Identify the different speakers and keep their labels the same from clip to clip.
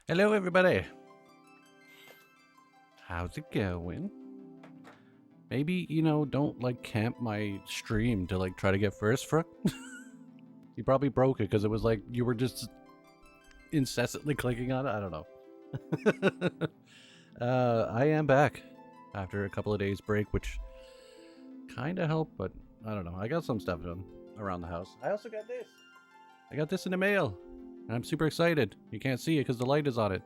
Speaker 1: Hello, everybody. How's it going? Maybe, don't, camp my stream to, try to get first, Frook. You probably broke it because it was like you were just incessantly clicking on it. I don't know. I am back after a couple of days break, which kind of helped, but I don't know. I got some stuff done around the house. I also got this. I got this in the mail, and I'm super excited. You can't see it because the light is on it.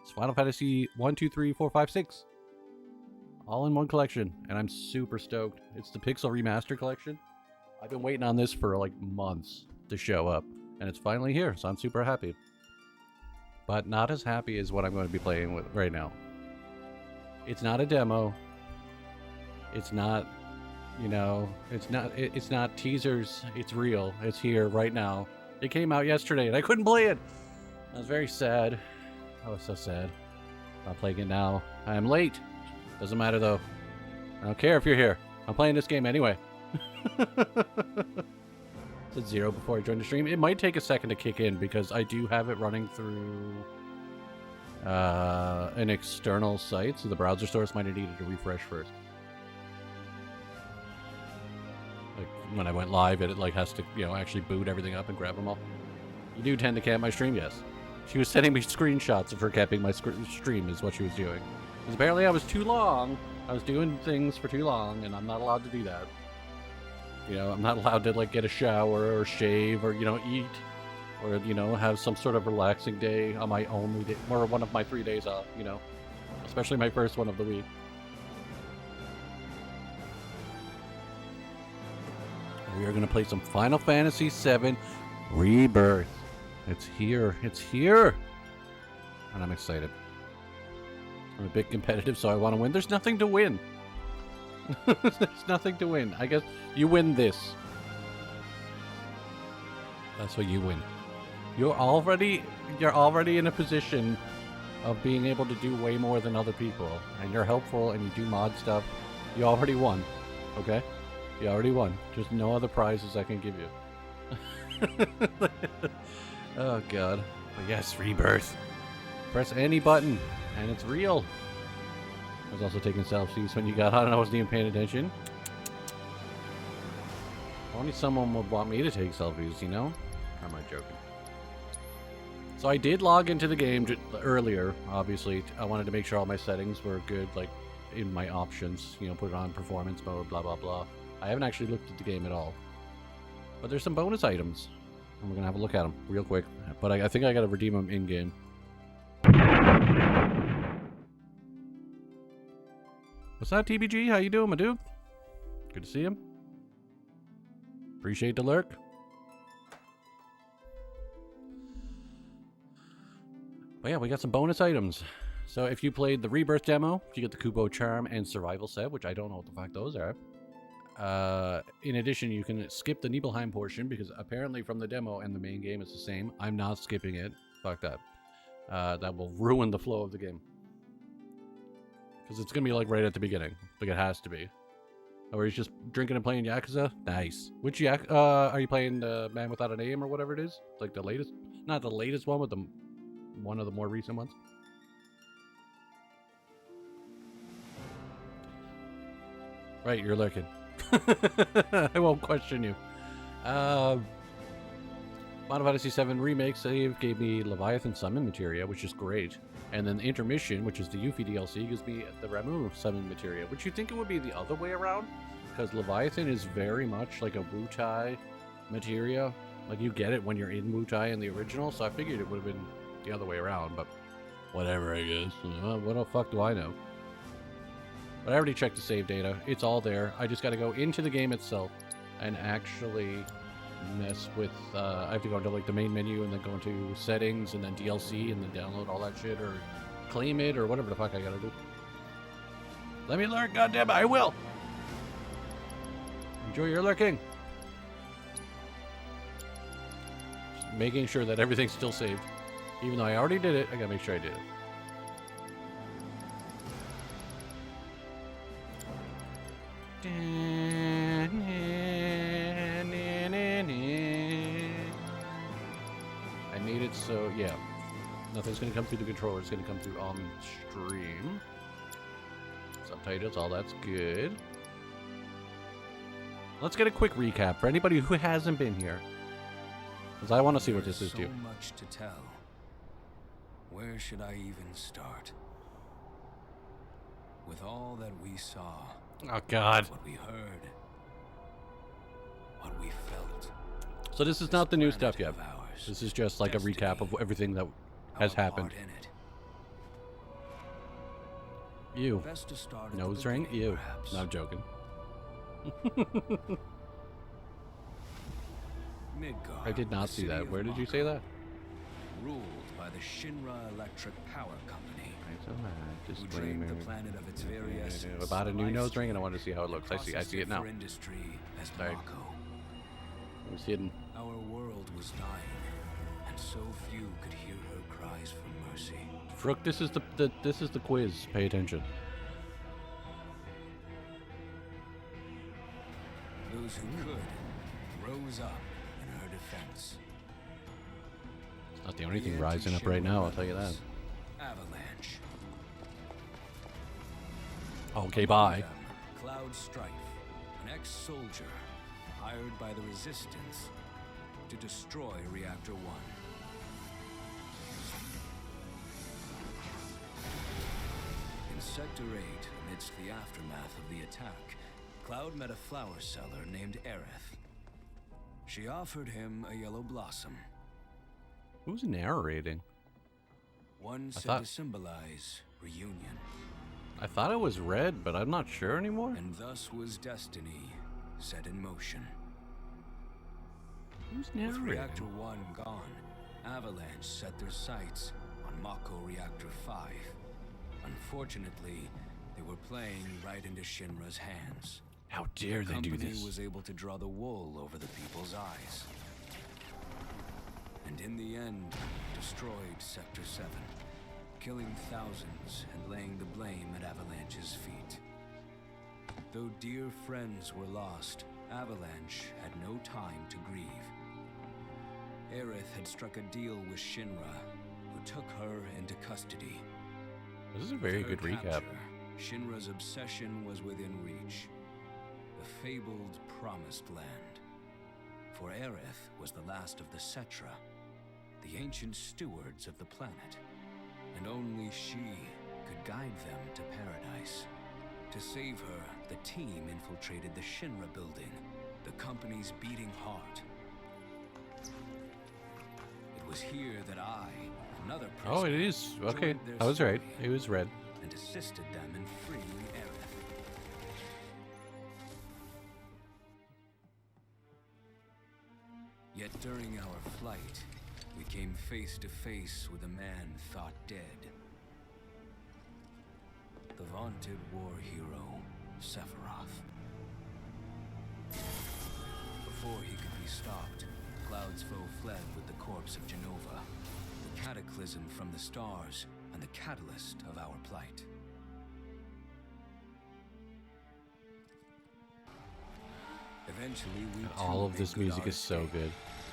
Speaker 1: It's Final Fantasy 1, 2, 3, 4, 5, 6. All in one collection, and I'm super stoked. It's the Pixel Remaster collection. I've been waiting on this for like months to show up, and it's finally here, so I'm super happy. But not as happy as what I'm going to be playing with right now. It's not a demo. It's not, it's not teasers. It's real. It's here right now. It came out yesterday, and I couldn't play it. I was very sad. I was so sad. I'm playing it now. I am late. Doesn't matter though. I don't care if you're here. I'm playing this game anyway. It's 0 before I joined the stream. It might take a second to kick in because I do have it running through an external site, so the browser source might have needed to refresh first. Like when I went live, it has to actually boot everything up and grab them all. You do tend to camp my stream, yes. She was sending me screenshots of her camping my stream is what she was doing. Because apparently I was too long. I was doing things for too long, and I'm not allowed to do that. I'm not allowed to get a shower or shave or eat or have some sort of relaxing day on my only day or one of my 3 days off. Especially my first one of the week. We are gonna play some Final Fantasy 7 Rebirth. It's here. It's here, and I'm excited. I'm a bit competitive, so I want to win. There's nothing to win. There's nothing to win. I guess you win this. That's what you win. You're already in a position of being able to do way more than other people, and you're helpful, and you do mod stuff. You already won. Okay? You already won. There's no other prizes I can give you. Oh god. But yes, Rebirth. Press any button. And it's real. I was also taking selfies when you got on and I wasn't even paying attention. Only someone would want me to take selfies, Or am I joking? So I did log into the game earlier, obviously. I wanted to make sure all my settings were good, in my options. Put it on performance mode, blah, blah, blah. I haven't actually looked at the game at all. But there's some bonus items. And we're going to have a look at them real quick. But I think I got to redeem them in-game. What's that, TBG? How you doing, my dude? Good to see him. Appreciate the lurk. But yeah, we got some bonus items. So if you played the Rebirth demo, you get the Kubo Charm and Survival set, which I don't know what the fuck those are. In addition, you can skip the Nibelheim portion because apparently from the demo and the main game it's the same. I'm not skipping it. Fuck that. That will ruin the flow of the game. Because it's going to be right at the beginning. It has to be. Or he's just drinking and playing Yakuza? Nice. Which are you playing Man Without a Name or whatever it is? Like the latest? Not the latest one, but one of the more recent ones? Right, you're lurking. I won't question you. Final Fantasy 7 Remake save gave me Leviathan Summon Materia, which is great. And then the Intermission, which is the Yuffie DLC, gives me the Ramuh Summon Materia, which you'd think it would be the other way around, because Leviathan is very much like a Wutai Materia. You get it when you're in Wutai in the original, so I figured it would have been the other way around, but whatever, I guess. What the fuck do I know? But I already checked the save data. It's all there. I just got to go into the game itself and actually mess with I have to go into the main menu and then go into settings and then DLC and then download all that shit or claim it or whatever the fuck I gotta do. Let me lurk, goddamn it, I will. Enjoy your lurking. Just making sure that everything's still saved. Even though I already did it, I gotta make sure I did it. I made it so, yeah. Nothing's gonna come through the controller, it's gonna come through on stream. Subtitles, all that's good. Let's get a quick recap for anybody who hasn't been here. Because I want to see what this is too.
Speaker 2: So much to tell. Where should I even start? With all that we saw.
Speaker 1: Oh God.
Speaker 2: What we heard. What we felt.
Speaker 1: So this is not the new stuff yet. This is just like a recap of everything that has happened. Ew. Nose ring? Ew. No, I'm joking. I did not see that. Where did you say that?
Speaker 2: Ruled by the Shinra Electric Power Company.
Speaker 1: Just
Speaker 2: who dreamed the planet of its various
Speaker 1: about a new nose ring, and I wanted to see how it looks. I see it now. Sorry. It was hidden.
Speaker 2: Our world was dying, and so few could hear her cries for mercy.
Speaker 1: Frook, this is the quiz. Pay attention.
Speaker 2: Those who could rose up in her defense.
Speaker 1: It's not the only thing rising up right now, I'll tell you that.
Speaker 2: Avalanche.
Speaker 1: Okay, bye.
Speaker 2: Cloud Strife, an ex-soldier hired by the Resistance to destroy Reactor 1. In Sector 8, amidst the aftermath of the attack, Cloud met a flower seller named Aerith. She offered him a yellow blossom.
Speaker 1: Who's narrating?
Speaker 2: One said to symbolize reunion.
Speaker 1: I thought it was red, but I'm not sure anymore.
Speaker 2: And thus was destiny set in motion.
Speaker 1: Who's narrating?
Speaker 2: With Reactor 1 gone, Avalanche set their sights on Mako Reactor 5. Unfortunately, they were playing right into Shinra's hands.
Speaker 1: How dare they do this?
Speaker 2: The company was able to draw the wool over the people's eyes. And in the end, destroyed Sector 7, killing thousands and laying the blame at Avalanche's feet. Though dear friends were lost, Avalanche had no time to grieve. Aerith had struck a deal with Shinra, who took her into custody.
Speaker 1: This is a very good recap.
Speaker 2: Shinra's obsession was within reach. The fabled Promised Land. For Aerith was the last of the Cetra, the ancient stewards of the planet, and only she could guide them to paradise. To save her, the team infiltrated the Shinra building, the company's beating heart. It was here that I, another prisoner,
Speaker 1: oh, it is. Okay, I was right. It was red.
Speaker 2: And assisted them in freeing Aerith. Yet during our flight, we came face to face with a man thought dead. The vaunted war hero, Sephiroth. Before he could be stopped, Cloud's foe fled with the corpse of Genova, the cataclysm from the stars and the catalyst of our plight. Eventually,
Speaker 1: all of this music is so good.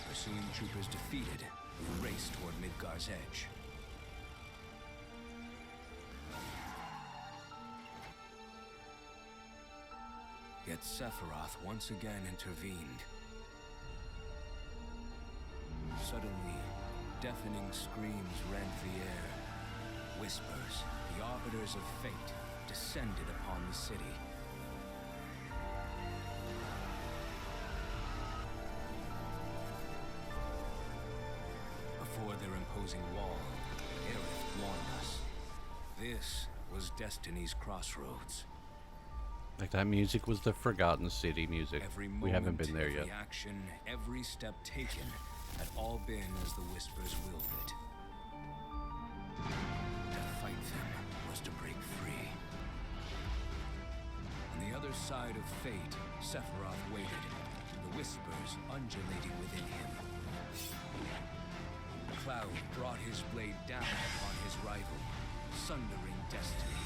Speaker 2: Pursuing troopers defeated, we raced toward Midgar's edge. Yet Sephiroth once again intervened. Suddenly, deafening screams rent the air. Whispers, the arbiters of fate, descended upon the city. Before their imposing wall, Aerith warned us. This was Destiny's crossroads.
Speaker 1: Like that music was the Forgotten City music. We haven't been there yet.
Speaker 2: Every action, every step taken, had all been as the Whispers willed it. To fight them was to break free. On the other side of fate, Sephiroth waited, the Whispers undulating within him. Cloud brought his blade down upon his rival, sundering destiny.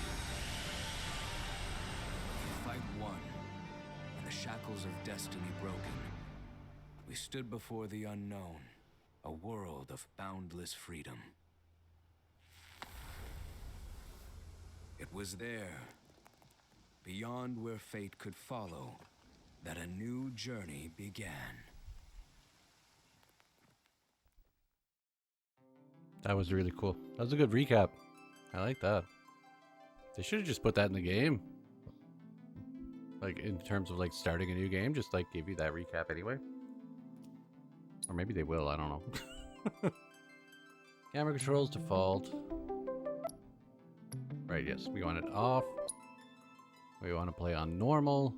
Speaker 2: The fight won, and the shackles of destiny broken. We stood before the unknown, a world of boundless freedom. It was there, beyond where fate could follow, that a new journey began.
Speaker 1: That was really cool. That was a good recap. I like that. They should have just put that in the game. Like, in terms of, like, starting a new game, just, like, give you that recap anyway. Or maybe they will, I don't know. Camera controls default. Right, yes, we want it off. We want to play on normal.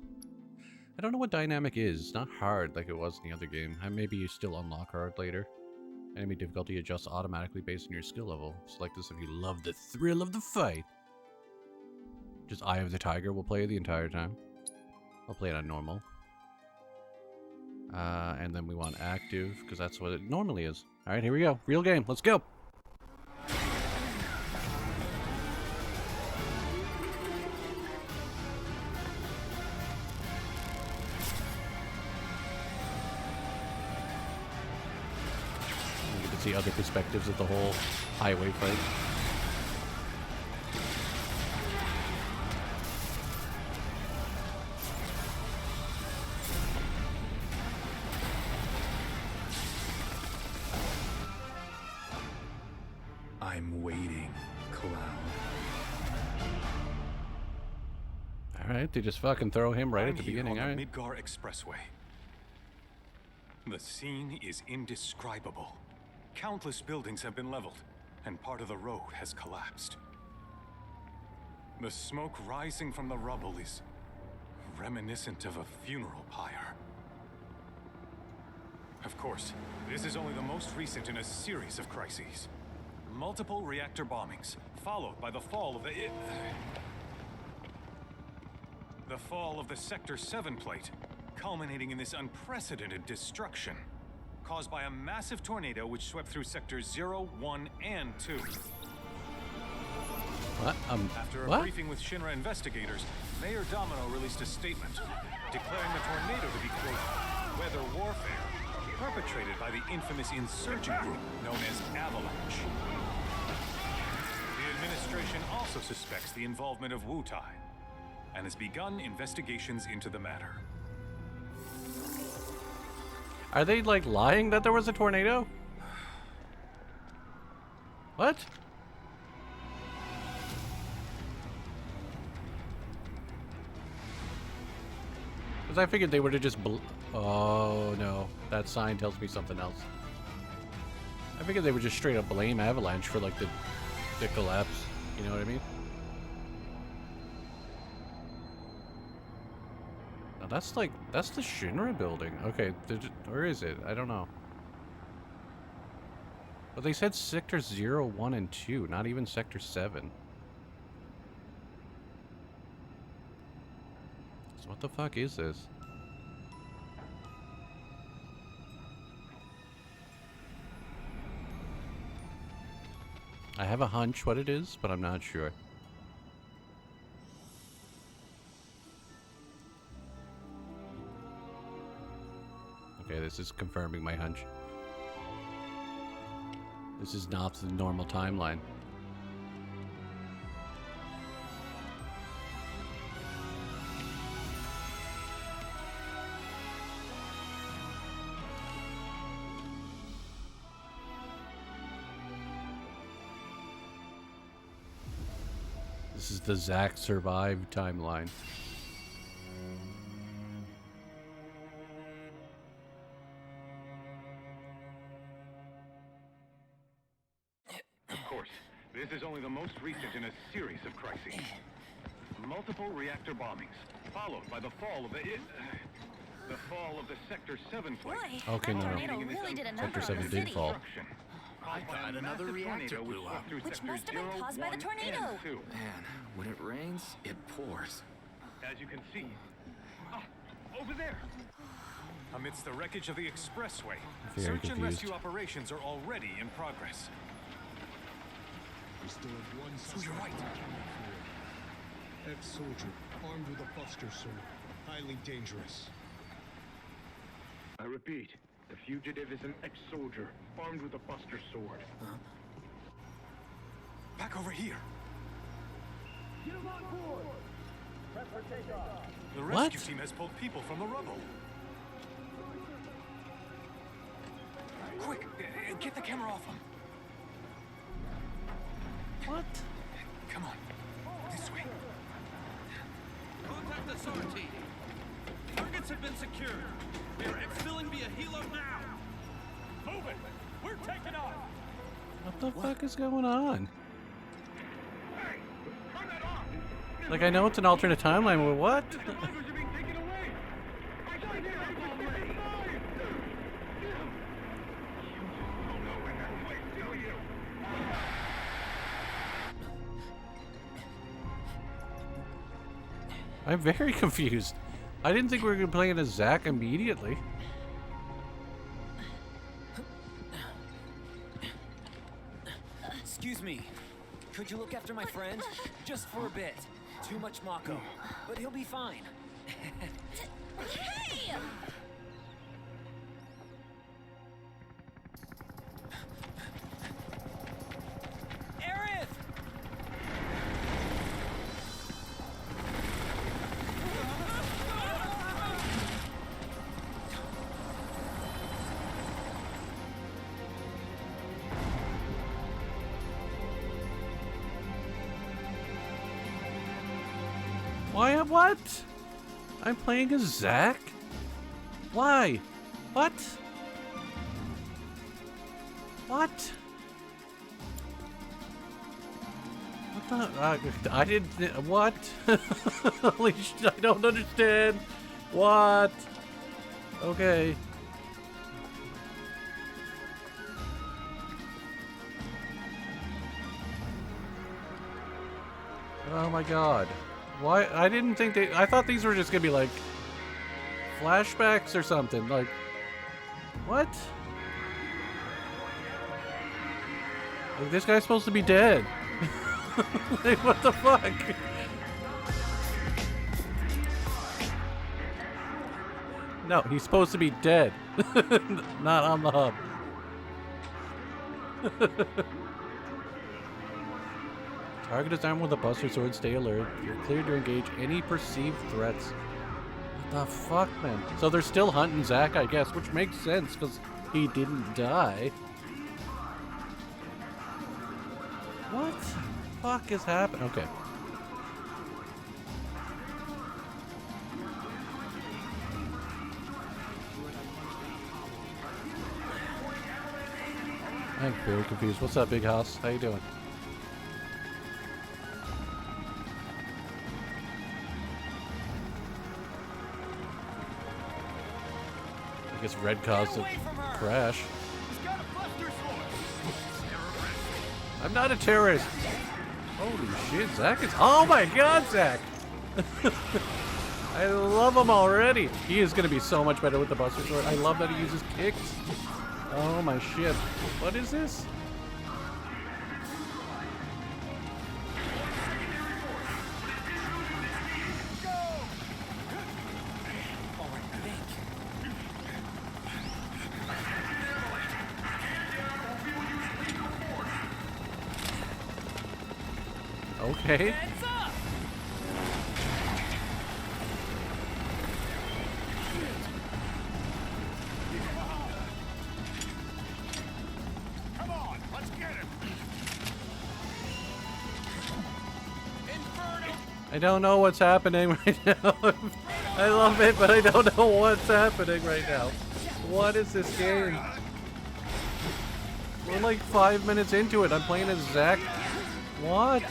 Speaker 1: I don't know what dynamic is. It's not hard like it was in the other game. And maybe you still unlock hard later. Enemy difficulty adjusts automatically based on your skill level. Select this if you love the thrill of the fight. Just Eye of the Tiger will play the entire time. I'll play it on normal. And then we want active, because that's what it normally is. Alright, here we go. Real game. Let's go! You get to see other perspectives of the whole highway fight.
Speaker 3: I'm waiting, Cloud.
Speaker 1: Alright, they just fucking throw him right at the beginning,
Speaker 3: on
Speaker 1: alright.
Speaker 3: the Midgar Expressway. The scene is indescribable. Countless buildings have been leveled, and part of the road has collapsed. The smoke rising from the rubble is reminiscent of a funeral pyre. Of course, this is only the most recent in a series of crises. Multiple reactor bombings, followed by the fall of the Sector 7 plate, culminating in this unprecedented destruction, caused by a massive tornado which swept through Sectors 0, 1, and 2.
Speaker 1: What?
Speaker 3: After a
Speaker 1: what?
Speaker 3: briefing with Shinra investigators, Mayor Domino released a statement declaring the tornado to be, quote, weather warfare, perpetrated by the infamous insurgent group known as Avalanche. The administration also suspects the involvement of Wutai, and has begun investigations into the matter.
Speaker 1: Are they, like, lying that there was a tornado? What? Because I figured they would have just oh, no. That sign tells me something else. I figured they would just straight up blame Avalanche for, like, the collapse. You know what I mean? Now that's like, that's the Shinra building. Okay, where is it? I don't know. But they said Sector 0, 1, and 2, not even Sector 7. So what the fuck is this? I have a hunch what it is, but I'm not sure. Okay, this is confirming my hunch. This is not the normal timeline. This is the Zack survived timeline.
Speaker 3: Of course, this is only the most recent in a series of crises. Multiple reactor bombings, followed by the fall of the Sector 7 plate.
Speaker 4: Boy,
Speaker 1: Okay,
Speaker 4: that
Speaker 1: no, no.
Speaker 4: tornado really did a number
Speaker 1: Sector
Speaker 4: on
Speaker 1: 7
Speaker 4: the
Speaker 1: did
Speaker 4: city.
Speaker 1: fall.
Speaker 5: I thought another reactor blew up.
Speaker 4: Which must have been caused by the tornado.
Speaker 5: Man, when it rains, it pours.
Speaker 3: As you can see, over there. Amidst the wreckage of the expressway,
Speaker 1: Very
Speaker 3: search and
Speaker 1: confused.
Speaker 3: rescue operations are already in progress.
Speaker 6: We still have one
Speaker 3: So you're right.
Speaker 6: Ex-soldier, armed with a buster sword. Highly dangerous.
Speaker 7: I repeat, the fugitive is an ex-soldier, armed with a buster sword.
Speaker 3: Back over here. The
Speaker 1: What?
Speaker 3: rescue team has pulled people from the rubble. Quick, get the camera off them.
Speaker 1: What?
Speaker 3: Come on, this way.
Speaker 8: Contact the SAR team. Targets have been secured. We are exfilling via helo now. Move it. We're taking off.
Speaker 1: What the fuck is going on? Like, I know it's an alternate timeline, but what? I'm very confused. I didn't think we were going to play as Zack immediately.
Speaker 9: Excuse me. Could you look after my friend? Just for a bit. Too much Mako. But he'll be fine.
Speaker 4: Hey!
Speaker 9: Aerith!
Speaker 1: Why? What? I'm playing as Zack? Why? What? What? What the? I didn't. What? Holy shit! I don't understand. What? Okay. Oh my god. Why? I didn't think they. I thought these were just gonna be like flashbacks or something. Like, what? Like, this guy's supposed to be dead. Like, what the fuck? No, he's supposed to be dead. Not on the hub. Target is armed with a buster sword. Stay alert. You're cleared to engage any perceived threats. What the fuck, man? So they're still hunting Zack, I guess, which makes sense because he didn't die. What the fuck is happening? Okay. I'm very confused. What's up, big house? How you doing? I guess red caused the crash. I'm not a terrorist. Holy shit, Zack is. Oh my god, Zack! I love him already. He is going to be so much better with the buster sword. I love that he uses kicks. Oh my shit. What is this? Okay.
Speaker 8: Come on, let's get him. Inferno.
Speaker 1: I don't know what's happening right now. I love it, but I don't know what's happening right now. What is this game? We're like 5 minutes into it. I'm playing as Zack. What?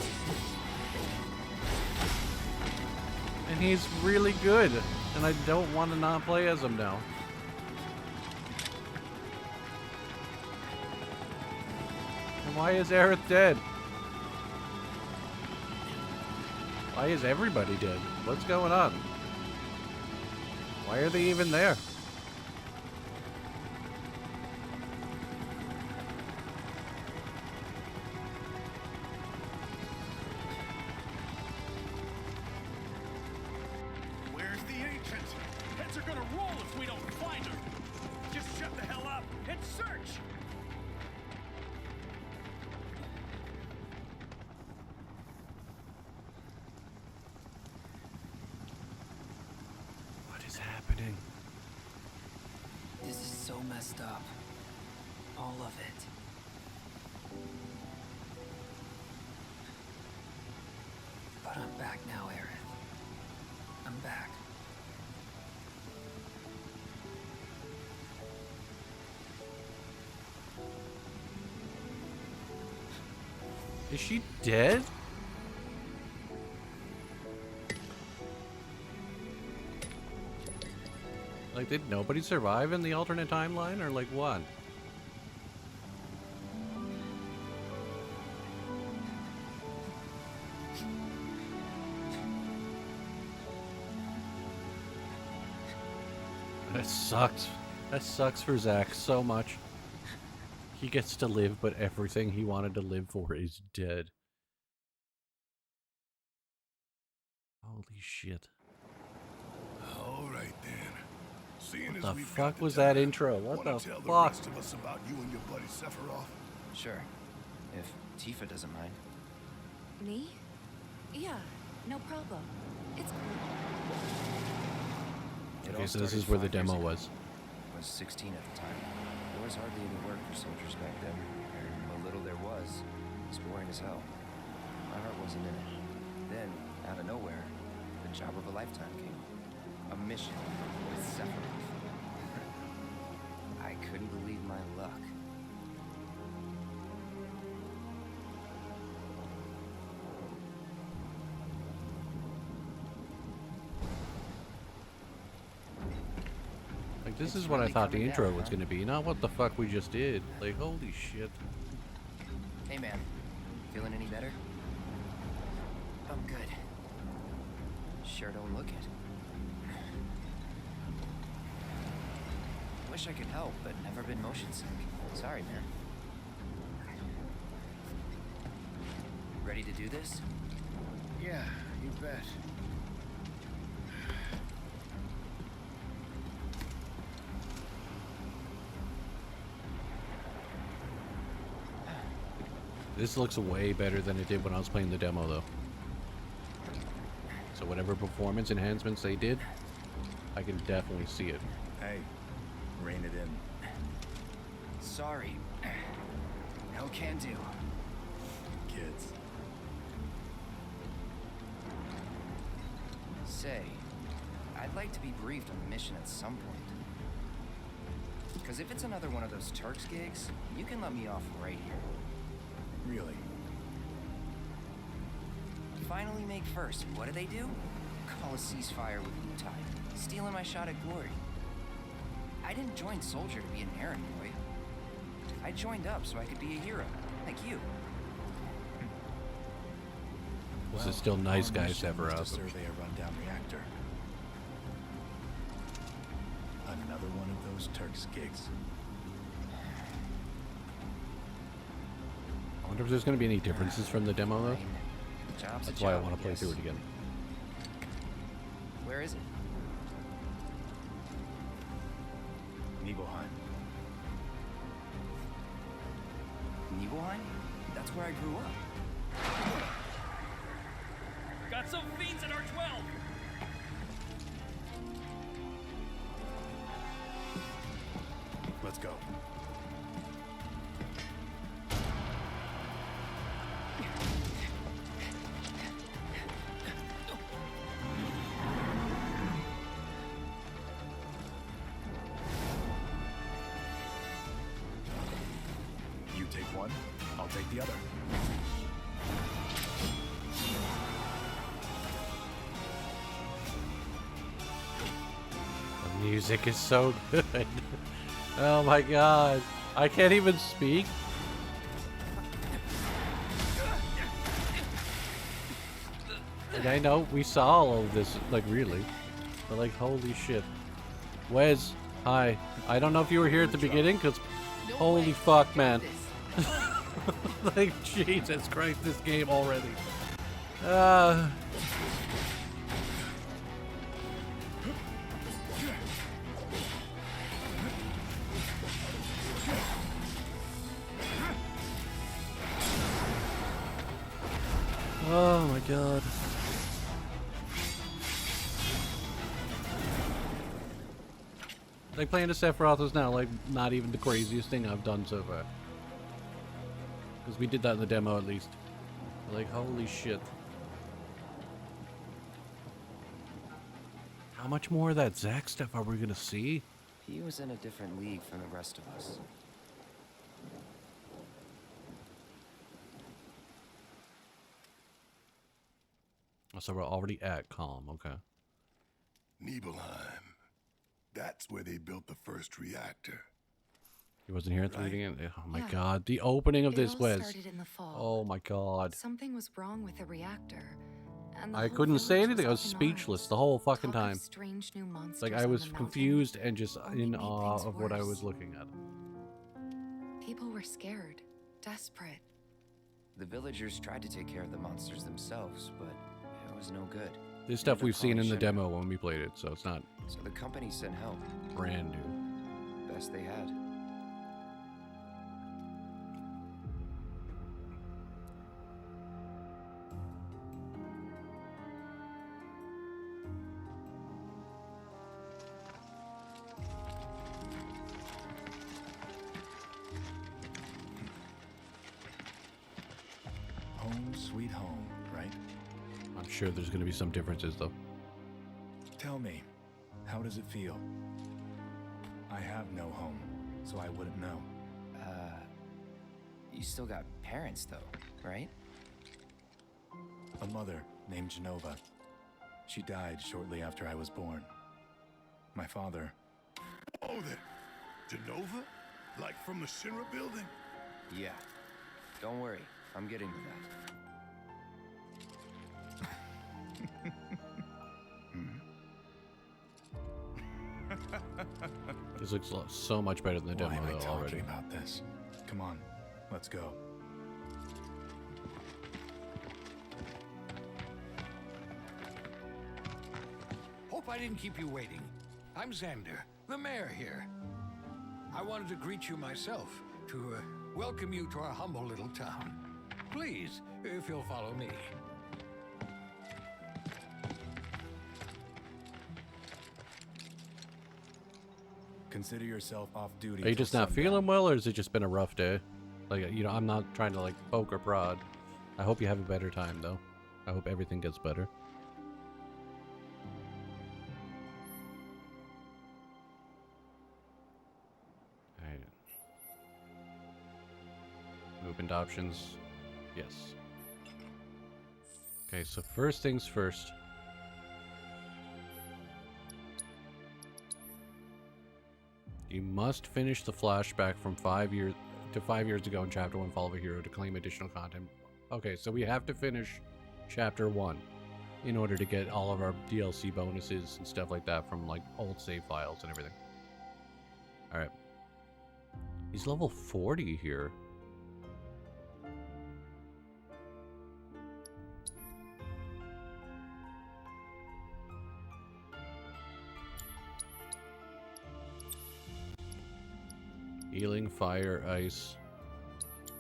Speaker 1: And he's really good. And I don't want to not play as him now. And why is Aerith dead? Why is everybody dead? What's going on? Why are they even there?
Speaker 8: Where's the ancient? Heads are gonna roll if we don't find her. Just shut the hell up and search.
Speaker 9: messed up. All of it. But I'm back now, Aerith. I'm back.
Speaker 1: Is she dead? Like, did nobody survive in the alternate timeline, or like what? That sucks. That sucks for Zack so much. He gets to live, but everything he wanted to live for is dead. Holy shit.
Speaker 10: Alright then. Seeing
Speaker 1: What
Speaker 10: as
Speaker 1: the
Speaker 10: we've
Speaker 1: fuck
Speaker 10: got
Speaker 1: was
Speaker 10: the
Speaker 1: that
Speaker 10: time,
Speaker 1: intro? What
Speaker 10: wanna
Speaker 1: the
Speaker 10: tell the
Speaker 1: fuck?
Speaker 10: rest of us about you and your buddy Sephiroth?
Speaker 9: Sure. If Tifa doesn't mind.
Speaker 4: Me? Yeah, no problem. It's cool.
Speaker 9: It
Speaker 1: Okay,
Speaker 9: all
Speaker 1: so this
Speaker 9: started
Speaker 1: is where the
Speaker 9: 5 years
Speaker 1: demo
Speaker 9: ago.
Speaker 1: was.
Speaker 9: I was 16 at the time. There was hardly any work for soldiers back then, and what little there was boring as hell. My heart wasn't in it. Then, out of nowhere, the job of a lifetime came. A mission with Sephiroth. I couldn't believe my luck.
Speaker 1: Like, this
Speaker 9: It's
Speaker 1: is what I
Speaker 9: really
Speaker 1: thought the
Speaker 9: coming
Speaker 1: intro
Speaker 9: down,
Speaker 1: was
Speaker 9: huh?
Speaker 1: gonna be, not what the fuck we just did. Like, holy shit.
Speaker 9: Hey man, feeling any better? I'm good. Sure don't look it. Wish I could help, but never been motion sick. Sorry, man. Ready to do this?
Speaker 5: Yeah, you bet.
Speaker 1: This looks way better than it did when I was playing the demo, though. So whatever performance enhancements they did, I can definitely see it.
Speaker 5: Hey, rein it in.
Speaker 9: Sorry. No can do.
Speaker 5: Kids.
Speaker 9: Say, I'd like to be briefed on the mission at some point. Because if it's another one of those Turks gigs, you can let me off right here.
Speaker 5: Really?
Speaker 9: Finally make first. What do they do? Call a ceasefire with Wutai, stealing my shot at glory. I didn't join Soldier to be an errand boy. I joined up so I could be a hero, like you.
Speaker 1: This is still nice,
Speaker 5: our
Speaker 1: guys,
Speaker 5: mission was to
Speaker 1: Sephiroth.
Speaker 5: survey a rundown reactor. Another one of those Turks gigs.
Speaker 1: I wonder if there's going to be any differences from the demo, though.
Speaker 9: Job's a
Speaker 1: That's why I
Speaker 9: job,
Speaker 1: want to play
Speaker 9: guess.
Speaker 1: through it again.
Speaker 9: Where is it?
Speaker 5: Nibelheim.
Speaker 9: Nibelheim? That's where I grew up.
Speaker 8: Got some fiends in our 12!
Speaker 5: Let's go. You take one, I'll take the other.
Speaker 1: The music is so good. Oh my god. I can't even speak. And I know we saw all of this, like, really. But, like, holy shit. Wes, hi. I don't know if you were here at the beginning, because holy fuck, man. Like, Jesus Christ, this game already. Oh my god. Like, playing the Sephiroth is now, like, not even the craziest thing I've done so far. Because we did that in the demo, at least. Like, holy shit. How much more of that Zack stuff are we gonna see?
Speaker 9: He was in a different league from the rest of us.
Speaker 1: So we're already at Calm, okay.
Speaker 10: Nibelheim. That's where they built the first reactor.
Speaker 1: He wasn't here at the beginning? Oh my
Speaker 4: Yeah.
Speaker 1: god, the opening of
Speaker 4: It
Speaker 1: this
Speaker 4: all
Speaker 1: was...
Speaker 4: started in the fall.
Speaker 1: Oh my god.
Speaker 4: Something was wrong with the reactor. And the
Speaker 1: I
Speaker 4: whole
Speaker 1: couldn't say
Speaker 4: village
Speaker 1: anything, I was
Speaker 4: up in
Speaker 1: speechless
Speaker 4: arms.
Speaker 1: the whole fucking
Speaker 4: Talk of
Speaker 1: time.
Speaker 4: strange new monsters
Speaker 1: Like, I
Speaker 4: on
Speaker 1: was
Speaker 4: the mountain
Speaker 1: confused and just
Speaker 4: only
Speaker 1: in
Speaker 4: made
Speaker 1: awe
Speaker 4: things
Speaker 1: of what I
Speaker 4: worse.
Speaker 1: was looking at.
Speaker 4: People were scared, desperate.
Speaker 9: The villagers tried to take care of the monsters themselves, but it was no good.
Speaker 1: This stuff
Speaker 9: Ended up
Speaker 1: we've seen in
Speaker 9: calling
Speaker 1: the
Speaker 9: Shinra.
Speaker 1: demo when we played it, so it's not
Speaker 9: So the company sent help.
Speaker 1: brand new.
Speaker 9: Best they had.
Speaker 5: Home sweet home, right?
Speaker 1: I'm sure there's gonna be some differences, though.
Speaker 5: Tell me, how does it feel? I have no home, so I wouldn't know.
Speaker 9: You still got parents though, right?
Speaker 5: A mother named Genova. She died shortly after I was born. My father...
Speaker 10: Oh, that Genova? Like from the Shinra building?
Speaker 9: Yeah. Don't worry, I'm getting to that.
Speaker 1: This looks so much better than the
Speaker 5: Why
Speaker 1: demo,
Speaker 5: am I
Speaker 1: though,
Speaker 5: talking
Speaker 1: already.
Speaker 5: about this? Come on, let's go.
Speaker 11: Hope I didn't keep you waiting. I'm Xander, the mayor here. I wanted to greet you myself, to welcome you to our humble little town. Please, if you'll follow me.
Speaker 5: Consider yourself off duty.
Speaker 1: Are you
Speaker 5: till
Speaker 1: just not
Speaker 5: sundown.
Speaker 1: feeling well, or has it just been a rough day? Like, you know, I'm not trying to, like, poke or prod. I hope you have a better time, though. I hope everything gets better. Alright. Movement options. Yes. Okay, so first things first. You must finish the flashback from 5 years ago in Chapter 1 Fall of a Hero to claim additional content. Okay, so we have to finish Chapter 1 in order to get all of our DLC bonuses and stuff like that from, like, old save files and everything. Alright. He's level 40 here. Healing, fire, ice.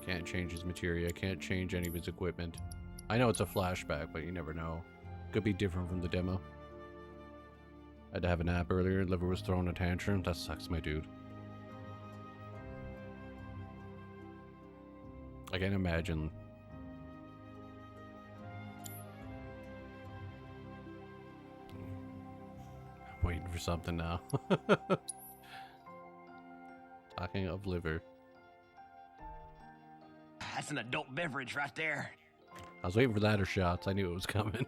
Speaker 1: Can't change his materia. Can't change any of his equipment. I know it's a flashback, but you never know. Could be different from the demo. Had to have a nap earlier. Liver was throwing a tantrum. That sucks, my dude. I can't imagine. I'm waiting for something now. Talking of liver.
Speaker 12: That's an adult beverage right there.
Speaker 1: I was waiting for that or shots. I knew it was coming.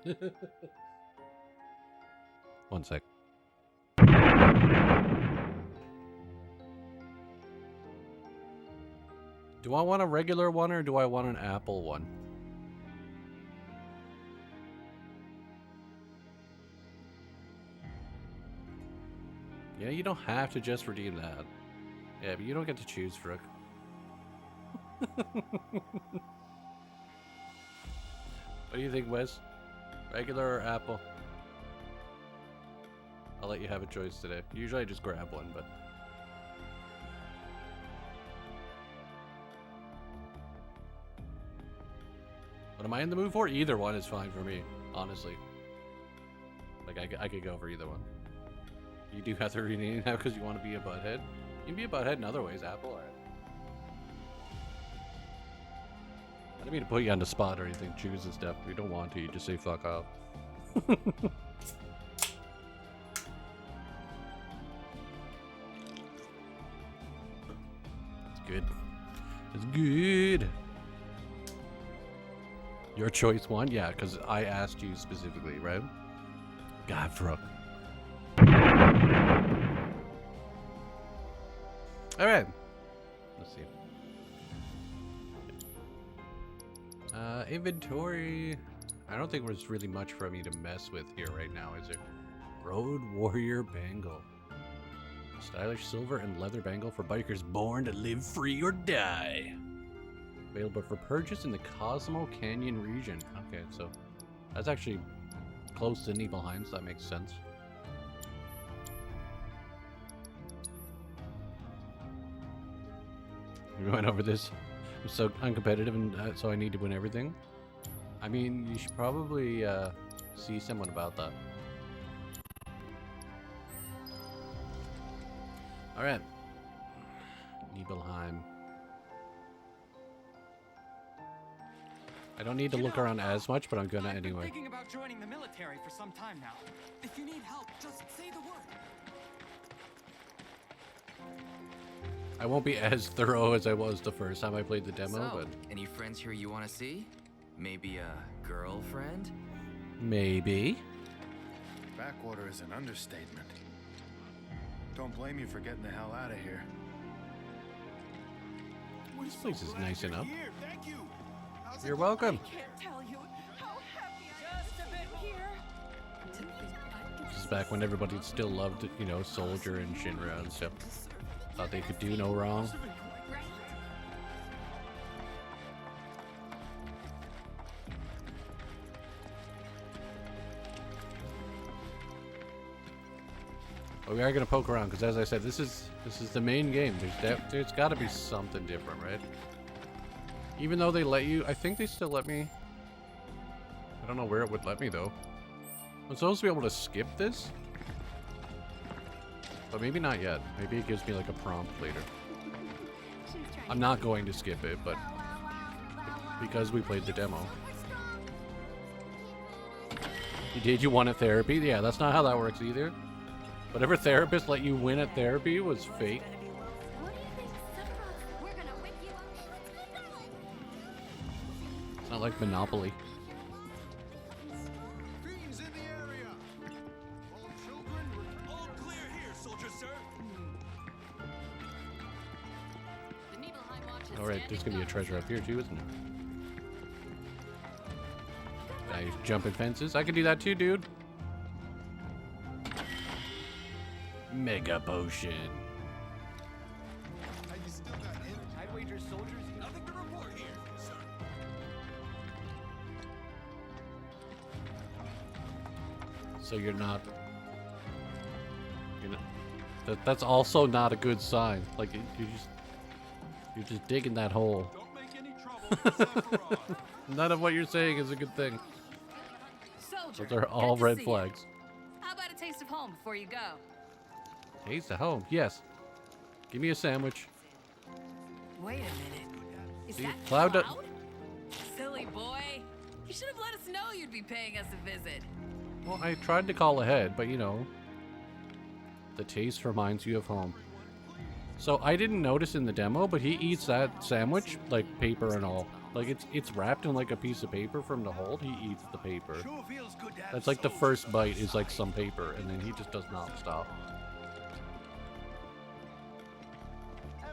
Speaker 1: One sec. Do I want a regular one or do I want an apple one? Yeah, you don't have to just redeem that. Yeah, but you don't get to choose, Frick. What do you think, Wes? Regular or apple? I'll let you have a choice today. Usually I just grab one, but... What am I in the mood for? Either one is fine for me, honestly. Like, I could go for either one. You do have to rename it now because you want to be a butthead? You can be a butthead in other ways, Apple. I didn't mean to put you on the spot or anything. Choose this stuff. If you don't want to, you just say fuck off. It's good. It's good. Your choice one? Yeah, because I asked you specifically, right? God, fuck. Alright. Let's see. Inventory. I don't think there's really much for me to mess with here right now, is it? Road Warrior Bangle. Stylish silver and leather bangle for bikers born to live free or die. Available for purchase in the Cosmo Canyon region. Okay, so that's actually close to Nibelheim, so that makes sense. We're going over this. I'm so uncompetitive, and so I need to win everything. I mean, you should probably see someone about that. Alright. Nibelheim. I don't need to look around as much, but I'm gonna anyway.
Speaker 13: I've been thinking about joining the military for some time now. If you need help, just say the word.
Speaker 1: I won't be as thorough as I was the first time I played the demo,
Speaker 9: So,
Speaker 1: but
Speaker 9: any friends here you want to see? Maybe a girlfriend?
Speaker 1: maybe.
Speaker 5: Backwater is an understatement. Don't blame you for getting the hell out of here.
Speaker 1: This place is nice enough.
Speaker 10: Thank you.
Speaker 1: You're welcome.
Speaker 14: Can't tell you how happy I am. Just a bit here.
Speaker 1: This is back when everybody still loved, you know, Soldier and Shinra and stuff. Thought they could do no wrong. But we are gonna poke around because, as I said, this is the main game. There's got to be something different, right? Even though they let you, I think they still let me. I don't know where it would let me though. I'm supposed to be able to skip this, but maybe not yet. Maybe it gives me like a prompt later. I'm not going to skip it, but because we played the demo. You wanted therapy? Yeah, that's not how that works either. Whatever therapist let you win at therapy was fake. It's not like Monopoly.
Speaker 8: Fiends in the area. All children, all clear here, soldier, sir.
Speaker 1: Alright, there's gonna be a treasure up here too, isn't there? Guys jumping fences. I can do that too, dude. Mega potion.
Speaker 8: I'd wager soldiers, nothing to report here, sir.
Speaker 1: So you're not. That's also not a good sign. Like you're just digging that hole.
Speaker 8: Don't make any trouble.
Speaker 1: None of what you're saying is a good thing.
Speaker 14: Soldier,
Speaker 1: Those are all
Speaker 14: good to
Speaker 1: red
Speaker 14: see you.
Speaker 1: flags.
Speaker 14: How about a taste of home before you go?
Speaker 1: Taste of home. Yes. Give me a sandwich.
Speaker 14: Wait a minute. Is
Speaker 1: See,
Speaker 14: that
Speaker 1: Cloud
Speaker 14: Cloud?
Speaker 1: do-
Speaker 14: Silly boy. You should have let us know you'd be paying us a visit.
Speaker 1: Well, I tried to call ahead, but you know, the taste reminds you of home. So I didn't notice in the demo, but he eats that sandwich like paper and all. Like it's wrapped in like a piece of paper from the hold. He eats the paper. That's like the first bite is like some paper, and then he just does not stop.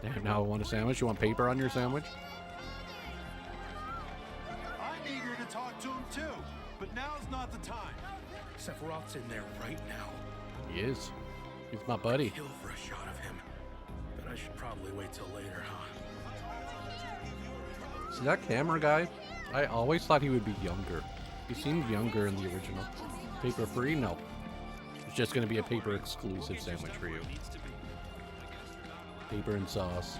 Speaker 1: Damn, now I want a sandwich. You want paper on your sandwich?
Speaker 10: I'm eager to talk to him too, but now's not the time. Sephiroth's in there right now.
Speaker 1: He is. He's my buddy.
Speaker 10: Kill for a shot of him, but I should probably wait till later, huh?
Speaker 1: See that camera guy? I always thought he would be younger. He seemed younger in the original. Paper free? No. It's just going to be a paper exclusive sandwich for you. Paper and sauce.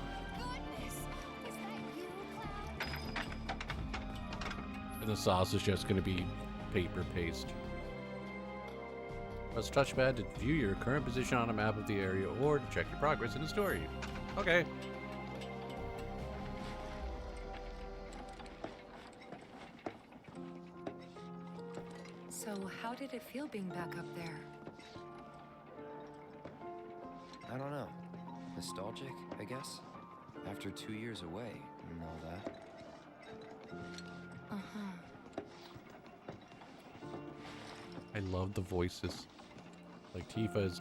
Speaker 1: And the sauce is just going to be paper paste. Press touchpad to view your current position on a map of the area or to check your progress in the story. Okay.
Speaker 4: So, how did it feel being back up there?
Speaker 9: I don't know. Nostalgic, I guess? After 2 years away and all that.
Speaker 4: Uh-huh.
Speaker 1: I love the voices. Like Tifa's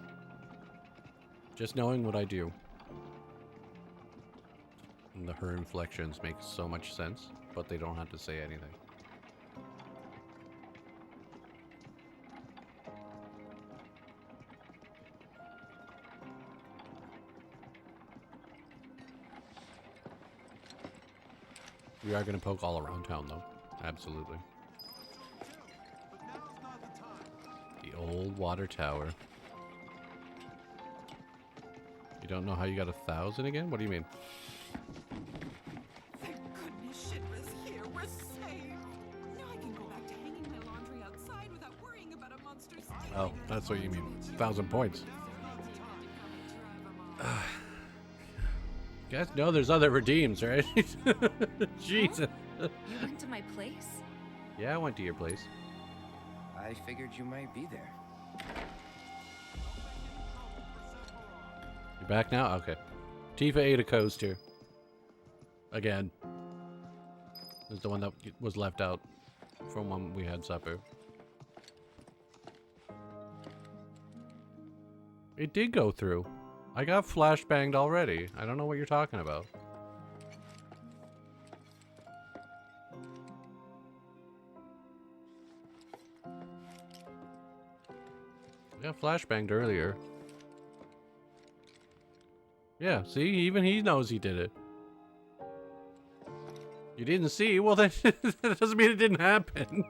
Speaker 1: just knowing what I do. And her inflections make so much sense, but they don't have to say anything. We are going to poke all around town, though. Absolutely. The old water tower. You don't know how you got 1,000 again? What do you mean?
Speaker 15: Thank goodness shit was here. We're safe. Now I can go back to hanging my laundry outside without worrying about a monster stealing.
Speaker 1: Oh, that's what you mean. 1,000 points. You guys know there's other redeems, right? Jesus.
Speaker 4: You went to my place?
Speaker 1: Yeah, I went to your place.
Speaker 9: I figured you might be there.
Speaker 1: You back now? Okay. Tifa ate a coaster. Again. This is the one that was left out from when we had supper. It did go through. I got flashbanged already. I don't know what you're talking about. I got flashbanged earlier. Yeah, see? Even he knows he did it. You didn't see? Well, then that doesn't mean it didn't happen.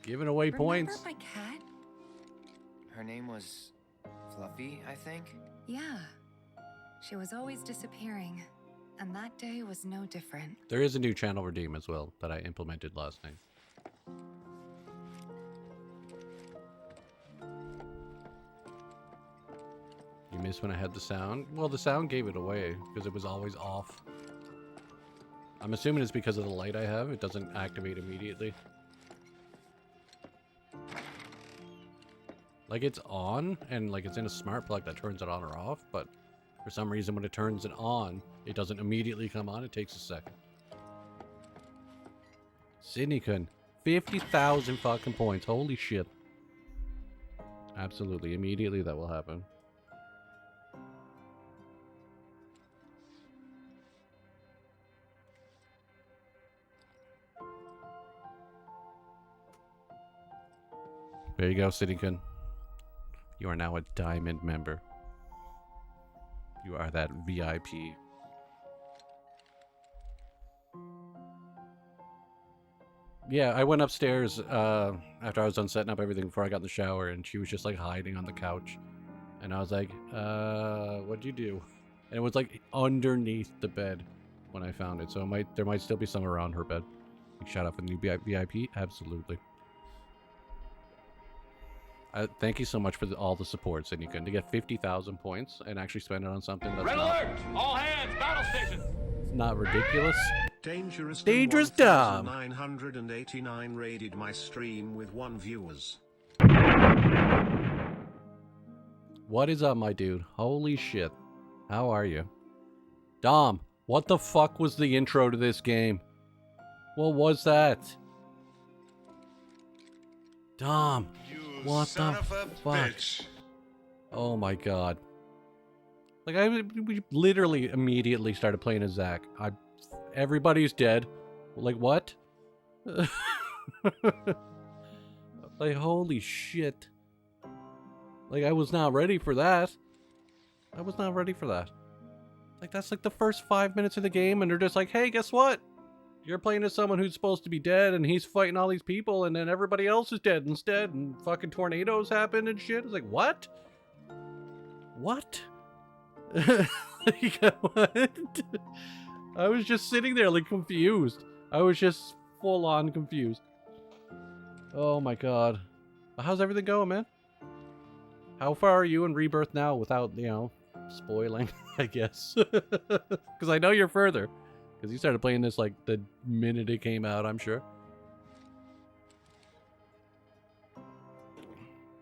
Speaker 1: Giving away points.
Speaker 4: Remember my cat?
Speaker 9: Her name was Fluffy, I think?
Speaker 4: Yeah. She was always disappearing, and that day was no different.
Speaker 1: There is a new channel redeem as well that I implemented last night. You missed when I had the sound? Well, the sound gave it away because it was always off. I'm assuming it's because of the light I have. It doesn't activate immediately. Like, it's on, and like it's in a smart plug that turns it on or off, but for some reason when it turns it on, it doesn't immediately come on. It takes a second. Sydney-kun, 50,000 fucking points. Holy shit. Absolutely. Immediately that will happen. There you go, Sydney-kun. You are now a diamond member. You are that VIP. Yeah, I went upstairs after I was done setting up everything before I got in the shower, and she was just like hiding on the couch. And I was like, what'd you do? And it was like underneath the bed when I found it. So there might still be some around her bed. Like, shout out for the new VIP? Absolutely. Thank you so much for all the support, Sydney-kun. To get 50,000 points and actually spend it on something that's
Speaker 8: Red
Speaker 1: not...
Speaker 8: alert! All hands, battle station!
Speaker 1: It's not ridiculous.
Speaker 6: Dangerous
Speaker 1: Dom!
Speaker 6: 989 raided my stream with 1 viewers.
Speaker 1: What is up, my dude? Holy shit. How are you? Dom, what the fuck was the intro to this game? What was that? Dom, what the fuck? Oh my god. Like, we literally immediately started playing as Zack. Everybody's dead. Like, what? Like, holy shit. Like, I was not ready for that. I was not ready for that. Like, that's like the first 5 minutes of the game, and they're just like, hey, guess what? You're playing as someone who's supposed to be dead, and he's fighting all these people, and then everybody else is dead instead, and fucking tornadoes happen and shit. It's like, what? What? Like, what? I was just sitting there, like, confused. I was just full-on confused. Oh my god. How's everything going, man? How far are you in Rebirth now without, you know, spoiling, I guess? Because I know you're further. Because you started playing this like the minute it came out, I'm sure.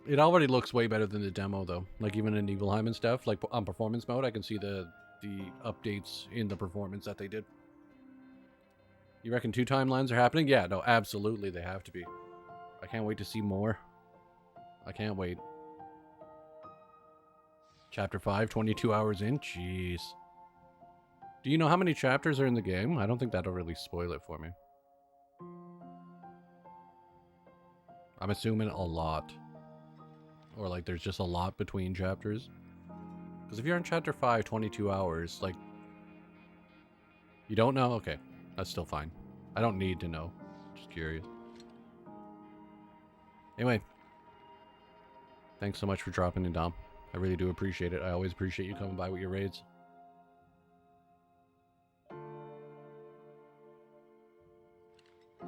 Speaker 1: It already looks way better than the demo, though. Like, even in Nibelheim and stuff, like on performance mode, I can see the updates in the performance that they did. You reckon 2 timelines are happening? Yeah, no, absolutely they have to be. I can't wait to see more. I can't wait. Chapter 5, 22 hours in? Jeez. Do you know how many chapters are in the game? I don't think that'll really spoil it for me. I'm assuming a lot. Or like there's just a lot between chapters. Because if you're in chapter 5, 22 hours, like... You don't know? Okay. That's still fine. I don't need to know. Just curious. Anyway. Thanks so much for dropping in, Dom. I really do appreciate it. I always appreciate you coming by with your raids.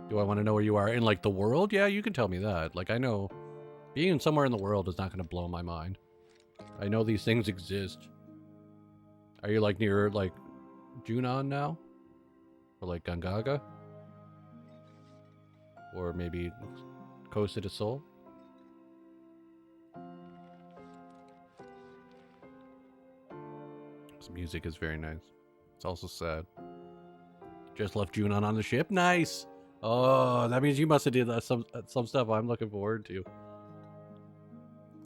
Speaker 1: Do I want to know where you are in, like, the world? Yeah, you can tell me that. Like, I know being somewhere in the world is not going to blow my mind. I know these things exist. Are you, like, near, like, Junon now? Or, like, Gangaga? Or maybe Costa de Sol? This music is very nice. It's also sad. Just left Junon on the ship? Nice! Oh, that means you must have did some stuff I'm looking forward to.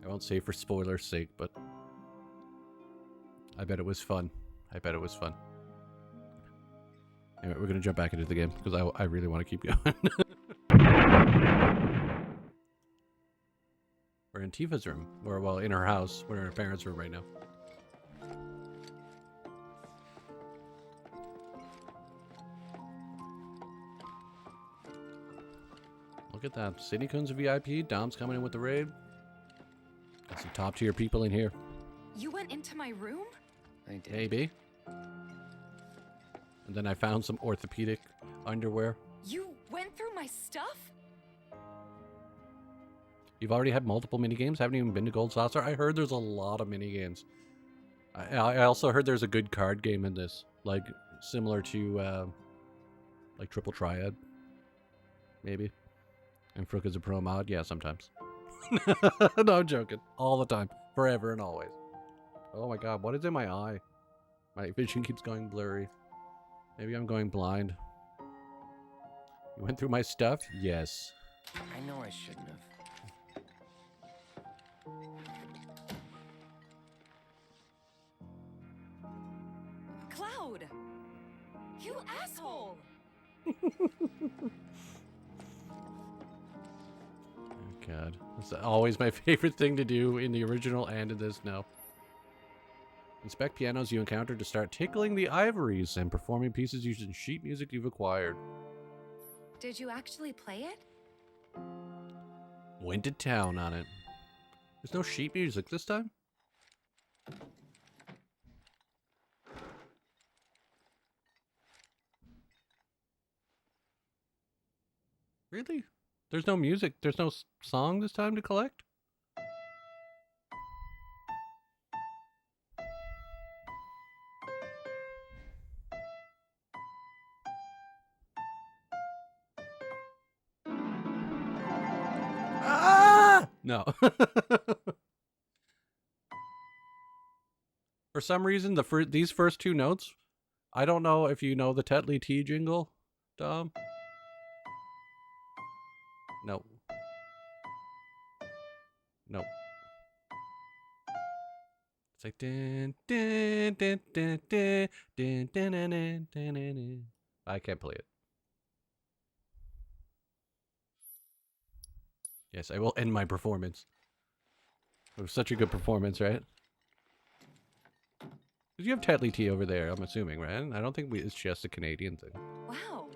Speaker 1: I won't say for spoilers' sake, but I bet it was fun. I bet it was fun. Anyway, we're going to jump back into the game because I really want to keep going. We're in Tifa's room. Or, well, in her house. We're in her parents' room right now. Look at that. City Coon's a VIP. Dom's coming in with the raid. Got some top tier people in here.
Speaker 4: You went into my room?
Speaker 9: I did.
Speaker 1: Maybe. And then I found some orthopedic underwear.
Speaker 4: You went through my stuff?
Speaker 1: You've already had multiple minigames? Haven't even been to Gold Saucer? I heard there's a lot of minigames. I also heard there's a good card game in this. Like, similar to, like Triple Triad. Maybe. And Frook is a pro mod? Yeah, sometimes. No, I'm joking. All the time. Forever and always. Oh my god, what is in my eye? My vision keeps going blurry. Maybe I'm going blind. You went through my stuff? Yes.
Speaker 9: I know I shouldn't have.
Speaker 4: Cloud! You asshole!
Speaker 1: God. That's always my favorite thing to do in the original and in this now. Inspect pianos you encounter to start tickling the ivories and performing pieces using sheet music you've acquired.
Speaker 4: Did you actually play it?
Speaker 1: Went to town on it. There's no sheet music this time? Really? There's no music? There's no song this time to collect? Ah! No. For some reason, these first 2 notes, I don't know if you know the Tetley Tea jingle, Dom. No. No. It's like dun, dun, dun, dun, dun, dun, dun, dun, dun, dun, dun. I can't play it. Yes, I will end my performance. It was such a good performance, right? You have Tetley Tea over there, I'm assuming, right? I don't think it's just a Canadian thing.
Speaker 4: Wow.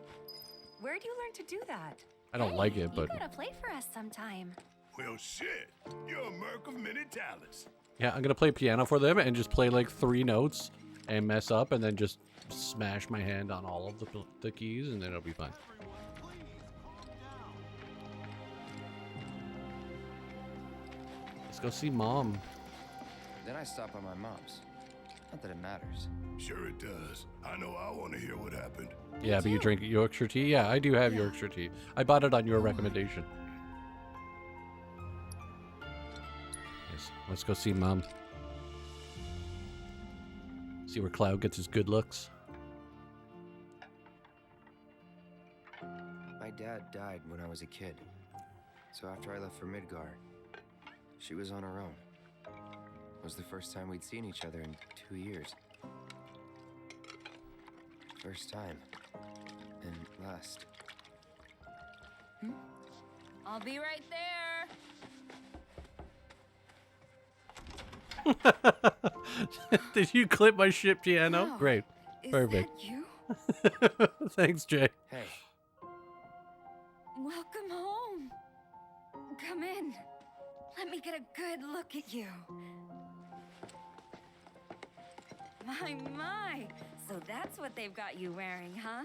Speaker 4: Where'd you learn to do that?
Speaker 1: I don't like it, but...
Speaker 4: You gotta play for us sometime.
Speaker 10: Well, shit. You're a merc of many talents.
Speaker 1: Yeah, I'm gonna play piano for them and just play like 3 notes and mess up and then just smash my hand on all of the keys and then it'll be fine. Let's go see Mom.
Speaker 9: Then I stop by my mom's. Not that it matters.
Speaker 16: Sure it does. I know I want to hear what happened.
Speaker 1: Yeah, but you drink Yorkshire tea? Yeah, I do have Yorkshire tea. I bought it on your recommendation. Yes, let's go see Mom. See where Cloud gets his good looks.
Speaker 9: My dad died when I was a kid. So after I left for Midgar, she was on her own. It was the first time we'd seen each other in 2 years. First time. And last.
Speaker 14: I'll be right there.
Speaker 1: Did you clip my ship piano?
Speaker 4: Wow.
Speaker 1: Great.
Speaker 4: Is
Speaker 1: Perfect.
Speaker 4: that you?
Speaker 1: Thanks, Jay.
Speaker 9: Hey.
Speaker 4: Welcome home. Come in. Let me get a good look at you. My. So that's what they've got you wearing, huh?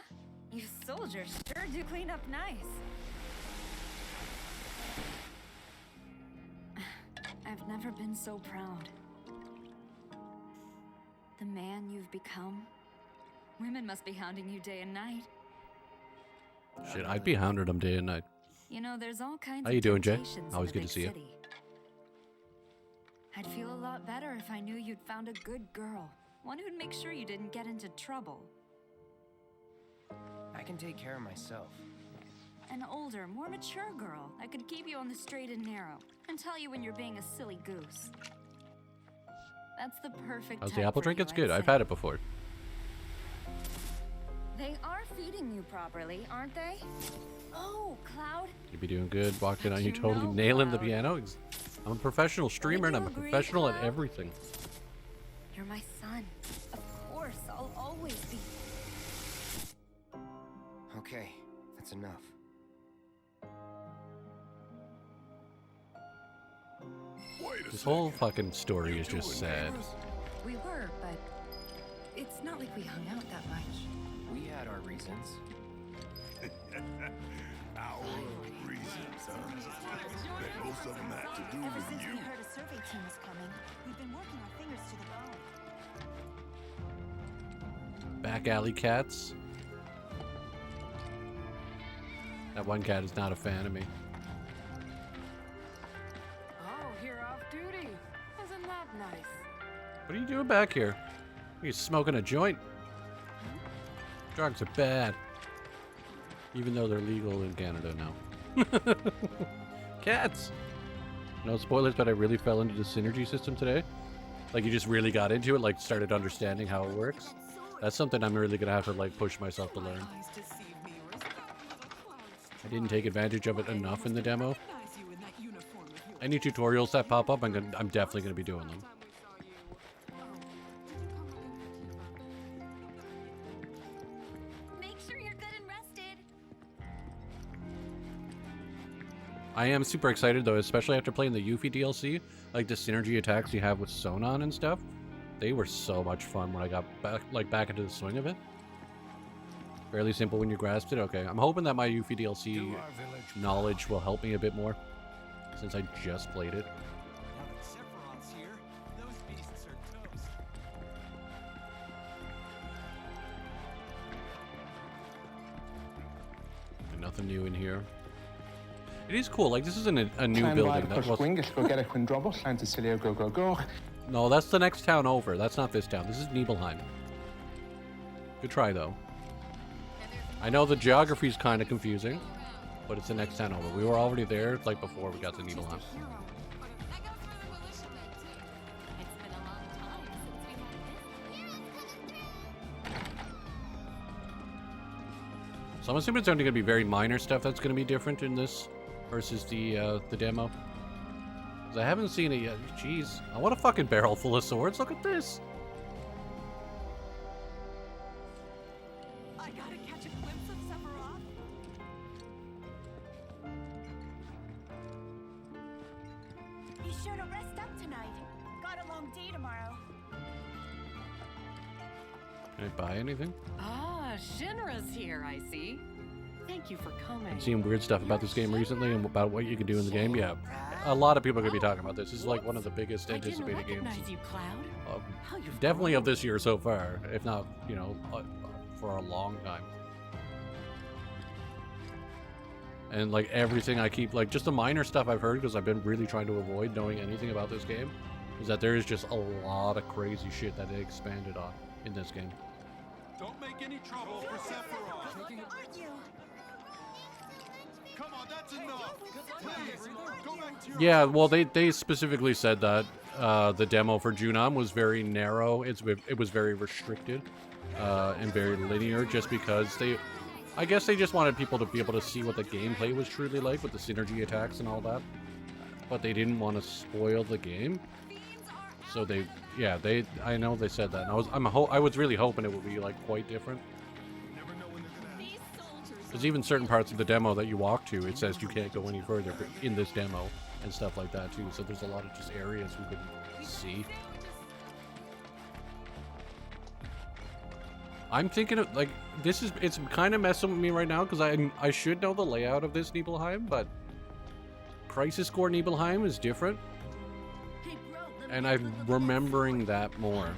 Speaker 4: You soldiers sure do clean up nice. I've never been so proud. The man you've become. Women must be hounding you day and night.
Speaker 1: Shit, I'd be hounding him day and night.
Speaker 4: You know, there's all kinds
Speaker 1: How
Speaker 4: of
Speaker 1: you doing, Jay?
Speaker 4: temptations in
Speaker 1: Always
Speaker 4: the
Speaker 1: good to
Speaker 4: big
Speaker 1: see you.
Speaker 4: city. I'd feel a lot better if I knew you'd found a good girl. One who'd make sure you didn't get into trouble.
Speaker 9: I can take care of myself.
Speaker 4: An older, more mature girl that could keep you on the straight and narrow and tell you when you're being a silly goose. That's the perfect
Speaker 1: How's
Speaker 4: type
Speaker 1: the apple
Speaker 4: for
Speaker 1: drink?
Speaker 4: you,
Speaker 1: It's good.
Speaker 4: I'd
Speaker 1: I've
Speaker 4: say.
Speaker 1: had it before.
Speaker 4: They are feeding you properly, aren't they? Oh, Cloud.
Speaker 1: You'd be doing good. Walking on you,
Speaker 4: You
Speaker 1: totally
Speaker 4: know,
Speaker 1: nailing the
Speaker 4: Cloud.
Speaker 1: piano. I'm a professional streamer and I'm a
Speaker 4: agree,
Speaker 1: professional at
Speaker 4: Cloud?
Speaker 1: everything.
Speaker 4: You're my son. Of course, I'll always be.
Speaker 9: Okay, that's enough.
Speaker 1: This whole fucking story is just sad.
Speaker 4: We were, but it's not like we hung out that much.
Speaker 9: We had our reasons.
Speaker 16: Our reasons, huh? Bet most of them had to do
Speaker 17: Ever
Speaker 16: with
Speaker 17: since
Speaker 16: you.
Speaker 17: we heard a survey team was coming, we've been working our fingers to the bone.
Speaker 1: Back alley cats. That one cat is not a fan of me.
Speaker 18: Oh, you're off duty. Isn't that nice?
Speaker 1: What are you doing back here? You're smoking a joint. Drugs are bad. Even though they're legal in Canada now. Cats! No spoilers, but I really fell into the synergy system today. Like, you just really got into it, like, started understanding how it works. That's something I'm really gonna have to, like, push myself to learn. I didn't take advantage of it enough in the demo. Any tutorials that pop up, I'm definitely gonna be doing them.
Speaker 4: Make sure you're good and rested.
Speaker 1: I am super excited though, especially after playing the Yuffie DLC. Like the synergy attacks you have with Sonon and stuff. They were so much fun when I got back into the swing of it. Fairly simple when you grasped it. Okay, I'm hoping that my Yuffie DLC knowledge will help me a bit more, since I just played it.
Speaker 8: Now that Sephiroth's here, those beasts are toast.
Speaker 1: And nothing new in here. It is cool. Like, this isn't a new building. That was... No, that's the next town over. That's not this town. This is Nibelheim. Good try, though. I know the geography's kind of confusing, but it's the next town over. We were already there, like, before we got to Nibelheim. So I'm assuming it's only going to be very minor stuff that's going to be different in this versus the demo. 'Cause I haven't seen it yet. Jeez, I want a fucking barrel full of swords. Look at this.
Speaker 15: I gotta catch a glimpse of Sephiroth.
Speaker 17: Be sure to rest up tonight. Got a long day tomorrow.
Speaker 1: Can I buy anything?
Speaker 18: Ah, Shinra's here, I see. Thank you for coming.
Speaker 1: I've seen weird stuff about this game recently and about what you can do in the game. Yeah, a lot of people are going to be talking about this. This is like one of the biggest anticipated games.
Speaker 18: You, Cloud.
Speaker 1: Definitely of this year so far, if not, you know, for a long time. And like everything I keep, like just the minor stuff I've heard, because I've been really trying to avoid knowing anything about this game, is that there is just a lot of crazy shit that they expanded on in this game.
Speaker 10: Don't make any trouble for Sephiroth.
Speaker 17: Aren't you?
Speaker 10: Come on, that's enough. Please, go back to your
Speaker 1: Yeah, well, they specifically said that the demo for Junam was very narrow. It was very restricted and very linear, just because I guess they just wanted people to be able to see what the gameplay was truly like with the synergy attacks and all that. But they didn't want to spoil the game. So I know they said that. And I was really hoping it would be like quite different. Because even certain parts of the demo that you walk to, it says you can't go any further in this demo and stuff like that too. So there's a lot of just areas we could see. I'm thinking of like it's kind of messing with me right now because I should know the layout of this Nibelheim, but Crisis Core Nibelheim is different, and I'm remembering that more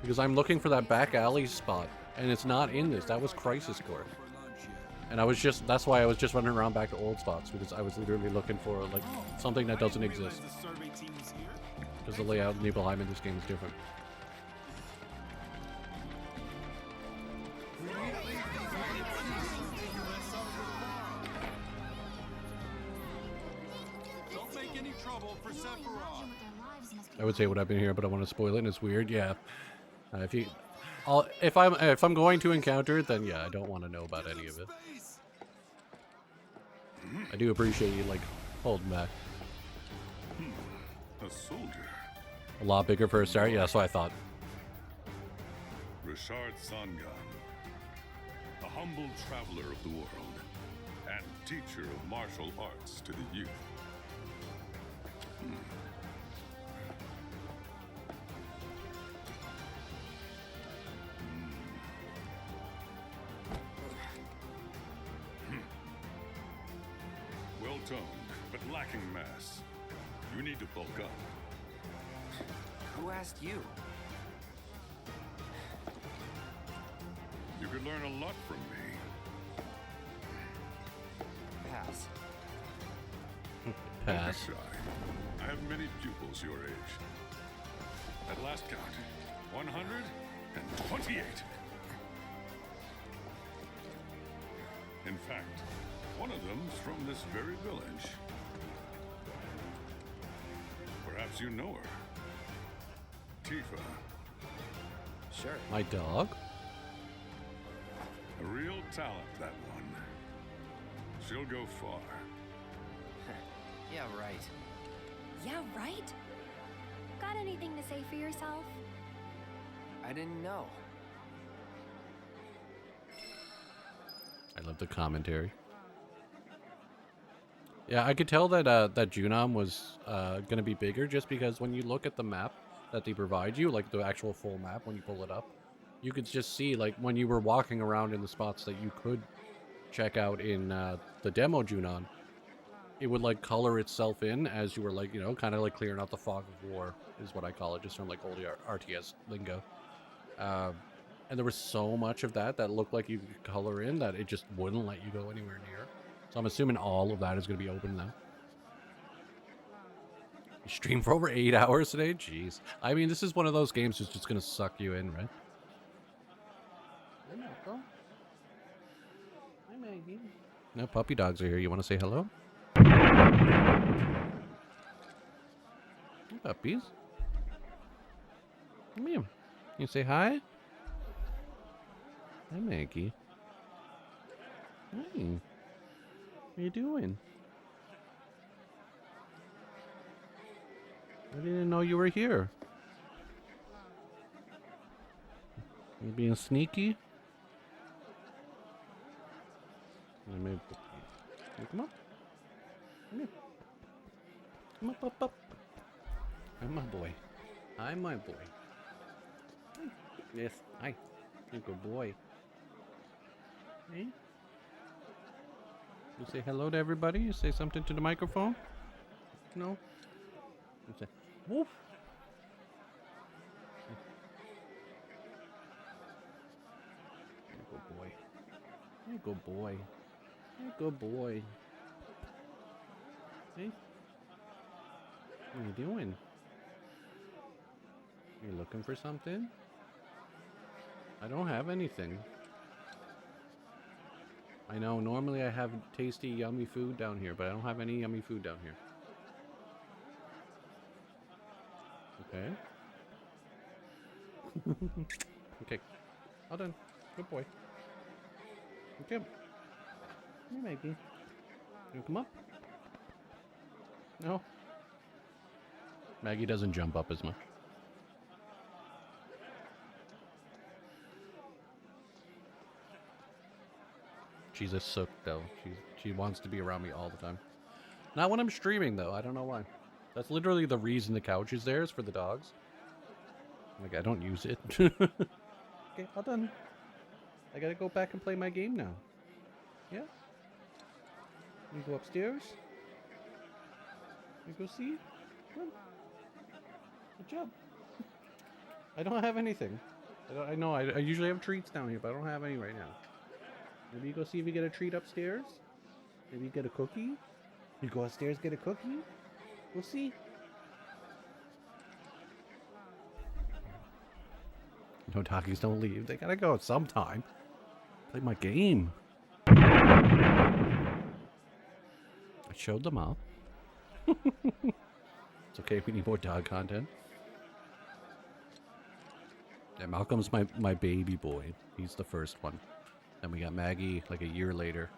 Speaker 1: because I'm looking for that back alley spot, and it's not in this. That was Crisis Core, and that's why I was just running around back to old spots, because I was literally looking for like something that doesn't exist, because the layout of Nibelheim in this game is different. I would say what I've been here, but I want to spoil it, and it's weird. Yeah, if I'm going to encounter it, then yeah, I don't want to know about any of it. I do appreciate you like holding back.
Speaker 16: A soldier.
Speaker 1: A lot bigger for a start. Yeah, that's what I thought.
Speaker 16: Richard Sangan, a humble traveler of the world and teacher of martial arts to the youth. Well-toned, but lacking mass. You need to bulk up.
Speaker 9: Who asked you?
Speaker 16: You could learn a lot from me.
Speaker 9: Pass.
Speaker 16: Don't be shy. I have many pupils your age. At last count, 128. In fact, one of them's from this very village. Perhaps you know her. Tifa.
Speaker 9: Sure.
Speaker 1: My dog?
Speaker 16: A real talent, that one. She'll go far.
Speaker 9: Yeah, right.
Speaker 4: Yeah, right? Got anything to say for yourself?
Speaker 9: I didn't know.
Speaker 1: I love the commentary. Yeah, I could tell that that Junam was going to be bigger, just because when you look at the map that they provide you, like the actual full map, when you pull it up, you could just see, like, when you were walking around in the spots that you could check out in the demo Junon, it would, like, color itself in as you were, like, you know, kind of like clearing out the fog of war, is what I call it, just from, like, old RTS lingo. And there was so much of that looked like you could color in that it just wouldn't let you go anywhere near. So I'm assuming all of that is going to be open now. You streamed for over 8 hours today? Jeez. I mean, this is one of those games that's just going to suck you in, right? Hi, Malcolm. Hi, Maggie. No, puppy dogs are here. You want to say hello? Hey, puppies. Come here. You say hi? Hi, Maggie. Hi. What are you doing? I didn't know you were here. You being sneaky? Maybe. Come on. Come here. Come up. Hi, my boy. Hi, my boy. Hi. Yes. Hi. You're a good boy. Hey? You say hello to everybody? You say something to the microphone? No? You say, woof. Good boy. Hey, good boy. Hey, good boy. Hey? What are you doing? You looking for something? I don't have anything. I know, normally I have tasty, yummy food down here, but I don't have any yummy food down here. Okay. Okay. Well done. Good boy. Okay. Here, Maggie. You come up? No? Maggie doesn't jump up as much. She's a sook, though. She wants to be around me all the time. Not when I'm streaming, though. I don't know why. That's literally the reason the couch is there, is for the dogs. Like, I don't use it. Okay, all done. I gotta go back and play my game now. Yeah? You go upstairs? You go see? Come on. Good job. I don't have anything. I know, I usually have treats down here, but I don't have any right now. Maybe you go see if you get a treat upstairs? Maybe you get a cookie? You go upstairs, get a cookie? We'll see. No, doggies don't leave. They gotta go at some time. Play my game. I showed them up. It's okay, we need more dog content. Yeah, Malcolm's my baby boy. He's the first one. Then we got Maggie like a year later.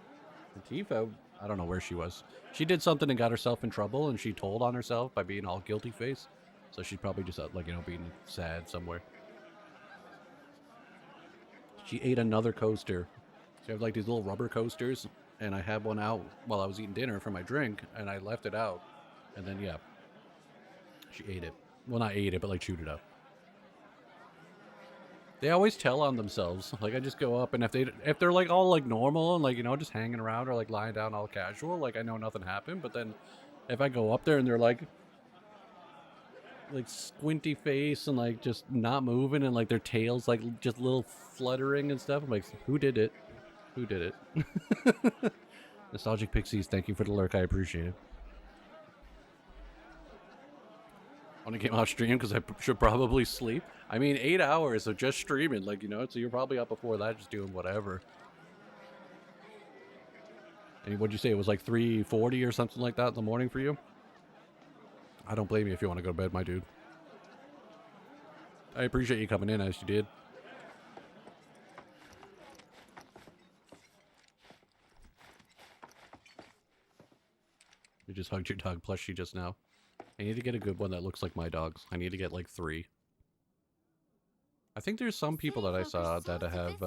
Speaker 1: And Tifa, I don't know where she was. She did something and got herself in trouble, and she told on herself by being all guilty face. So she's probably just like, you know, being sad somewhere. She ate another coaster. She had like these little rubber coasters, and I had one out while I was eating dinner for my drink, and I left it out. And then, yeah, she ate it. Well, not ate it, but like chewed it up. They always tell on themselves. Like, I just go up, and if they're like all like normal and like, you know, just hanging around or like lying down all casual, like I know nothing happened. But then if I go up there and they're like squinty face and like just not moving and like their tails like just little fluttering and stuff, I'm like, who did it? Who did it? Nostalgic Pixies, thank you for the lurk. I appreciate it. I want to get off stream because I should probably sleep. I mean, 8 hours of just streaming, like, you know, so you're probably up before that just doing whatever. And what'd you say? It was like 3:40 or something like that in the morning for you? I don't blame you if you want to go to bed, my dude. I appreciate you coming in as you did. You just hugged your dog plushie just now. I need to get a good one that looks like my dog's. I need to get like 3. I think there's some people that I saw that have,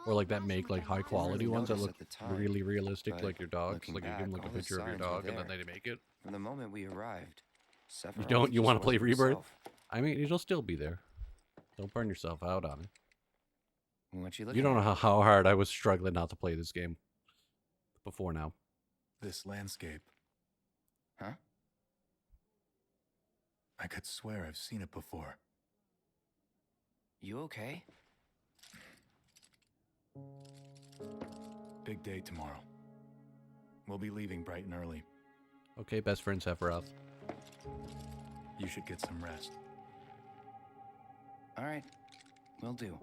Speaker 1: or like that make like high quality ones that look really realistic, like your dogs. Like you give them like a picture of your dog and then they make it.
Speaker 9: From the moment we arrived,
Speaker 1: You want to play Rebirth? I mean, it'll still be there. Don't burn yourself out on it. You don't know how hard I was struggling not to play this game before now.
Speaker 5: This landscape.
Speaker 9: Huh?
Speaker 5: I could swear I've seen it before.
Speaker 9: You okay?
Speaker 5: Big day tomorrow. We'll be leaving bright and early.
Speaker 1: Okay, best friend Sephiroth.
Speaker 5: You should get some rest.
Speaker 9: All right, will do.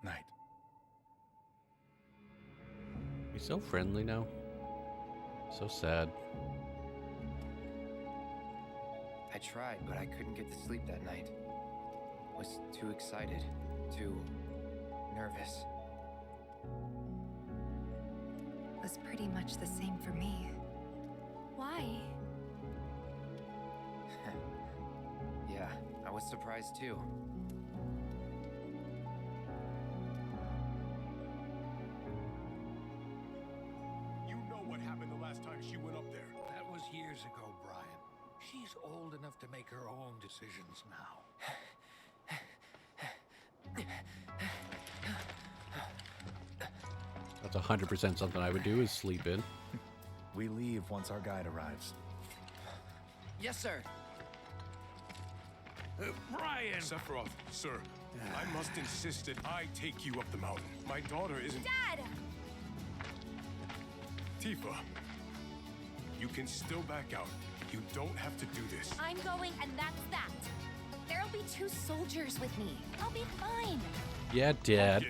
Speaker 5: Night.
Speaker 1: He's so friendly now. So sad.
Speaker 9: I tried, but I couldn't get to sleep that night. Was too excited, too nervous.
Speaker 4: Was pretty much the same for me. Why?
Speaker 9: Yeah, I was surprised too.
Speaker 10: You know what happened the last time she went up there.
Speaker 11: That was years ago, Brian. She's old enough enough to make her own decisions now.
Speaker 1: That's 100% something I would do, is sleep in.
Speaker 5: We leave once our guide arrives.
Speaker 9: Yes, sir.
Speaker 10: Brian! Sephiroth, sir, I must insist that I take you up the mountain. My daughter isn't...
Speaker 17: Dad!
Speaker 10: Tifa, you can still back out. You don't have to do this.
Speaker 4: I'm going, and that's that. There'll be 2 soldiers with me. I'll be fine.
Speaker 1: Yeah, Dad.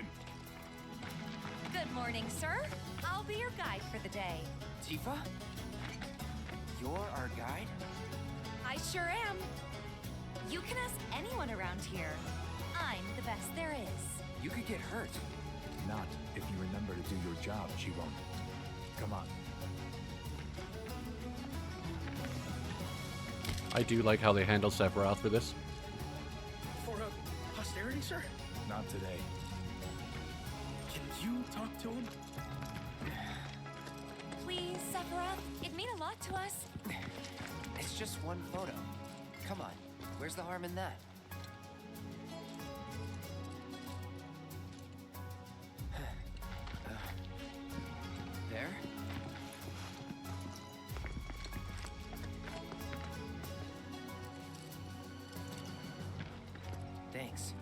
Speaker 4: Good morning, sir. I'll be your guide for the day.
Speaker 9: Tifa? You're our guide?
Speaker 4: I sure am. You can ask anyone around here. I'm the best there is.
Speaker 9: You could get hurt.
Speaker 5: Not if you remember to do your job, she won't. Come on.
Speaker 1: I do like how they handle Sephiroth for this.
Speaker 10: For posterity, sir?
Speaker 5: Not today.
Speaker 10: Can you talk to him?
Speaker 4: Please, Sephiroth. It'd mean a lot to us.
Speaker 9: It's just one photo. Come on. Where's the harm in that? There? Thanks.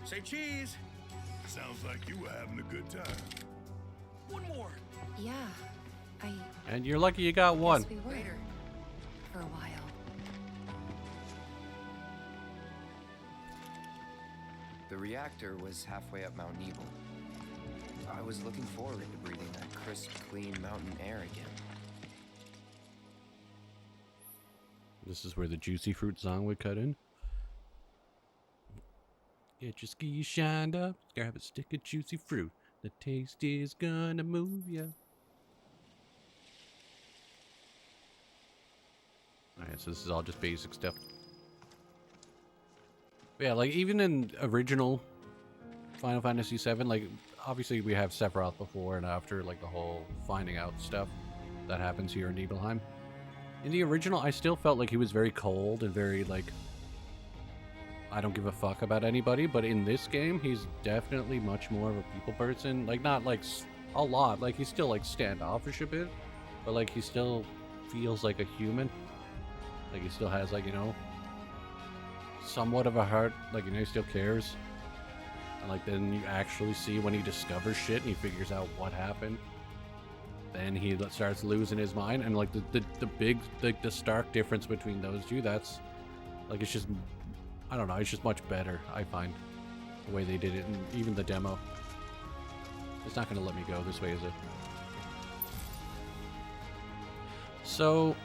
Speaker 10: Say cheese!
Speaker 16: Sounds like you were having a good time.
Speaker 10: One more!
Speaker 14: Yeah,
Speaker 1: And you're lucky you got one.
Speaker 14: we were. For a while.
Speaker 9: The reactor was halfway up Mount Nebel. I was looking forward to breathing that crisp, clean mountain air again.
Speaker 1: This is where the Juicy Fruit song would cut in. Get your skis shined up, grab a stick of juicy fruit. The taste is gonna move ya. Alright, so this is all just basic stuff. But yeah, like even in original Final Fantasy VII, like obviously we have Sephiroth before and after, like the whole finding out stuff that happens here in Nibelheim. In the original, I still felt like he was very cold and very like, I don't give a fuck about anybody, but in this game, he's definitely much more of a people person. Like, not like a lot, like he's still like standoffish a bit, but like he still feels like a human. Like he still has like, you know, somewhat of a heart, like, you know, he still cares. And like then you actually see when he discovers shit and he figures out what happened. Then he starts losing his mind, and like the big, like the stark difference between those two, that's like, it's just, I don't know, it's just much better, I find, the way they did it, and even the demo. It's not gonna let me go this way, is it? So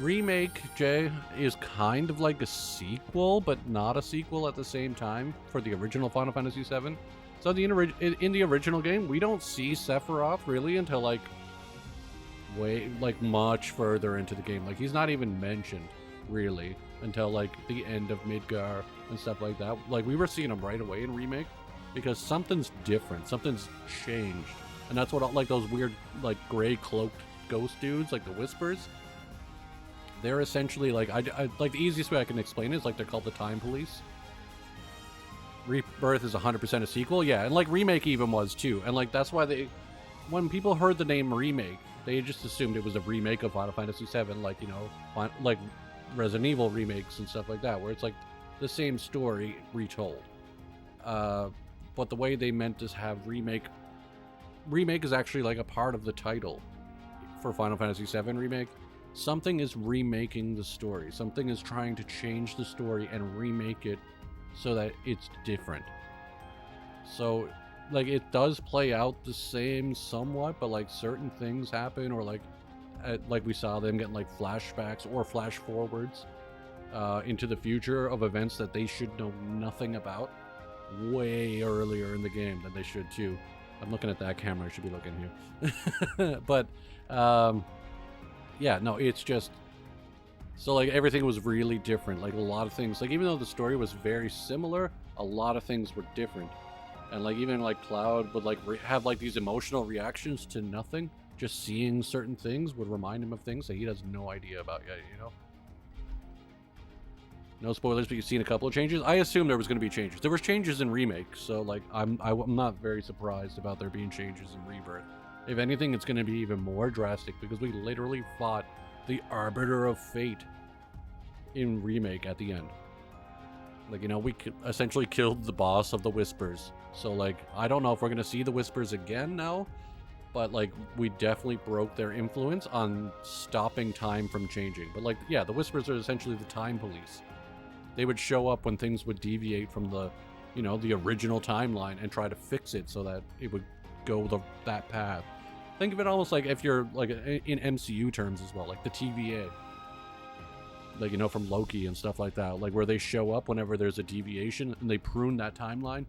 Speaker 1: Remake, Jay, is kind of like a sequel, but not a sequel at the same time for the original Final Fantasy VII. So in the original game, we don't see Sephiroth really until like much further into the game. Like he's not even mentioned really until like the end of Midgar and stuff like that. Like we were seeing him right away in Remake because something's different, something's changed, and that's what like those weird like gray cloaked ghost dudes, like the Whispers. They're essentially like I like the easiest way I can explain it is like they're called the Time Police. Rebirth is 100% a sequel, yeah, and like Remake even was too, and like that's why when people heard the name Remake, they just assumed it was a remake of Final Fantasy VII, like, you know, like Resident Evil remakes and stuff like that, where it's like the same story retold. But the way they meant to have remake is actually like a part of the title for Final Fantasy VII Remake. Something is remaking the story. Something is trying to change the story and remake it so that it's different. So like it does play out the same somewhat, but like certain things happen, or like we saw them getting like flashbacks or flash forwards into the future of events that they should know nothing about way earlier in the game than they should too. I'm looking at that camera, I should be looking here. But yeah, no, it's just so like everything was really different. Like a lot of things, like even though the story was very similar, a lot of things were different. And like even like Cloud would like have like these emotional reactions to nothing, just seeing certain things would remind him of things that he has no idea about yet, you know? No spoilers, but you've seen a couple of changes. I assume there was going to be changes. There was changes in Remake, so like I'm not very surprised about there being changes in Rebirth. If anything, it's going to be even more drastic because we literally fought the Arbiter of Fate in Remake at the end. Like, you know, we essentially killed the boss of the Whispers. So like, I don't know if we're going to see the Whispers again now, but like, we definitely broke their influence on stopping time from changing. But like, yeah, the Whispers are essentially the time police. They would show up when things would deviate from the, you know, the original timeline and try to fix it so that it would go that path. Think of it almost like if you're like in MCU terms as well, like the TVA. Like, you know, from Loki and stuff like that. Like where they show up whenever there's a deviation and they prune that timeline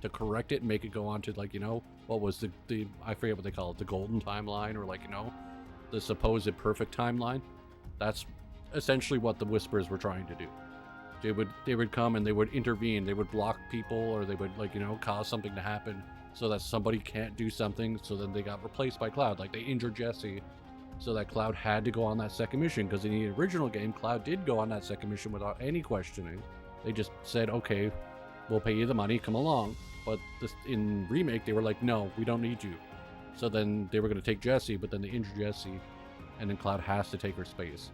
Speaker 1: to correct it and make it go on to, like, you know, what was the I forget what they call it, the golden timeline, or like, you know, the supposed perfect timeline. That's essentially what the Whispers were trying to do. They would come and they would intervene. They would block people, or they would, like, you know, cause something to happen so that somebody can't do something. So then they got replaced by Cloud. Like they injured Jesse, so that Cloud had to go on that second mission. Because in the original game, Cloud did go on that second mission without any questioning. They just said, "Okay, we'll pay you the money. Come along." But in Remake, they were like, "No, we don't need you." So then they were going to take Jesse, but then they injured Jesse, and then Cloud has to take her space.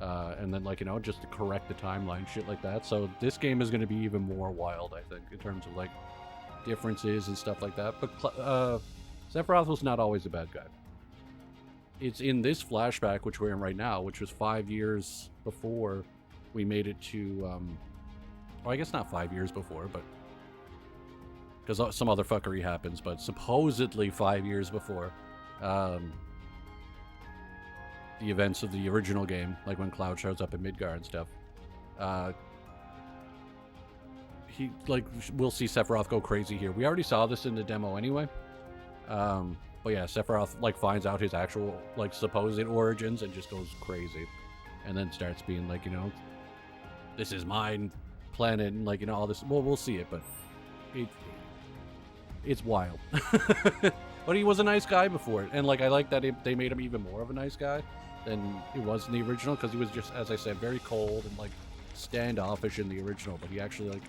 Speaker 1: And then, like, you know, just to correct the timeline, shit like that. So this game is going to be even more wild, I think, in terms of, like, differences and stuff like that. But Sephiroth was not always a bad guy. It's in this flashback, which we're in right now, which was 5 years before we made it to, well, I guess not 5 years before, but because some other fuckery happens, but supposedly 5 years before, the events of the original game, like when Cloud shows up in Midgar and stuff. We'll see Sephiroth go crazy here. We already saw this in the demo anyway. But yeah, Sephiroth, like, finds out his actual, like, supposed origins and just goes crazy. And then starts being like, you know, this is mine planet, and, like, you know, all this. Well, we'll see it, but it's wild. But he was a nice guy before it. And, like, I like that they made him even more of a nice guy than it was in the original, because he was just, as I said, very cold and, like, standoffish in the original. But he actually, like,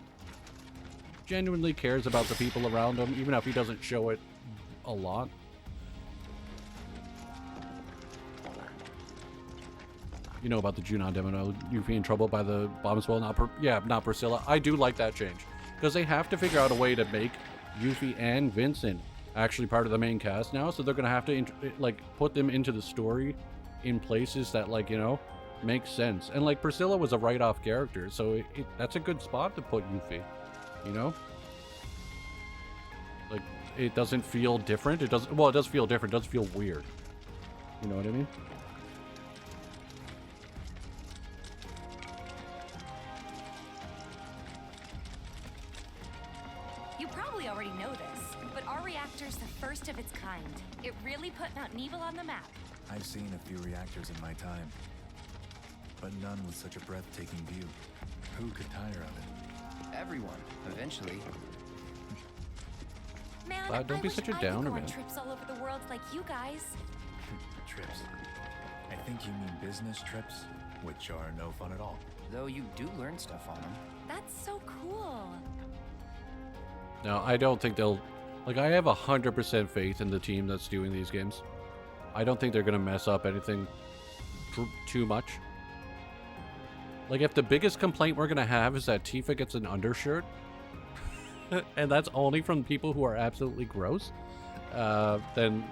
Speaker 1: genuinely cares about the people around him, even if he doesn't show it a lot. You know about the Junon demo, Yuffie in trouble by the bomb spell, not Priscilla. I do like that change, because they have to figure out a way to make Yuffie and Vincent actually part of the main cast now, so they're gonna have to like put them into the story in places that, like, you know, make sense. And like Priscilla was a write-off character, so that's a good spot to put Yuffie, you know. Like, it doesn't feel different. It does feel different. It does feel weird. You know what I mean?
Speaker 17: You probably already know this, but our reactor's the first of its kind. It really put Mount Nebel on the map.
Speaker 5: I've seen a few reactors in my time, but none with such a breathtaking view. Who could tire of it?
Speaker 9: Everyone, eventually.
Speaker 17: Man,
Speaker 1: don't be such a downer, man.
Speaker 17: Trips all over the world like you guys.
Speaker 5: Trips. I think you mean business trips, which are no fun at all.
Speaker 9: Though you do learn stuff on them.
Speaker 17: That's so cool.
Speaker 1: No, I don't think they'll... Like, I have 100% faith in the team that's doing these games. I don't think they're going to mess up anything too much. Like, if the biggest complaint we're going to have is that Tifa gets an undershirt, and that's only from people who are absolutely gross, then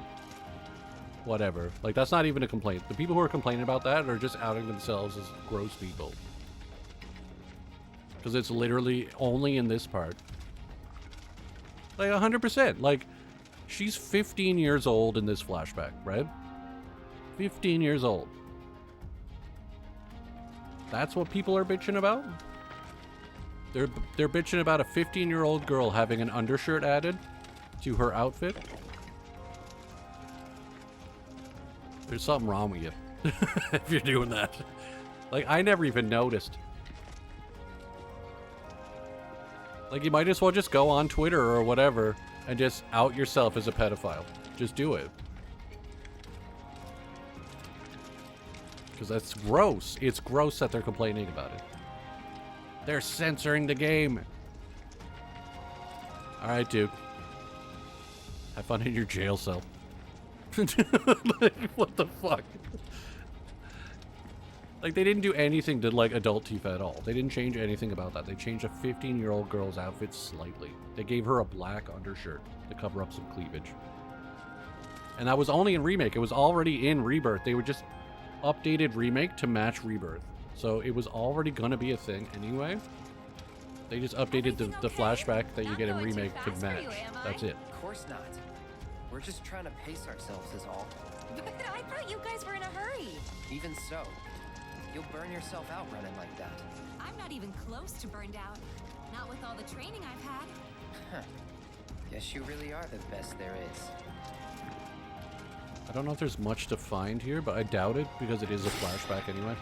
Speaker 1: whatever. Like, that's not even a complaint. The people who are complaining about that are just outing themselves as gross people. Because it's literally only in this part. Like, 100%. Like, she's 15 years old in this flashback, right? 15 years old. That's what people are bitching about? They're bitching about a 15-year-old girl having an undershirt added to her outfit? There's something wrong with you if you're doing that. Like, I never even noticed. Like, you might as well just go on Twitter or whatever and just out yourself as a pedophile. Just do it. Because that's gross. It's gross that they're complaining about it. They're censoring the game. Alright, Duke. Have fun in your jail cell. Like, what the fuck? Like, they didn't do anything to, like, adult Tifa at all. They didn't change anything about that. They changed a 15-year-old girl's outfit slightly. They gave her a black undershirt to cover up some cleavage. And that was only in Remake. It was already in Rebirth. They were just updated Remake to match Rebirth. So it was already gonna be a thing anyway. They just updated the flashback that you get in Remake to match. That's it.
Speaker 9: Of course not. We're just trying to pace ourselves is all.
Speaker 17: But I thought you guys were in a hurry.
Speaker 9: Even so, you'll burn yourself out running like that.
Speaker 19: I'm not even close to burned out. Not with all the training I've had.
Speaker 9: Huh. Guess you really are the best there is.
Speaker 1: I don't know if there's much to find here, but I doubt it because it is a flashback anyway.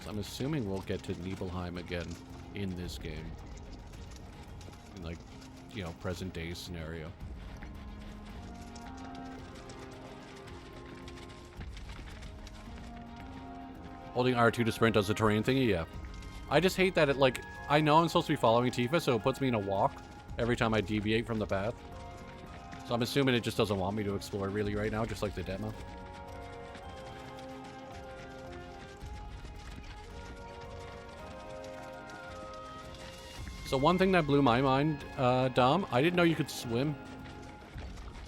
Speaker 1: So I'm assuming we'll get to Nibelheim again in this game. In, like, you know, present day scenario. Holding R2 to sprint does the terrain thingy, yeah. I just hate that it, like, I know I'm supposed to be following Tifa, so it puts me in a walk every time I deviate from the path. So I'm assuming it just doesn't want me to explore really right now, just like the demo. So one thing that blew my mind, Dom, I didn't know you could swim.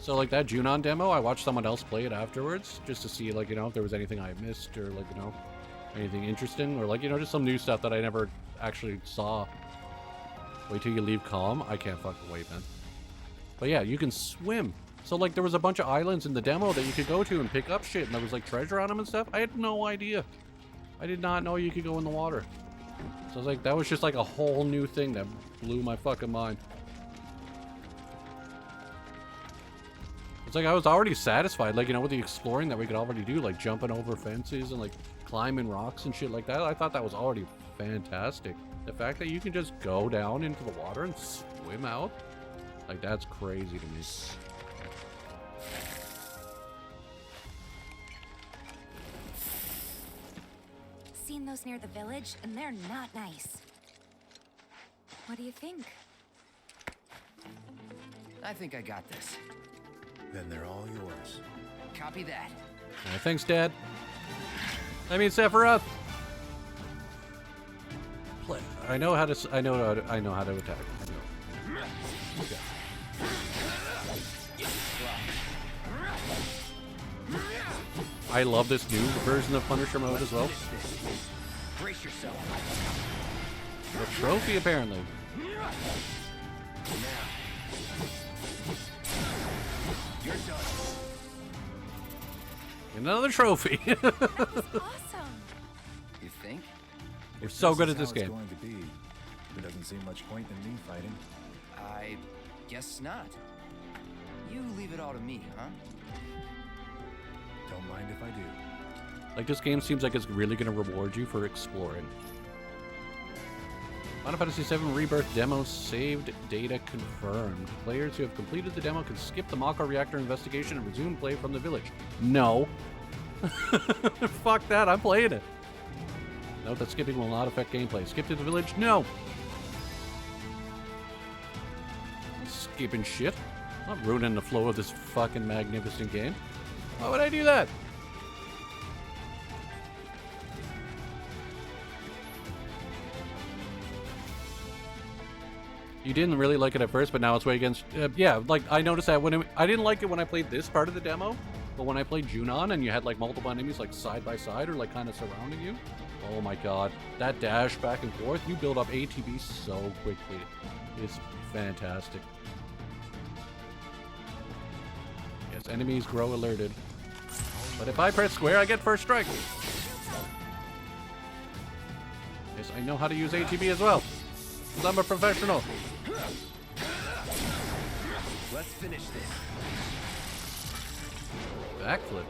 Speaker 1: So like that Junon demo, I watched someone else play it afterwards, just to see, like, you know, if there was anything I missed, or, like, you know, anything interesting, or, like, you know, just some new stuff that I never actually saw. Wait till you leave Calm. I can't fucking wait, man. But yeah, you can swim. So, like, there was a bunch of islands in the demo that you could go to and pick up shit, and there was, like, treasure on them and stuff. I had no idea. I did not know you could go in the water. So I was like, that was just, like, a whole new thing that blew my fucking mind. It's like I was already satisfied, like, you know, with the exploring that we could already do, like, jumping over fences and, like, climbing rocks and shit like that. I thought that was already fantastic. The fact that you can just go down into the water and swim out, like, that's crazy to me.
Speaker 17: Seen those near the village, and they're not nice. What do you think?
Speaker 9: I think I got this.
Speaker 5: Then they're all yours.
Speaker 9: Copy that.
Speaker 1: Thanks, Dad. I mean, Sephiroth. I know how to. I know how to attack. I know. Okay. I love this new version of Punisher mode as well.
Speaker 9: Brace yourself.
Speaker 1: A trophy, apparently.
Speaker 9: You're done.
Speaker 1: Another trophy.
Speaker 17: That was awesome.
Speaker 9: You think?
Speaker 1: We're so good at this game.
Speaker 5: It's going to be. There doesn't seem much point in me fighting.
Speaker 9: I guess not. You leave it all to me, huh?
Speaker 5: Don't mind if I do.
Speaker 1: Like, this game seems like it's really going to reward you for exploring. Final Fantasy VII Rebirth demo saved data confirmed. Players who have completed the demo can skip the Mako reactor investigation and resume play from the village. No. Fuck that, I'm playing it. Note that skipping will not affect gameplay. Skip to the village? No. Skipping shit. I'm not ruining the flow of this fucking magnificent game. Why would I do that? You didn't really like it at first, but now it's way against... yeah, like, I noticed that when I didn't like it when I played this part of the demo, but when I played Junon and you had, like, multiple enemies, like, side by side or, like, kind of surrounding you, oh my god. That dash back and forth, you build up ATB so quickly. It's fantastic. Yes, enemies grow alerted. But if I press square, I get first strike. Yes, I know how to use ATB as well. Because I'm a professional.
Speaker 9: Let's finish this.
Speaker 1: Backflip.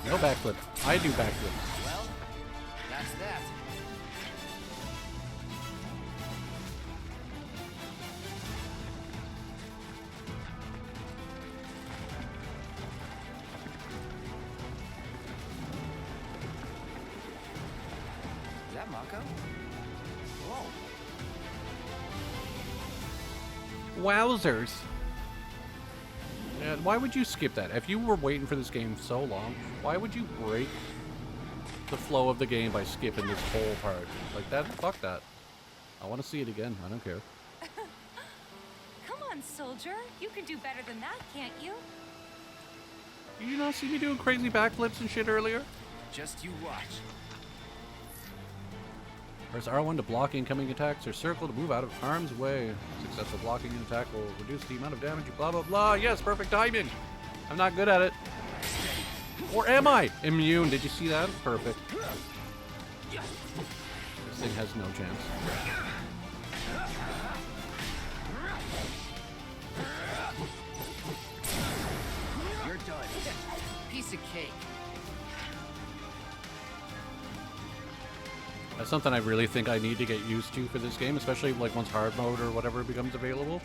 Speaker 1: No backflip. I do backflips.
Speaker 9: Well, that's that. Mako? Whoa.
Speaker 1: Wowzers. Yeah, why would you skip that? If you were waiting for this game so long, why would you break the flow of the game by skipping this whole part? Like that, fuck that. I want to see it again. I don't care.
Speaker 17: Come on, soldier. You can do better than that, can't you?
Speaker 1: Did you not see me doing crazy backflips and shit earlier?
Speaker 9: Just you watch.
Speaker 1: Press R1 to block incoming attacks or circle to move out of harm's way. Successful blocking an attack will reduce the amount of damage, blah blah blah. Yes, perfect timing. I'm not good at it. Or am I? Immune. Did you see that? Perfect. This thing has no chance.
Speaker 9: You're done. Piece of cake.
Speaker 1: That's something I really think I need to get used to for this game, especially like once hard mode or whatever becomes available.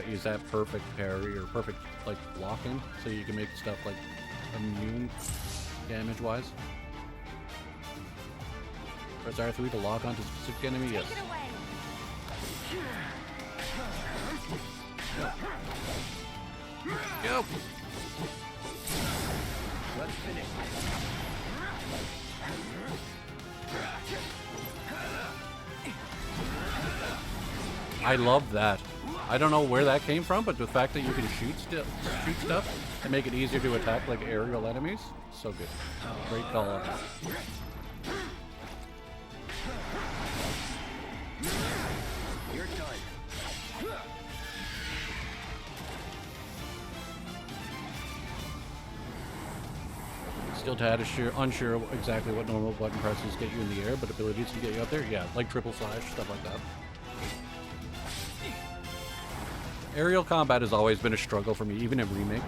Speaker 1: Is that perfect parry or perfect like blocking, so you can make stuff like immune damage wise. Press R3 to lock onto a specific enemy. Yes. Go.
Speaker 9: Let's finish.
Speaker 1: I love that. I don't know where that came from, but the fact that you can shoot stuff and make it easier to attack like aerial enemies, so good. Great call on that.
Speaker 9: You're done.
Speaker 1: Still tad unsure exactly what normal button presses get you in the air, but abilities can get you up there. Yeah, like triple slash, stuff like that. Aerial combat has always been a struggle for me, even in Remake.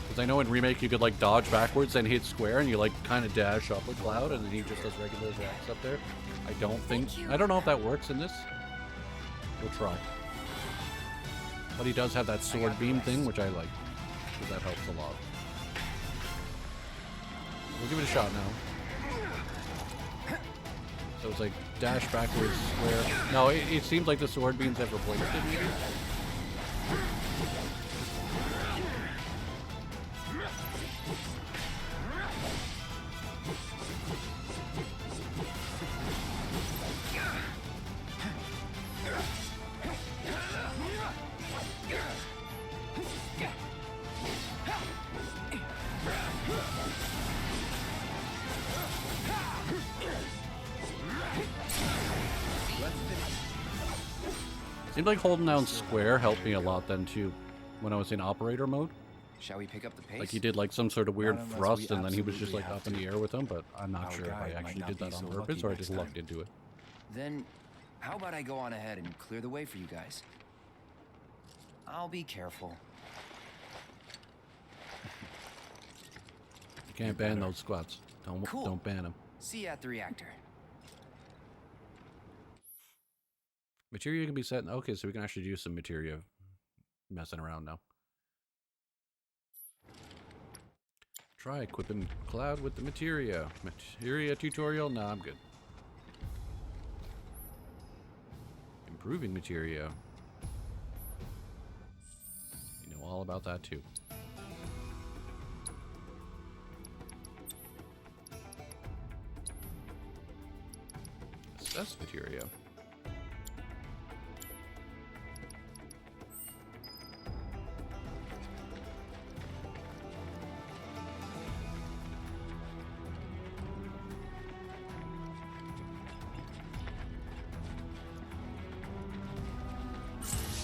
Speaker 1: Because I know in Remake you could like dodge backwards and hit square and you like kind of dash up with Cloud and then he just does regular attacks up there. I don't know if that works in this. We'll try. But he does have that sword beam thing, which I like. Because that helps a lot. We'll give it a shot now. So it's like dash backwards, square. No, it seems like the sword beams have replaced it maybe. Seemed like holding down square helped me a lot then too, when I was in operator mode.
Speaker 9: Shall we pick up the pace?
Speaker 1: Like he did like some sort of weird thrust and then he was just like up in the air with them, but I'm not sure if I actually did that on purpose or I just lucked into it.
Speaker 9: Then, how about I go on ahead and clear the way for you guys? I'll be careful.
Speaker 1: You can't ban those squats. Don't ban them.
Speaker 9: See you at the reactor.
Speaker 1: Materia can be set. Okay, so we can actually do some materia messing around now. Try equipping Cloud with the materia. Materia tutorial? Nah, I'm good. Improving materia. You know all about that too. Assess materia.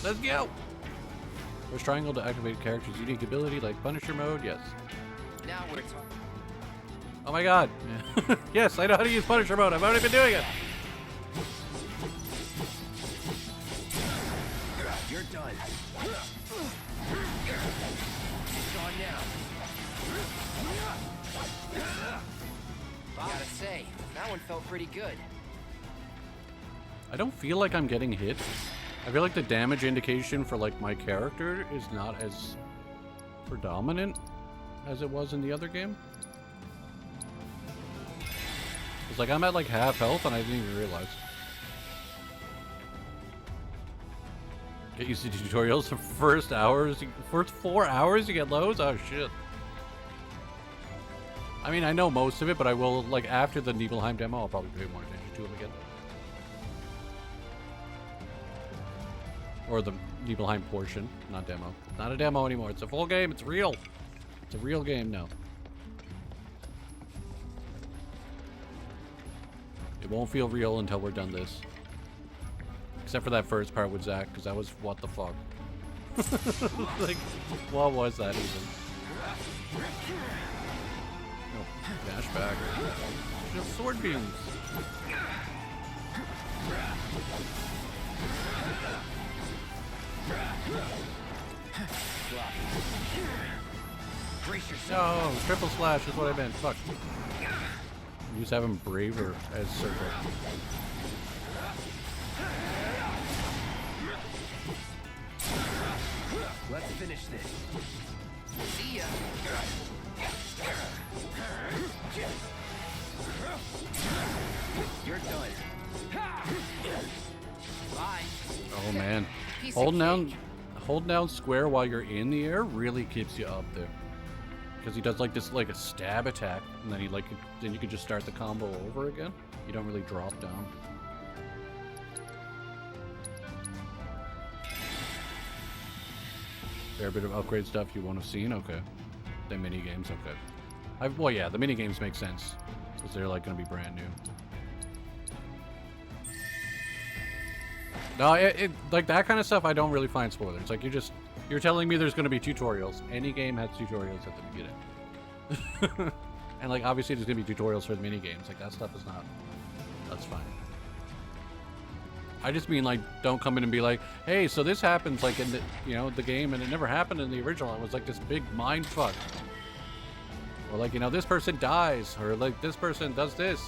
Speaker 1: Let's go! Push triangle to activate a character's unique ability like Punisher mode, yes.
Speaker 9: Now we're talking.
Speaker 1: Oh my god! Yes, I know how to use Punisher mode, I've already been doing it!
Speaker 9: You're done. It's on now. Gotta say, that one felt pretty good.
Speaker 1: I don't feel like I'm getting hit. I feel like the damage indication for like my character is not as predominant as it was in the other game. It's like I'm at like half health and I didn't even realize. Get used to tutorials for first 4 hours you get loads? Oh shit. I mean, I know most of it, but I will, like, after the Nibelheim demo, I'll probably pay more attention to him again. Or the Nibelheim portion, not demo. Not a demo anymore, it's a full game, it's real. It's a real game now. It won't feel real until we're done this. Except for that first part with Zach, because that was what the fuck. Like, what was that even? No, dash back. Just sword beams. No, triple slash is what I meant. Fuck. You just have him braver as circle.
Speaker 9: Let's finish this. See ya. You're done. Bye.
Speaker 1: Oh man. Hold down square while you're in the air really keeps you up there. Because he does like this like a stab attack and then then you can just start the combo over again. You don't really drop down. Fair bit of upgrade stuff you won't have seen? Okay. The mini games, okay. Well, yeah, the mini games make sense because they're like going to be brand new. No, like that kind of stuff I don't really find spoilers. Like you're telling me there's going to be tutorials. Any game has tutorials at the beginning. And like obviously there's going to be tutorials for the mini games. Like that stuff is not. That's fine. I just mean like don't come in and be like, hey, so this happens like in the the game and it never happened in the original. It was like this big mind fuck. Or like this person dies or like this person does this.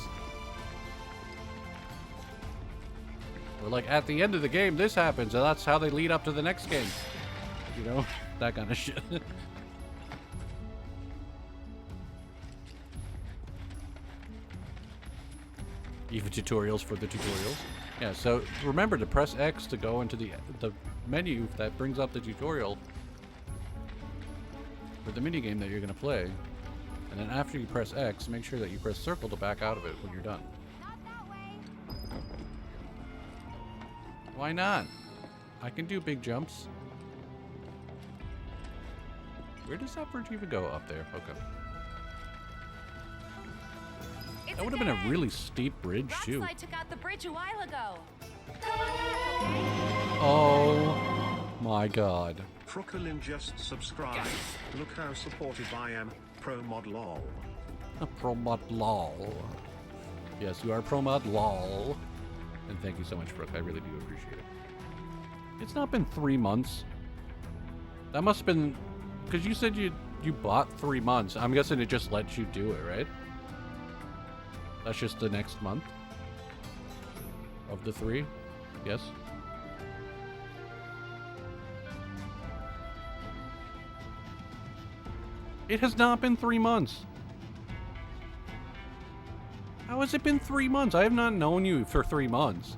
Speaker 1: Or like at the end of the game this happens and that's how they lead up to the next game. That kind of shit. Even tutorials for the tutorials. Yeah, so remember to press X to go into the menu that brings up the tutorial for the minigame that you're going to play. And then after you press X, make sure that you press circle to back out of it when you're done. Why not? I can do big jumps. Where does that bridge even go? Up there. Okay. That would have been a really steep bridge, too.
Speaker 17: I took out the bridge a while ago.
Speaker 1: Oh my god.
Speaker 6: Crocodile just subscribed. Look how supportive I am. ProMod LOL.
Speaker 1: ProMod LOL. Yes, you are ProMod LOL. And thank you so much, Brooke. I really do appreciate it. It's not been 3 months. That must have been... Because you said you bought 3 months. I'm guessing it just lets you do it, right? That's just the next month of the 3, yes? It has not been 3 months. How has it been 3 months? I have not known you for 3 months.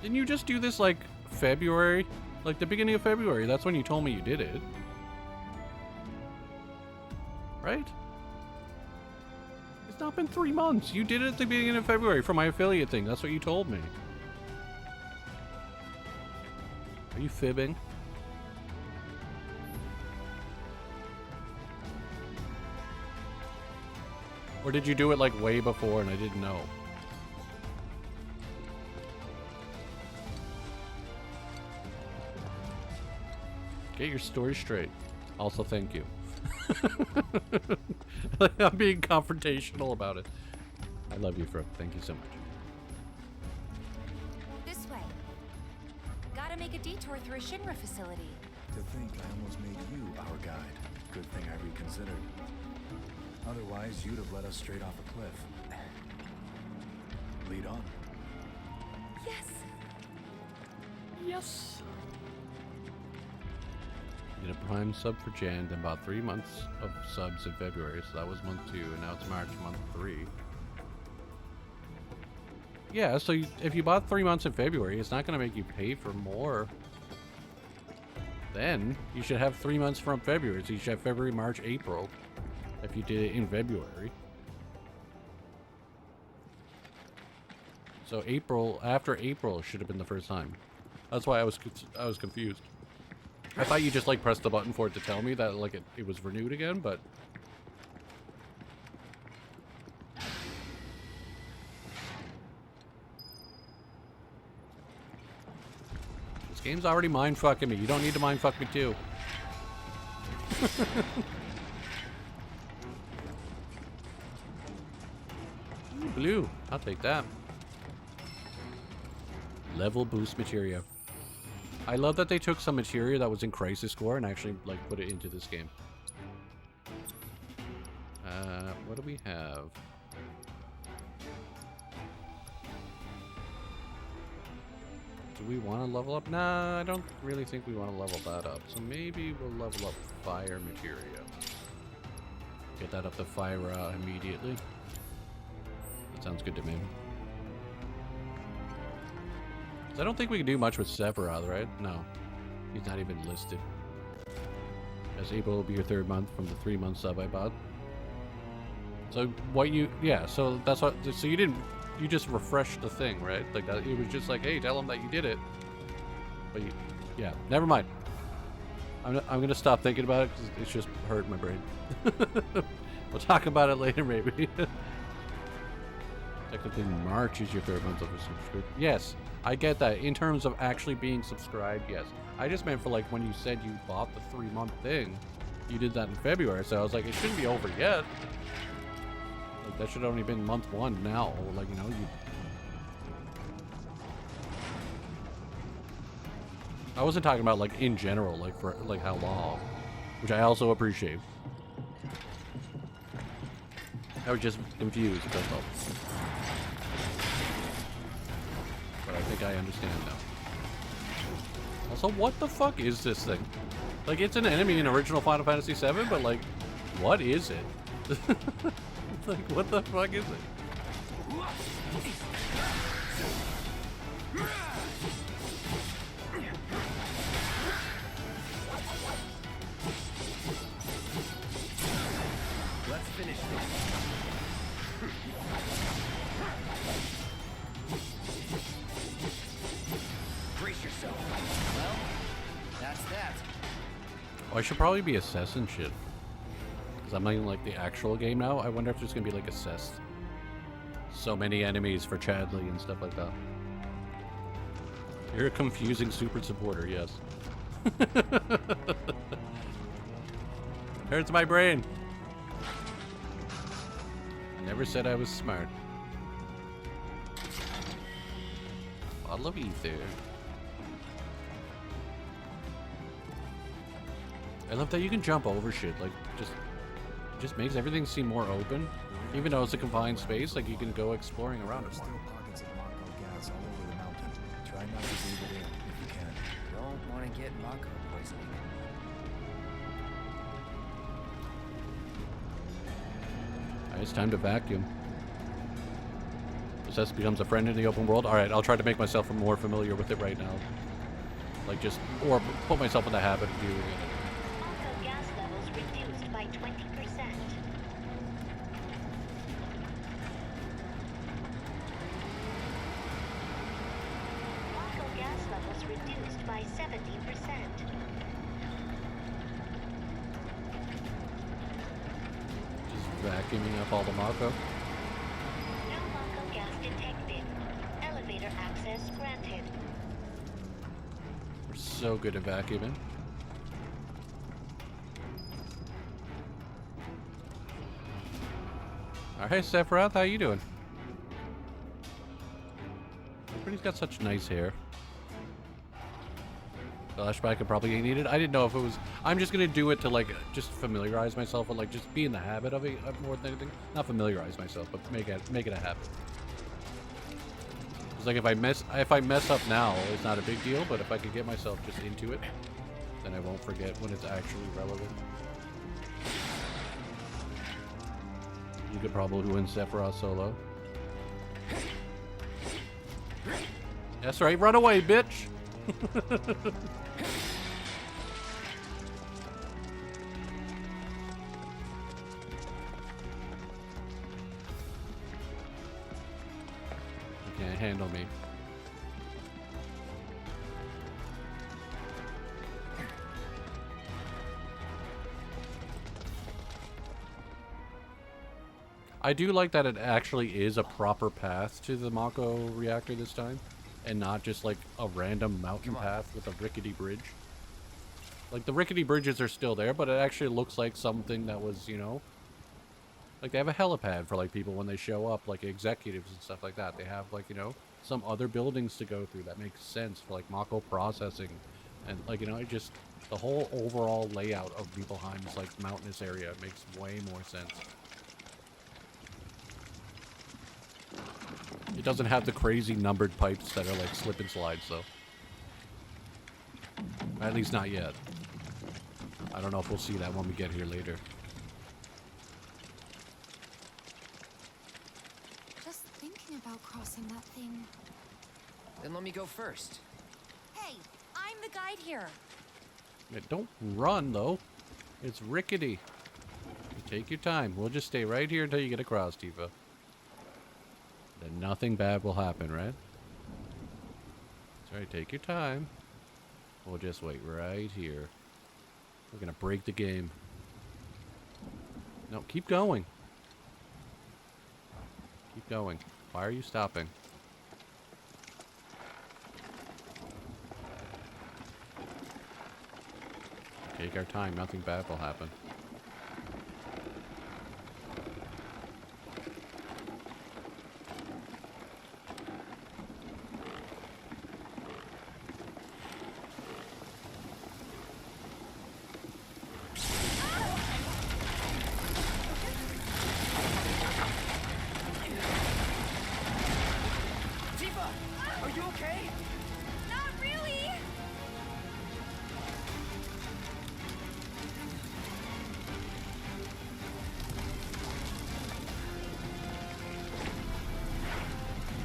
Speaker 1: Didn't you just do this like February? Like the beginning of February? That's when you told me you did it. Right? It's not been 3 months. You did it at the beginning of February for my affiliate thing. That's what you told me. Are you fibbing? Or did you do it like way before and I didn't know? Get your story straight. Also, thank you. I'm being confrontational about it. I love you, Brooke. Thank you so much.
Speaker 17: This way. Gotta make a detour through a Shinra facility.
Speaker 5: To think I almost made you our guide. Good thing I reconsidered. Otherwise, you'd have led us straight off a cliff. Lead on.
Speaker 17: Yes.
Speaker 1: Yes. Did a Prime sub for Jan, then bought 3 months of subs in February, so that was month 2, and now it's March, month 3. Yeah, so if you bought 3 months in February, it's not going to make you pay for more. Then you should have 3 months from February, so you should have February, March, April, if you did it in February. So April, after April, should have been the first time. That's why I was confused. I thought you just like pressed the button for it to tell me that like it was renewed again, but this game's already mind fucking me. You don't need to mind fuck me too. Ooh, blue. I'll take that. Level boost materia. I love that they took some materia that was in Crisis Core and actually like put it into this game. What do we have? Do we want to level up? Nah, I don't really think we want to level that up. So maybe we'll level up fire materia. Get that up to fire immediately. That sounds good to me. I don't think we can do much with Sephiroth, right? No. He's not even listed. As April will be your 3rd month from the 3-month sub I bought. So what you... Yeah, so that's what... So you didn't... You just refreshed the thing, right? Like that. It was just like, hey, tell him that you did it. But you... Yeah, never mind. I'm gonna stop thinking about it because it's just hurt my brain. We'll talk about it later, maybe. Technically, March is your 3rd month of a subscription. Yes, I get that. In terms of actually being subscribed, yes. I just meant for like when you said you bought the 3-month thing, you did that in February. So I was like, it shouldn't be over yet. Like that should have only been month 1 now. Like, you know, you... I wasn't talking about like in general, like for like how long, which I also appreciate. I was just confused, that's all. But I think I understand now. Also, what the fuck is this thing? Like, it's an enemy in original Final Fantasy VII, but like, what is it? Like, what the fuck is it?
Speaker 9: Let's finish this. Brace yourself. Well, that's that.
Speaker 1: Oh, I should probably be assessing shit. Because I'm not in like the actual game now. I wonder if there's gonna be like assessed. So many enemies for Chadley and stuff like that. You're a confusing super supporter, yes. Hurts my brain. I never said I was smart. Bottle of ether. I love that you can jump over shit, like, just makes everything seem more open. Even though it's a confined space, like, you can go exploring around it more.
Speaker 5: Still pockets of Mako gas all over the mountain. Try not to breathe it in if you can.
Speaker 9: Don't want to get Mako poisoning.
Speaker 1: Alright, it's time to vacuum. Possessed becomes a friend in the open world. Alright, I'll try to make myself more familiar with it right now. Like, just, or put myself in the habit of doing it.
Speaker 20: Also, gas levels reduced by 20%. Mako gas levels reduced by 70%.
Speaker 1: Just vacuuming up all the Mako.
Speaker 20: No Mako gas detected. Elevator access granted.
Speaker 1: We're so good at vacuuming. Alright, Sephiroth, how you doing? Everybody's got such nice hair. Flashback could probably get needed. I didn't know if it was... I'm just gonna do it to, like, just familiarize myself with, like, just be in the habit of it more than anything. Not familiarize myself, but make it a habit. It's like if I mess up now, it's not a big deal, but if I could get myself just into it. Then I won't forget when it's actually relevant. You could probably win Sephiroth solo. That's right, run away, bitch! You can't handle me. I do like that it actually is a proper path to the Mako reactor this time, and not just like a random mountain path with a rickety bridge. Like, the rickety bridges are still there, but it actually looks like something that was, you know, like they have a helipad for like people when they show up, like executives and stuff like that. They have like, you know, some other buildings to go through that makes sense for like Mako processing, and like, you know, it just, the whole overall layout of Nibelheim's like mountainous area makes way more sense. It doesn't have the crazy numbered pipes that are like slip and slide, so. At least not yet. I don't know if we'll see that when we get here later.
Speaker 19: Just thinking about crossing that thing.
Speaker 9: Then let me go first.
Speaker 17: Hey, I'm the guide here.
Speaker 1: Yeah, don't run, though. It's rickety. You take your time. We'll just stay right here until you get across, Tifa. Then nothing bad will happen, right? That's right, take your time. We'll just wait right here. We're gonna break the game. No, keep going. Keep going. Why are you stopping? Take our time, nothing bad will happen.
Speaker 9: Are you okay?
Speaker 17: Not really.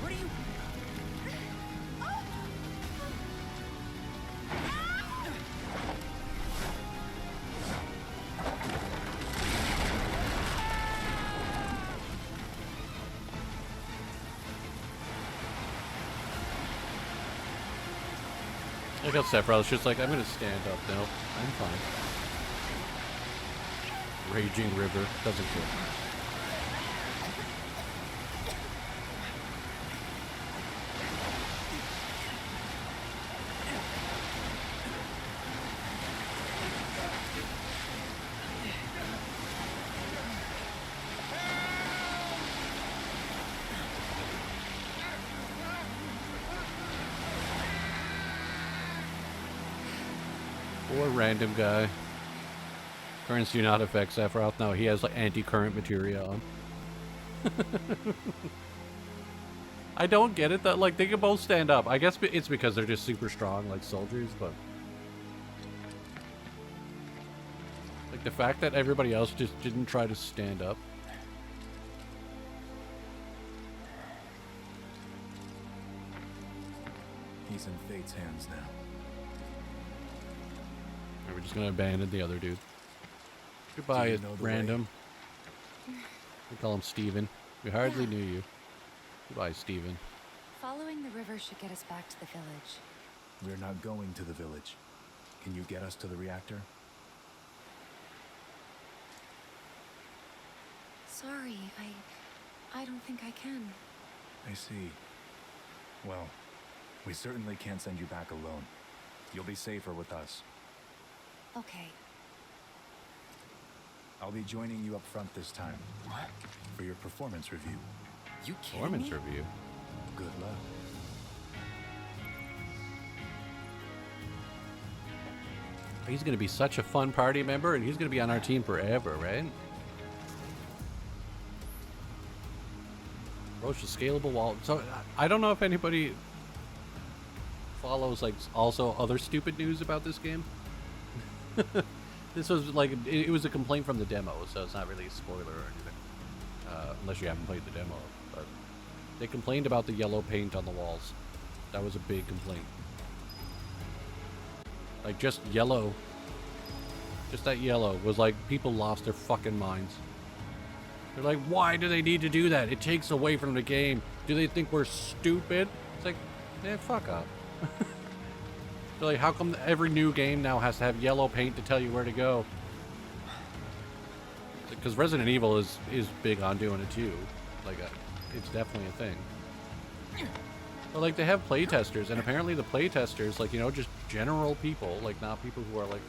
Speaker 9: What are you...
Speaker 1: Look how Sephiroth's just like, I'm gonna stand up now. I'm fine. Raging River doesn't care. Poor random guy. Currents do not affect Sephiroth. No, he has like anti-current materia on. I don't get it that like they can both stand up. I guess it's because they're just super strong like soldiers, but like the fact that everybody else just didn't try to stand up.
Speaker 5: He's in Fate's hands now.
Speaker 1: We're just gonna abandon the other dude. Goodbye, random. We call him Steven. We hardly knew you. Goodbye, Steven.
Speaker 17: Following the river should get us back to the village.
Speaker 5: We're not going to the village. Can you get us to the reactor?
Speaker 17: Sorry, I don't think I can.
Speaker 5: I see. Well, we certainly can't send you back alone. You'll be safer with us.
Speaker 17: Okay.
Speaker 5: I'll be joining you up front this time.
Speaker 9: What?
Speaker 5: For your performance review.
Speaker 9: You kidding
Speaker 1: Performance
Speaker 9: me?
Speaker 1: review.
Speaker 5: Good luck.
Speaker 1: He's gonna be such a fun party member, and he's gonna be on our team forever, right? Approach the scalable wall. So I don't know if anybody follows like also other stupid news about this game. This was like, it was a complaint from the demo, so it's not really a spoiler or anything. Unless you haven't played the demo. But they complained about the yellow paint on the walls. That was a big complaint. Like, just yellow. Just that yellow was like, people lost their fucking minds. They're like, why do they need to do that? It takes away from the game. Do they think we're stupid? It's like, fuck up. They're like, how come every new game now has to have yellow paint to tell you where to go? Because Resident Evil is big on doing it too. Like, it's definitely a thing. But like, they have playtesters, and apparently the playtesters, like, you know, just general people, like not people who are like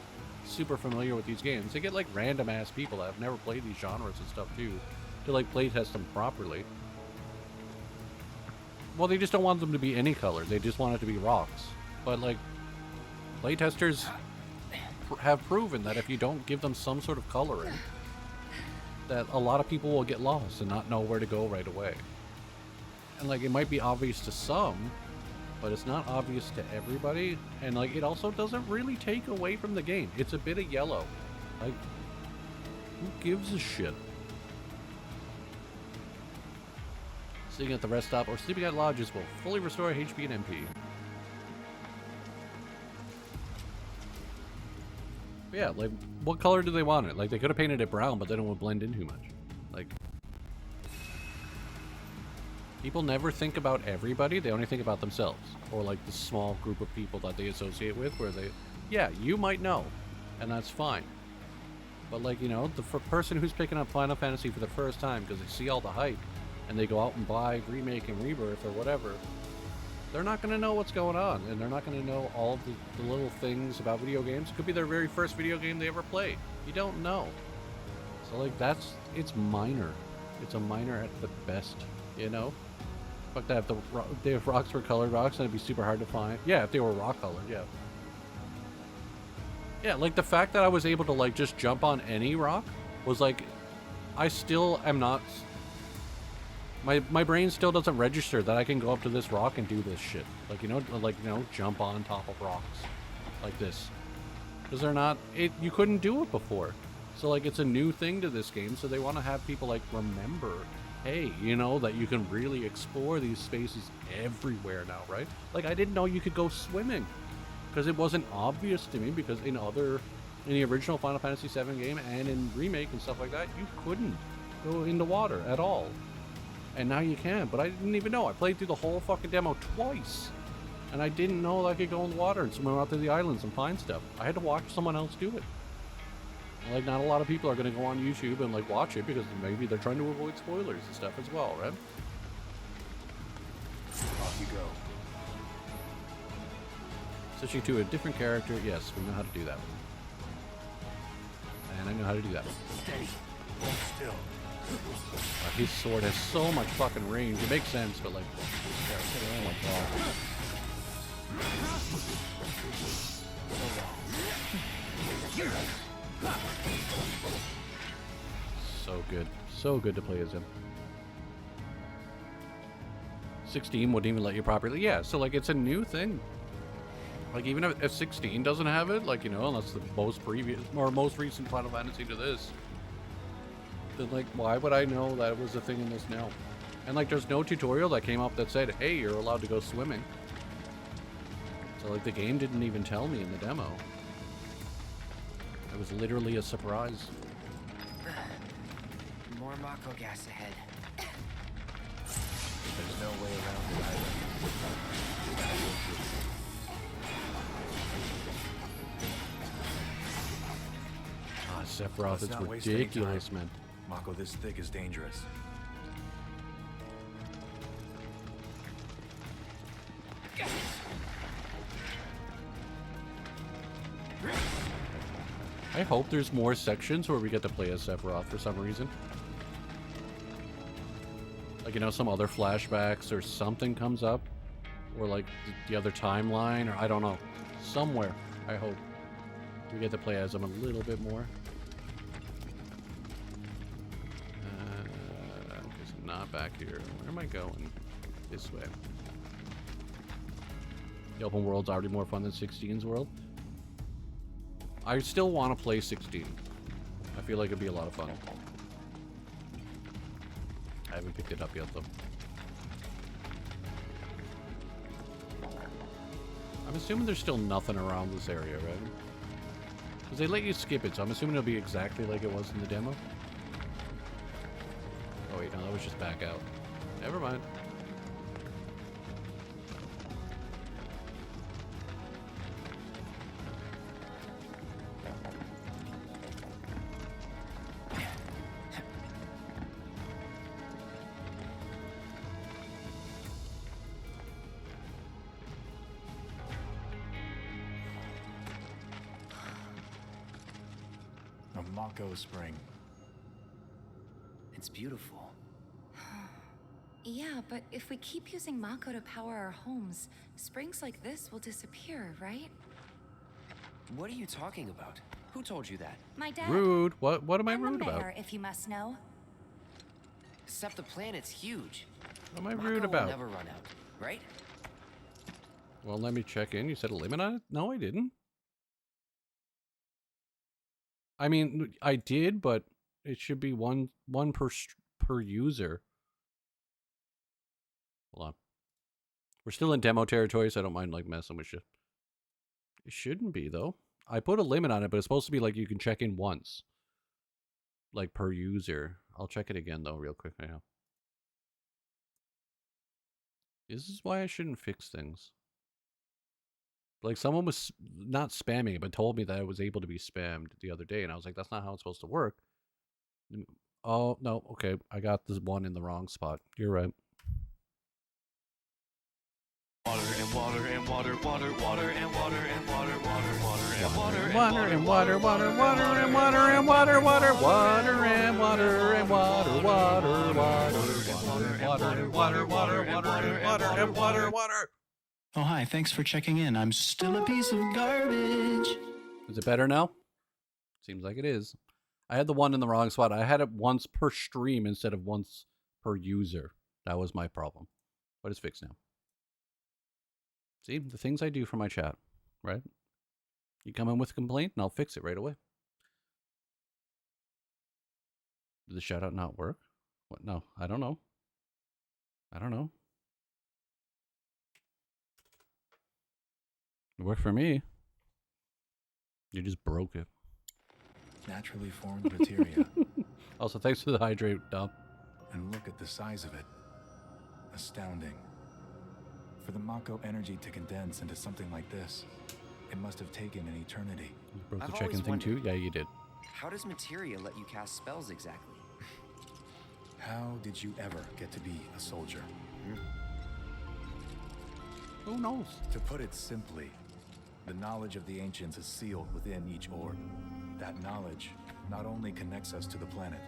Speaker 1: super familiar with these games. They get like random ass people that have never played these genres and stuff too, to like playtest them properly. Well, they just don't want them to be any color. They just want it to be rocks. But like, playtesters have proven that if you don't give them some sort of coloring, that a lot of people will get lost and not know where to go right away. And like, it might be obvious to some, but it's not obvious to everybody. And like, it also doesn't really take away from the game. It's a bit of yellow. Like, who gives a shit? Sitting at the rest stop or sleeping at lodges will fully restore HP and MP. But yeah, like, what color do they want it? Like, they could have painted it brown, but then it would blend in too much. Like, people never think about everybody, they only think about themselves. Or like the small group of people that they associate with, where they, yeah, you might know, and that's fine. But like, you know, the person who's picking up Final Fantasy for the first time because they see all the hype, and they go out and buy Remake and Rebirth or whatever, they're not going to know what's going on, and they're not going to know all of the little things about video games. It could be their very first video game they ever played. You don't know. So like, it's minor. It's a minor at the best, you know? Fuck that, if rocks were colored rocks, then it'd be super hard to find. Yeah, if they were rock colored, yeah. Yeah, like the fact that I was able to like just jump on any rock was like, I still am not, my brain still doesn't register that I can go up to this rock and do this shit. Like, you know, jump on top of rocks like this. Because they're not, you couldn't do it before. So like, it's a new thing to this game, so they want to have people like remember, hey, you know, that you can really explore these spaces everywhere now, right? Like, I didn't know you could go swimming because it wasn't obvious to me, because in the original Final Fantasy VII game and in Remake and stuff like that, you couldn't go into water at all. And now you can, but I didn't even know. I played through the whole fucking demo twice, and I didn't know that I could go in the water and swim out to the islands and find stuff. I had to watch someone else do it. Like, not a lot of people are going to go on YouTube and like watch it because maybe they're trying to avoid spoilers and stuff as well, right?
Speaker 5: Off you go.
Speaker 1: Switching to a different character, yes, we know how to do that. And I know how to do that.
Speaker 5: Steady. Hold still.
Speaker 1: His sword has so much fucking range. It makes sense, but like, oh my god. So good. So good to play as him. 16 wouldn't even let you properly. Yeah, so like, it's a new thing. Like, even if 16 doesn't have it, like, you know, unless the most recent Final Fantasy to this, then like, why would I know that it was a thing in this now? And like, there's no tutorial that came up that said, hey, you're allowed to go swimming. So like, the game didn't even tell me in the demo. It was literally a surprise.
Speaker 9: More Mako gas ahead.
Speaker 5: There's no way around the island.
Speaker 1: Ah, Sephiroth, it's ridiculous, man.
Speaker 5: Mako this thick is dangerous.
Speaker 1: I hope there's more sections where we get to play as Sephiroth for some reason. Like, you know, some other flashbacks or something comes up. Or like the other timeline, or I don't know. Somewhere, I hope we get to play as him a little bit more. Okay, so not back here. Where am I going? This way. The open world's already more fun than 16's world. I still want to play 16. I feel like it'd be a lot of fun. I haven't picked it up yet, though. I'm assuming there's still nothing around this area, right? Because they let you skip it, so I'm assuming it'll be exactly like it was in the demo. Oh wait, no, that was just back out. Never mind.
Speaker 5: Mako Spring.
Speaker 9: It's beautiful.
Speaker 17: Yeah, but if we keep using Mako to power our homes, springs like this will disappear, right?
Speaker 9: What are you talking about? Who told you that?
Speaker 17: My dad.
Speaker 1: Rude. What am I
Speaker 17: I'm
Speaker 1: rude
Speaker 17: the
Speaker 1: about?
Speaker 17: mayor, if you must know.
Speaker 9: Except the planet's huge.
Speaker 1: What am I
Speaker 9: Mako
Speaker 1: rude
Speaker 9: will
Speaker 1: about?
Speaker 9: never run out, right?
Speaker 1: Well, let me check in. You said a limit on it? No, I didn't. I mean, I did, but it should be one per user. Hold on. We're still in demo territory, so I don't mind like messing with shit. It shouldn't be though. I put a limit on it, but it's supposed to be like you can check in once, like per user. I'll check it again though, real quick. I know. This is why I shouldn't fix things. Like, someone was not spamming it, but told me that it was able to be spammed the other day, and I was like, that's not how it's supposed to work. Oh, no, okay, I got this one in the wrong spot. You're right.
Speaker 8: Water and water and water, water, water and water and water, water, water and water
Speaker 1: and water, water, water and water and water, water, water and water and water, water, water, water and water, water, water, water and water, water.
Speaker 21: Oh, hi. Thanks for checking in. I'm still a piece of garbage.
Speaker 1: Is it better now? Seems like it is. I had the one in the wrong spot. I had it once per stream instead of once per user. That was my problem. But it's fixed now. See, the things I do for my chat, right? You come in with a complaint and I'll fix it right away. Did the shout out not work? What? No, I don't know. I don't know. It worked for me. You just broke it.
Speaker 5: Naturally formed materia.
Speaker 1: Also, thanks for the hydrate, Dom.
Speaker 5: And look at the size of it. Astounding. For the Mako energy to condense into something like this, it must have taken an eternity.
Speaker 1: You broke the check-in thing too? Yeah, you did.
Speaker 9: How does materia let you cast spells exactly?
Speaker 5: How did you ever get to be a soldier?
Speaker 1: Who knows?
Speaker 5: To put it simply, the knowledge of the ancients is sealed within each orb. That knowledge not only connects us to the planet,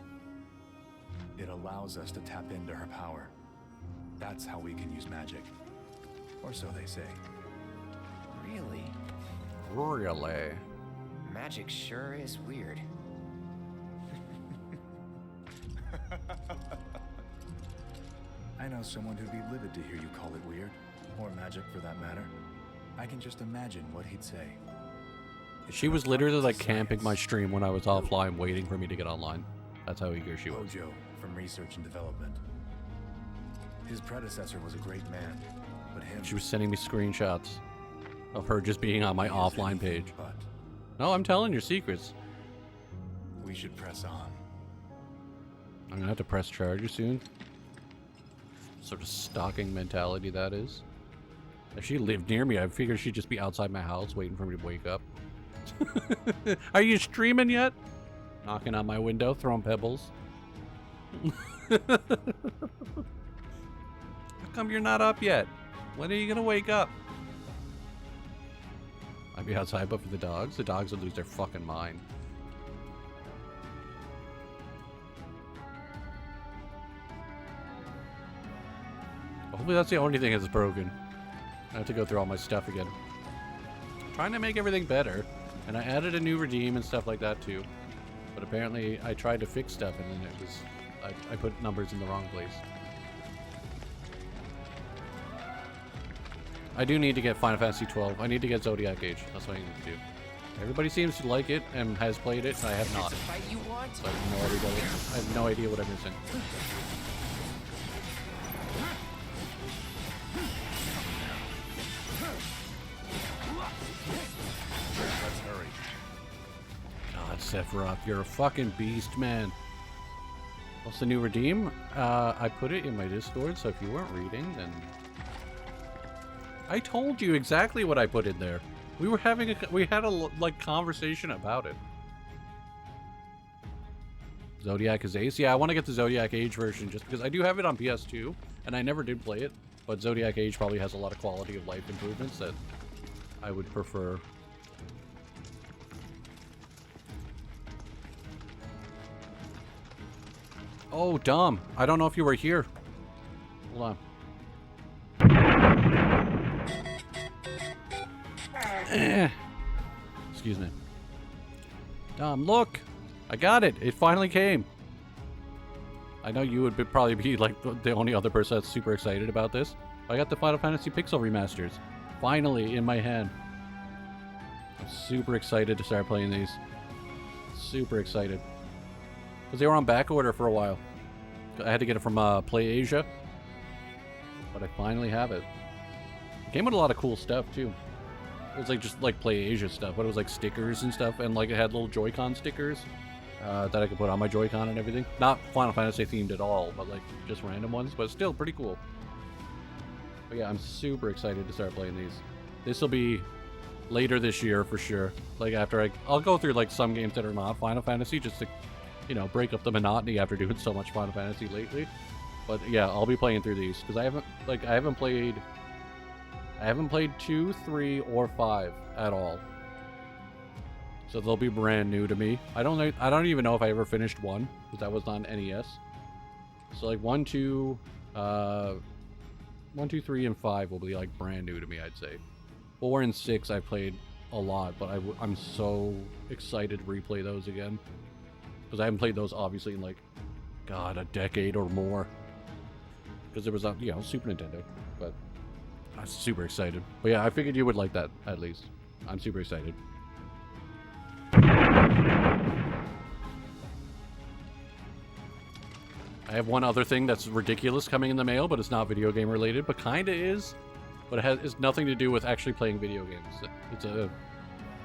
Speaker 5: it allows us to tap into her power. That's how we can use magic. Or so they say.
Speaker 9: Really?
Speaker 1: Really?
Speaker 9: Magic sure is weird.
Speaker 5: I know someone who'd be livid to hear you call it weird. Or magic, for that matter. I can just imagine what he'd say.
Speaker 1: She was literally like camping my stream when I was offline, waiting for me to get online. That's how eager she was.
Speaker 5: Ojo, from Research and Development. His predecessor was a great man, but him...
Speaker 1: She was sending me screenshots of her just being on my offline page. No, I'm telling your secrets.
Speaker 5: We should press on.
Speaker 1: I'm gonna have to press charges soon. Sort of stalking mentality that is. If she lived near me, I figured she'd just be outside my house waiting for me to wake up. Are you streaming yet? Knocking on my window, throwing pebbles. How come you're not up yet? When are you gonna wake up? I'd be outside, but for the dogs would lose their fucking mind. Hopefully that's the only thing that's broken. I have to go through all my stuff again. I'm trying to make everything better, and I added a new redeem and stuff like that too. But apparently I tried to fix stuff and then it was... I put numbers in the wrong place. I do need to get Final Fantasy 12. I need to get Zodiac Age. That's what I need to do. Everybody seems to like it and has played it, and I have not.
Speaker 9: It's a fight you want?
Speaker 1: So I have no idea what I'm missing.
Speaker 10: Let's hurry.
Speaker 1: God, Sephiroth, you're a fucking beast, man. What's the new redeem? I put it in my Discord, so if you weren't reading, then... I told you exactly what I put in there. We were having we had a, like, conversation about it. Zodiac is Ace. Yeah, I want to get the Zodiac Age version just because I do have it on PS2, and I never did play it, but Zodiac Age probably has a lot of quality of life improvements that I would prefer. Oh, Dom. I don't know if you were here. Hold on. Excuse me. Dom, look! I got it! It finally came! I know you would probably be like the only other person that's super excited about this. I got the Final Fantasy Pixel remasters. Finally in my hand. I'm super excited to start playing these. Super excited. Because they were on back order for a while. I had to get it from Play Asia. But I finally have it. It came with a lot of cool stuff too. It was like just like Play Asia stuff, but it was like stickers and stuff, and like it had little Joy-Con stickers that I could put on my Joy-Con and everything. Not Final Fantasy themed at all, but like just random ones, but still pretty cool. But yeah, I'm super excited to start playing these. This will be later this year for sure. Like after I'll go through like some games that are not Final Fantasy just to, you know, break up the monotony after doing so much Final Fantasy lately. But yeah, I'll be playing through these because I haven't played 2, 3, or 5 at all. So they'll be brand new to me. I don't even know if I ever finished 1 because that was on NES. So like 1, 2, 3, and 5 will be like brand new to me, I'd say. 4 and 6 I played a lot, but I'm so excited to replay those again because I haven't played those obviously in like, God, a decade or more. Because there was a, you know, Super Nintendo, but I'm super excited. But yeah, I figured you would like that at least. I'm super excited. I have one other thing that's ridiculous coming in the mail, but it's not video game related, but kinda is. But it's nothing to do with actually playing video games. It's a...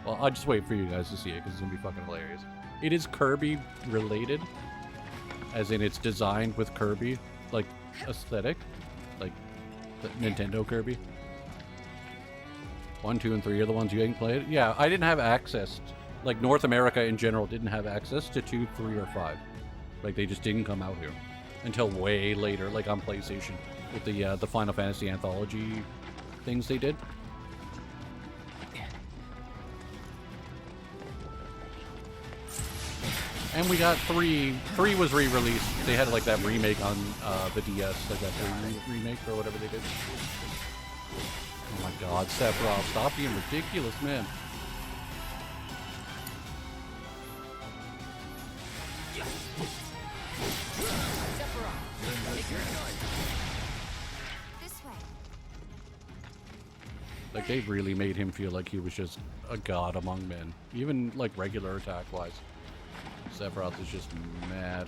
Speaker 1: Well, I'll just wait for you guys to see it, because it's gonna be fucking hilarious. It is Kirby related. As in, it's designed with Kirby, like, aesthetic. Like, the Nintendo Kirby. 1, 2, and 3 are the ones you ain't played? Yeah, I didn't have access. Like, North America in general didn't have access to 2, 3, or 5. Like, they just didn't come out here. Until way later, like on PlayStation. With the Final Fantasy Anthology things they did. And we got 3. 3 was re-released. They had like that remake on the DS, like that remake or whatever they did. Oh my God, Sephiroth, stop being ridiculous, man. Like, they really made him feel like he was just a god among men. Even, like, regular attack-wise. Sephiroth is just mad.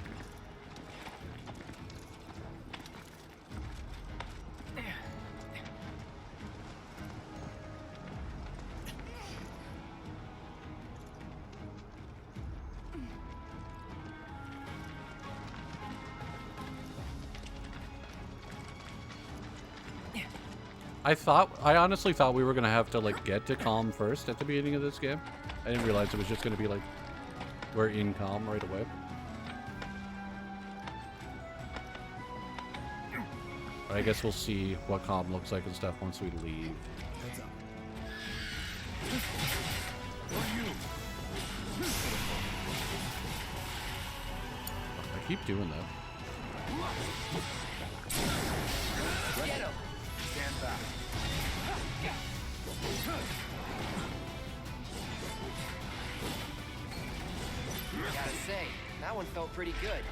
Speaker 1: I honestly thought we were gonna have to like get to Calm first at the beginning of this game. I didn't realize it was just gonna be like we're in Calm right away. But I guess we'll see what Calm looks like and stuff once we leave.
Speaker 10: Heads up.
Speaker 1: I keep doing that.
Speaker 10: Get him. Stand back.
Speaker 9: Gotta say, that one felt pretty good.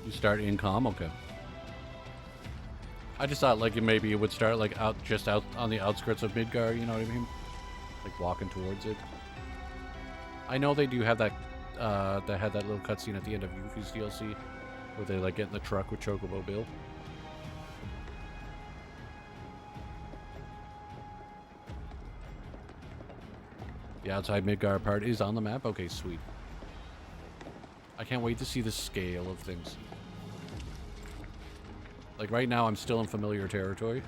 Speaker 1: You start in Calm? Okay. I just thought like maybe it would start like out on the outskirts of Midgar, you know what I mean? Like walking towards it. I know they do have that, they had that little cutscene at the end of Yuffie's DLC, where they like get in the truck with Chocobo Bill. The outside Midgar part is on the map? Okay, sweet. I can't wait to see the scale of things. Like, right now, I'm still in familiar territory.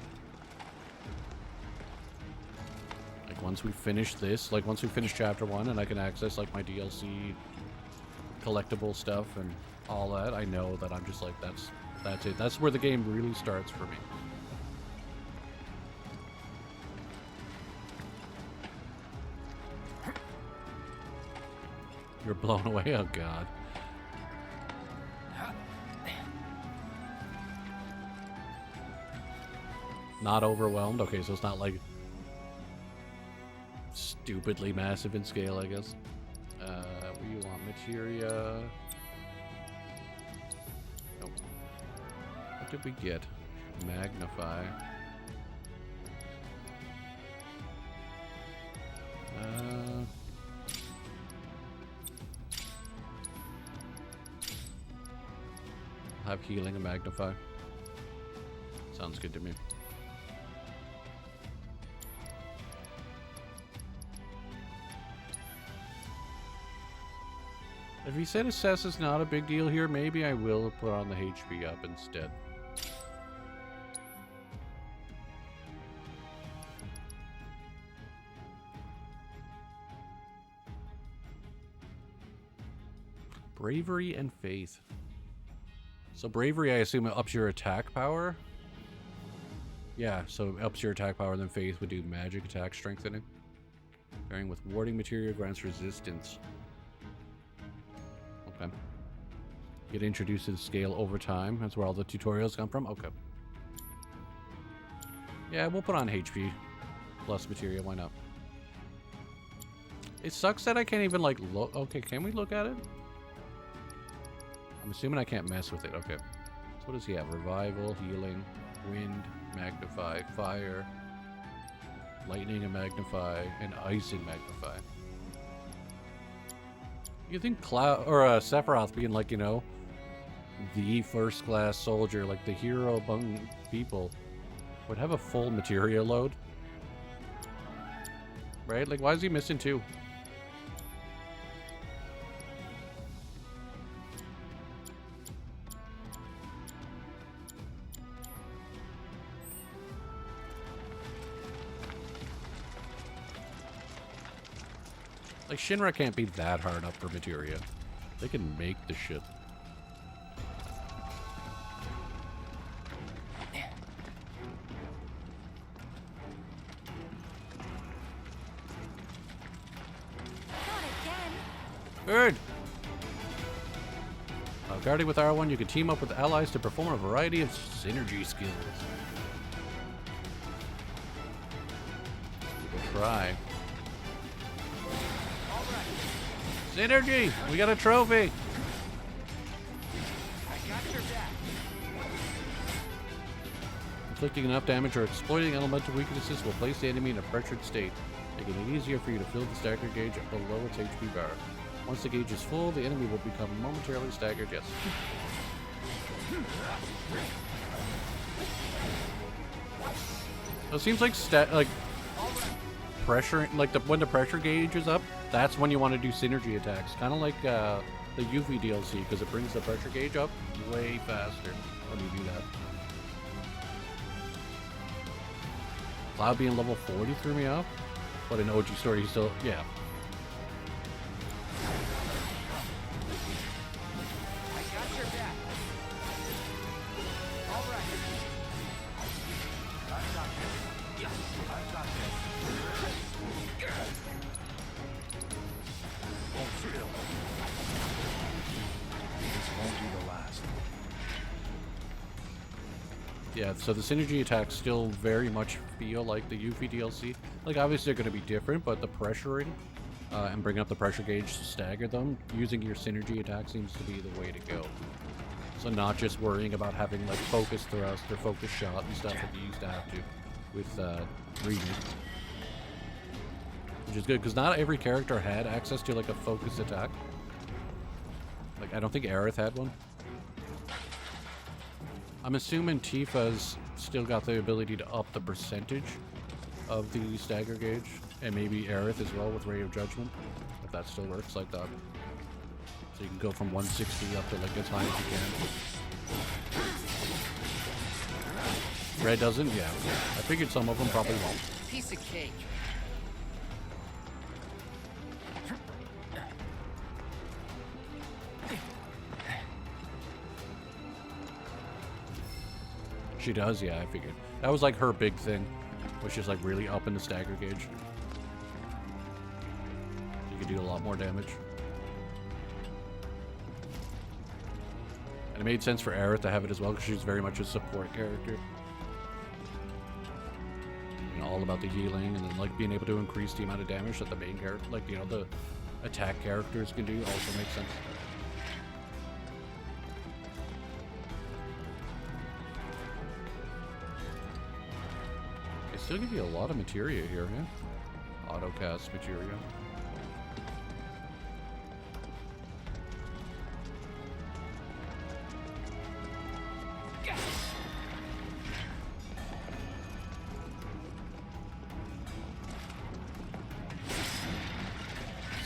Speaker 1: Like, once we finish this, like, once we finish Chapter 1 and I can access, like, my DLC collectible stuff and all that, I know that I'm just like, that's it. That's where the game really starts for me. You're blown away? Oh, God. Not overwhelmed? Okay, so it's not, like, stupidly massive in scale, I guess. What do you want? Materia? Nope. What did we get? Magnify. Have healing and magnify. Sounds good to me. If he said assess is not a big deal here, maybe I will put on the HP up instead. Bravery and faith. So bravery, I assume it ups your attack power. Yeah, so it ups your attack power, then faith would do magic attack strengthening. Pairing with warding material grants resistance. Okay. Get introduced to the scale over time. That's where all the tutorials come from. Okay. Yeah, we'll put on HP plus materia. Why not? It sucks that I can't even like look. Okay, can we look at it? I'm assuming I can't mess with it. Okay. So what does he have? Revival, healing, wind, magnify, fire, lightning and magnify, and ice and magnify. You think Cloud or Sephiroth being like, you know, the first class soldier, like the hero among people, would have a full materia load? Right? Like, why is he missing 2? Like, Shinra can't be that hard up for materia. They can make the shit. Bird! Guarding with R1, you can team up with allies to perform a variety of synergy skills. We'll try. Synergy! We got a trophy!
Speaker 12: I got your back.
Speaker 1: Inflicting enough damage or exploiting elemental weaknesses will place the enemy in a pressured state, making it easier for you to fill the stagger gauge below its HP bar. Once the gauge is full, the enemy will become momentarily staggered. Yes. So it seems like pressure, like when the pressure gauge is up, that's when you want to do synergy attacks. Kind of like the Yuffie DLC, because it brings the pressure gauge up way faster when you do that. Cloud being level 40 threw me off, but in OG story he's still, yeah. Yeah, so the synergy attacks still very much feel like the Yuffie DLC. Like, obviously they're going to be different, but the pressuring and bringing up the pressure gauge to stagger them, using your synergy attack seems to be the way to go. So not just worrying about having, like, focus thrust or focus shot and stuff that you used to have to with Reading. which is good because not every character had access to like a focus attack. Like I don't think Aerith had one. I'm assuming Tifa's still got the ability to up the percentage of the stagger gauge, and maybe Aerith as well with Ray of Judgment, if that still works like that. So you can go from 160 up to like as high as you can. Red doesn't? Yeah. I figured some of them probably won't.
Speaker 18: Piece of cake.
Speaker 1: She does, yeah, I figured. That was like her big thing, was just like really up in the stagger gauge. You could do a lot more damage. And it made sense for Aerith to have it as well, because she's very much a support character. You know, all about the healing, and then like being able to increase the amount of damage that the main character, like, you know, the attack characters can do also makes sense. They still give you a lot of materia here, yeah? Autocast materia.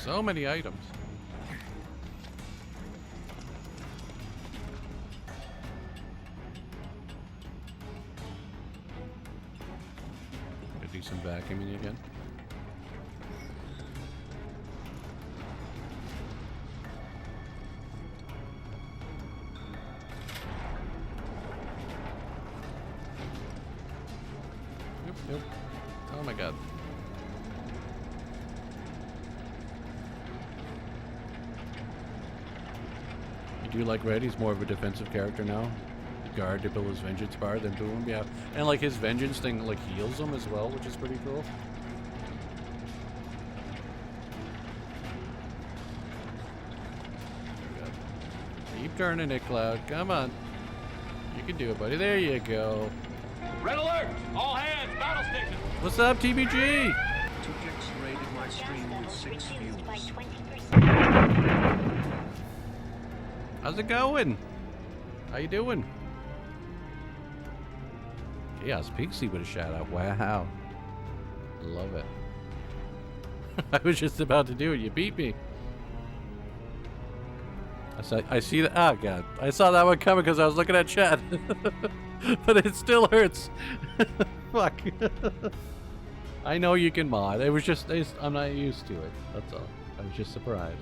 Speaker 1: So many items. Gonna do some vacuuming again. Yep. Oh my god. I do like Red, he's more of a defensive character now. Guard to build his vengeance bar, then boom, yeah. And like his vengeance thing like heals him as well, which is pretty cool. Keep turning it, Cloud. Come on. You can do it, buddy. There you go.
Speaker 8: Red alert! All hands, battle station!
Speaker 1: What's up, TBG?
Speaker 6: Tujix raided my stream with 6 views.
Speaker 1: How's it going? How you doing? Chaos Pixie with a shout out. Wow. Love it. I was just about to do it. You beat me. I see that. Oh, God. I saw that one coming because I was looking at chat. But it still hurts. Fuck. I know you can mod. It was just, I'm not used to it. That's all. I was just surprised.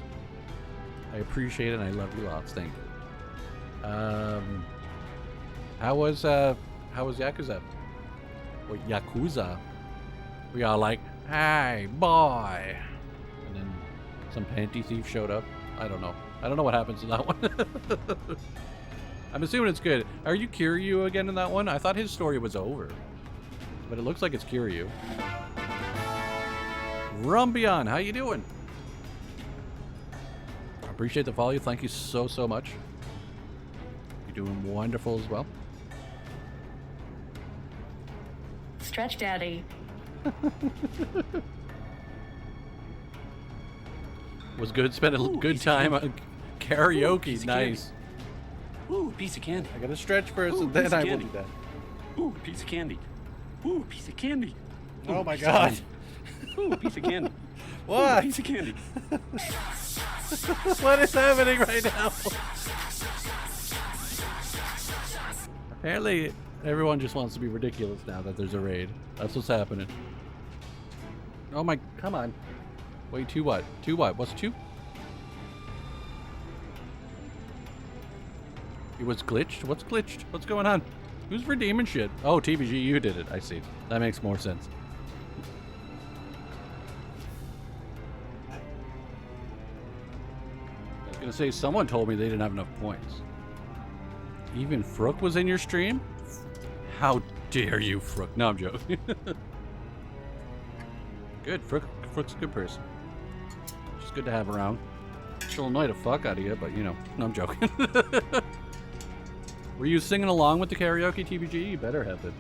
Speaker 1: I appreciate it and I love you lots. Thank you. How was Yakuza? Or Yakuza? We all like, hey, boy. And then some panty thief showed up. I don't know. I don't know what happens in that one. I'm assuming it's good. Are you Kiryu again in that one? I thought his story was over. But it looks like it's Kiryu. Rumbion, how you doing? I appreciate the follow. Thank you so, so much. You're doing wonderful as well.
Speaker 17: Stretch Daddy.
Speaker 1: Was good. Spent a good time on karaoke.
Speaker 2: Ooh,
Speaker 1: nice.
Speaker 2: Ooh, piece of candy.
Speaker 1: I gotta stretch first and then I will do that.
Speaker 2: Ooh, piece of candy. Ooh, piece of candy.
Speaker 1: Oh my god.
Speaker 2: Ooh, piece of candy.
Speaker 1: What?
Speaker 2: Ooh, piece of candy.
Speaker 1: What is happening right now? Apparently, everyone just wants to be ridiculous now that there's a raid. That's what's happening. Oh my, come on. Wait, 2 what? 2 what? What's 2? It was glitched? What's glitched? What's going on? Who's redeeming shit? Oh, TVG, you did it. I see. That makes more sense. I was gonna say, someone told me they didn't have enough points. Even Frook was in your stream? How dare you, Frook? No, I'm joking. Good, Frook's a good person. She's good to have around. She'll annoy the fuck out of you, but you know, no, I'm joking. Were you singing along with the karaoke, TBG? You better have been.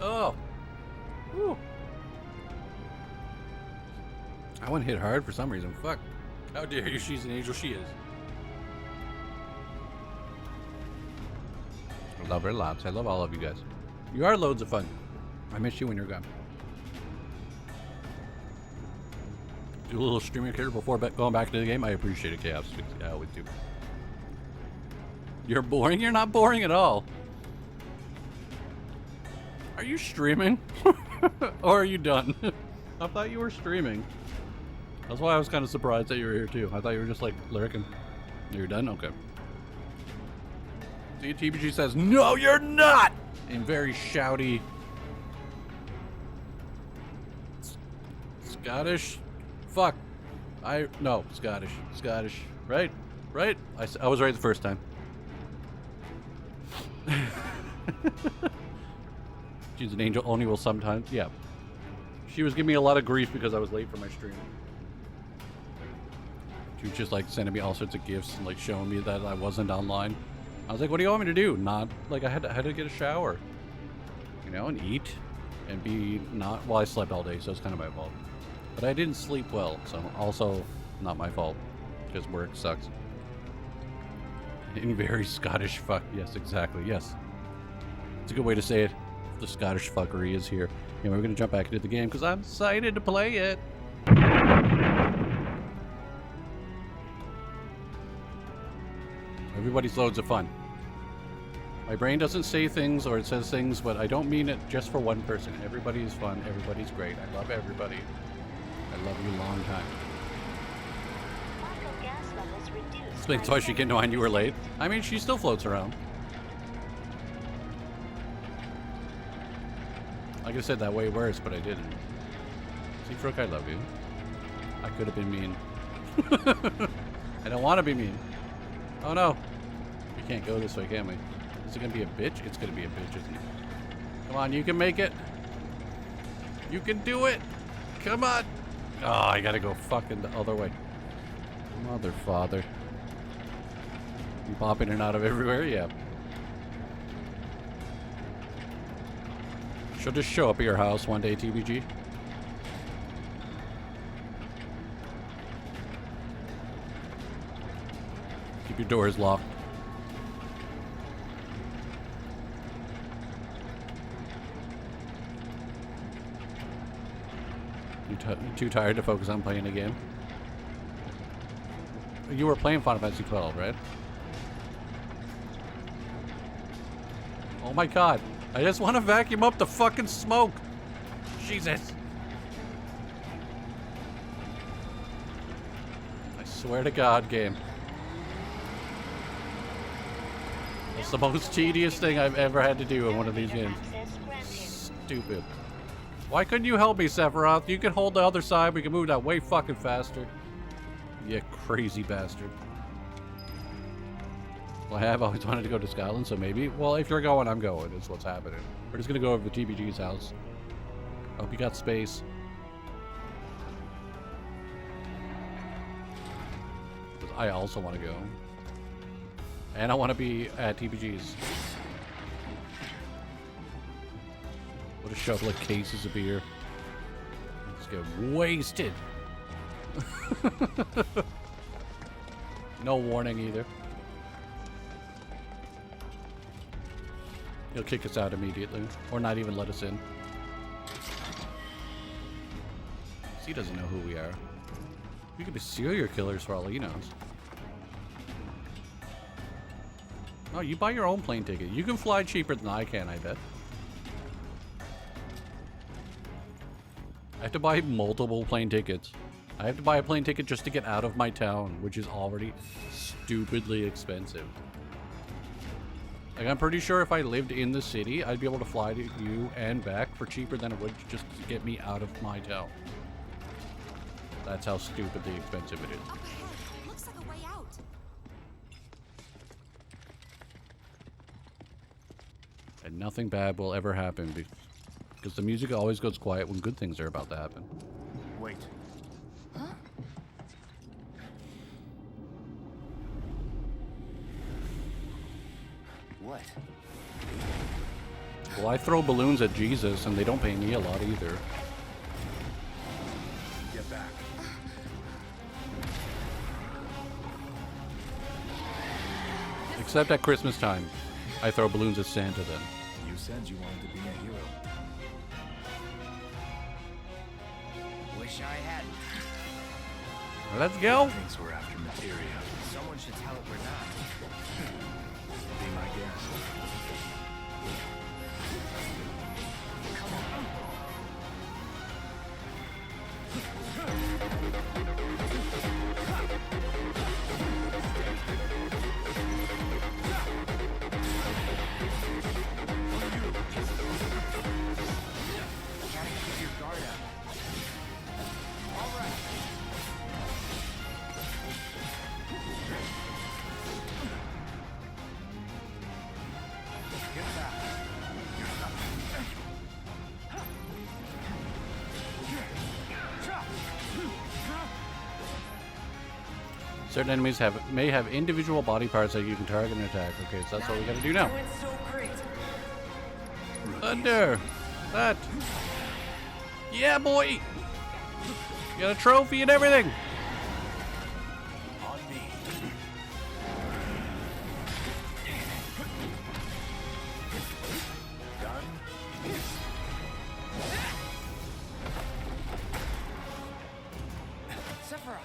Speaker 1: Oh. Whew. I went hit hard for some reason. Fuck. How dare you? She's an angel. She is. I love her lots. I love all of you guys. You are loads of fun. I miss you when you're gone. Do a little streaming here before going back to the game. I appreciate it, Chaos. I always do. You're boring? You're not boring at all. Are you streaming? Or are you done? I thought you were streaming. That's why I was kind of surprised that you were here too. I thought you were just like lurking. You're done? Okay. See, TBG says, no, you're not! In very shouty Scottish? Fuck. No, Scottish. Scottish. Right? Right? I was right the first time. She's an angel. Only will sometimes. Yeah. She was giving me a lot of grief because I was late for my stream. She was just like sending me all sorts of gifts and like showing me that I wasn't online. I was like, what do you want me to do? Not like I had to get a shower, you know, and eat and be not. Well, I slept all day, so it's kind of my fault. But I didn't sleep well, so also not my fault because work sucks. In very Scottish fuck. Yes, exactly. Yes. It's a good way to say it. The Scottish fuckery is here. And we're going to jump back into the game because I'm excited to play it. Everybody's loads of fun. My brain doesn't say things or it says things, but I don't mean it just for one person. Everybody is fun. Everybody's great. I love everybody. I love you a long time. Explains why she can know I knew you were late. I mean, she still floats around. I could have said that way worse, but I didn't. See, Frook, I love you. I could have been mean. I don't want to be mean. Oh no. We can't go this way, can we? Is it going to be a bitch? It's going to be a bitch, isn't it? Come on, you can make it. You can do it. Come on. Oh, I got to go fucking the other way. Mother father. You pop in and out of everywhere? Yeah. She'll just show up at your house one day, TBG. Keep your doors locked. You too tired to focus on playing a game? You were playing Final Fantasy 12, right? Oh my god. I just want to vacuum up the fucking smoke. Jesus. I swear to God, game. It's the most tedious thing I've ever had to do in one of these games. Stupid. Why couldn't you help me, Sephiroth? You can hold the other side. We can move that way fucking faster. You crazy bastard. Well, I have always wanted to go to Scotland, so maybe. Well, if you're going, I'm going. Is what's happening. We're just gonna go over to TBG's house. Hope you got space. Because I also want to go. And I want to be at TBG's. With a shovel of cases of beer. Let's get wasted. No warning either. He'll kick us out immediately. Or not even let us in. He doesn't know who we are. We could be serial killers for all he knows. Oh, you buy your own plane ticket. You can fly cheaper than I can, I bet. I have to buy multiple plane tickets. I have to buy a plane ticket just to get out of my town, which is already stupidly expensive. Like, I'm pretty sure if I lived in the city, I'd be able to fly to you and back for cheaper than it would just to get me out of my town. That's how stupidly expensive it is.
Speaker 19: Up ahead. Looks like a way out.
Speaker 1: And nothing bad will ever happen because the music always goes quiet when good things are about to happen.
Speaker 5: Wait.
Speaker 19: Huh?
Speaker 9: What?
Speaker 1: Well, I throw balloons at Jesus, and they don't pay me a lot either.
Speaker 5: Get back.
Speaker 1: Except at Christmas time. I throw balloons at Santa then.
Speaker 5: You said you wanted to be a hero.
Speaker 9: Wish I hadn't.
Speaker 1: Let's go.
Speaker 5: Thinks we're after materia.
Speaker 9: Someone should tell it we're not.
Speaker 5: Be my guest.
Speaker 1: Certain enemies may have individual body parts that you can target and attack. Okay, so that's what we gotta do now. Thunder! That! Yeah, boy! You got a trophy and everything!
Speaker 5: On me. Done.
Speaker 14: Sephiroth.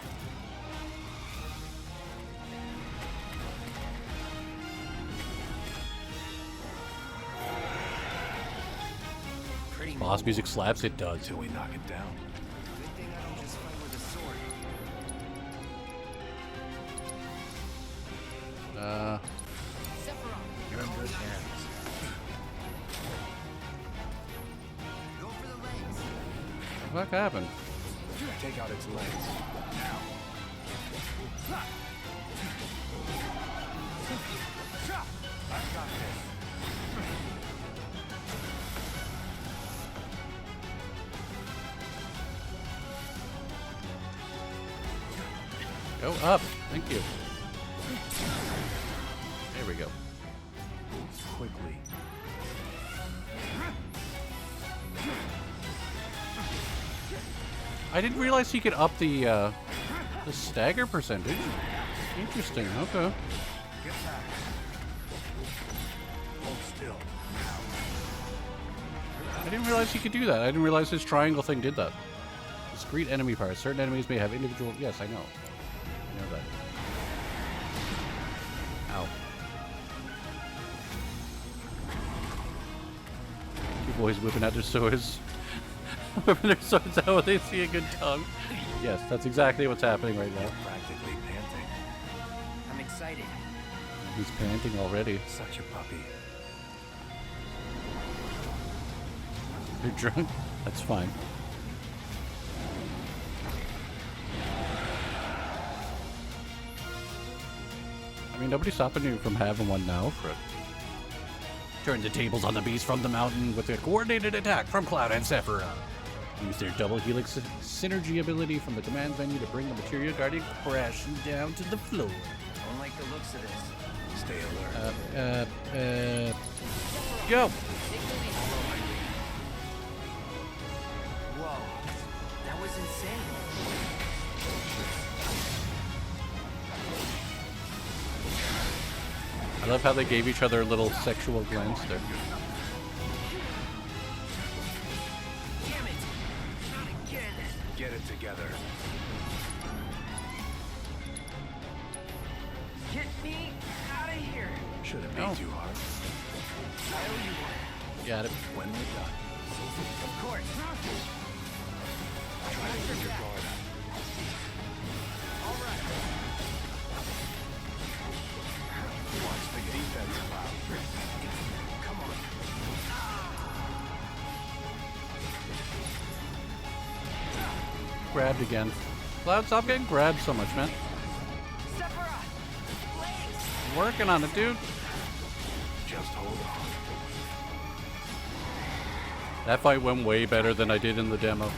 Speaker 1: Boss music slaps, it does.
Speaker 5: Till we knock it down.
Speaker 9: Good thing I don't just fight with a sword. You're in good hands. Go for the legs.
Speaker 1: What the fuck happened?
Speaker 5: Take out its legs. Now. I've got this.
Speaker 1: Go up. Thank you. There we go.
Speaker 5: Quickly.
Speaker 1: I didn't realize he could up the stagger percentage. Interesting. Okay.
Speaker 5: Get back. Hold still.
Speaker 1: I didn't realize he could do that. I didn't realize his triangle thing did that. Discrete enemy parts. Certain enemies may have individual... Yes, I know. I know that. Ow. Two boys whipping out their swords. Whipping their swords out when they see a good tongue. Yes, that's exactly what's happening right now.
Speaker 5: Practically panting.
Speaker 9: I'm excited.
Speaker 1: He's panting already.
Speaker 5: Such a puppy.
Speaker 1: You're drunk? That's fine. I mean, nobody's stopping you from having one now, Fred. Turn the tables on the beast from the mountain with a coordinated attack from Cloud and Sephiroth. Use their double helix synergy ability from the command menu to bring the Materia Guardian crashing down to the floor.
Speaker 9: Don't like the looks of this.
Speaker 5: Stay alert.
Speaker 1: Go!
Speaker 9: Whoa. That was insane.
Speaker 1: I love how they gave each other a little sexual glance there.
Speaker 9: Damn it. Not again.
Speaker 5: Get it together.
Speaker 9: Get me out of here.
Speaker 5: Shouldn't be too hard.
Speaker 9: I owe you one.
Speaker 1: Got it.
Speaker 5: When we're done.
Speaker 9: Of course.
Speaker 5: Try to keep your guard up.
Speaker 9: All right.
Speaker 5: Watch the defense cloud.
Speaker 9: Come on.
Speaker 1: Grabbed again. Cloud, stop getting grabbed so much, man.
Speaker 9: Sephiroth. Legs.
Speaker 1: Working on it, dude.
Speaker 5: Just hold on.
Speaker 1: That fight went way better than I did in the demo.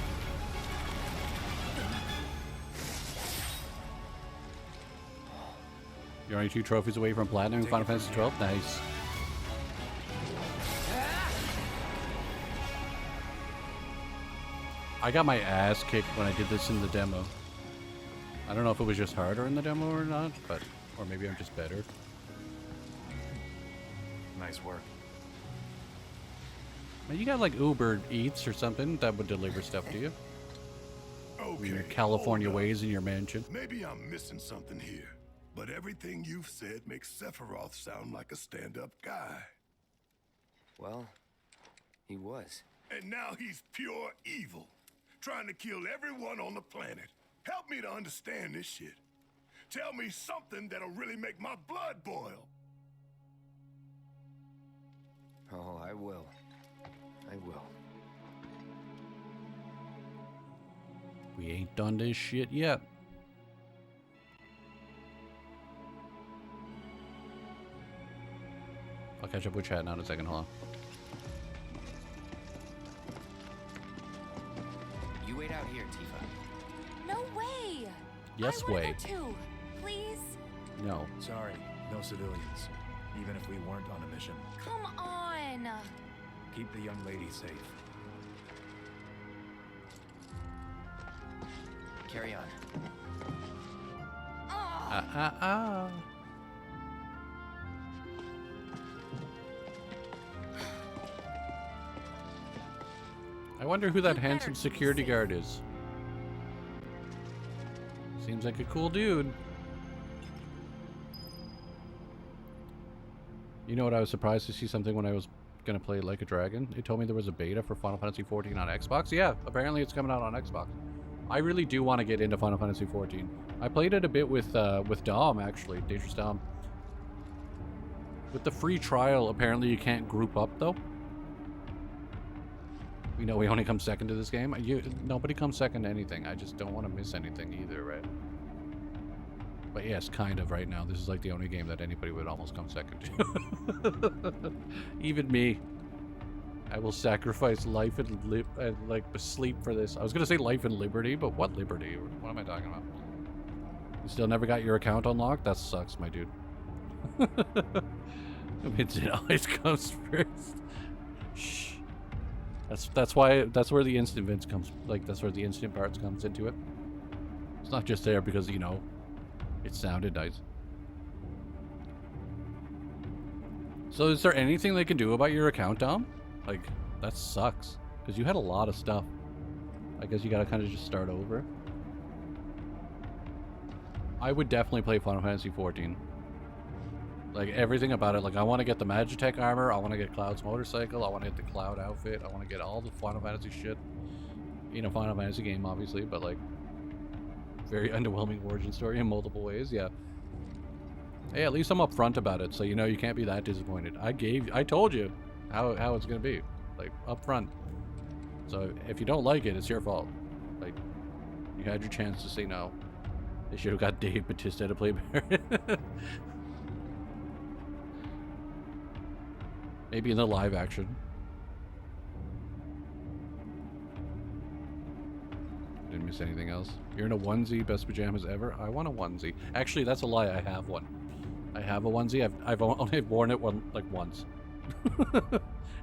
Speaker 1: You're only 2 trophies away from platinum in Final Fantasy 12. Nice. I got my ass kicked when I did this in the demo. I don't know if it was just harder in the demo or not, but or maybe I'm just better.
Speaker 5: Nice work.
Speaker 1: Man, you got like Uber Eats or something that would deliver stuff to you.
Speaker 7: Okay,
Speaker 1: In your California
Speaker 7: hold up.
Speaker 1: ways in your mansion.
Speaker 7: Maybe I'm missing something here, but everything you've said makes Sephiroth sound like a stand-up guy.
Speaker 9: Well, he was.
Speaker 7: And now he's pure evil, trying to kill everyone on the planet. Help me to understand this shit. Tell me something that'll really make my blood boil.
Speaker 9: Oh, I will. I will.
Speaker 1: We ain't done this shit yet. I'll catch up with chat now in a second, hold on.
Speaker 9: You wait out here, Tifa.
Speaker 17: No way!
Speaker 1: Yes,
Speaker 17: I wanna
Speaker 1: way.
Speaker 17: go too. Please?
Speaker 1: No.
Speaker 5: Sorry, no civilians. Even if we weren't on a mission.
Speaker 17: Come on!
Speaker 5: Keep the young lady safe.
Speaker 9: Carry on.
Speaker 1: I wonder who that handsome security guard is. Seems like a cool dude. You know what? I was surprised to see something when I was gonna play Like a Dragon. It told me there was a beta for Final Fantasy XIV on Xbox. Yeah, apparently it's coming out on Xbox. I really do want to get into Final Fantasy XIV. I played it a bit with Dom, actually, Dangerous Dom. With the free trial, apparently you can't group up, though. We know we only come second to this game. Nobody comes second to anything. I just don't want to miss anything either, right? But yes, kind of right now. This is like the only game that anybody would almost come second to. Even me. I will sacrifice life and like sleep for this. I was gonna say life and liberty, but what liberty? What am I talking about? You still never got your account unlocked? That sucks, my dude. I mean, it always comes first. Shh. That's where the instant events comes. Like that's where the instant parts comes into it. It's not just there because you know it sounded nice. So is there anything they can do about your account, Dom? Like, that sucks. Because you had a lot of stuff. I guess you gotta kind of just start over. I would definitely play Final Fantasy XIV. Like, everything about it. Like, I want to get the Magitech armor. I want to get Cloud's motorcycle. I want to get the Cloud outfit. I want to get all the Final Fantasy shit. In a Final Fantasy game, obviously. But, like, very underwhelming origin story in multiple ways. Yeah. Hey, at least I'm upfront about it. So, you know, you can't be that disappointed. I told you how it's gonna be, like up front. So if you don't like it, it's your fault. Like you had your chance to say no. They should have got Dave Bautista to play Baron. Maybe in the live action. Didn't miss anything else. You're in a onesie, best pajamas ever. I want a onesie. Actually, that's a lie. I have one. I have a onesie. I've only worn it once.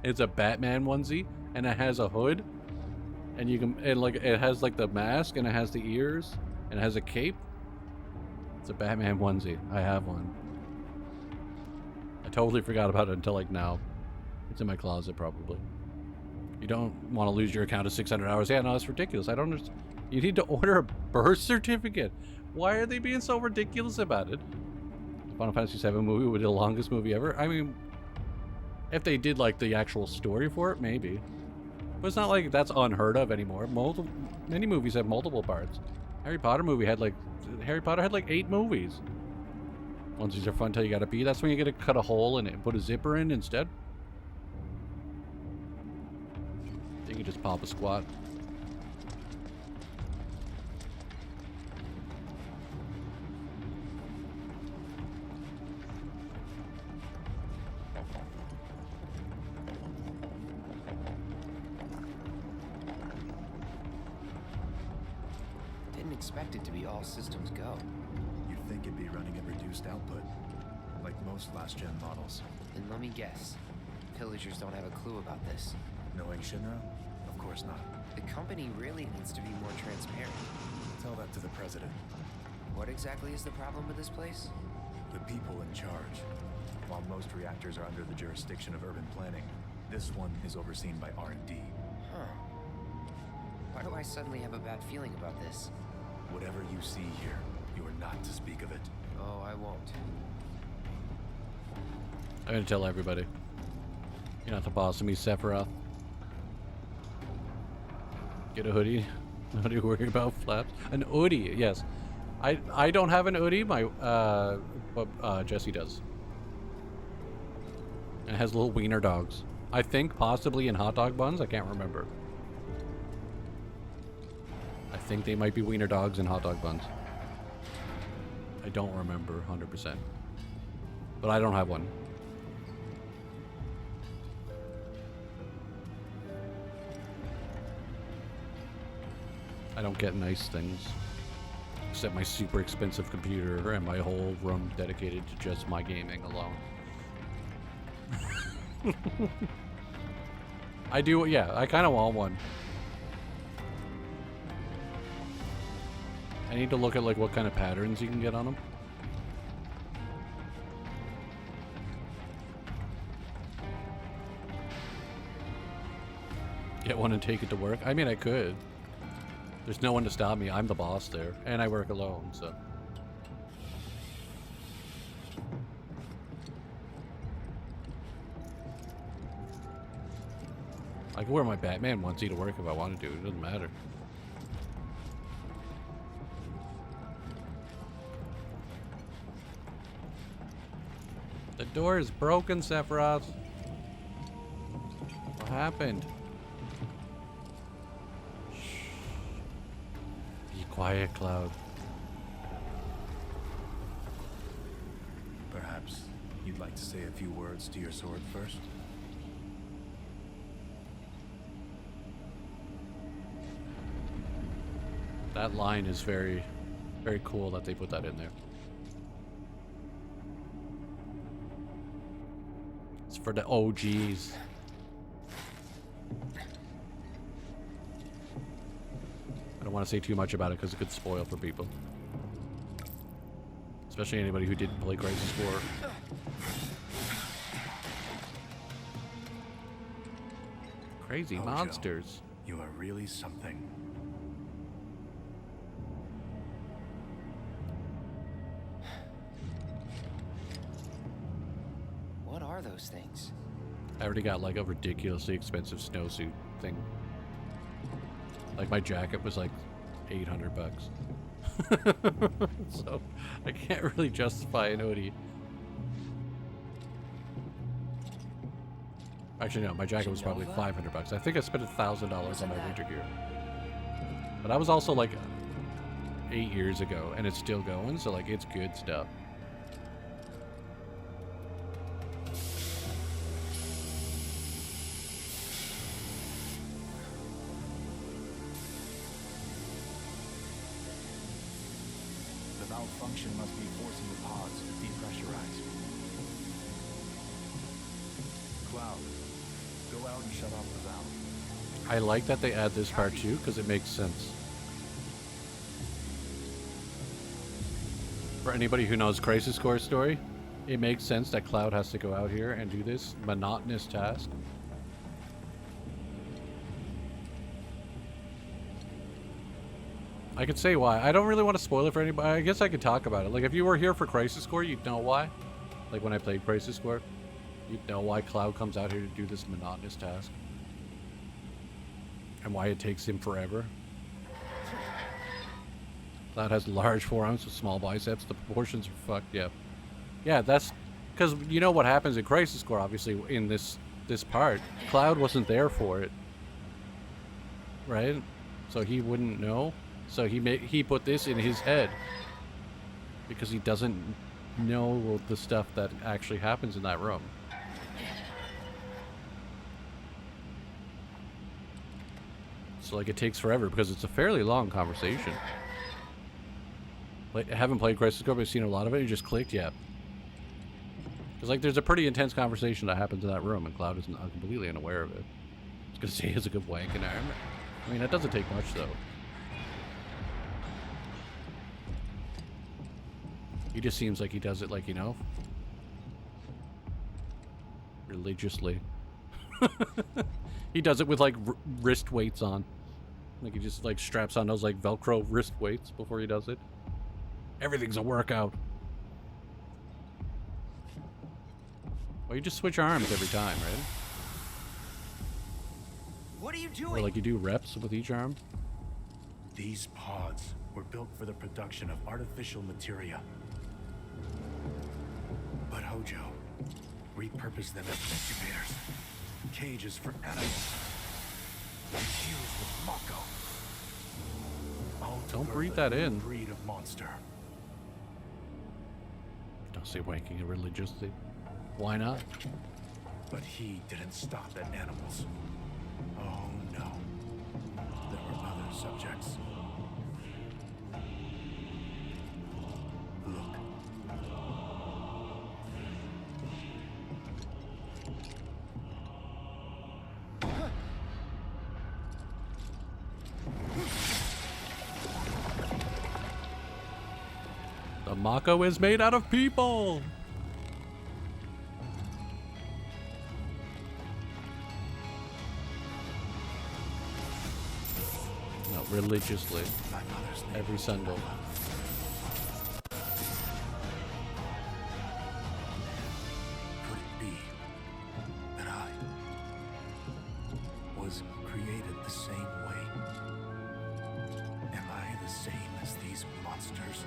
Speaker 1: It's a Batman onesie, and it has a hood, and it has like the mask, and it has the ears, and it has a cape. It's a Batman onesie. I have one. I totally forgot about it until like now. It's in my closet probably. You don't want to lose your account of 600 hours. Yeah, no, that's ridiculous. I don't understand. You need to order a birth certificate. Why are they being so ridiculous about it? The Final Fantasy VII movie would be the longest movie ever. I mean, if they did like the actual story for it, maybe. But it's not like that's unheard of anymore. Many movies have multiple parts. Harry Potter had like 8 movies. Onesies are fun till you gotta pee. That's when you gotta cut a hole in it and put a zipper in instead. You can just pop a squat.
Speaker 9: Didn't expect it to be all systems go.
Speaker 5: You'd think it'd be running at reduced output, like most last-gen models.
Speaker 9: Then let me guess. Pillagers don't have a clue about this.
Speaker 5: Knowing Shinra? Of course not.
Speaker 9: The company really needs to be more transparent.
Speaker 5: Tell that to the president.
Speaker 9: What exactly is the problem with this place?
Speaker 5: The people in charge. While most reactors are under the jurisdiction of urban planning, this one is overseen by R&D.
Speaker 9: Huh. Why do I suddenly have a bad feeling about this?
Speaker 5: Whatever you see here, you are not to speak of it.
Speaker 9: Oh, I won't.
Speaker 1: I'm gonna tell everybody. You're not the boss of me, Sephiroth. Get a hoodie. What are you worried about? Flaps? An hoodie, yes. I don't have an hoodie, but Jesse does. And it has little wiener dogs. I think possibly in hot dog buns, I can't remember. I think they might be wiener dogs in hot dog buns. I don't remember 100%. But I don't have one. I don't get nice things. Except my super expensive computer and my whole room dedicated to just my gaming alone. I do, yeah, I kind of want one. I need to look at like what kind of patterns you can get on them. Get one and take it to work. I mean, I could. There's no one to stop me. I'm the boss there. And I work alone, so. I can wear my Batman onesie to work if I want to do. It doesn't matter. The door is broken, Sephiroth. What happened? Be quiet, Cloud.
Speaker 5: Perhaps you'd like to say a few words to your sword first?
Speaker 1: That line is very, very cool that they put that in there. It's for the OGs. I don't want to say too much about it because it could spoil for people. Especially anybody who didn't play Crisis Core. Crazy monsters.
Speaker 5: You are really something.
Speaker 9: What are those things?
Speaker 1: I already got like a ridiculously expensive snowsuit thing. Like my jacket was like $800. So I can't really justify an hoodie. Actually no, my jacket was probably $500. I think I spent $1,000 on my winter gear. But that was also like 8 years ago and it's still going, so like it's good stuff.
Speaker 5: Malfunction must be forcing the pods to depressurize. Cloud, go out and shut off the valve.
Speaker 1: I like that they add this part too, because it makes sense. For anybody who knows Crisis Core story, it makes sense that Cloud has to go out here and do this monotonous task. I could say why. I don't really want to spoil it for anybody. I guess I could talk about it. Like, if you were here for Crisis Core, you'd know why. Like, when I played Crisis Core, you'd know why Cloud comes out here to do this monotonous task. And why it takes him forever. Cloud has large forearms with small biceps. The proportions are fucked, yeah. Yeah, that's... Because you know what happens in Crisis Core, obviously, in this part. Cloud wasn't there for it. Right? So he wouldn't know. So he put this in his head because he doesn't know the stuff that actually happens in that room. So like it takes forever because it's a fairly long conversation. Like, I haven't played Crisis Core, but I've seen a lot of it. You just clicked, yeah. Because like there's a pretty intense conversation that happens in that room, and Cloud is completely unaware of it. Gonna say he has a good wanking arm. I mean, that doesn't take much though. He just seems like he does it, like, you know, religiously. He does it with like wrist weights on. Like he just like straps on those like Velcro wrist weights before he does it. Everything's a workout. Well, you just switch arms every time, right?
Speaker 9: What are you doing?
Speaker 1: Or like you do reps with each arm.
Speaker 5: These pods were built for the production of artificial materia. But Hojo repurposed them as incubators, cages for animals, infused with Mako.
Speaker 1: Don't breathe that in.
Speaker 5: Breed of monster.
Speaker 1: Don't say wanking it religiously. Why not?
Speaker 5: But he didn't stop at animals. Oh no. There were other subjects. Look.
Speaker 1: The Mako is made out of people! No, religiously. Every Sunday.
Speaker 5: Could it be that I was created the same way? Am I the same as these monsters?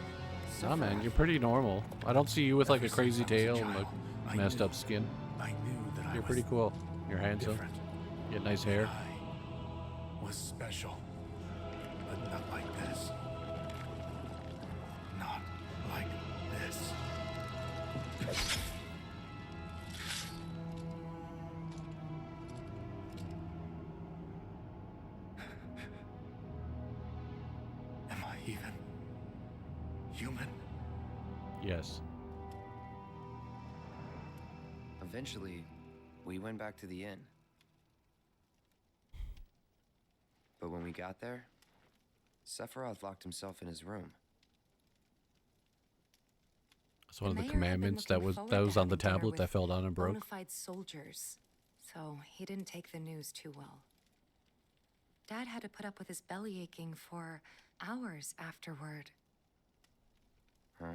Speaker 1: Nah, man, you're pretty normal. I don't see you with like a crazy tail and like messed up skin.
Speaker 5: I knew that
Speaker 1: You're pretty cool. You're handsome. You got nice hair.
Speaker 5: I was special, but not like this. Not like this. Am I even human?
Speaker 1: Yes.
Speaker 9: Eventually, we went back to the inn. But when we got there, Sephiroth locked himself in his room.
Speaker 1: It's one of the commandments that was on the tablet that fell down and broke.
Speaker 17: Bona fide soldiers, so he didn't take the news too well. Dad had to put up with his belly aching for hours afterward.
Speaker 9: Huh?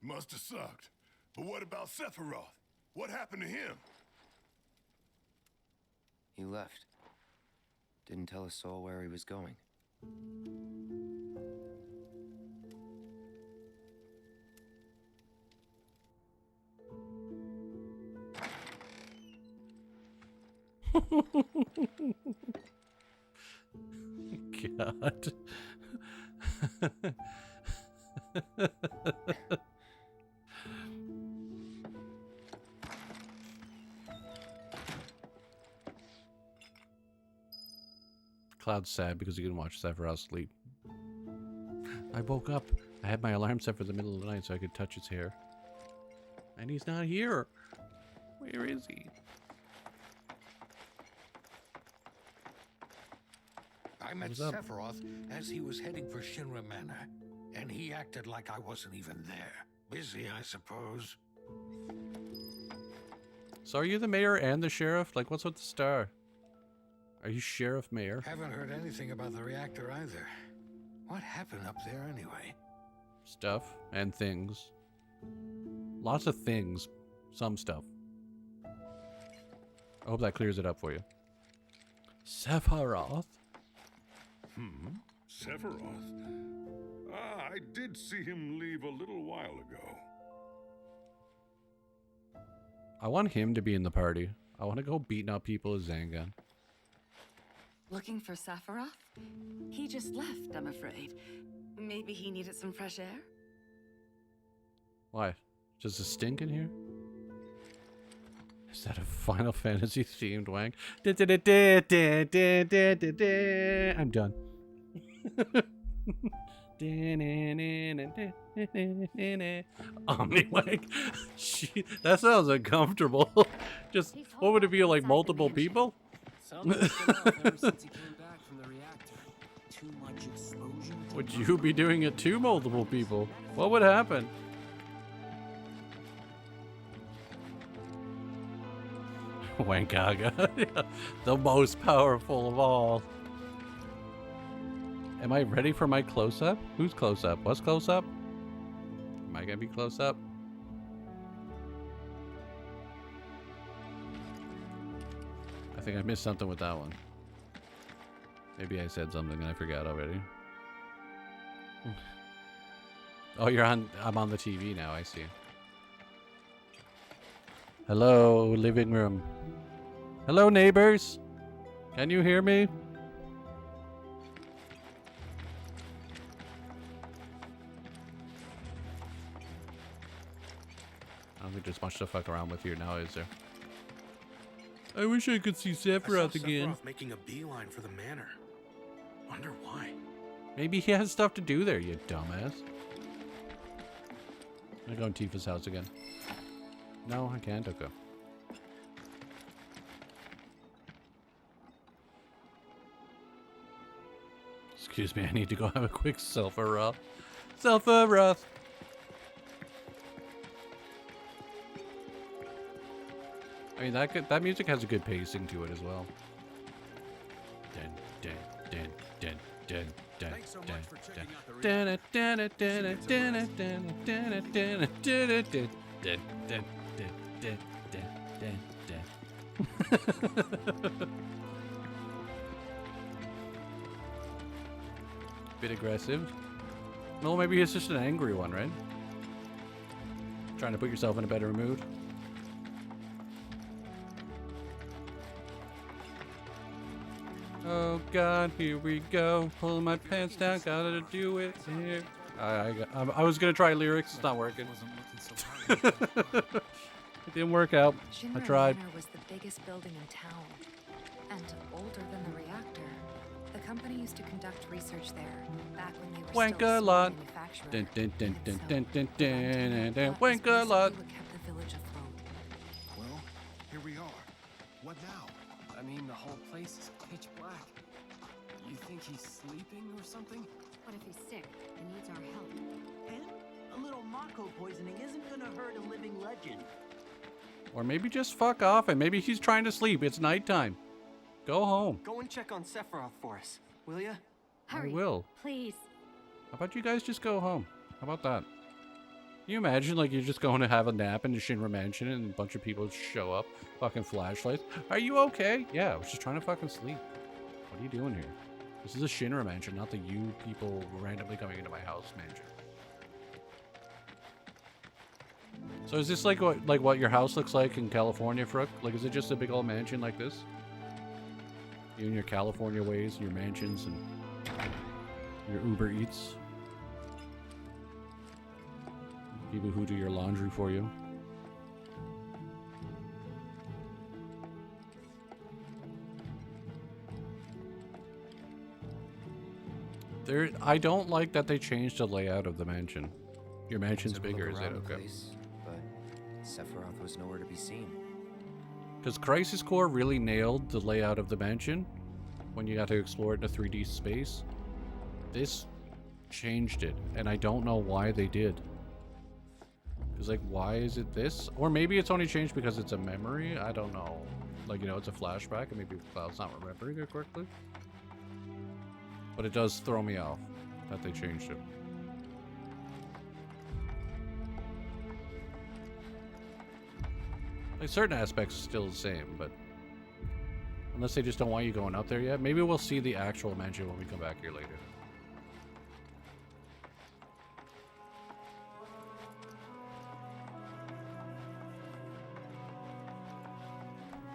Speaker 7: Must have sucked. But what about Sephiroth? What happened to him?
Speaker 9: He left. Didn't tell a soul where he was going.
Speaker 1: God. Cloud's sad because he couldn't watch Sephiroth sleep. I woke up. I had my alarm set for the middle of the night so I could touch his hair. And he's not here. Where is he?
Speaker 11: I met Sephiroth as he was heading for Shinra Manor, and he acted like I wasn't even there. Busy, I suppose.
Speaker 1: So are you the mayor and the sheriff? Like, what's with the star? Are you sheriff mayor?
Speaker 11: Haven't heard anything about the reactor either. What happened up there anyway?
Speaker 1: Stuff and things. Lots of things. Some stuff. I hope that clears it up for you. Sephiroth?
Speaker 16: Sephiroth? Ah, I did see him leave a little while ago.
Speaker 1: I want him to be in the party. I want to go beating up people with Zangan.
Speaker 14: Looking for Sephiroth? He just left, I'm afraid. Maybe he needed some fresh air?
Speaker 1: Why? Just a stink in here? Is that a Final Fantasy themed wank? I'm done. Omniwag. That sounds uncomfortable. Just, what would it be, like multiple people?
Speaker 13: Something's been off ever since he came back from the reactor. Too much exposure.
Speaker 1: Would you be doing it to multiple people? What would happen? Wankaga. The most powerful of all. Am I ready for my close-up? Who's close-up? What's close-up? Am I gonna be close-up? I think I missed something with that one. Maybe I said something and I forgot already. Oh, you're on. I'm on the TV now, I see. Hello, living room. Hello, neighbors. Can you hear me? I don't think there's much to fuck around with here now, is there? I wish I could see Sephiroth again.
Speaker 10: Sephiroth making a beeline for the manor. Wonder why.
Speaker 1: Maybe he has stuff to do there, you dumbass. I'm gonna go in Tifa's house again. No, I can't. Okay. Excuse me, I need to go have a quick Sephiroth. Sephiroth! I mean, that music has a good pacing to it as well. Dun, dun, dun, dun, dun, dun,
Speaker 10: Thanks so much for checking out the
Speaker 1: dun, dun, dun, dun, dun, dun, dun, dun, dun, dun, dun, dun, dun, Bit aggressive. Well, maybe it's just an angry one, right? Trying to put yourself in a better mood. Oh God, here we go. Pulling my pants down, gotta do it here. I was gonna try lyrics, it's not working. It didn't work out. I tried.
Speaker 17: Manor was the biggest building in town, and older than the reactor. The company used to conduct research there back when they were
Speaker 1: Wanka lot. Dun dun dun dun dun dun dun dun. Wanka lot.
Speaker 17: What kept the village afloat.
Speaker 10: Well, here we are. What now?
Speaker 13: I mean, the whole place is pitch black. You think he's sleeping or something?
Speaker 19: What if he's sick and needs our help?
Speaker 3: And a little Mako poisoning isn't gonna hurt a living legend.
Speaker 1: Or maybe just fuck off and maybe he's trying to sleep. It's nighttime. Go home.
Speaker 13: Go and check on Sephiroth for us, will ya?
Speaker 1: I will.
Speaker 19: Please.
Speaker 1: How about you guys just go home? How about that? Can you imagine, like, you're just going to have a nap in the Shinra mansion and a bunch of people show up, fucking flashlights. Are you okay? Yeah, I was just trying to fucking sleep. What are you doing here? This is a Shinra mansion, not the you people randomly coming into my house mansion. So is this like what your house looks like in California, Frook? Like, is it just a big old mansion like this? You and your California ways, your mansions, and your Uber Eats. People who do your laundry for you. I don't like that they changed the layout of the mansion. Your mansion's bigger, is that okay?
Speaker 9: Place, but Sephiroth was nowhere to be seen.
Speaker 1: Because Crisis Core really nailed the layout of the mansion when you got to explore it in a 3D space. This changed it, and I don't know why they did. Because, like, why is it this? Or maybe it's only changed because it's a memory? I don't know. Like, you know, it's a flashback, and maybe Cloud's not remembering it correctly. But it does throw me off that they changed it. Like, certain aspects are still the same, but unless they just don't want you going up there yet, maybe we'll see the actual mansion when we come back here later.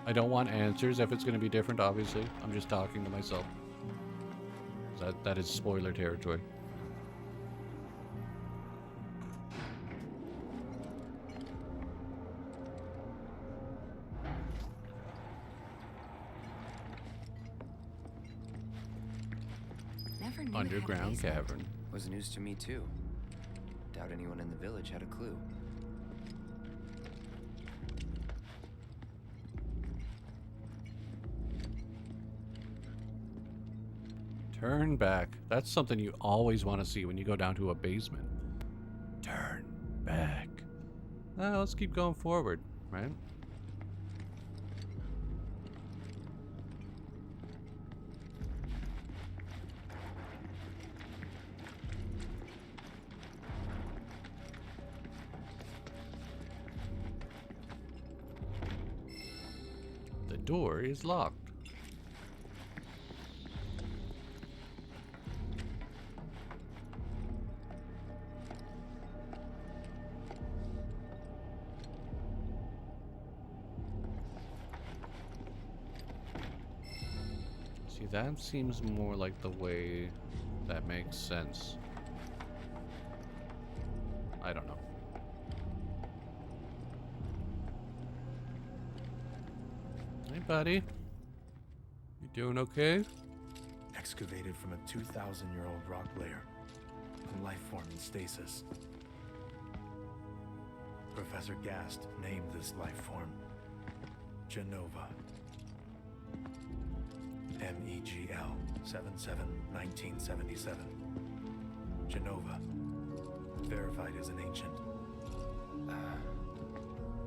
Speaker 1: I don't want answers if it's going to be different, obviously. I'm just talking to myself. That is spoiler territory.
Speaker 17: Never knew
Speaker 1: Underground cavern.
Speaker 9: Was news to me too. Doubt anyone in the village had a clue.
Speaker 1: Turn back. That's something you always want to see when you go down to a basement. Turn back. Let's keep going forward, right? The door is locked. See, that seems more like the way that makes sense. I don't know. Hey, buddy. You doing okay?
Speaker 5: Excavated from a 2,000-year-old rock layer. A life form in stasis. Professor Gast named this life form Genova. MEGL 77-1977. Genova. Verified as an ancient.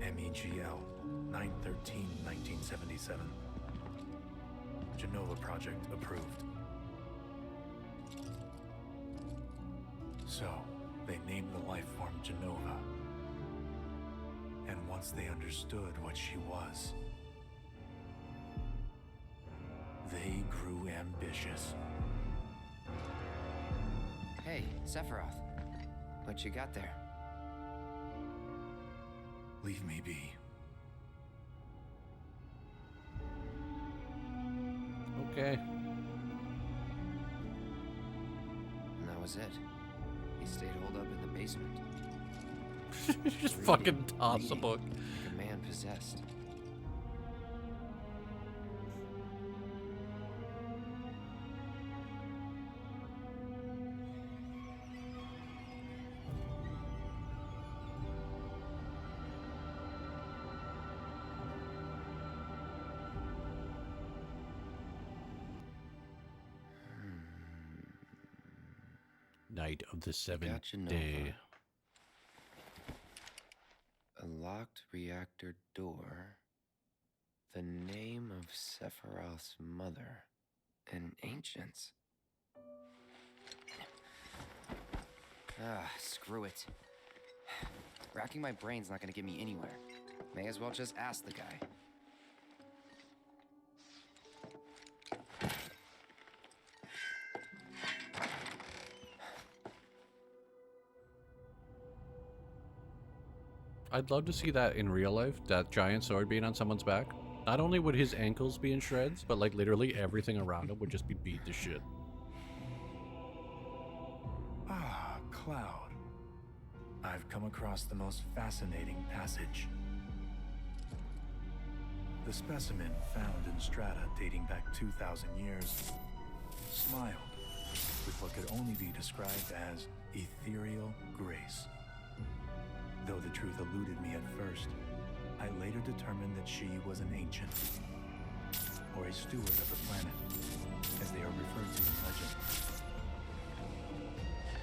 Speaker 5: MEGL 9/13/1977. Genova project approved. So, they named the life form Genova. And once they understood what she was, they grew ambitious.
Speaker 9: Hey, Sephiroth. What you got there?
Speaker 5: Leave me be.
Speaker 1: Okay.
Speaker 9: And that was it. He stayed holed up in the basement.
Speaker 1: Just fucking toss a book.
Speaker 9: Like a man possessed.
Speaker 1: Night of the seventh
Speaker 9: Gotcha, Nova.
Speaker 1: day.
Speaker 9: A locked reactor door. The name of Sephiroth's mother. An ancient's. Screw it. Racking my brain's not gonna get me anywhere. May as well just ask the guy.
Speaker 1: I'd love to see that in real life, that giant sword being on someone's back. Not only would his ankles be in shreds, but like literally everything around him would just be beat to shit.
Speaker 5: Ah, Cloud. I've come across the most fascinating passage. The specimen found in strata dating back 2,000 years smiled with what could only be described as ethereal grace. Though the truth eluded me at first, I later determined that she was an ancient, or a steward of the planet, as they are referred to in legend.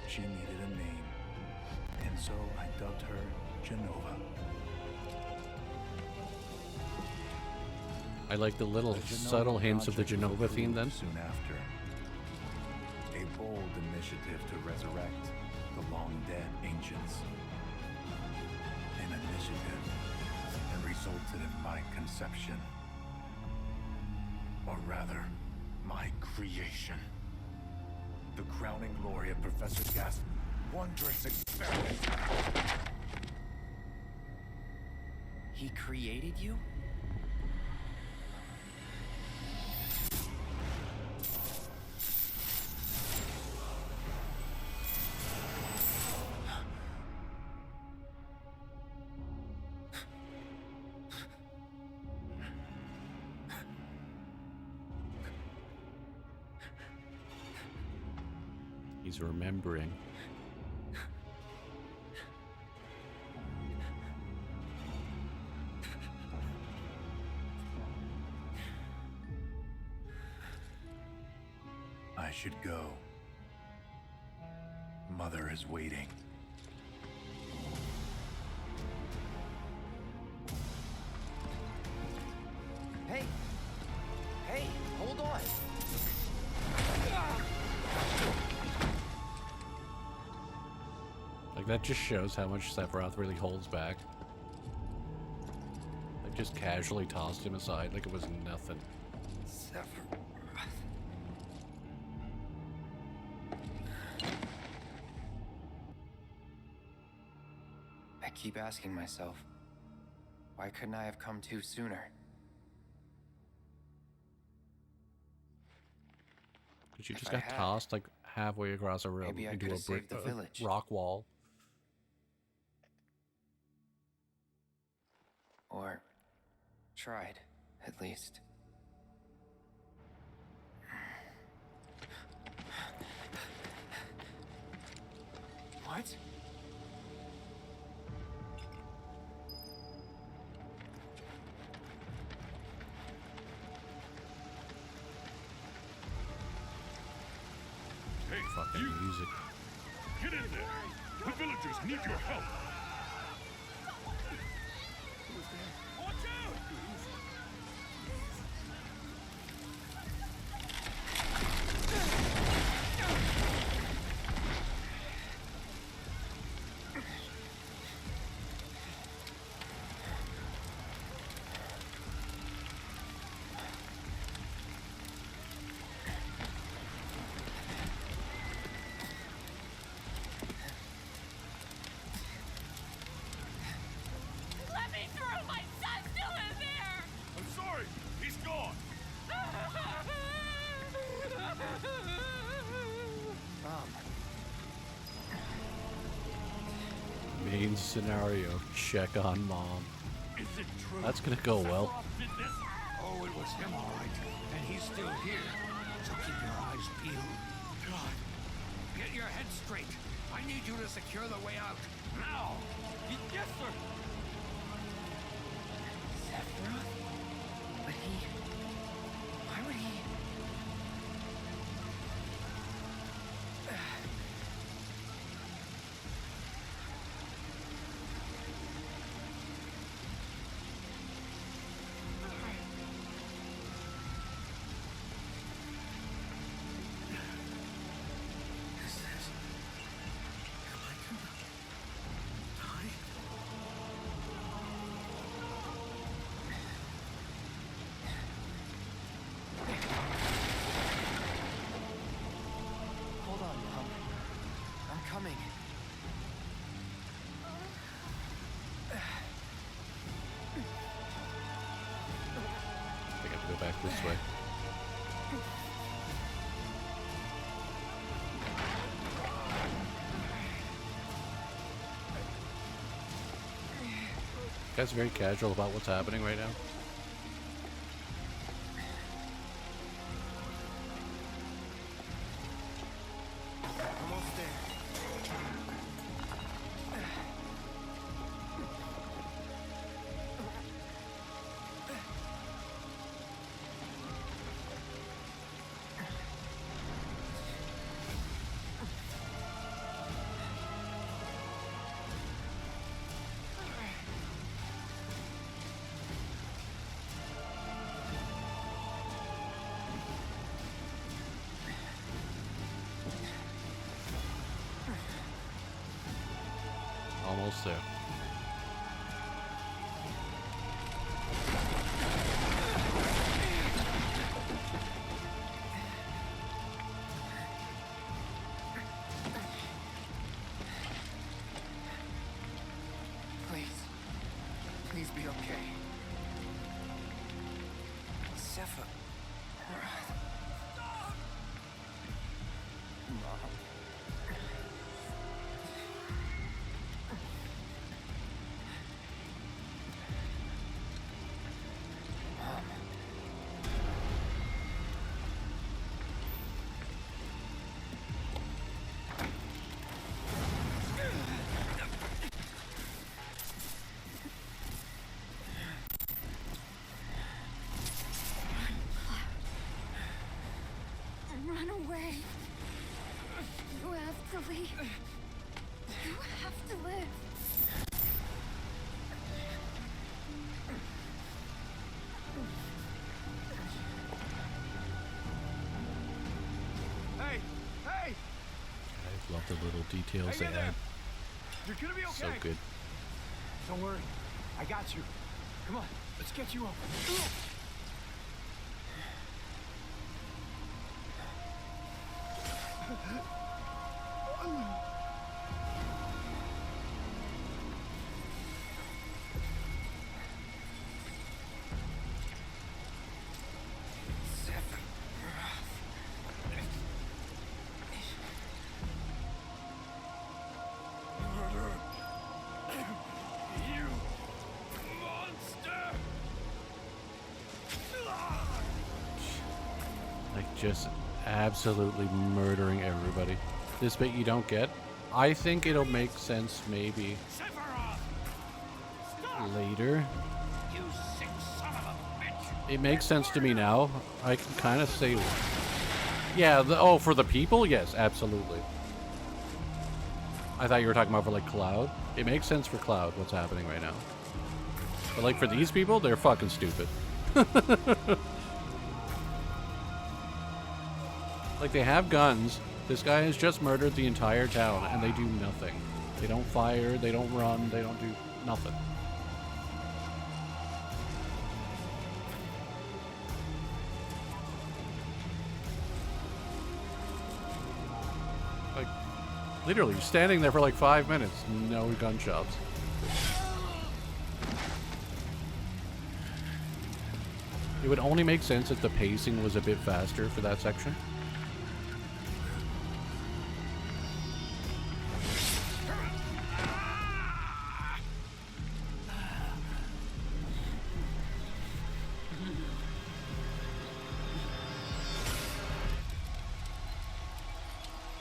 Speaker 5: She needed a name, and so I dubbed her Genova.
Speaker 1: I like the little subtle hints of the Genova theme then.
Speaker 5: Soon after, a bold initiative to resurrect the long-dead ancients. An initiative that resulted in my conception. Or rather, my creation. The crowning glory of Professor Gast's wondrous experiment.
Speaker 9: He created you?
Speaker 1: He's remembering.
Speaker 5: I should go. Mother is waiting.
Speaker 9: Hey! Hey, hold on!
Speaker 1: Like, that just shows how much Sephiroth really holds back. Like, just casually tossed him aside like it was nothing.
Speaker 9: Sephiroth. I keep asking myself, why couldn't I have come to sooner?
Speaker 1: Because you
Speaker 9: If
Speaker 1: just
Speaker 9: I
Speaker 1: got
Speaker 9: had,
Speaker 1: tossed like halfway across a room
Speaker 9: maybe I
Speaker 1: into
Speaker 9: could
Speaker 1: a
Speaker 9: have saved the
Speaker 1: brick
Speaker 9: village.
Speaker 1: rock wall.
Speaker 9: Or tried, at least. What?
Speaker 16: Hey,
Speaker 1: Fucking
Speaker 16: you!
Speaker 1: music.
Speaker 16: Get in there! The villagers need your help!
Speaker 8: Watch out!
Speaker 18: Let me through! My son still in there!
Speaker 16: I'm sorry! He's gone!
Speaker 1: Main scenario, check on mom.
Speaker 8: Is it true?
Speaker 1: That's gonna go well.
Speaker 8: Sephiroth did this?
Speaker 11: Oh, it was him, all right. And he's still here. So keep your eyes peeled. God. Get your head straight. I need you to secure the way out. Now!
Speaker 8: Yes, sir!
Speaker 9: Sephiroth? But why would he... Hold on, Mom. I'm coming.
Speaker 1: I think I have to go back this way. You guys very casual about what's happening right now.
Speaker 9: Almost there.
Speaker 1: Almost there.
Speaker 9: Please. Please be okay. Sephiroth. Mom.
Speaker 18: Sully. You have to live.
Speaker 10: Hey! Hey!
Speaker 1: I love the little details they add.
Speaker 10: You're gonna be okay.
Speaker 1: So good.
Speaker 10: Don't worry. I got you. Come on, let's get you up.
Speaker 1: Like, just absolutely murdering everybody. This bit you don't get. I think it'll make sense maybe later.
Speaker 8: You sick son of a bitch!
Speaker 1: It makes sense to me now. I can kind of say, yeah. Oh, for the people, yes, absolutely. I thought you were talking about for like Cloud. It makes sense for Cloud what's happening right now. But like for these people, they're fucking stupid. Like, they have guns. This guy has just murdered the entire town, and they do nothing. They don't fire, they don't run, they don't do nothing. Like, literally, standing there for like 5 minutes, no gunshots. It would only make sense if the pacing was a bit faster for that section.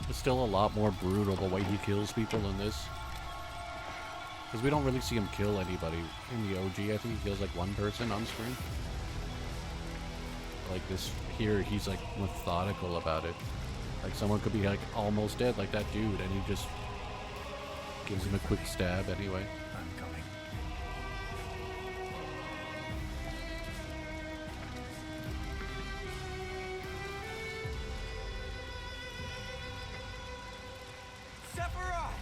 Speaker 1: It's still a lot more brutal the way he kills people in this. Because we don't really see him kill anybody. In the OG, I think he kills like one person on screen. Like this here, he's like methodical about it. Like someone could be like almost dead, like that dude, and he just gives him a quick stab anyway.
Speaker 5: I'm coming.
Speaker 8: Sephiroth!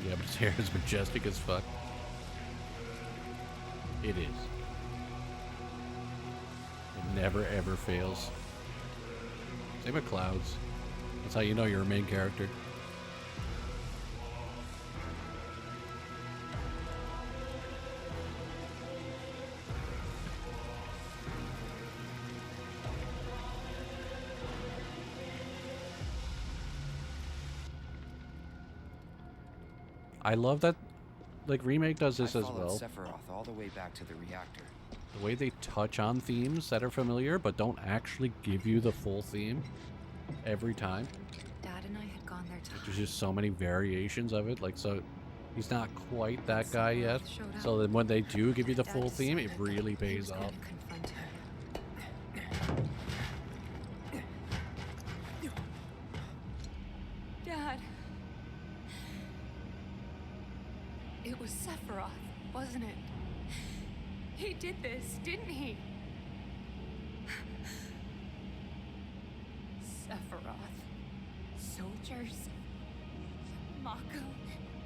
Speaker 1: Yeah, but his hair is majestic as fuck. It is. It never ever fails. Same with Clouds. That's how you know you're a main character. I love that, like, Remake does this as well.
Speaker 9: Sephiroth all the way back to the reactor.
Speaker 1: The way they touch on themes that are familiar, but don't actually give you the full theme every time.
Speaker 17: Dad and I had gone there to
Speaker 1: There's just so many variations of it. Like, so he's not quite that guy yet. So then when they do give you the full theme, it really pays off.
Speaker 17: Dad. It was Sephiroth, wasn't it? He did this, didn't he? Sephiroth. Soldiers. Mako.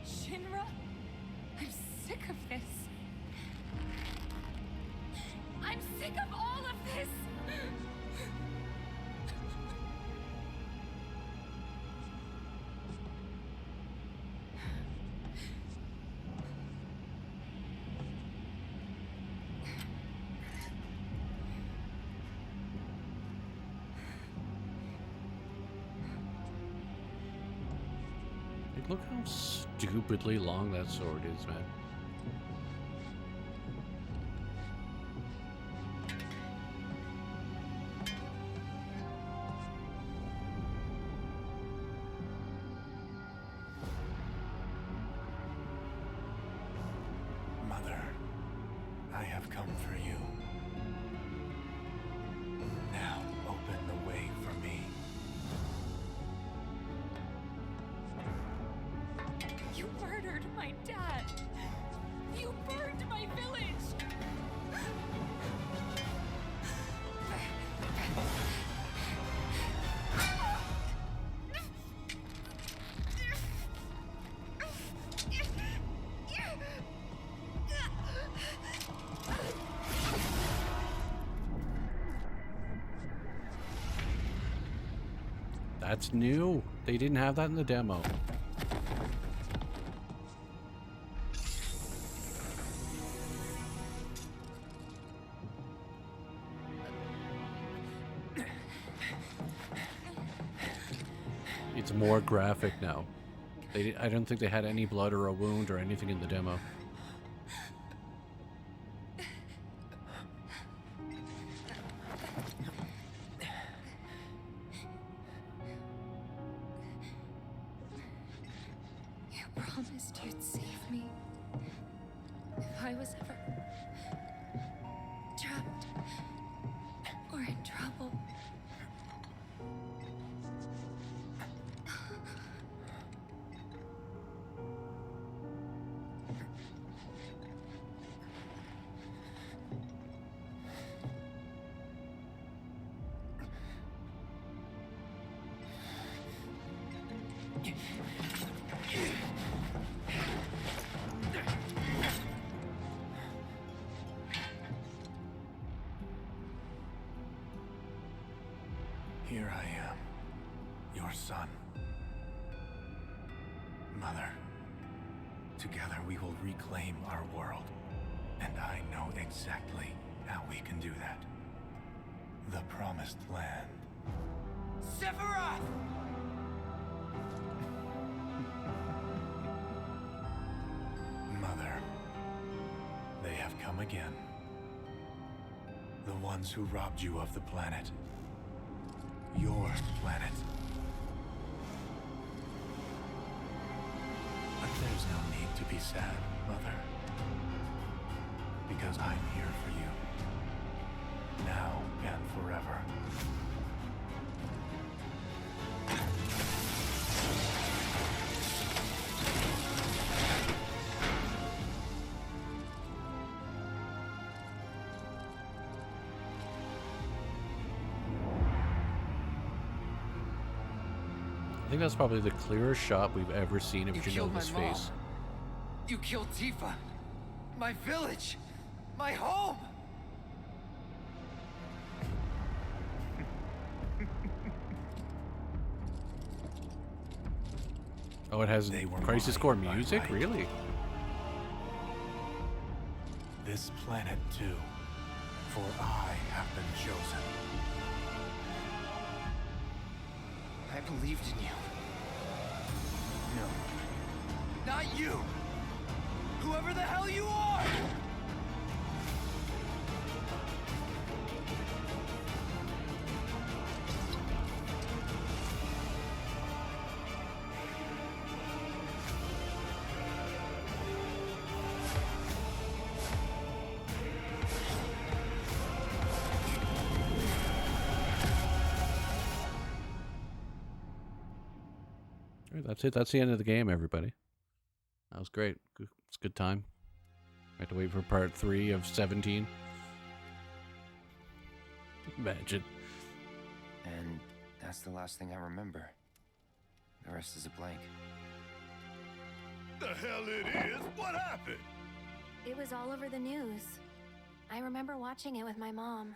Speaker 17: Shinra. I'm sick of this. I'm sick of all of this!
Speaker 1: Like, look how stupidly long that sword is, man.
Speaker 5: Mother, I have come for you.
Speaker 4: You murdered my dad. You burned my village.
Speaker 1: That's new. They didn't have that in the demo. It's more graphic now. I don't think they had any blood or a wound or anything in the demo.
Speaker 17: You promised you'd save me if I was ever trapped or in trouble.
Speaker 5: Here I am, your son. Mother, together we will reclaim our world. And I know exactly how we can do that. The Promised Land.
Speaker 12: Sephiroth!
Speaker 5: Mother, they have come again. The ones who robbed you of the planet. Your planet. But there's no need to be sad, Mother. Because I'm here for you. Now and forever.
Speaker 1: I think that's probably the clearest shot we've ever seen of Genova's face.
Speaker 12: You killed Tifa. My village. My home.
Speaker 1: Oh, it has Crisis Core music? Really?
Speaker 5: This planet too. For I have been chosen.
Speaker 12: I believed in you. No. Not you! Whoever the hell you are!
Speaker 1: Alright, that's it. That's the end of the game, everybody. That was great. It's a good time. I have to wait for part 3 of 17. Imagine.
Speaker 9: And that's the last thing I remember. The rest is a blank.
Speaker 7: The hell it is? What happened?
Speaker 4: It was all over the news. I remember watching it with my mom.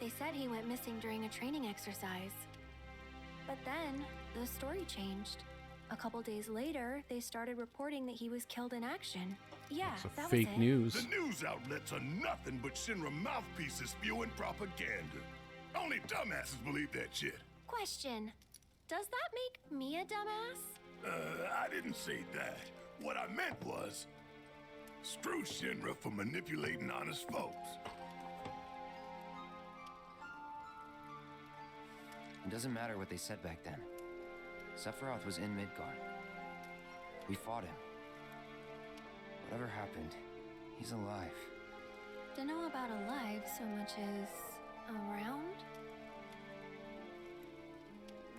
Speaker 4: They said he went missing during a training exercise. But then, the story changed. A couple days later, they started reporting that he was killed in action. Yeah, that was it.
Speaker 1: Fake news.
Speaker 7: The news outlets are nothing but Shinra mouthpieces spewing propaganda. Only dumbasses believe that shit.
Speaker 4: Question. Does that make me a dumbass?
Speaker 7: I didn't say that. What I meant was, screw Shinra for manipulating honest folks.
Speaker 9: It doesn't matter what they said back then. Sephiroth was in Midgar. We fought him. Whatever happened, he's alive.
Speaker 4: Dunno about alive so much as around?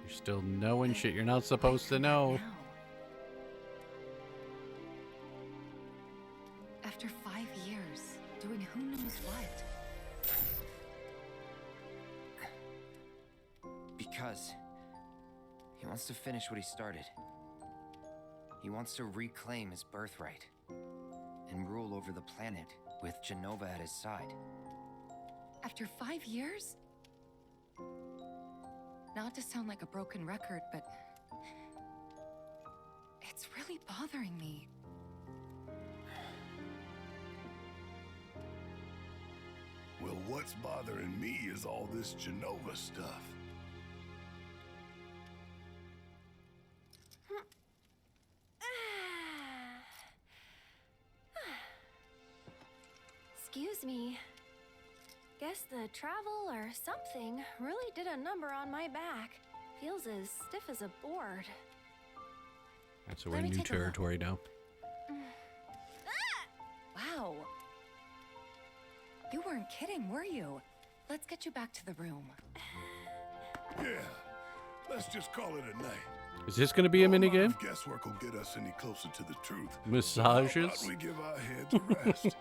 Speaker 1: You're still knowing shit you're not supposed to know.
Speaker 14: Use what?
Speaker 9: Because he wants to finish what he started. He wants to reclaim his birthright and rule over the planet with Genova at his side.
Speaker 14: After 5 years? Not to sound like a broken record, but it's really bothering me.
Speaker 7: Well, what's bothering me is all this Genova stuff.
Speaker 4: Excuse me. Guess the travel or something really did a number on my back. Feels as stiff as a board.
Speaker 1: So we're in new territory now.
Speaker 14: Wow. You weren't kidding, were you? Let's get you back to the room.
Speaker 7: Yeah, let's just call it a night.
Speaker 1: Is this going to be a minigame?
Speaker 7: Guesswork will get us any closer to the truth.
Speaker 1: Massages?
Speaker 7: How about we give our heads a rest?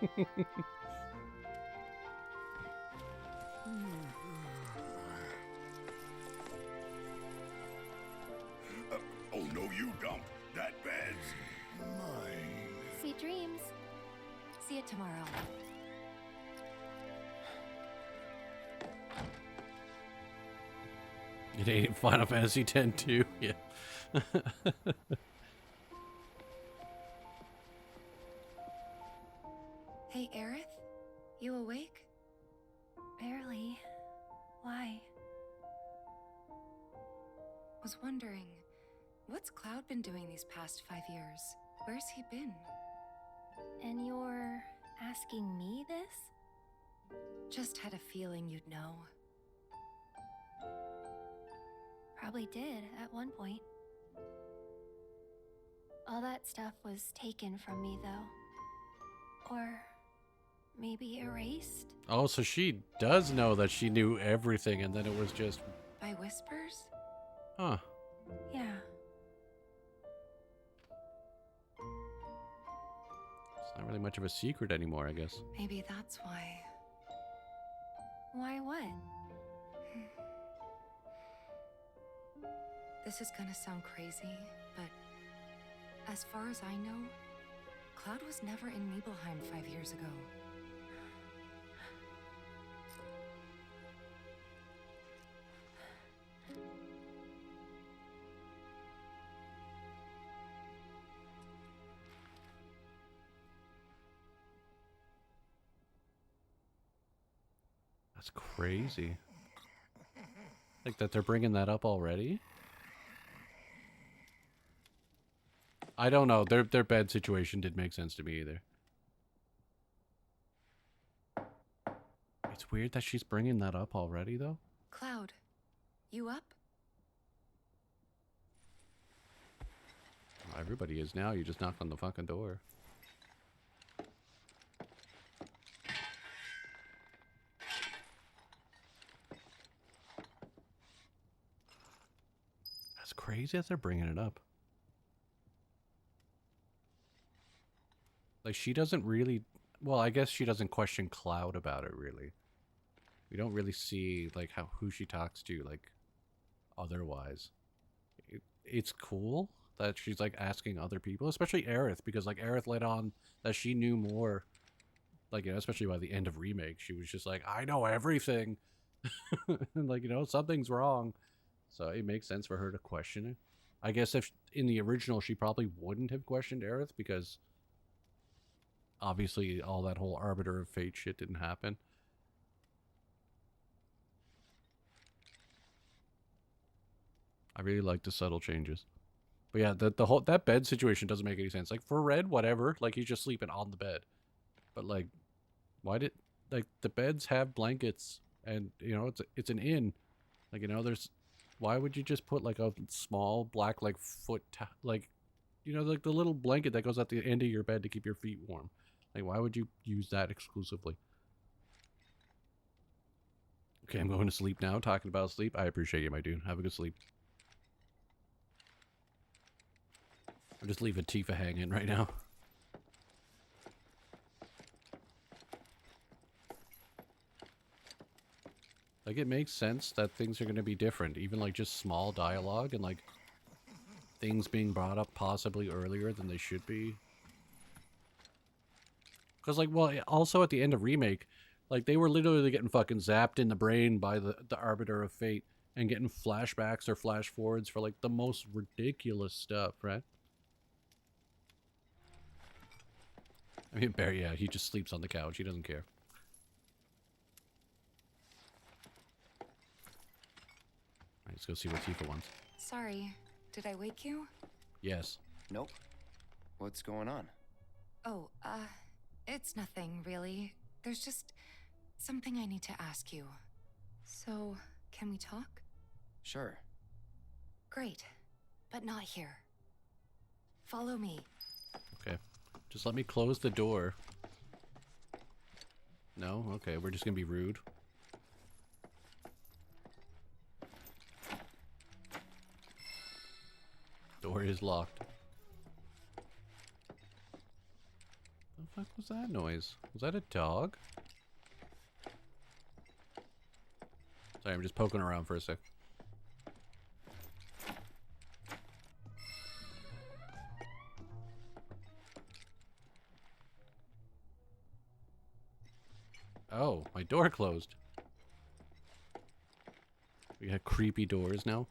Speaker 7: Oh, no, you don't. That bed's mine.
Speaker 4: Sweet dreams.
Speaker 14: See you tomorrow.
Speaker 1: It ain't Final Fantasy X too. Yeah.
Speaker 14: Hey, Aerith? You awake?
Speaker 4: Barely. Why?
Speaker 14: Was wondering, what's Cloud been doing these past 5 years? Where's he been?
Speaker 4: And you're asking me this?
Speaker 14: Just had a feeling you'd know.
Speaker 4: Probably did at one point. All that stuff was taken from me, though. Or maybe erased?
Speaker 1: Oh, so she does know that she knew everything and then it was just...
Speaker 14: By whispers?
Speaker 1: Huh.
Speaker 4: Yeah.
Speaker 1: It's not really much of a secret anymore, I guess.
Speaker 14: Maybe that's why.
Speaker 4: Why what?
Speaker 14: This is gonna sound crazy, but as far as I know, Cloud was never in Nibelheim 5 years ago.
Speaker 1: That's crazy. Like that they're bringing that up already? I don't know. Their bed situation didn't make sense to me either. It's weird that she's bringing that up already, though.
Speaker 14: Cloud, you up?
Speaker 1: Well, everybody is now. You just knocked on the fucking door. That's crazy that they're bringing it up. Like, she doesn't really... Well, I guess she doesn't question Cloud about it, really. We don't really see, like, who she talks to, like, otherwise. It's cool that she's, like, asking other people, especially Aerith, because, like, Aerith let on that she knew more. Like, you know, especially by the end of Remake, she was just like, I know everything! And, like, you know, something's wrong. So it makes sense for her to question it. I guess if in the original, she probably wouldn't have questioned Aerith, because... obviously, all that whole Arbiter of Fate shit didn't happen. I really like the subtle changes. But yeah, the whole that bed situation doesn't make any sense. Like, for Red, whatever. Like, he's just sleeping on the bed. But, like, why did... Like, the beds have blankets. And, you know, it's an inn. Like, you know, there's... Why would you just put, like, a small black, like, foot... like, you know, like the little blanket that goes at the end of your bed to keep your feet warm. Like, why would you use that exclusively? Okay, I'm going to sleep now. Talking about sleep. I appreciate you, my dude. Have a good sleep. I'm just leaving Tifa hanging right now. Like, it makes sense that things are going to be different. Even, like, just small dialogue and, like, things being brought up possibly earlier than they should be. Because, like, well, also at the end of Remake, like, they were literally getting fucking zapped in the brain by the Arbiter of Fate and getting flashbacks or flash forwards for, like, the most ridiculous stuff, right? I mean, Barry, yeah, he just sleeps on the couch. He doesn't care. Alright, let's go see what Tifa wants.
Speaker 17: Sorry, did I wake you?
Speaker 1: Yes.
Speaker 9: Nope. What's going on?
Speaker 17: Oh, it's nothing, really. There's just something I need to ask you. So, can we talk?
Speaker 9: Sure.
Speaker 17: Great, but not here. Follow me.
Speaker 1: Okay. Just let me close the door. No? Okay, we're just gonna be rude. Door is locked. The fuck was that noise? Was that a dog? Sorry, I'm just poking around for a sec. Oh, my door closed. We got creepy doors now.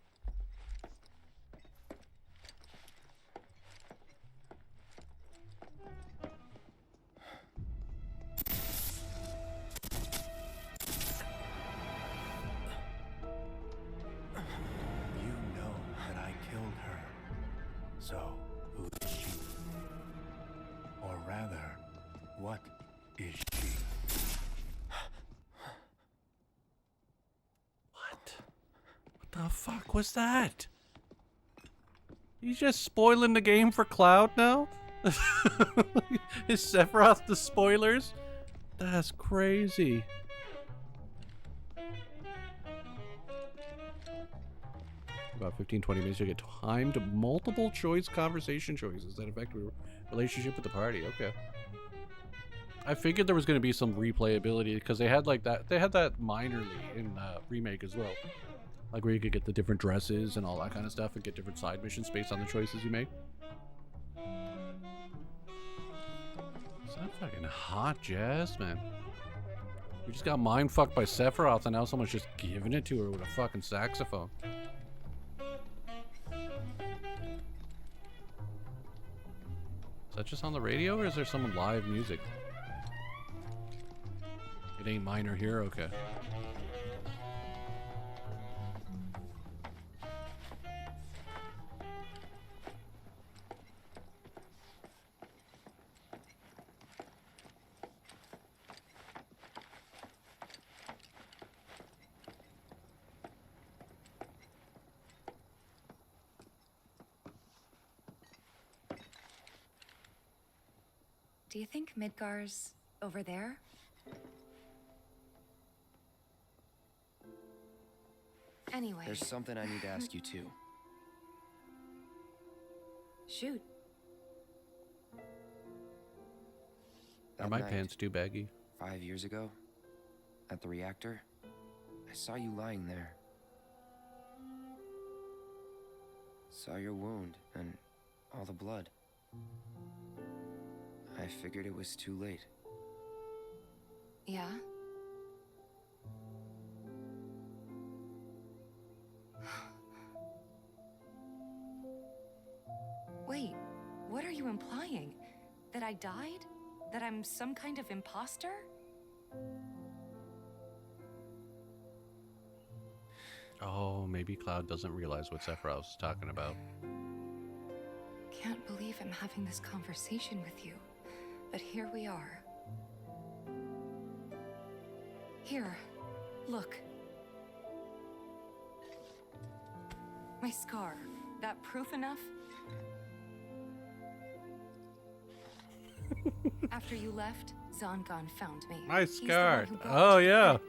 Speaker 5: You know that I killed her. So, who is she? Or rather, what is she?
Speaker 1: What the fuck was that? He's just spoiling the game for Cloud now? Is Sephiroth the spoilers? That's crazy. About 15-20 minutes, you get timed multiple choice conversation choices that affect your relationship with the party. Okay. I figured there was going to be some replayability because they had like that. They had that minorly in Remake as well, like where you could get the different dresses and all that kind of stuff, and get different side missions based on the choices you make. Is that fucking hot jazz, man? We just got mind fucked by Sephiroth, and now someone's just giving it to her with a fucking saxophone. Is that just on the radio, or is there some live music? It ain't minor here? Okay.
Speaker 17: Do you think Midgar's over there? Anyway.
Speaker 9: There's something I need to ask you too.
Speaker 17: Shoot.
Speaker 1: Are my pants too baggy?
Speaker 9: 5 years ago, at the reactor, I saw you lying there. Saw your wound and all the blood. I figured it was too late.
Speaker 17: Yeah? Wait, what are you implying? That I died? That I'm some kind of imposter?
Speaker 1: Oh, maybe Cloud doesn't realize what Sephiroth's talking about.
Speaker 17: Can't believe I'm having this conversation with you, but here we are. Here, look. My scar. That proof enough? After you left, Zongan found me.
Speaker 1: My
Speaker 17: He's the
Speaker 1: scar.
Speaker 17: one who brought
Speaker 1: Oh,
Speaker 17: me to
Speaker 1: yeah.
Speaker 17: Rick.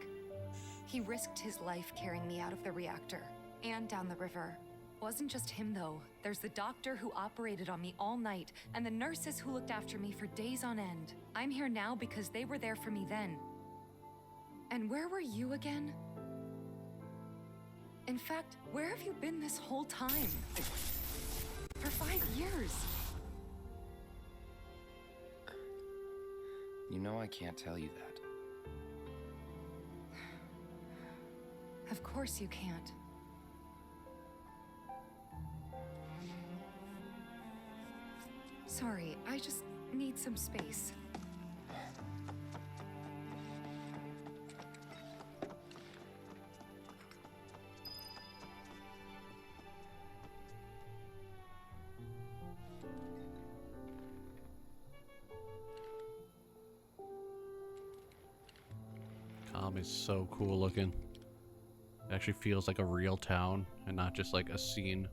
Speaker 17: He risked his life carrying me out of the reactor and down the river. Wasn't just him, though. There's the doctor who operated on me all night, and the nurses who looked after me for days on end. I'm here now because they were there for me then. And where were you again? In fact, where have you been this whole time? For 5 years.
Speaker 9: You know I can't tell you that.
Speaker 17: Of course you can't. Sorry, I just need some space.
Speaker 1: Calm is so cool looking. It actually feels like a real town and not just like a scene.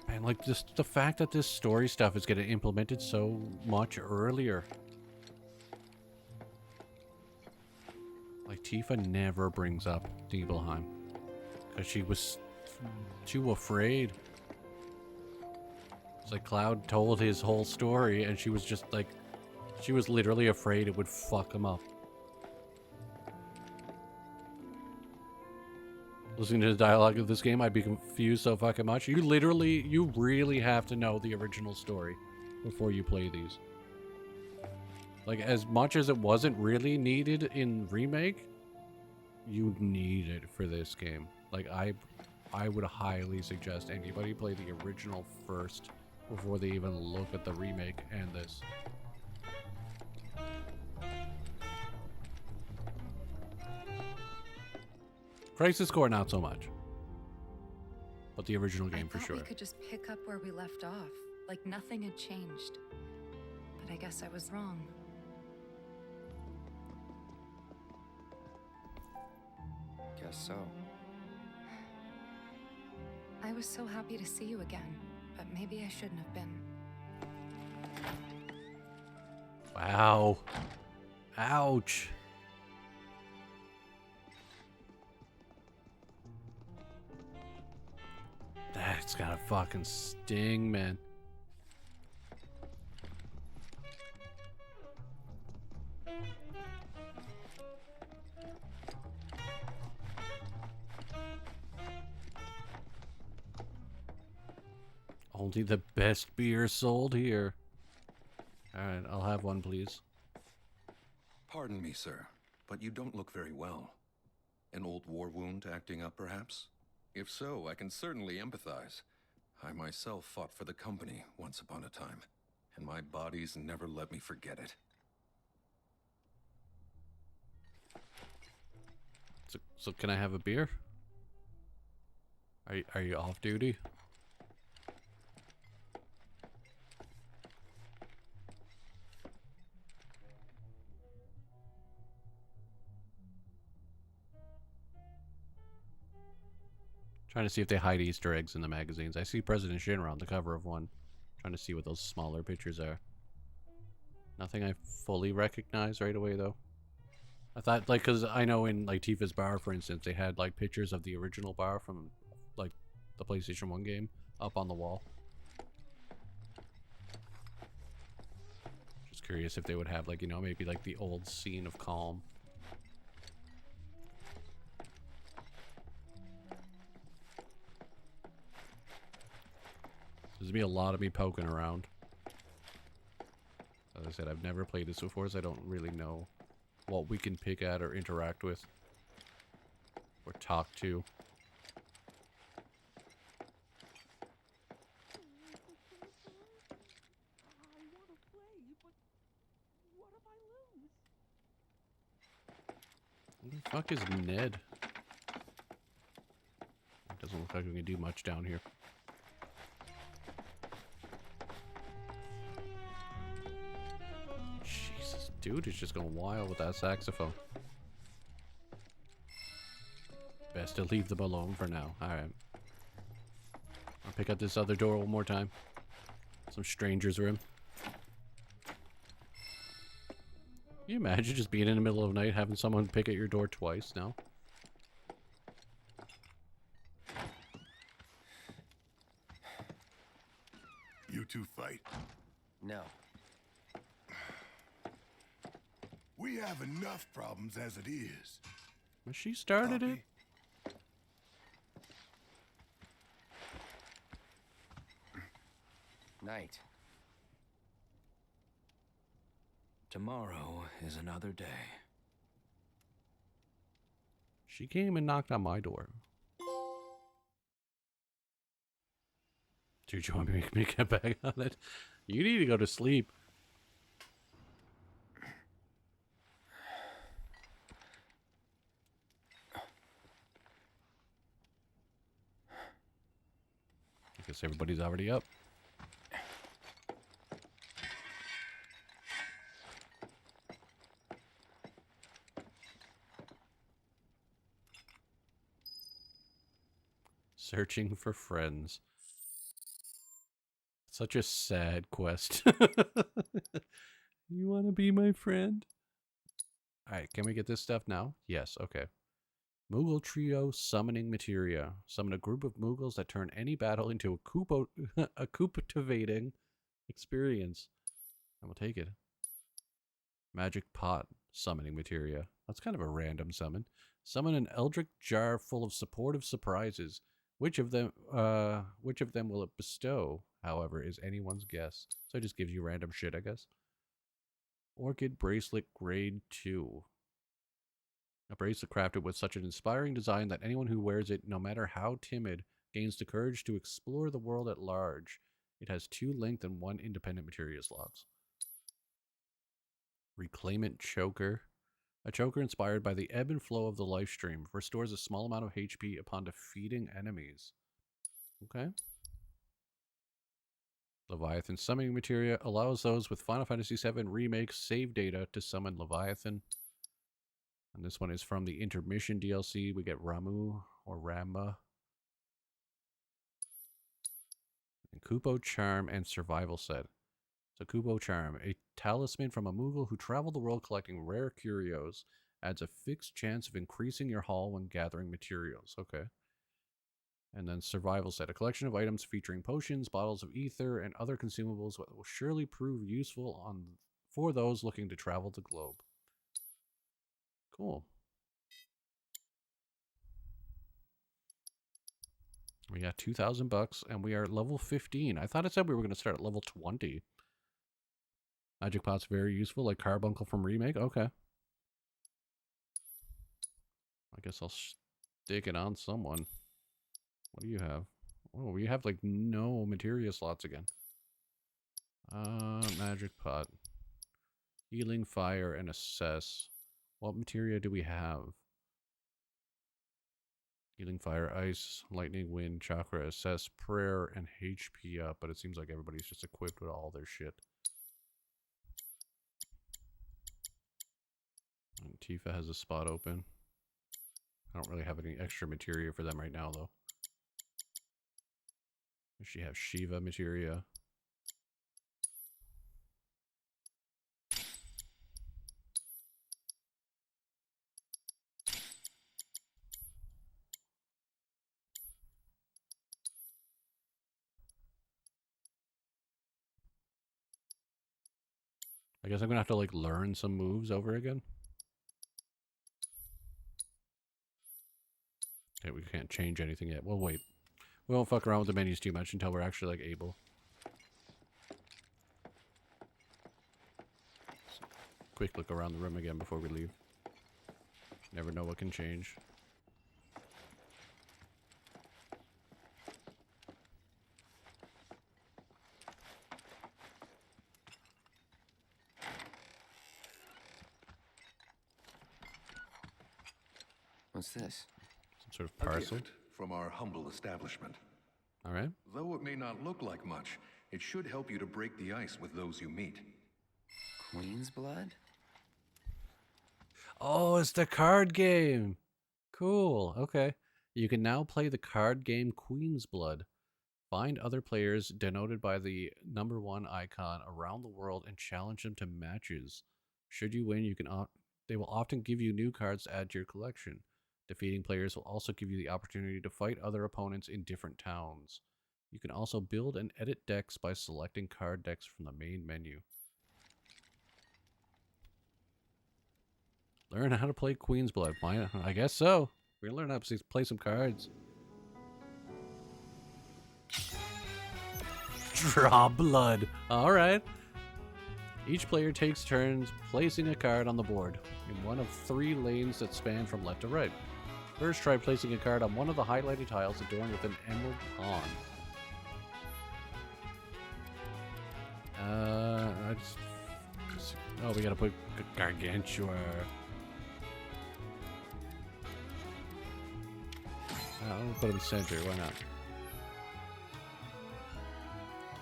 Speaker 1: And like just the fact that this story stuff is getting implemented so much earlier. Like Tifa never brings up Nibelheim because she was too afraid. It's like Cloud told his whole story and she was just like, she was literally afraid it would fuck him up. Listening to the dialogue of this game, I'd be confused so fucking much. You really have to know the original story before you play these. Like, as much as it wasn't really needed in Remake, you need it for this game. Like, I would highly suggest anybody play the original first before they even look at the remake and this. Crisis Core, not so much. But the original game for sure.
Speaker 17: We could just pick up where we left off, like nothing had changed. But I guess I was wrong.
Speaker 9: Guess so.
Speaker 17: I was so happy to see you again, but maybe I shouldn't have been.
Speaker 1: Wow. Ouch. That's gotta fucking sting, man. Only the best beer sold here. Alright, I'll have one, please.
Speaker 15: Pardon me, sir, but you don't look very well. An old war wound acting up, perhaps? If so, I can certainly empathize. I myself fought for the company once upon a time, and my body's never let me forget it.
Speaker 1: So can I have a beer? Are you off duty? Trying to see if they hide Easter eggs in the magazines. I see President Shinra on the cover of one. Trying to see what those smaller pictures are. Nothing I fully recognize right away, though. I thought, like, because I know in, like, Tifa's bar, for instance, they had, like, pictures of the original bar from, like, the PlayStation 1 game up on the wall. Just curious if they would have, like, you know, maybe, like, the old scene of Calm. There's gonna be a lot of me poking around. As I said, I've never played this before, so I don't really know what we can pick at or interact with. Or talk to. Who the fuck is Ned? It doesn't look like we can do much down here. Dude is just going wild with that saxophone. Best to leave them alone for now. Alright. I'll pick up this other door one more time. Some stranger's room. Can you imagine just being in the middle of the night having someone pick at your door twice now?
Speaker 7: You two fight?
Speaker 9: No.
Speaker 7: We have enough problems as it is.
Speaker 1: She started it.
Speaker 12: Night. Tomorrow is another day.
Speaker 1: She came and knocked on my door. Dude, you want me to get back on it? You need to go to sleep. I guess everybody's already up. Searching for friends. Such a sad quest. You want to be my friend? Alright, can we get this stuff now? Yes, okay. Moogle Trio Summoning Materia. Summon a group of Moogles that turn any battle into a cultivating experience. And we'll take it. Magic Pot Summoning Materia. That's kind of a random summon. Summon an Eldritch jar full of supportive surprises. Which of them will it bestow, however, is anyone's guess. So it just gives you random shit, I guess. Orchid Bracelet Grade 2. A bracelet crafted with such an inspiring design that anyone who wears it, no matter how timid, gains the courage to explore the world at large. It has 2 linked and 1 independent materia slots. Reclaimant Choker. A choker inspired by the ebb and flow of the life stream. Restores a small amount of HP upon defeating enemies. Okay. Leviathan Summoning Materia allows those with Final Fantasy VII Remake save data to summon Leviathan. And this one is from the Intermission DLC. We get Ramu or Ramba. And Kupo Charm and Survival Set. So Kupo Charm, a talisman from a Moogle who traveled the world collecting rare curios, adds a fixed chance of increasing your haul when gathering materials. Okay. And then Survival Set, a collection of items featuring potions, bottles of ether, and other consumables that will surely prove useful for those looking to travel the globe. Cool. We got $2,000 and we are at level 15. I thought it said we were going to start at level 20. Magic Pot's very useful, like Carbuncle from Remake. Okay. I guess I'll stick it on someone. What do you have? Oh, we have like no materia slots again. Magic Pot. Healing Fire and Assess. What materia do we have? Healing Fire, Ice, Lightning, Wind, Chakra, Assess, Prayer, and HP up. But it seems like everybody's just equipped with all their shit. And Tifa has a spot open. I don't really have any extra materia for them right now, though. She has Shiva materia. I guess I'm gonna have to like learn some moves over again. Okay, we can't change anything yet. We'll wait. We won't fuck around with the menus too much until we're actually like able. So, quick look around the room again before we leave. Never know what can change.
Speaker 12: What's this?
Speaker 1: Some sort of
Speaker 15: A
Speaker 1: parcel.
Speaker 15: gift from our humble establishment.
Speaker 1: All right.
Speaker 15: Though it may not look like much, it should help you to break the ice with those you meet.
Speaker 12: Queen's blood?
Speaker 1: Oh, it's the card game. Cool. Okay. You can now play the card game Queen's Blood. Find other players denoted by the #1 icon around the world and challenge them to matches. Should you win, they will often give you new cards to add to your collection. Defeating players will also give you the opportunity to fight other opponents in different towns. You can also build and edit decks by selecting card decks from the main menu. Learn how to play Queen's Blood. Why? I guess so. We're gonna learn how to play some cards. Draw blood. Alright. Each player takes turns placing a card on the board in one of 3 lanes that span from left to right. First, try placing a card on one of the highlighted tiles adorned with an emerald pawn. Oh, we gotta put Gargantua. I'll put him center, why not?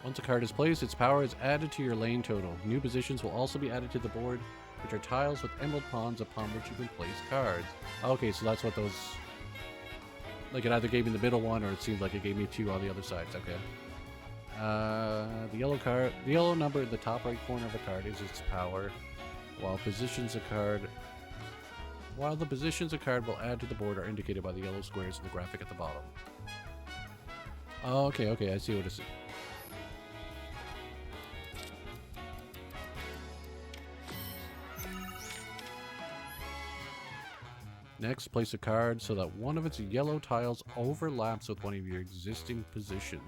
Speaker 1: Once a card is placed, its power is added to your lane total. New positions will also be added to the board, which are tiles with emerald pawns upon which you can place cards. Okay, so that's what those... Like, it either gave me the middle one, or it seemed like it gave me 2 on the other sides. Okay. The yellow number in the top right corner of a card is its power, while the positions a card will add to the board are indicated by the yellow squares in the graphic at the bottom. Oh, okay, I see what it is. Next, place a card so that one of its yellow tiles overlaps with one of your existing positions.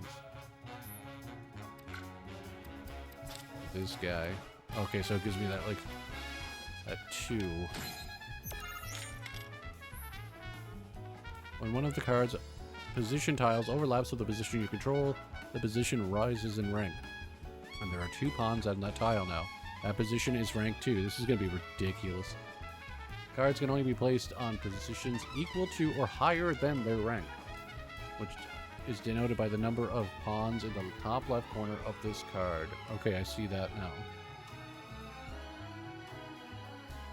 Speaker 1: This guy. Okay, so it gives me that, like, a 2. When one of the card's position tiles overlaps with the position you control, the position rises in rank. And there are 2 pawns on that tile now. That position is rank 2. This is going to be ridiculous. Cards can only be placed on positions equal to or higher than their rank, which is denoted by the number of pawns in the top left corner of this card. Okay, I see that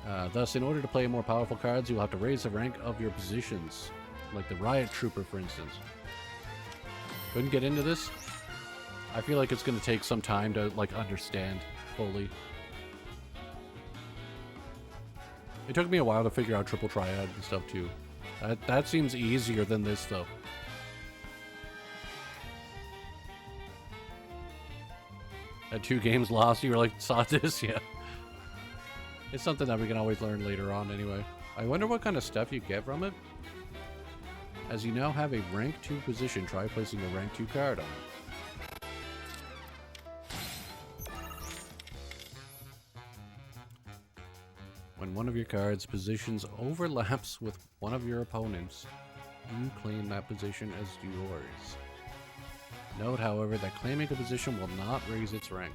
Speaker 1: now. Thus, in order to play more powerful cards, you will have to raise the rank of your positions, like the Riot Trooper, for instance. Couldn't get into this? I feel like it's going to take some time to, like, understand fully. It took me a while to figure out Triple Triad and stuff, too. That seems easier than this, though. At 2 games lost, you were like, saw this? Yeah. It's something that we can always learn later on, anyway. I wonder what kind of stuff you get from it. As you now have a rank 2 position, try placing a rank 2 card on it. When one of your cards' positions overlaps with one of your opponents, you claim that position as yours. Note, however, that claiming a position will not raise its rank.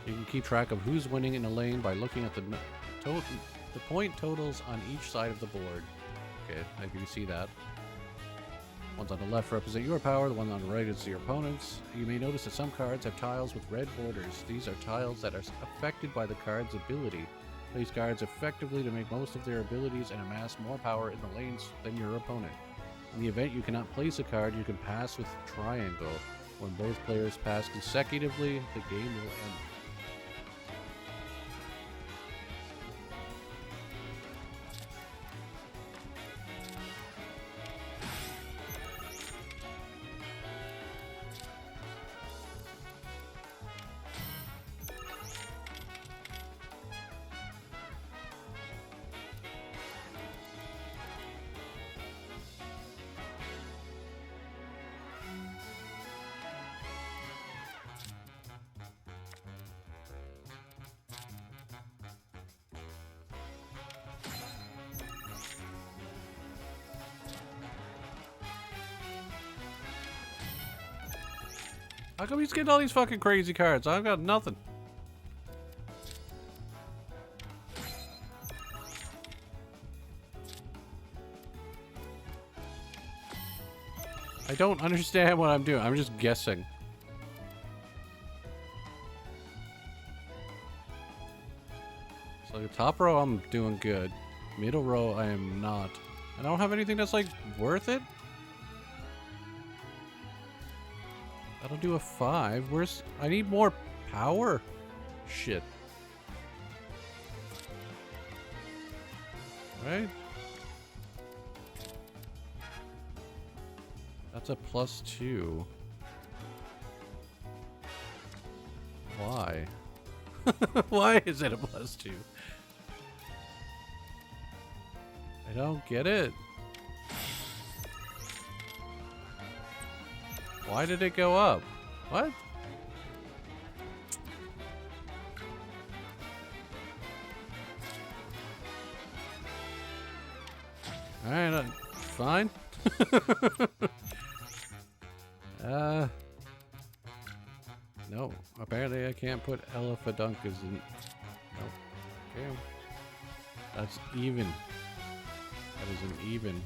Speaker 1: You can keep track of who's winning in a lane by looking at the point totals on each side of the board. Okay, maybe you see that. Ones on the left represent your power, the one on the right is your opponent's. You may notice that some cards have tiles with red borders. These are tiles that are affected by the card's ability. Place cards effectively to make most of their abilities and amass more power in the lanes than your opponent. In the event you cannot place a card, you can pass with triangle. When both players pass consecutively, the game will end. How come he's getting all these fucking crazy cards? I've got nothing. I don't understand what I'm doing. I'm just guessing. So the top row I'm doing good. Middle row I am not. I don't have anything that's like worth it. That'll do a 5. Where's... I need more power. Shit. Right? That's a +2. Why? Why is it a +2? I don't get it. Why did it go up? What? Alright, fine. No, apparently I can't put Elephadunkas in. Nope. Damn. That's even. That is an even.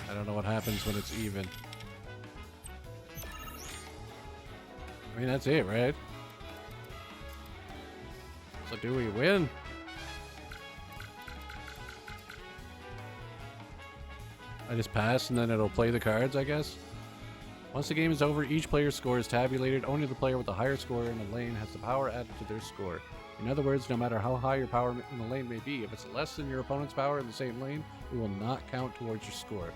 Speaker 1: I don't know what happens when it's even. I mean, that's it, right? So do we win? I just pass and then it'll play the cards, I guess? Once the game is over, each player's score is tabulated. Only the player with the higher score in the lane has the power added to their score. In other words, no matter how high your power in the lane may be, if it's less than your opponent's power in the same lane, it will not count towards your score.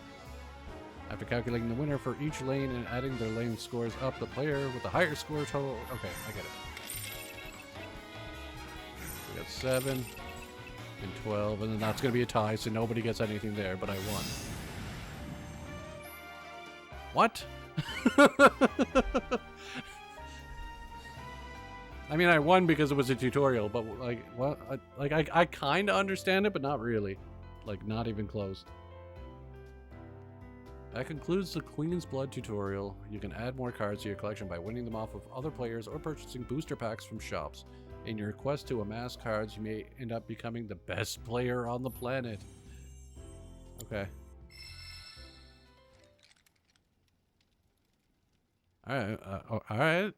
Speaker 1: After calculating the winner for each lane and adding their lane scores up, the player with the higher score total... Okay, I get it. We got 7 and 12, and then that's going to be a tie, so nobody gets anything there, but I won. What? I mean, I won because it was a tutorial, but like, what? I kind of understand it, but not really. Like, not even close. That concludes the Queen's Blood tutorial. You can add more cards to your collection by winning them off of other players or purchasing booster packs from shops. In your quest to amass cards, you may end up becoming the best player on the planet. Okay. Alright, alright.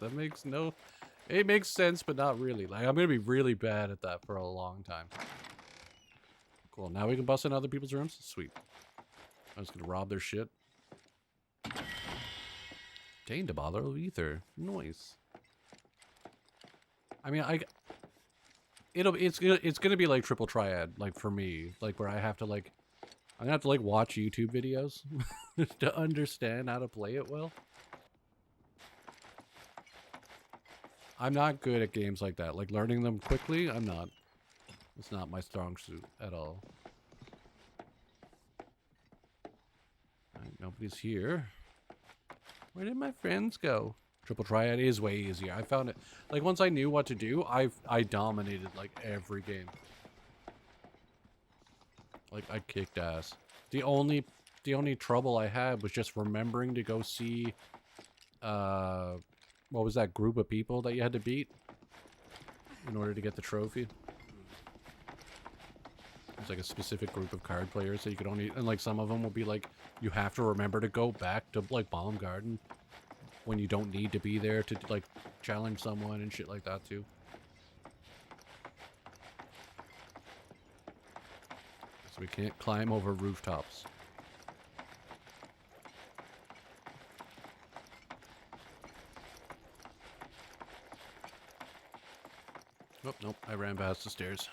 Speaker 1: That makes no... It makes sense, but not really. Like, I'm gonna be really bad at that for a long time. Cool, now we can bust in other people's rooms? Sweet. I'm just gonna rob their shit. Obtained a bottle of ether. Nice. I mean, it's gonna be like triple triad, like for me. Like, where I have to, like... I'm gonna have to, like, watch YouTube videos to understand how to play it well. I'm not good at games like that. Like, learning them quickly, I'm not. It's not my strong suit at all. Alright, nobody's here. Where did my friends go? Triple triad is way easier. I found it... Like, once I knew what to do, I dominated, like, every game. Like, I kicked ass. The only trouble I had was just remembering to go see, what was that group of people that you had to beat in order to get the trophy? It's like a specific group of card players that you could only, and like some of them will be like, you have to remember to go back to like Bomb Garden when you don't need to be there to like challenge someone and shit like that too. So we can't climb over rooftops. Oh, nope, I ran past the stairs.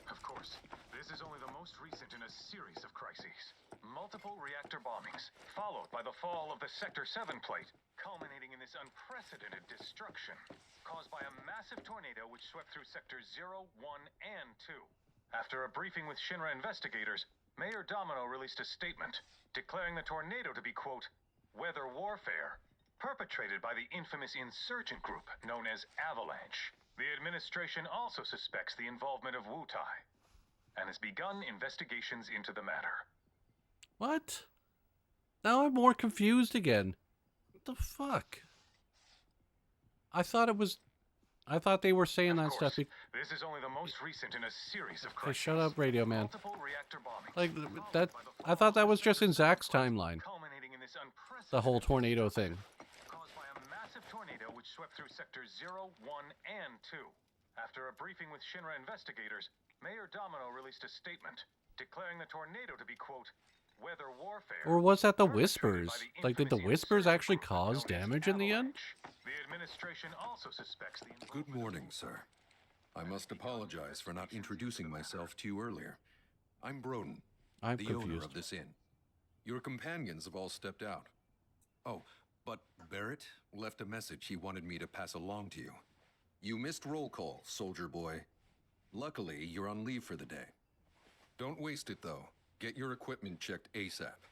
Speaker 5: Of course, this is only the most recent in a series of crises. Multiple reactor bombings, followed by the fall of the Sector 7 plate, culminating in this unprecedented destruction, caused by a massive tornado which swept through Sectors 0, 1, and 2. After a briefing with Shinra investigators, Mayor Domino released a statement declaring the tornado to be, quote, weather warfare, perpetrated by the infamous insurgent group known as Avalanche. The administration also suspects the involvement of Wutai and has begun investigations into the matter.
Speaker 1: What? Now I'm more confused again. What the fuck? I thought they were saying that stuff.
Speaker 5: This is only the most recent in a series of crises.
Speaker 1: Hey, shut up, Radio Man. Like, that... I thought that was just in Zach's timeline. The whole tornado thing.
Speaker 5: Caused by a massive tornado which swept through Sectors 0, 1, and 2. After a briefing with Shinra investigators, Mayor Domino released a statement declaring the tornado to be, quote, weather warfare.
Speaker 1: Or was that the Whispers? Like, did the Whispers actually cause damage in the end?
Speaker 5: The administration also suspects the...
Speaker 15: Good morning, sir. I must apologize for not introducing myself to you earlier. I'm Broden, the owner of this inn. Your companions have all stepped out. Oh, But Barrett left a message he wanted me to pass along to you. You missed roll call, soldier boy. Luckily, you're on leave for the day. Don't waste it, though. Get your equipment checked ASAP.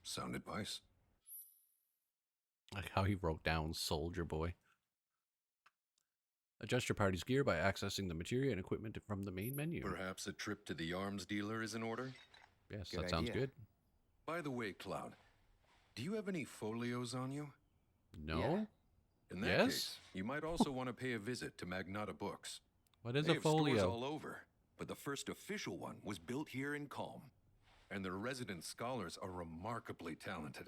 Speaker 15: Sound advice?
Speaker 1: Like how he wrote down Soldier Boy. Adjust your party's gear by accessing the materia and equipment from the main menu.
Speaker 15: Perhaps a trip to the arms dealer is in order?
Speaker 1: Yes, that sounds good.
Speaker 15: By the way, Cloud, do you have any folios on you?
Speaker 1: No?
Speaker 15: Yeah. In that case, you might also want to pay a visit to Magnata Books.
Speaker 1: What is
Speaker 15: They
Speaker 1: a
Speaker 15: have stores
Speaker 1: folio?
Speaker 15: all over, but the first official one was built here in Calm. And their resident scholars are remarkably talented.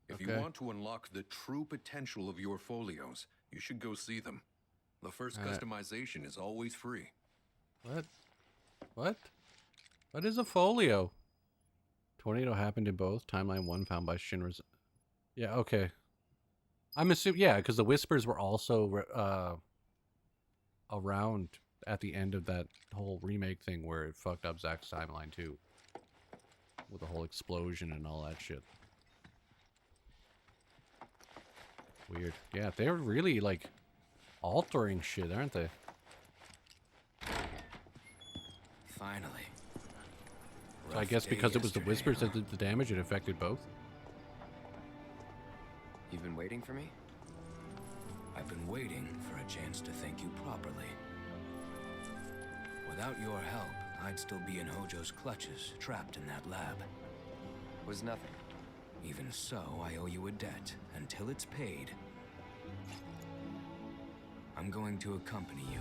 Speaker 15: If you
Speaker 1: Okay.
Speaker 15: want to unlock the true potential of your folios, you should go see them. The first customization is always free.
Speaker 1: What? What? What is a folio? Tornado happened in both. Timeline 1 found by Shinra's. Yeah, okay. I'm assuming, yeah, because the Whispers were also around at the end of that whole remake thing where it fucked up Zack's timeline too. With the whole explosion and all that shit. Weird. Yeah, they're really, like, altering shit, aren't they?
Speaker 12: Finally.
Speaker 1: So I guess because it was the Whispers that did the damage, it affected both?
Speaker 9: You've been waiting for me?
Speaker 20: I've been waiting for a chance to thank you properly. Without your help, I'd still be in Hojo's clutches, trapped in that lab.
Speaker 9: Was nothing.
Speaker 20: Even so, I owe you a debt. Until it's paid, I'm going to accompany you.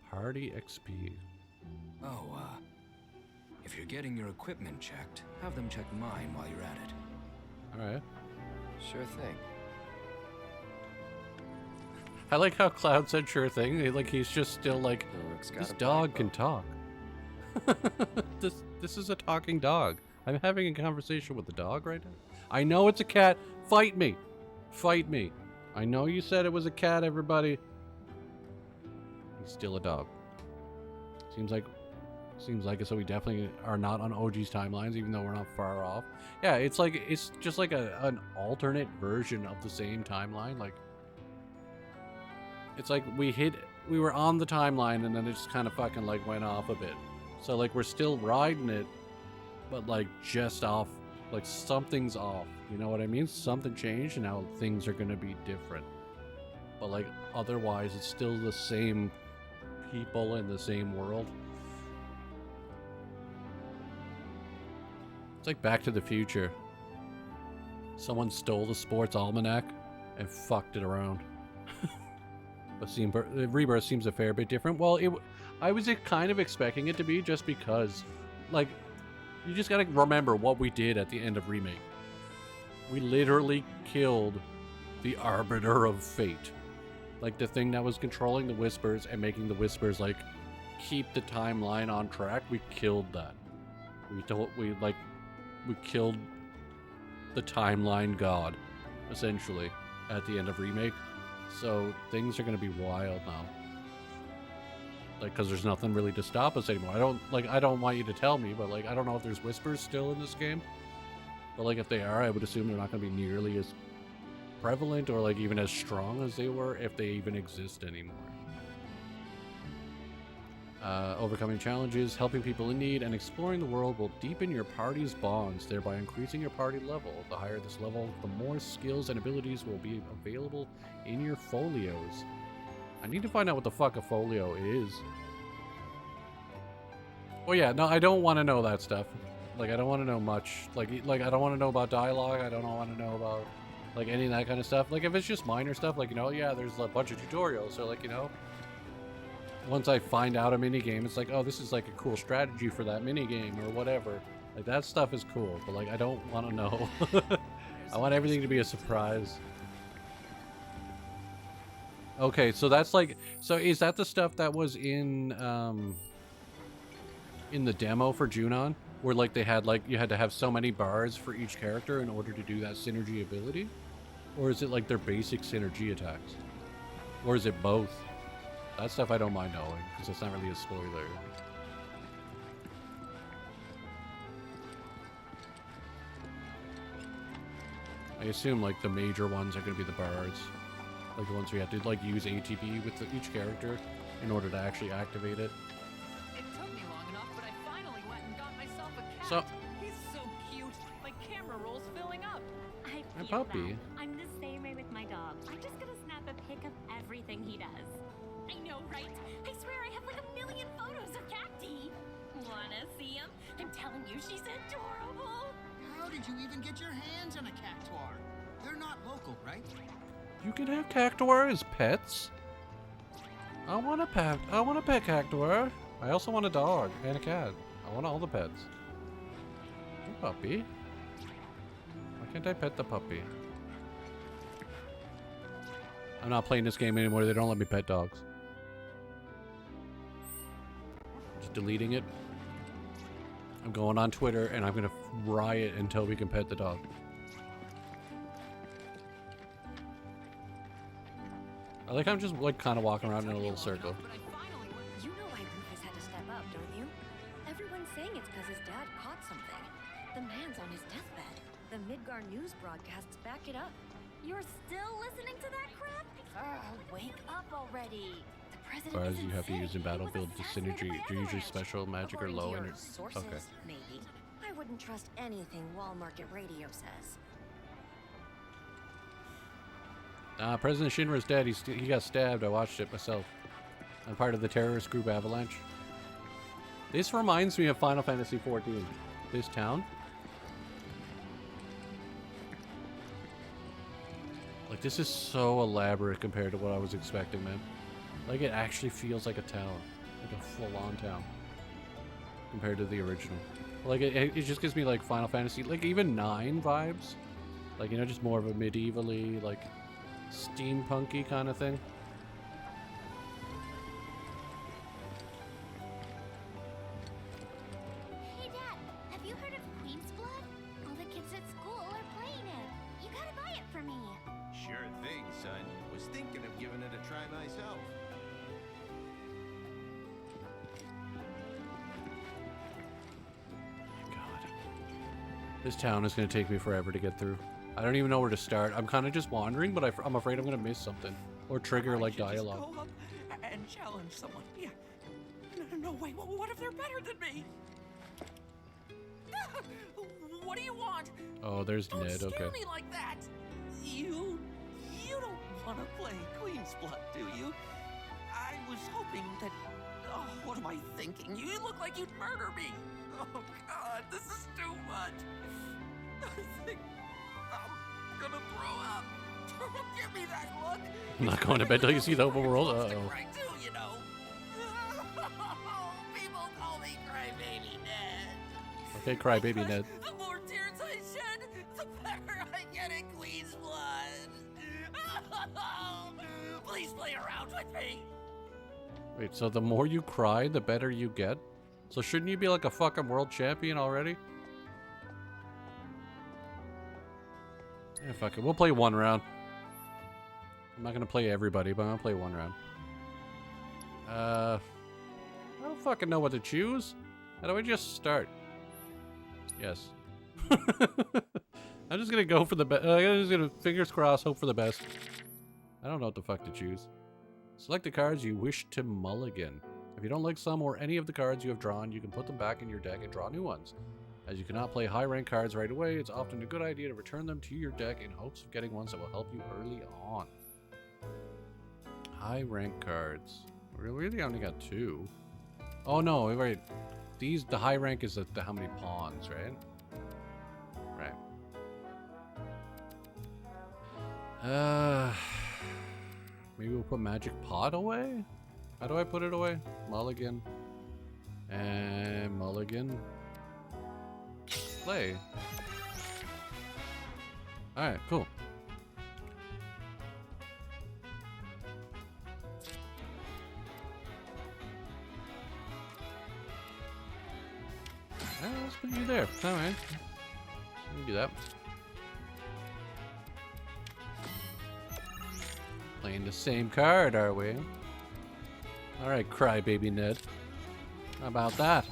Speaker 1: Party XP.
Speaker 20: Oh, if you're getting your equipment checked, have them check mine while you're at it.
Speaker 1: Alright.
Speaker 9: Sure thing.
Speaker 1: I like how Cloud said sure thing. Like he's just still like, this dog can talk. This is a talking dog. I'm having a conversation with the dog right now. I know it's a cat. Fight me. Fight me. I know you said it was a cat, everybody. He's still a dog. Seems like it, so we definitely are not on OG's timelines, even though we're not far off. Yeah, it's like, it's just like an alternate version of the same timeline. Like, it's like we were on the timeline and then it just kind of fucking like went off a bit. So like we're still riding it, but like just off, like something's off. You know what I mean? Something changed and now things are gonna be different. But like otherwise it's still the same people in the same world. It's like Back to the Future. Someone stole the sports almanac and fucked it around. But Rebirth seems a fair bit different. Well, I was kind of expecting it to be, just because, like, you just gotta remember what we did at the end of Remake. We literally killed the Arbiter of Fate. Like, the thing that was controlling the Whispers and making the Whispers, like, keep the timeline on track. We killed that. We killed the timeline god, essentially, at the end of Remake. So things are going to be wild now. Like, because there's nothing really to stop us anymore. I don't want you to tell me, but like, I don't know if there's Whispers still in this game. But like, if they are, I would assume they're not going to be nearly as prevalent or like even as strong as they were, if they even exist anymore. Overcoming challenges, helping people in need, and exploring the world will deepen your party's bonds, thereby increasing your party level. The higher this level, the more skills and abilities will be available in your folios. I need to find out what the fuck a folio is. Oh yeah, no, I don't want to know that stuff. Like, I don't want to know much. Like I don't want to know about dialogue. I don't want to know about, like, any of that kind of stuff. Like, if it's just minor stuff, like, you know, yeah, there's a bunch of tutorials. So, like, you know, once I find out a minigame, it's like, oh, this is like a cool strategy for that minigame or whatever. Like, that stuff is cool, but like, I don't want to know. I want everything to be a surprise. Okay, so that's like, so is that the stuff that was in the demo for Junon? Where like they had, like, you had to have so many bars for each character in order to do that synergy ability? Or is it like their basic synergy attacks? Or is it both? That stuff I don't mind knowing, because it's not really a spoiler. I assume like the major ones are gonna be the birds, like the ones we have to like use ATB with each character in order to actually activate it.
Speaker 13: It took me long enough, but I finally went and got myself a cat.
Speaker 1: So
Speaker 13: He's so cute. My camera roll's filling up.
Speaker 21: I
Speaker 1: my
Speaker 21: feel
Speaker 1: puppy.
Speaker 21: that. I'm the same way with my dog. I'm just gonna snap a pic of everything he does. I know, right? I swear I have like a million photos of Cacti. Wanna see him? I'm telling you, she's adorable.
Speaker 3: How did you even get your hands on a cactuar? They're not local, right?
Speaker 1: You can have cactuar as pets. I want a pet. I want a pet cactuar. I also want a dog and a cat. I want all the pets. Hey, puppy. Why can't I pet the puppy? I'm not playing this game anymore. They don't let me pet dogs. Just deleting it. I'm going on Twitter and I'm gonna riot until we can pet the dog. I like I'm just like kind of walking around in a little circle.
Speaker 4: You know why Rufus had to step up, don't you? Everyone's saying it's because his dad caught something. The man's on his deathbed. The Midgar news broadcasts back it up.
Speaker 21: You're still listening to that crap? Wake up already. The president
Speaker 1: Bars you
Speaker 21: isn't
Speaker 1: have to
Speaker 21: sick.
Speaker 1: use in battlefield to synergy. They're usually special, magic, or
Speaker 4: According
Speaker 1: low
Speaker 4: to your
Speaker 1: energy.
Speaker 4: sources,
Speaker 1: Okay.
Speaker 4: maybe. I wouldn't trust anything Wall Market Radio says.
Speaker 1: President Shinra's dead. He got stabbed. I watched it myself. I'm part of the terrorist group Avalanche. This reminds me of Final Fantasy XIV. This town. Like, this is so elaborate compared to what I was expecting, man. Like, it actually feels like a town. Like a full-on town. Compared to the original. Like, it just gives me, like, Final Fantasy, like, even 9 vibes. Like, you know, just more of a medievally, like, steampunky kind of thing.
Speaker 21: Hey, Dad, have you heard of Queen's Blood? All the kids at school are playing it. You gotta buy it for me.
Speaker 22: Sure thing, son. Was thinking of giving it a try myself.
Speaker 1: This town is going to take me forever to get through. I don't even know where to start. I'm kind of just wandering, but I'm afraid I'm going to miss something. Or trigger, like, dialogue.
Speaker 8: Just go up and challenge someone. Yeah. No, wait. What if they're better than me? What do you want?
Speaker 1: Oh, there's
Speaker 8: Don't
Speaker 1: Ned,
Speaker 8: scare
Speaker 1: okay.
Speaker 8: me like that. You don't want to play Queen's Blood, do you? I was hoping that... Oh, what am I thinking? You look like you'd murder me. Oh, God, this is too much. I think I'm gonna throw up. Don't give me that look.
Speaker 1: I'm not going to bed till you see the overworld. Uh-oh.
Speaker 8: Right, too, you know. People call me Crybaby Ned.
Speaker 1: Okay, crybaby Ned.
Speaker 8: The more tears I shed, the better I get at Queen's Blood. Please play around with me.
Speaker 1: Wait, so the more you cry, the better you get? So shouldn't you be like a fucking world champion already? Yeah, fuck it. We'll play one round. I'm not gonna play everybody, but I'm gonna play one round. I don't fucking know what to choose. How do I just start? Yes. I'm just gonna go for the best. I'm just gonna fingers crossed, hope for the best. I don't know what the fuck to choose. Select the cards you wish to mulligan. If you don't like some or any of the cards you have drawn, you can put them back in your deck and draw new ones. As you cannot play high rank cards right away, it's often a good idea to return them to your deck in hopes of getting ones that will help you early on. High rank cards. We really only got 2. Oh no, wait. The high rank is the how many pawns, right? Right. Maybe we'll put Magic Pot away? How do I put it away? Mulligan. And mulligan. Play. Alright, cool. Let's put you there. Alright. We can do that. Playing the same card, are we? Alright, crybaby Ned. How about that?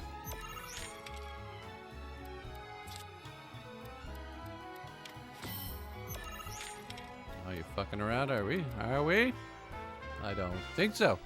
Speaker 1: ain't fucking around, are we? Are we? I don't think so.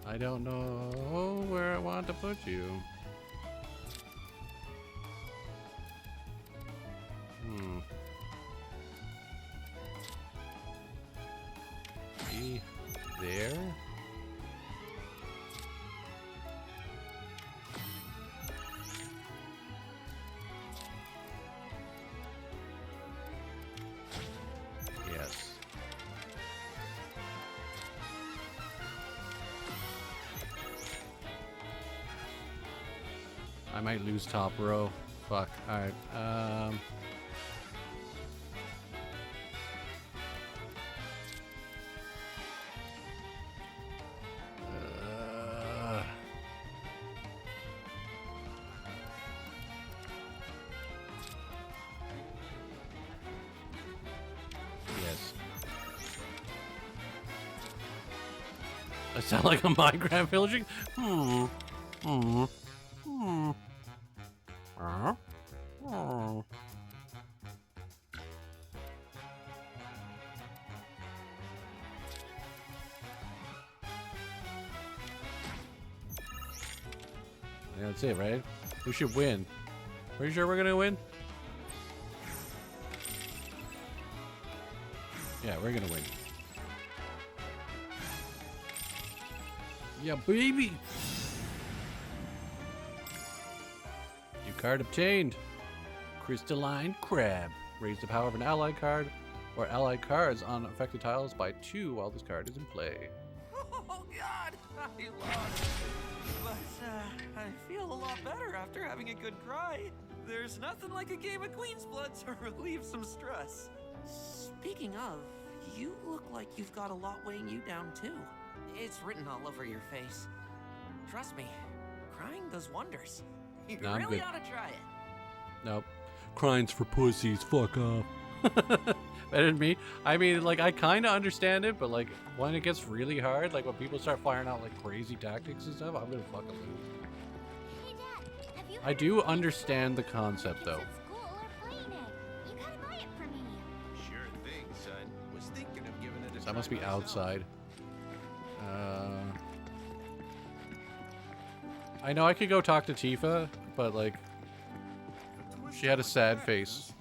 Speaker 1: I don't know where I want to put you. Be there? Yes. I might lose top row. Fuck. Alright. Yes. I sound like a Minecraft villager? Yeah, that's it, right? We should win. Pretty sure we're gonna win? Yeah, we're gonna win. Yeah, baby! New card obtained. Crystalline Crab. Raise the power of an allied card or allied cards on affected tiles by 2 while this card is in play.
Speaker 8: Oh God, I lost. But I feel a lot better after having a good cry. There's nothing like a game of Queen's Blood to relieve some stress. Speaking of, you look like you've got a lot weighing you down too. It's written all over your face. Trust me, crying does wonders. You
Speaker 1: No, I'm
Speaker 8: really
Speaker 1: good.
Speaker 8: ought to try it.
Speaker 1: Nope. Crying's for pussies. Fuck off. Better than me. I mean, like, I kind of understand it, but, like, when it gets really hard, like, when people start firing out, like, crazy tactics and stuff, I'm gonna fucking lose.
Speaker 21: Hey, Dad, have you
Speaker 1: I do understand the concept, though.
Speaker 21: school or playing it? You gotta buy it for me.
Speaker 22: Sure thing, son. Was thinking of giving it a
Speaker 1: So
Speaker 22: try
Speaker 1: I must be
Speaker 22: myself.
Speaker 1: outside. I know I could go talk to Tifa, but, like, she had a sad face.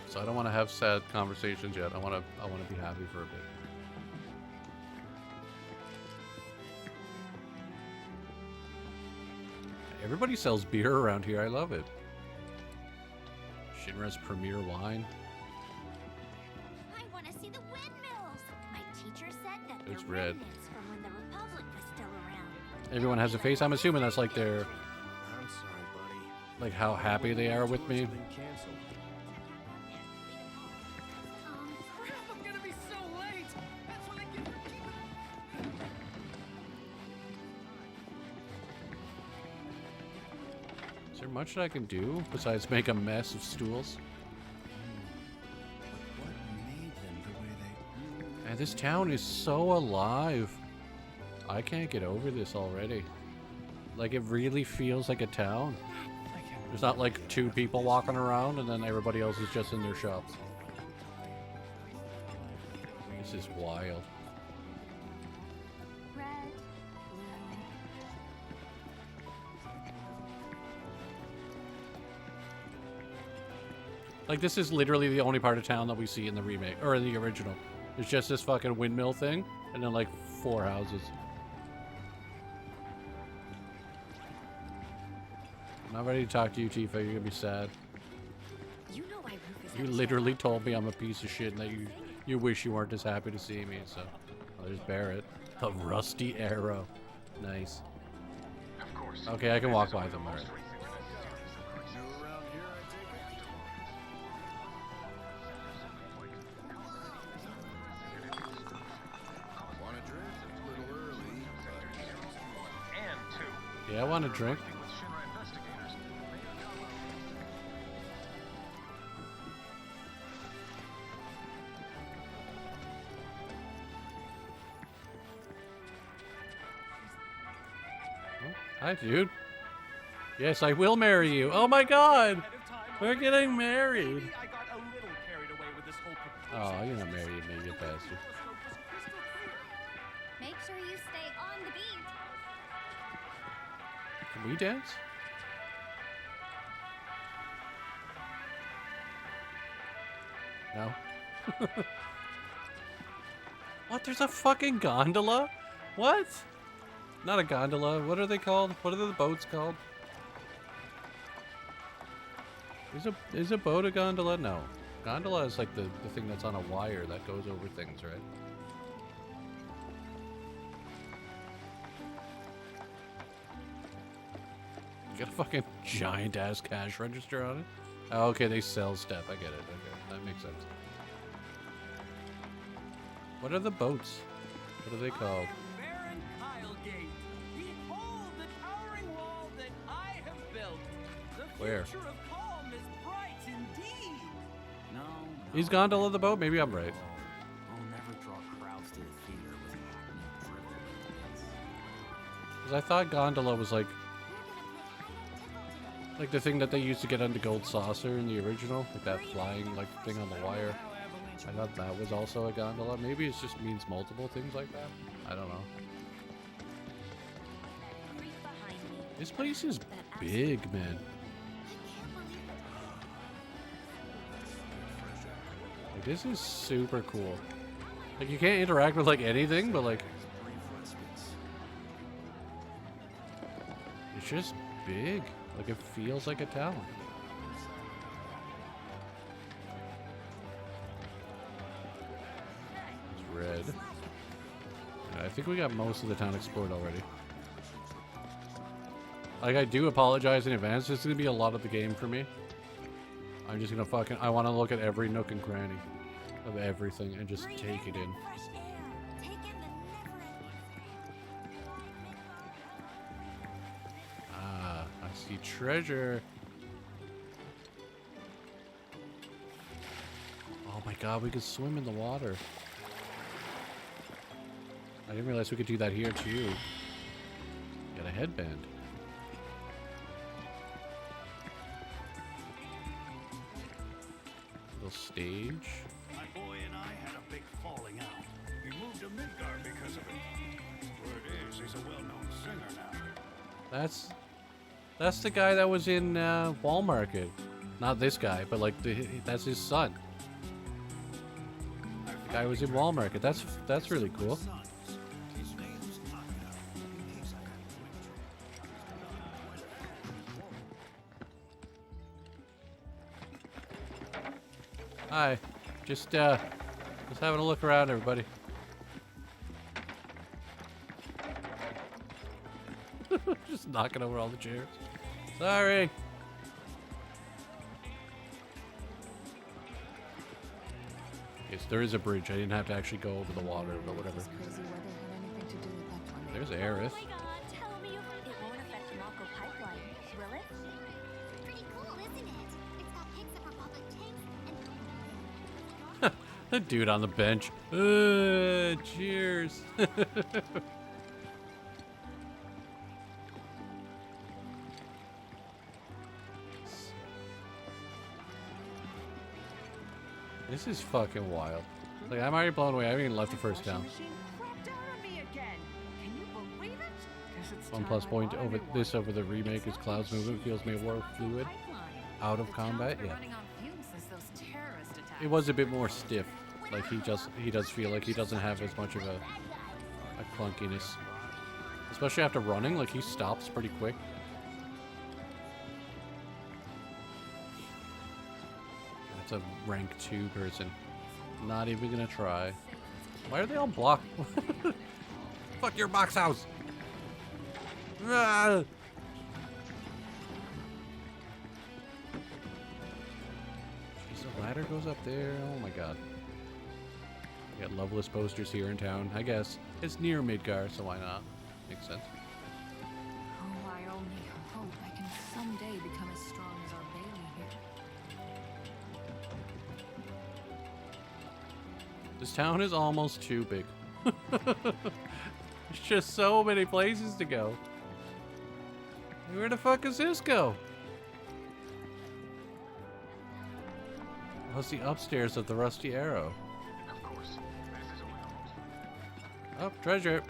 Speaker 1: So I don't want to have sad conversations yet. I want to be happy for a bit. Everybody sells beer around here. I love it. Shinra's premier wine.
Speaker 21: I want to see the windmills. My teacher said that
Speaker 1: It's
Speaker 21: they're
Speaker 1: red.
Speaker 21: remnants from when the Republic was still around.
Speaker 1: Everyone has a face. I'm assuming that's like their,
Speaker 22: I'm sorry, buddy.
Speaker 1: like how happy they are with me.
Speaker 22: Been canceled.
Speaker 13: Crap, I'm gonna be so late! That's what I get for keeping
Speaker 1: Is there much that I can do besides make a mess of stools?
Speaker 22: What made them the way they...
Speaker 1: And this town is so alive. I can't get over this already. Like, it really feels like a town. There's not like 2 people walking around and then everybody else is just in their shops. This is wild.
Speaker 21: Red,
Speaker 1: Like, this is literally the only part of town that we see in the remake, or in the original. It's just this fucking windmill thing, and then like 4 houses. not ready to talk to you, Tifa. You're gonna be sad.
Speaker 4: You know why Rufus
Speaker 1: You
Speaker 4: had to
Speaker 1: literally told me I'm a piece of shit and that you wish you weren't as happy to see me, so... Oh, there's Barrett. The rusty arrow. Nice. Okay, I can walk by them, alright. Yeah, I want a drink. Hi, dude. Yes, I will marry you. Oh my god! We're getting married. Oh, you're not marrying me, you bastard.
Speaker 21: Make sure you stay on the beat.
Speaker 1: Can we dance? No. What? There's a fucking gondola? What? Not a gondola. What are they called? What are the boats called? Is a boat a gondola? No. Gondola is like the thing that's on a wire that goes over things, right? You got a fucking giant ass cash register on it? Oh, okay, they sell stuff. I get it. Okay, that makes sense. What are the boats? What are they called? Where? Is Gondola the boat? Maybe I'm right.
Speaker 3: I'll never draw crowds to the theater with hackneyed drivel.
Speaker 1: Because I thought Gondola was like the thing that they used to get onto Gold Saucer in the original, like that flying like thing on the wire. I thought that was also a gondola. Maybe it just means multiple things like that. I don't know. This place is big, man. Like, this is super cool. Like, you can't interact with like anything, but like it's just big. Like, it feels like a town. It's red. Yeah, I think we got most of the town explored already. Like, I do apologize in advance. This is gonna be a lot of the game for me. I'm just gonna I want to look at every nook and cranny of everything and just take it in. I see treasure. Oh my god, we could swim in the water. I didn't realize we could do that here too. Got a headband. Little stage.
Speaker 10: My boy and I had a big falling out. We moved to Midgard because of it. Word is, he's a well-known singer now.
Speaker 1: That's the guy that was in Wall Market. Not this guy, but like that's his son. The guy was in Wall Market. That's really cool. Hi, just having a look around, everybody. Just knocking over all the chairs. Sorry. Yes, there is a bridge. I didn't have to actually go over the water, but whatever. There's Aerith.
Speaker 21: Oh my god, tell me it won't affect the Mako pipeline, will it?
Speaker 19: Pretty cool, isn't it? It's got pics of Republic tanks and
Speaker 1: The dude on the bench. Cheers. This is fucking wild. Like, I'm already blown away. I haven't even left the first town. One plus point over this over the remake is Cloud's movement feels more fluid. Out of combat, yeah. It was a bit more stiff. Like, he does feel like he doesn't have as much of a clunkiness. Especially after running, like, he stops pretty quick. That's a rank 2 person. Not even gonna try. Why are they all blocked? Fuck your box house! Ah! Jeez, the ladder goes up there. Oh my god. We got Loveless posters here in town. I guess it's near Midgar, so why not? Makes sense.
Speaker 14: Oh, I only hope I can someday become as strong as our Bailey here.
Speaker 1: This town is almost too big. There's just so many places to go. Where the fuck does this go? How's the upstairs of the Rusty Arrow?
Speaker 2: Of course, this is only
Speaker 1: Oh, treasure.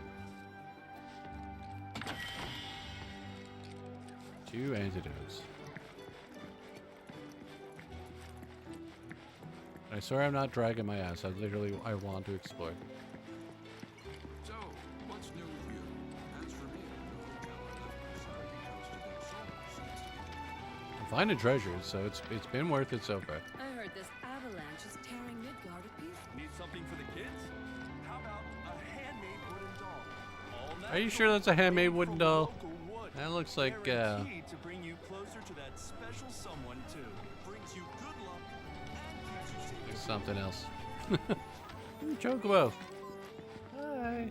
Speaker 1: 2 antidotes. I swear I'm not dragging my ass. I want to explore.
Speaker 20: So, what's new with you? As for me, the hotel I left beside you toasted their souls yesterday.
Speaker 1: I'm finding treasures, so it's been worth it so far.
Speaker 6: I heard this avalanche is tearing Midgard to pieces.
Speaker 23: Need something for the kids? How about a handmade wooden doll? All
Speaker 1: Are you sure that's a handmade wooden doll? That looks like
Speaker 23: guaranteed to bring you closer to that special someone too. Brings you good luck and keeps you safe.
Speaker 1: something else. Chocobo. Hi.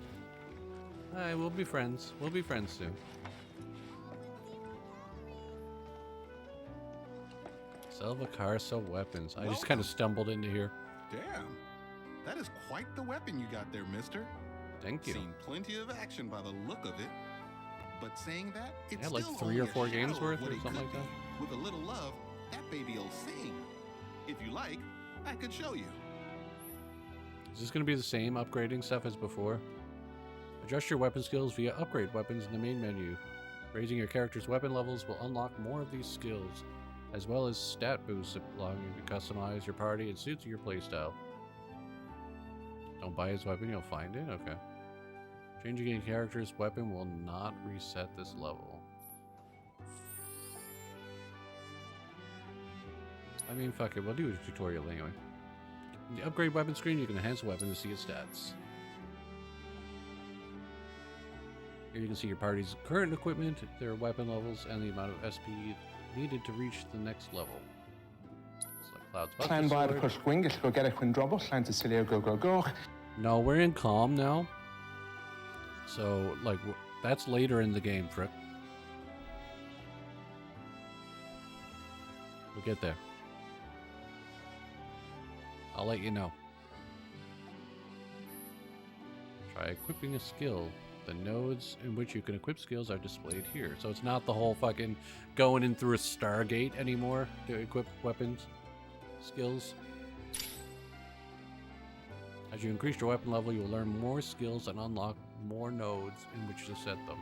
Speaker 1: Hi, we'll be friends. We'll be friends soon. Sell the car, sell weapons. I just kind of stumbled into here.
Speaker 24: Damn. That is quite the weapon you got there, mister.
Speaker 1: Thank you.
Speaker 24: Seen plenty of action by the look of it. But saying that, it's
Speaker 1: Yeah, like
Speaker 24: still
Speaker 1: 3
Speaker 24: only
Speaker 1: or
Speaker 24: a
Speaker 1: 4 games
Speaker 24: shadow
Speaker 1: worth
Speaker 24: of what
Speaker 1: or
Speaker 24: it
Speaker 1: something
Speaker 24: could
Speaker 1: like that.
Speaker 24: be. With a little love, that baby'll sing. If you like, I could show you.
Speaker 1: Is this going to be the same upgrading stuff as before? Adjust your weapon skills via upgrade weapons in the main menu. Raising your character's weapon levels will unlock more of these skills, as well as stat boosts allowing you to customize your party and suits your playstyle. Don't buy his weapon, you'll find it? Okay. Changing a character's weapon will not reset this level. I mean, fuck it, we'll do a tutorial anyway. In the upgrade weapon screen, you can enhance a weapon to see its stats. Here you can see your party's current equipment, their weapon levels, and the amount of SP needed to reach the next level. It's like Cloud's Buster Sword. No, we're in calm now. So, like, that's later in the game, Frick. We'll get there. I'll let you know. Try equipping a skill. The nodes in which you can equip skills are displayed here. So it's not the whole fucking going in through a Stargate anymore to equip weapons skills. As you increase your weapon level, you will learn more skills and unlock more nodes in which to set them.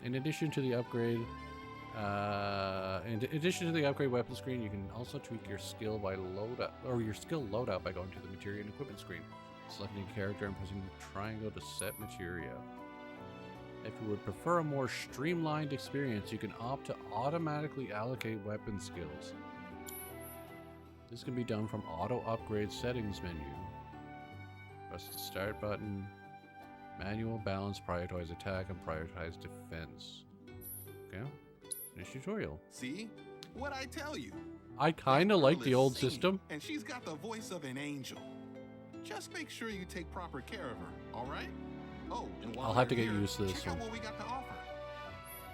Speaker 1: In addition to the upgrade, weapon screen, you can also tweak your skill by your skill loadout by going to the material and equipment screen, selecting a character and pressing triangle to set materia. If you would prefer a more streamlined experience, you can opt to automatically allocate weapon skills. This can be done from auto upgrade settings menu. Press the start button. Manual balance, prioritize attack, and prioritize defense. Okay, finish tutorial.
Speaker 24: See? What I tell you.
Speaker 1: I kind of like the old
Speaker 24: Singing,
Speaker 1: system.
Speaker 24: And she's got the voice of an angel. Just make sure you take proper care of her, all right? Oh, and while
Speaker 1: I'll have to
Speaker 24: you're
Speaker 1: get
Speaker 24: here,
Speaker 1: used to this
Speaker 24: check out
Speaker 1: one.
Speaker 24: what we got to offer.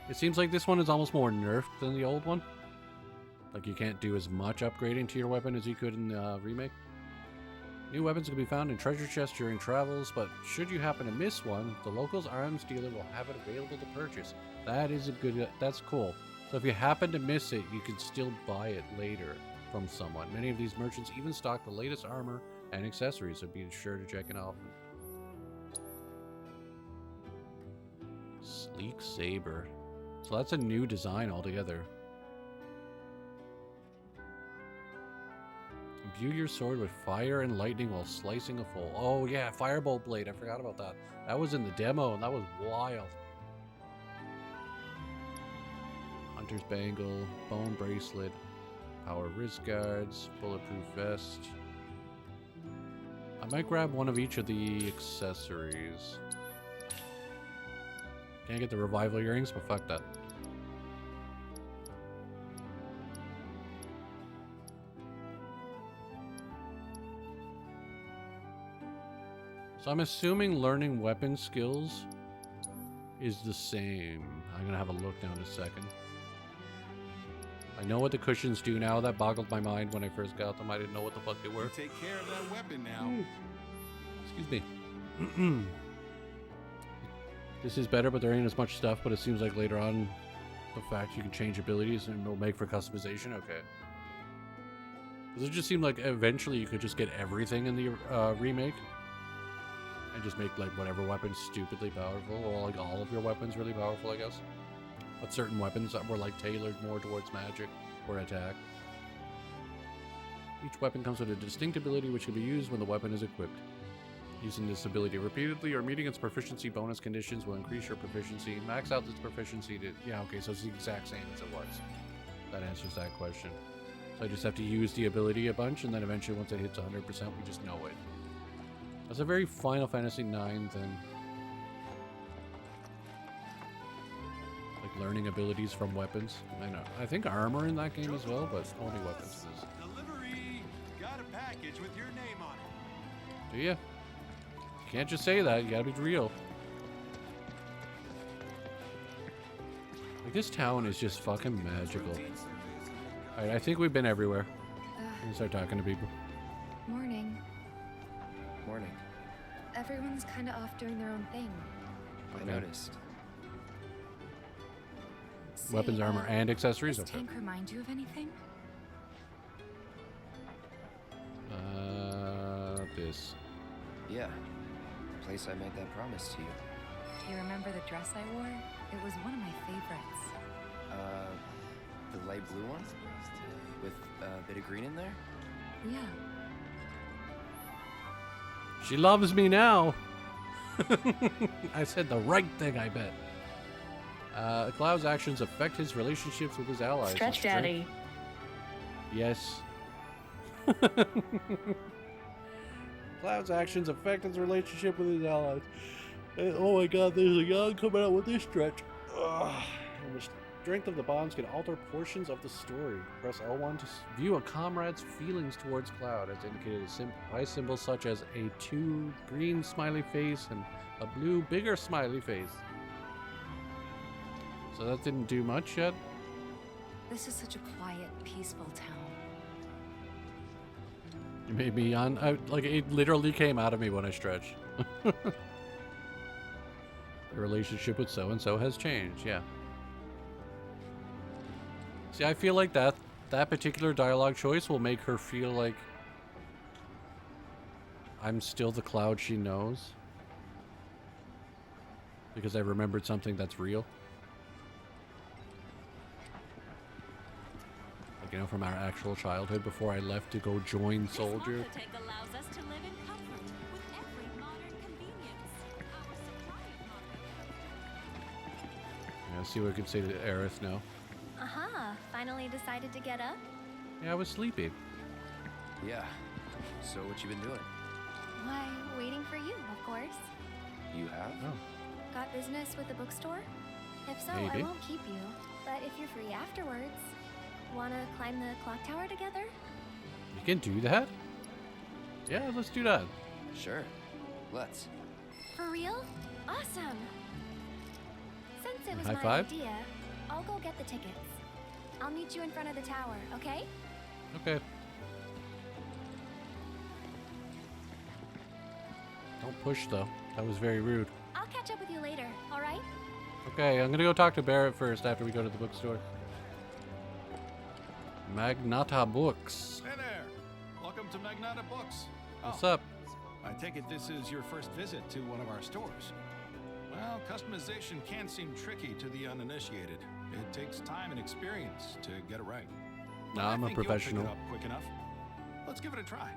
Speaker 1: It seems like this one is almost more nerfed than the old one. Like you can't do as much upgrading to your weapon as you could in the remake. New weapons can be found in treasure chests during travels, but should you happen to miss one, the local's arms dealer will have it available to purchase. That is that's cool. So if you happen to miss it, you can still buy it later from someone. Many of these merchants even stock the latest armor and accessories, so be sure to check it out. Sleek saber. So that's a new design altogether. Imbue your sword with fire and lightning while slicing a foe. Oh yeah, firebolt blade. I forgot about that. That was in the demo and that was wild. Hunter's bangle, bone bracelet, Power wrist guards, bulletproof vest. I might grab one of each of the accessories. Can't get the revival earrings, but fuck that. So I'm assuming learning weapon skills is the same. I'm gonna have a look now in a second. I know what the cushions do now. That boggled my mind when I first got them. I didn't know what the fuck they were.
Speaker 24: Take care of that weapon now.
Speaker 1: Excuse me. This is better, but there ain't as much stuff. But it seems like later on, the fact you can change abilities and it'll make for customization. Okay. Does it just seem like eventually you could just get everything in the remake? And just make like whatever weapon stupidly powerful, or like all of your weapons really powerful, I guess. But certain weapons that were like tailored more towards magic or attack. Each weapon comes with a distinct ability which can be used when the weapon is equipped. Using this ability repeatedly or meeting its proficiency bonus conditions will increase your proficiency. Max out its proficiency to... Yeah, okay, so it's the exact same as it was. That answers that question. So I just have to use the ability a bunch, and then eventually once it hits 100%, we just know it. That's a very Final Fantasy IX thing. Like learning abilities from weapons. I know. I think armor in that game as well, but only weapons is.
Speaker 23: Delivery! Got a package with your name on it.
Speaker 1: Do ya? You can't just say that. You gotta be real. Like, this town is just fucking magical. Alright, I think we've been everywhere. We can start talking to people.
Speaker 14: Morning.
Speaker 9: Morning.
Speaker 14: Everyone's kind of off doing their own thing.
Speaker 9: I noticed.
Speaker 14: Say,
Speaker 1: Weapons, armor, and accessories?
Speaker 14: Does
Speaker 1: Okay.
Speaker 14: tank remind you of anything?
Speaker 1: This.
Speaker 9: Yeah. The place I made that promise to you.
Speaker 14: Do you remember the dress I wore? It was one of my favorites.
Speaker 9: The light blue one? With a bit of green in there?
Speaker 14: Yeah.
Speaker 1: She loves me now. I said the right thing, I bet. Cloud's actions affect his relationships with his allies.
Speaker 21: Stretch Daddy.
Speaker 1: Yes. Cloud's actions affect his relationship with his allies. Oh my god, there's a yawn coming out with this stretch. Ugh. And the strength of the bonds can alter portions of the story. Press L1 to view a comrade's feelings towards Cloud, as indicated by symbols such as a 2 green smiley face and a blue bigger smiley face. So that didn't do much yet?
Speaker 14: This is such a quiet, peaceful town.
Speaker 1: You made me yawn. Like, it literally came out of me when I stretched. The relationship with so-and-so has changed, yeah. See, I feel like that particular dialogue choice will make her feel like I'm still the Cloud she knows. Because I remembered something that's real. Like, you know, from our actual childhood before I left to go join Soldier.
Speaker 21: This tank allows us to live in comfort with every modern convenience. Our supply of
Speaker 1: Yeah, see what I can say to Aerith now.
Speaker 4: Uh-huh. Finally decided to get up?
Speaker 1: Yeah, I was sleepy.
Speaker 9: Yeah. So what you been doing?
Speaker 4: Why, waiting for you, of course.
Speaker 9: You have?
Speaker 1: Oh.
Speaker 4: Got business with the bookstore? If so,
Speaker 1: Maybe.
Speaker 4: I won't keep you. But if you're free afterwards, wanna climb the clock tower together?
Speaker 1: You can do that? Yeah, let's do that.
Speaker 9: Sure. Let's.
Speaker 4: For real? Awesome! Since it was
Speaker 1: High
Speaker 4: my
Speaker 1: five?
Speaker 4: idea, I'll go get the tickets. I'll meet you in front of the tower, okay?
Speaker 1: Okay. Don't push, though. That was very rude.
Speaker 4: I'll catch up with you later, alright?
Speaker 1: Okay, I'm gonna go talk to Barrett first after we go to the bookstore. Magnata Books.
Speaker 10: Hey there. Welcome to Magnata Books.
Speaker 1: What's up?
Speaker 10: I take it this is your first visit to one of our stores. Well, customization can seem tricky to the uninitiated. It takes time and experience to get it right. But
Speaker 1: Nah, I'm
Speaker 10: I
Speaker 1: a
Speaker 10: think you'll
Speaker 1: professional.
Speaker 10: pick it up quick enough. Let's give it a try.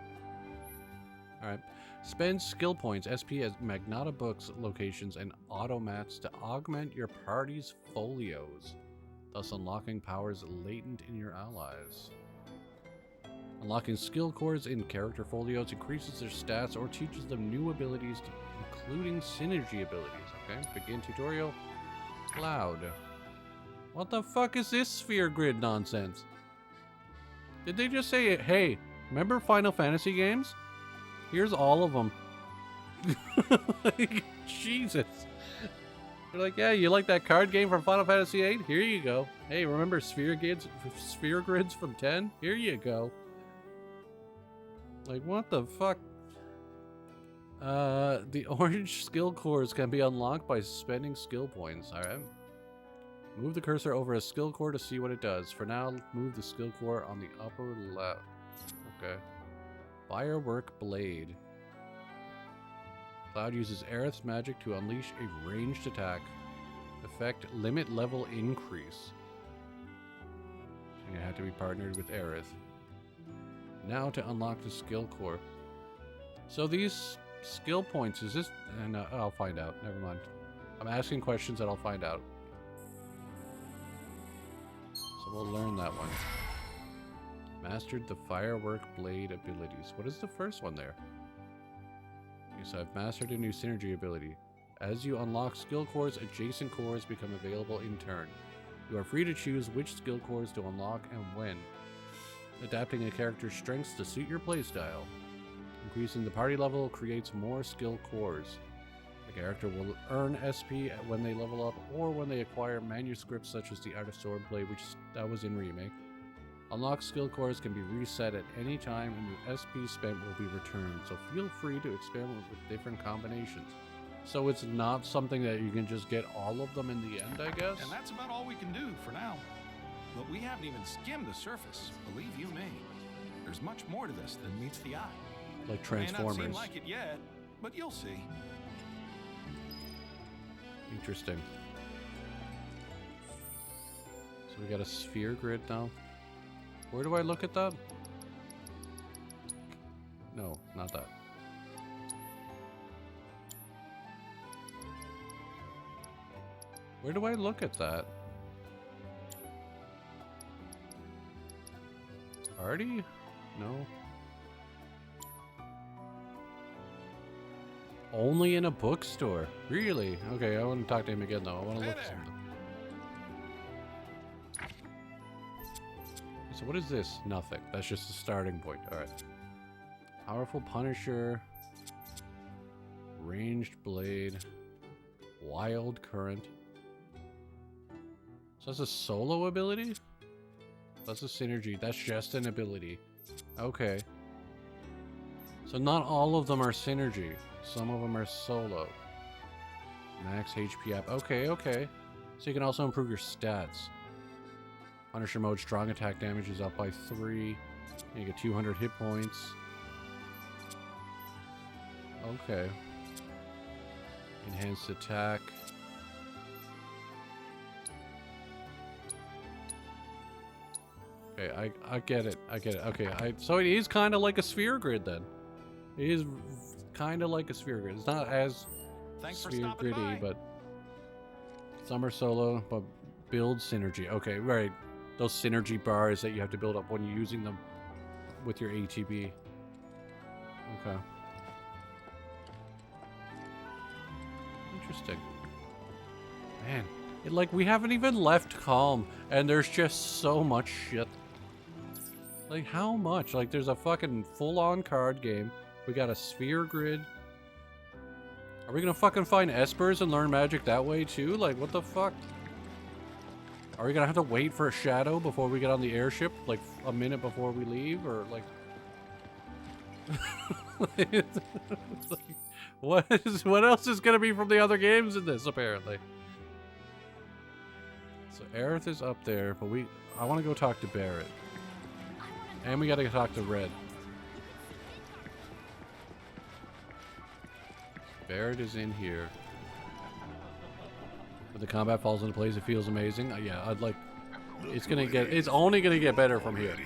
Speaker 1: Alright. Spend skill points, SP at Magnata Books locations and automats to augment your party's folios, thus unlocking powers latent in your allies. Unlocking skill cores in character folios increases their stats or teaches them new abilities, including synergy abilities. Okay, begin tutorial. Cloud. What the fuck is this sphere grid nonsense? Did they just say, hey, remember Final Fantasy games? Here's all of them. Like, Jesus. They're like, yeah, you like that card game from Final Fantasy VIII? Here you go. Hey, remember sphere grids from 10? Here you go. Like, what the fuck? The orange skill cores can be unlocked by spending skill points. Alright. Move the cursor over a skill core to see what it does. For now, move the skill core on the upper left. Okay. Firework Blade. Cloud uses Aerith's magic to unleash a ranged attack. Effect limit level increase. So you have to be partnered with Aerith. Now to unlock the skill core. So these skill points, is this... No, I'll find out. Never mind. I'm asking questions that I'll find out. So we'll learn that one. Mastered the Firework Blade abilities. What is the first one there? Okay, so I've mastered a new synergy ability. As you unlock skill cores, adjacent cores become available in turn. You are free to choose which skill cores to unlock and when. Adapting a character's strengths to suit your playstyle. Increasing the party level creates more skill cores. The character will earn SP when they level up or when they acquire manuscripts such as the Art of Swordplay, which that was in Remake. Unlocked skill cores can be reset at any time and the SP spent will be returned, so feel free to experiment with different combinations. So it's not something that you can just get all of them in the end, I guess?
Speaker 10: And that's about all we can do for now. But we haven't even skimmed the surface, believe you me. There's much more to this than meets the eye.
Speaker 1: Like Transformers.
Speaker 10: May not seem like it yet, but you'll see.
Speaker 1: Interesting. So we got a sphere grid now. Where do I look at that? No, not that. Where do I look at that? Party? No. Only in a bookstore. Really? Okay, I want to talk to him again though. I want to look at something. So what is this? Nothing. That's just a starting point. Alright. Powerful Punisher. Ranged Blade. Wild Current. So that's a solo ability? That's a synergy. That's just an ability. Okay. So not all of them are synergy. Some of them are solo. Max HP up. Okay, okay. So you can also improve your stats. Punisher mode, strong attack damage is up by 3. You get 200 hit points. Okay. Enhanced attack. Okay, I get it. I get it. Okay, so it is kind of like a sphere grid then. It is kind of like a sphere grid. It's not as sphere griddy, but some are solo, but build synergy. Okay, right. Those synergy bars that you have to build up when you're using them with your ATB. Okay. Interesting. Man, we haven't even left Calm, and there's just so much shit. Like, how much? Like, there's a fucking full-on card game. We got a sphere grid. Are we gonna fucking find espers and learn magic that way, too? Like, what the fuck? Are we gonna have to wait for a shadow before we get on the airship? Like, a minute before we leave? Or, like... what else is gonna be from the other games in this, apparently? So, Aerith is up there, but I want to go talk to Barrett. And we gotta talk to Red. Barrett is in here. When the combat falls into place, it feels amazing. Yeah, I'd like... It's only gonna get better from here.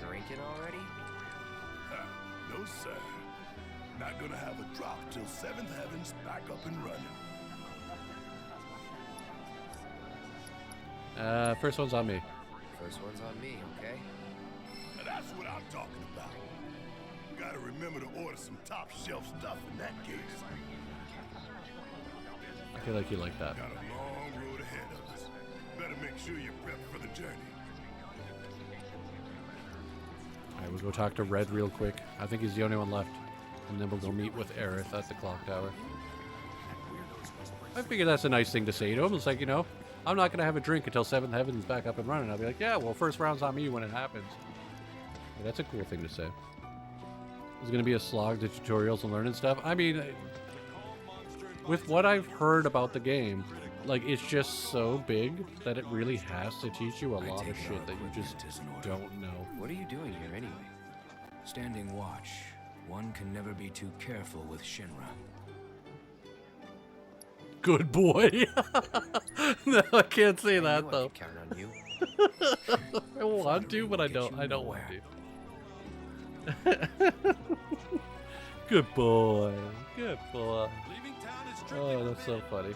Speaker 9: Drinking already?
Speaker 7: No, sir. Not gonna have a drop till 7th Heaven's back up and running.
Speaker 1: First one's on me.
Speaker 9: First one's on me, okay?
Speaker 7: And That's what I'm talking about. Gotta remember to order some top shelf stuff in that case.
Speaker 1: I feel like you like that.
Speaker 7: Got a long road ahead of us. Better make sure you're prepped for the journey.
Speaker 1: Alright, we'll go talk to Red real quick. I think he's the only one left. And then we'll go meet with Aerith at the clock tower. I figure that's a nice thing to say to him. It's like, you know, I'm not going to have a drink until 7th Heaven's back up and running. I'll be like, yeah, well, first round's on me when it happens. Yeah, that's a cool thing to say. There's going to be a slog to tutorials and learning stuff. I mean, with what I've heard about the game, like, it's just so big that it really has to teach you a lot of shit that you just don't know.
Speaker 12: What are you doing here anyway? Standing watch. One can never be too careful with Shinra.
Speaker 1: Good boy. No, I can't say that though.
Speaker 12: Count on you.
Speaker 1: I want to, but I don't want to. Good boy. Good boy. Oh, that's so funny.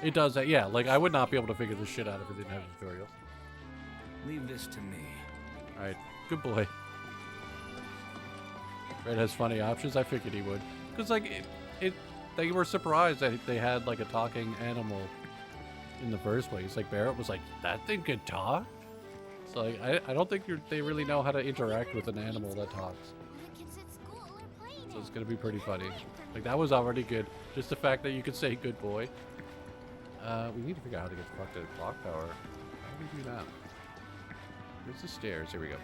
Speaker 1: It does that, yeah. Like, I would not be able to figure this shit out if it didn't have tutorials.
Speaker 12: Leave this to me.
Speaker 1: Alright, good boy. Red has funny options. I figured he would. Because, like, they were surprised that they had, like, a talking animal in the first place. Like, Barrett was like, that thing could talk? So, like, I don't think they really know how to interact with an animal that talks. So it's going to be pretty funny. Like, that was already good. Just the fact that you could say good boy. We need to figure out how to get the fuck to the clock tower. How do we do that? Where's the stairs? Here we go.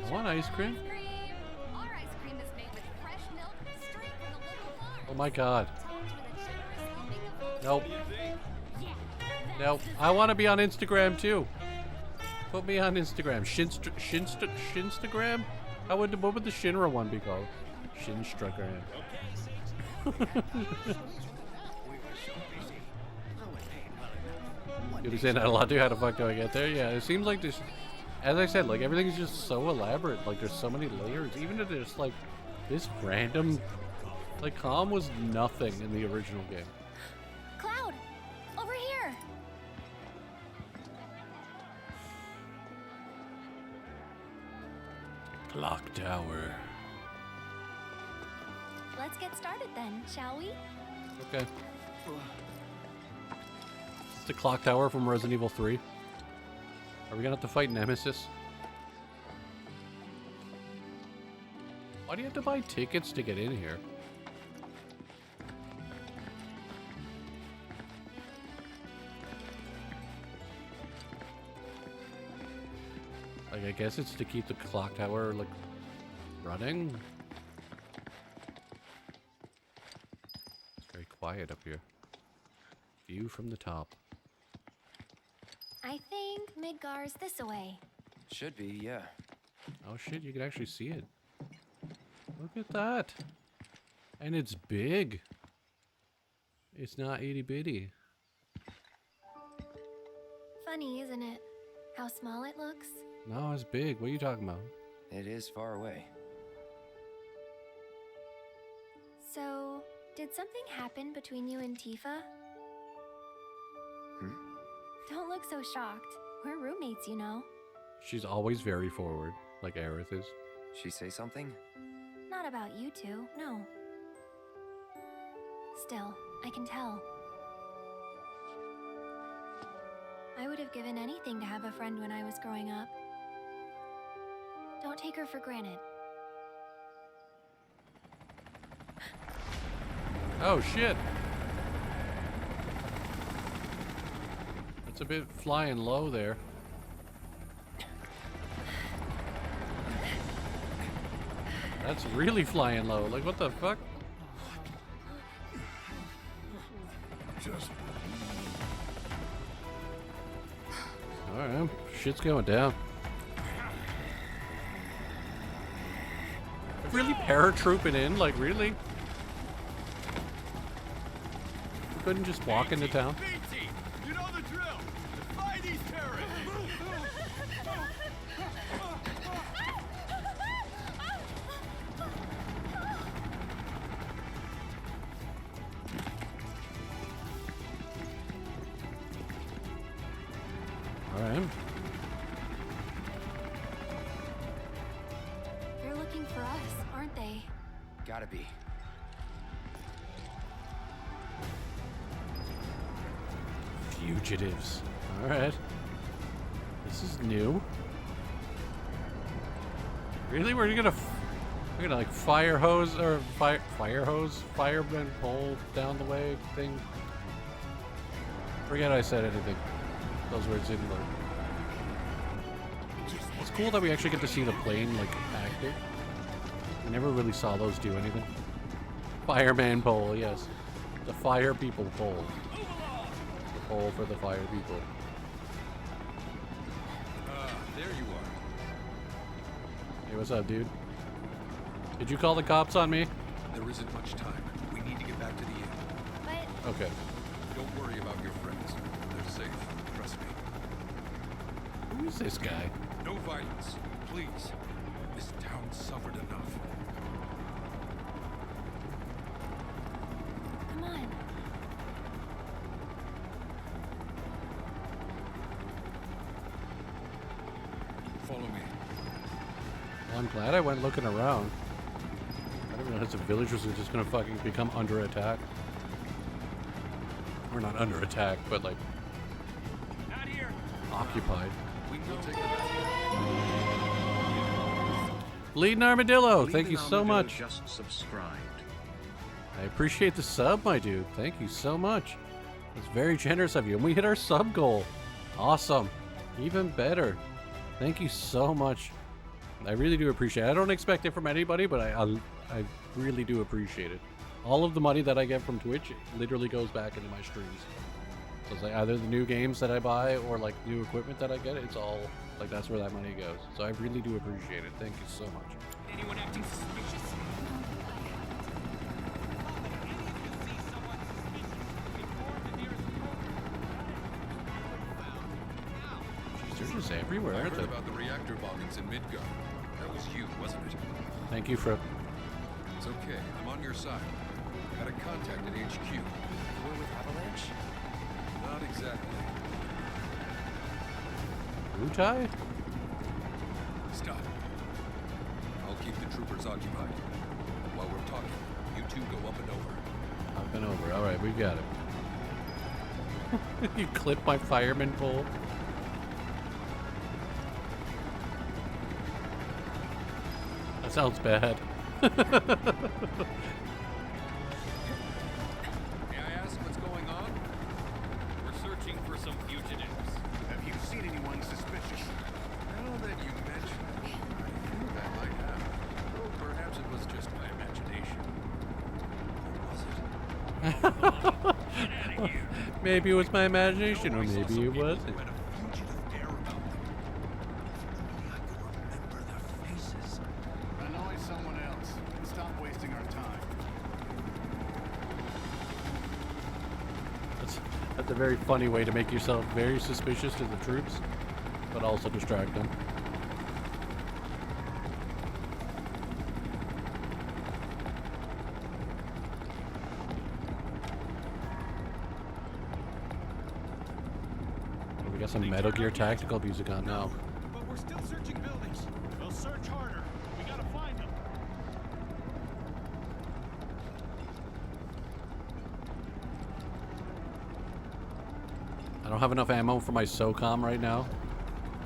Speaker 1: I want ice cream. Oh my god. Nope. Nope. I want to be on Instagram too. Put me on Instagram. Shinstagram? What would the Shinra one be called? Shinstagram. You were saying that a lot too. How the fuck do I get there? Yeah, it seems like this. As I said, like, everything's just so elaborate. Like, there's so many layers. Even if there's, like, this random... Like, Calm was nothing in the original game.
Speaker 4: Cloud! Over here!
Speaker 1: Clock tower.
Speaker 4: Let's get started then, shall we?
Speaker 1: Okay. It's the clock tower from Resident Evil 3. Are we gonna have to fight Nemesis? Why do you have to buy tickets to get in here? Like, I guess it's to keep the clock tower, like, running? It's very quiet up here. View from the top.
Speaker 4: I think Midgar's this away.
Speaker 9: Should be, yeah.
Speaker 1: Oh shit, you can actually see it. Look at that. And it's big. It's not itty bitty.
Speaker 4: Funny, isn't it? How small it looks?
Speaker 1: No, it's big. What are you talking about?
Speaker 9: It is far away.
Speaker 4: So, did something happen between you and Tifa? Don't look so shocked. We're roommates, you know.
Speaker 1: She's always very forward, like Aerith is.
Speaker 9: She say something?
Speaker 4: Not about you two, no. Still, I can tell. I would have given anything to have a friend when I was growing up. Don't take her for granted.
Speaker 1: Oh shit! It's a bit flying low there. That's really flying low. Like, what the fuck?
Speaker 7: Just...
Speaker 1: Alright, shit's going down. Really paratrooping in? Like, really? We couldn't just walk into town?
Speaker 23: You know the drill. Defy these terrorists.
Speaker 4: looking for us, aren't they?
Speaker 9: Gotta be.
Speaker 1: Fugitives. Alright. This is new. Really? We're gonna like fire hose or fire hose, fireman pole down the way thing. Forget I said anything. Those words didn't work. It's cool that we actually get to see the plane like active. We never really saw those do anything. Fireman pole, yes. The fire people pole. The pole for the fire people.
Speaker 15: There you are.
Speaker 1: Hey, what's up, dude? Did you call the cops on me?
Speaker 15: There isn't much time. We need to get back to the inn.
Speaker 4: But...
Speaker 1: Okay.
Speaker 15: Don't worry about your friends. They're safe. Trust me.
Speaker 1: Who is this guy?
Speaker 15: No violence. Please. This town suffered enough.
Speaker 4: Come on.
Speaker 15: Follow me.
Speaker 1: Well, I'm glad I went looking around. I didn't realize the villagers are just gonna fucking become under attack. Or not under attack, but like...
Speaker 23: Not here.
Speaker 1: occupied.
Speaker 15: We will take the
Speaker 1: Bleeding Armadillo, thank you so
Speaker 11: Armadillo
Speaker 1: much.
Speaker 11: Just subscribed.
Speaker 1: I appreciate the sub, my dude. Thank you so much. It's very generous of you. And we hit our sub goal. Awesome. Even better. Thank you so much. I really do appreciate it. I don't expect it from anybody, but I really do appreciate it. All of the money that I get from Twitch literally goes back into my streams. So it's like either the new games that I buy or like new equipment that I get, it's all like that's where that money goes. So I really do appreciate it. Thank you so much.
Speaker 23: Anyone acting suspicious?
Speaker 1: Jeez, they're just everywhere,
Speaker 15: I
Speaker 1: aren't
Speaker 15: heard
Speaker 1: they?
Speaker 15: about the reactor bombings in Midgard. That was you, wasn't it?
Speaker 1: Thank you for...
Speaker 15: It's okay. I'm on your side. Got a contact at HQ.
Speaker 9: We're with Avalanche?
Speaker 15: Not exactly.
Speaker 1: Wutai?
Speaker 15: Stop. I'll keep the troopers occupied. While we're talking, you two go up and over.
Speaker 1: Up and over. Alright, we got it. You clipped my fireman pole. That sounds bad.
Speaker 15: May I ask what's going on?
Speaker 23: We're searching for some fugitives.
Speaker 7: Have you seen anyone suspicious?
Speaker 15: Now that you mention it, I think I might have. Though perhaps it was just my imagination. Or was it?
Speaker 1: Maybe it was my imagination, or maybe it wasn't.
Speaker 24: Annoy someone else. Stop wasting our time.
Speaker 1: That's a very funny way to make yourself very suspicious to the troops, but also distract them. We got some Metal Gear Tactical music on now.
Speaker 23: But we're still searching buildings. We'll search harder. We gotta find them.
Speaker 1: I don't have enough ammo for my SOCOM right now,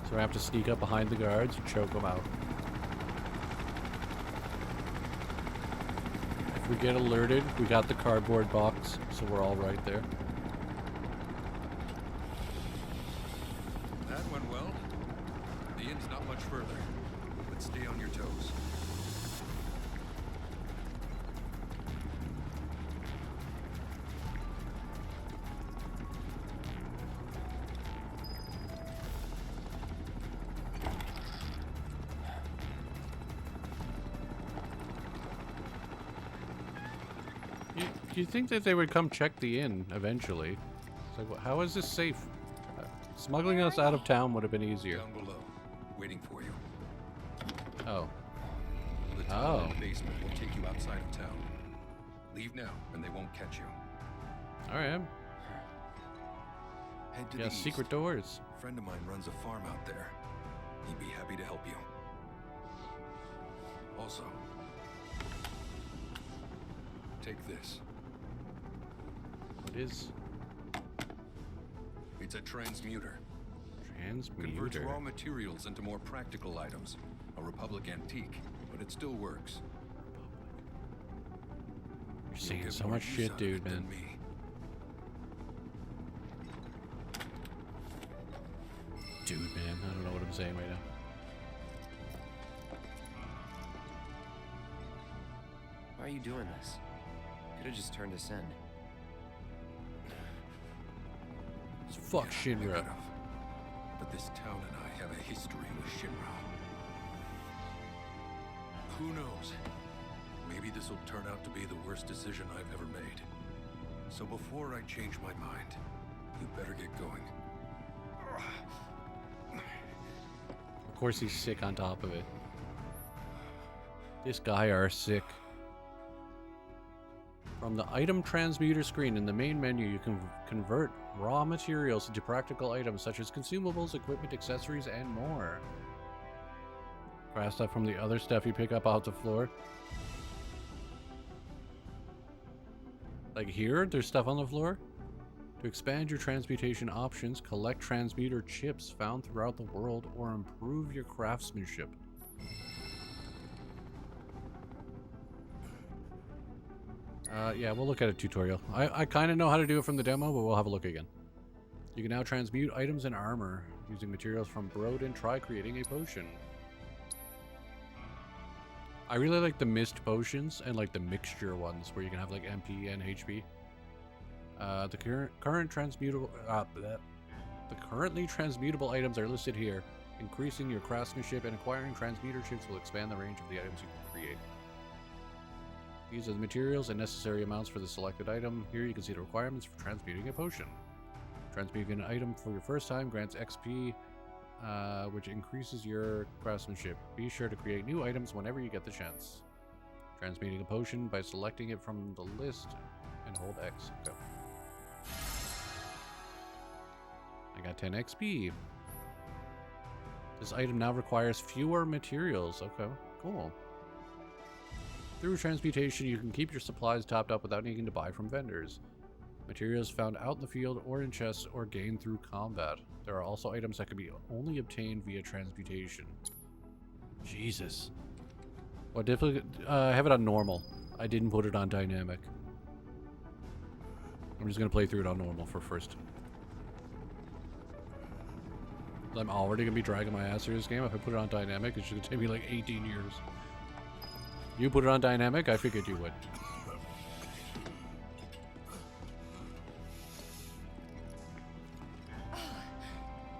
Speaker 1: so I have to sneak up behind the guards and choke them out. If we get alerted, we got the cardboard box, so we're all right there.
Speaker 15: That went well. The inn's not much further, but stay on your toes.
Speaker 1: Do you think that they would come check the inn eventually? It's like, how is this safe? Smuggling us out of town would have been easier.
Speaker 15: Down below, waiting for you.
Speaker 1: Oh.
Speaker 15: The tunnel in the basement will take you outside of town. Leave now, and they won't catch you.
Speaker 1: Alright.
Speaker 15: Head to
Speaker 1: Yeah,
Speaker 15: the east.
Speaker 1: secret doors.
Speaker 15: A friend of mine runs a farm out there. He'd be happy to help you. also. Take this.
Speaker 1: What is?
Speaker 15: It's a transmuter.
Speaker 1: Transmuter?
Speaker 15: Converts raw materials into more practical items. A Republic antique, but it still works.
Speaker 1: You're saying so much shit, dude, man. Dude, man, I don't know what I'm saying right now.
Speaker 9: Why are you doing this? Could have just turned us in.
Speaker 1: Fuck Shinra.
Speaker 15: But this town and I have a history with Shinra. Who knows? Maybe this will turn out to be the worst decision I've ever made. So before I change my mind, you better get going.
Speaker 1: Of course he's sick on top of it. This guy are sick. From the item transmuter screen in the main menu, you can convert raw materials into practical items such as consumables, equipment, accessories, and more. Craft stuff from the other stuff you pick up off the floor. Like here, there's stuff on the floor. To expand your transmutation options, collect transmuter chips found throughout the world or improve your craftsmanship. Yeah, we'll look at a tutorial. I kind of know how to do it from the demo, but we'll have a look again. You can now transmute items and armor using materials from Broden. Try creating a potion. I really like the mist potions and like the mixture ones where you can have like MP and HP. The currently transmutable items are listed here. Increasing your craftsmanship and acquiring transmuter chips will expand the range of the items you can create. These are the materials and necessary amounts for the selected item. Here you can see the requirements for transmuting a potion. Transmuting an item for your first time grants XP, which increases your craftsmanship. Be sure to create new items whenever you get the chance. Transmuting a potion by selecting it from the list and hold X. Go. I got 10 XP. This item now requires fewer materials. Okay, cool. Through transmutation, you can keep your supplies topped up without needing to buy from vendors. Materials found out in the field or in chests or gained through combat. There are also items that can be only obtained via transmutation. Jesus. What difficult? I have it on normal. I didn't put it on dynamic. I'm just gonna play through it on normal for first. I'm already gonna be dragging my ass through this game. If I put it on dynamic, it's gonna take me like 18 years. You put it on dynamic? I figured you would.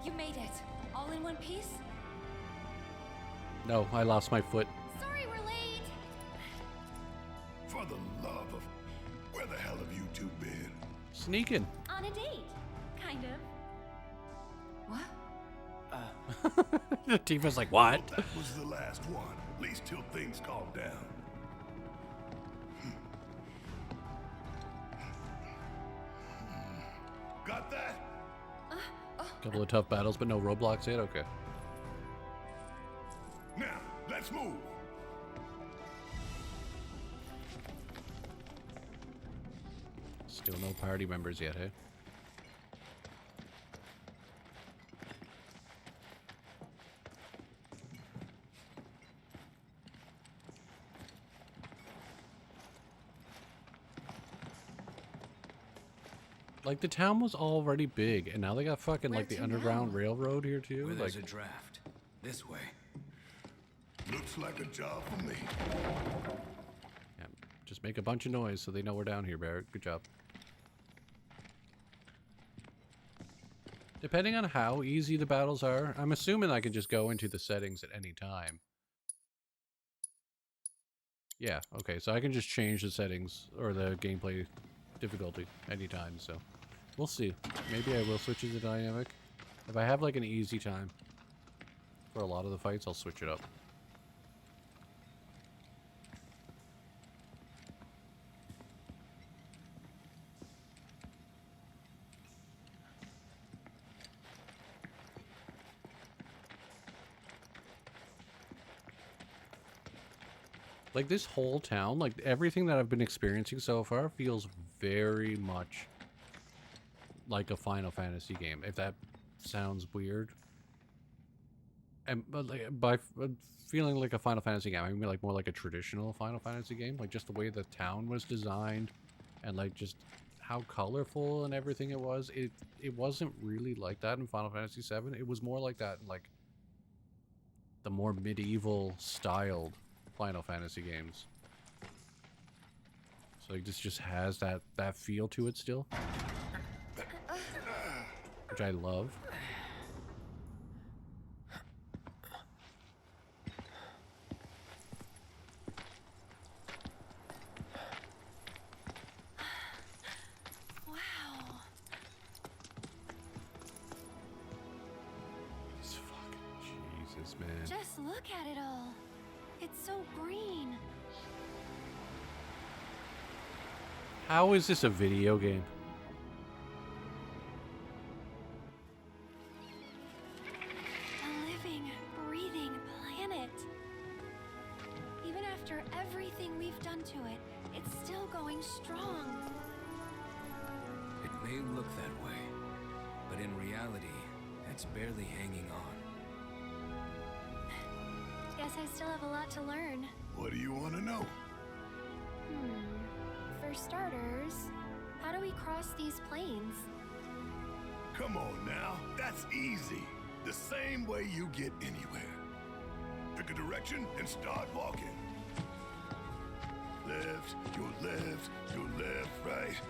Speaker 19: You made it. All in one piece?
Speaker 1: No, I lost my foot.
Speaker 19: Sorry we're late.
Speaker 7: For the love of... Where the hell have you two been?
Speaker 1: Sneaking.
Speaker 21: On a date. Kind of.
Speaker 1: Tifa's like, what?
Speaker 7: That was the last one. At least till things calm down. Got that?
Speaker 1: Couple of tough battles, but no roadblocks yet? Okay.
Speaker 7: Now, let's move.
Speaker 1: Still no party members yet, hey? Like, the town was already big, and now they got fucking, like, the underground railroad here, too.
Speaker 12: Where
Speaker 1: Like,
Speaker 12: there's a draft. This way.
Speaker 7: Looks like a job for me.
Speaker 1: yeah, just make a bunch of noise so they know we're down here, Barrett. Good job. Depending on how easy the battles are, I'm assuming I can just go into the settings at any time. Yeah, okay, so I can just change the settings or the gameplay difficulty anytime, so we'll see. Maybe I will switch it to dynamic. If I have like an easy time for a lot of the fights, I'll switch it up. Like, this whole town, like, everything that I've been experiencing so far feels very much like a Final Fantasy game, if that sounds weird. And but like, by feeling like a Final Fantasy game, I mean like more like a traditional Final Fantasy game, like just the way the town was designed, and like just how colorful and everything it was. It wasn't really like that in Final Fantasy VII. It was more like that in like the more medieval styled Final Fantasy games. So like, this just has that feel to it still, which I love. Man.
Speaker 4: Just look at it all. It's so green.
Speaker 1: How is this a video game?
Speaker 4: A living, breathing planet. Even after everything we've done to it, it's still going strong.
Speaker 12: It may look that way, but in reality, it's barely hanging on.
Speaker 4: Guess I still have a lot to learn.
Speaker 7: What do you want to know?
Speaker 4: For starters, how do we cross these plains?
Speaker 7: Come on now, that's easy. The same way you get anywhere. Pick a direction and start walking. Left, your left, your left, right.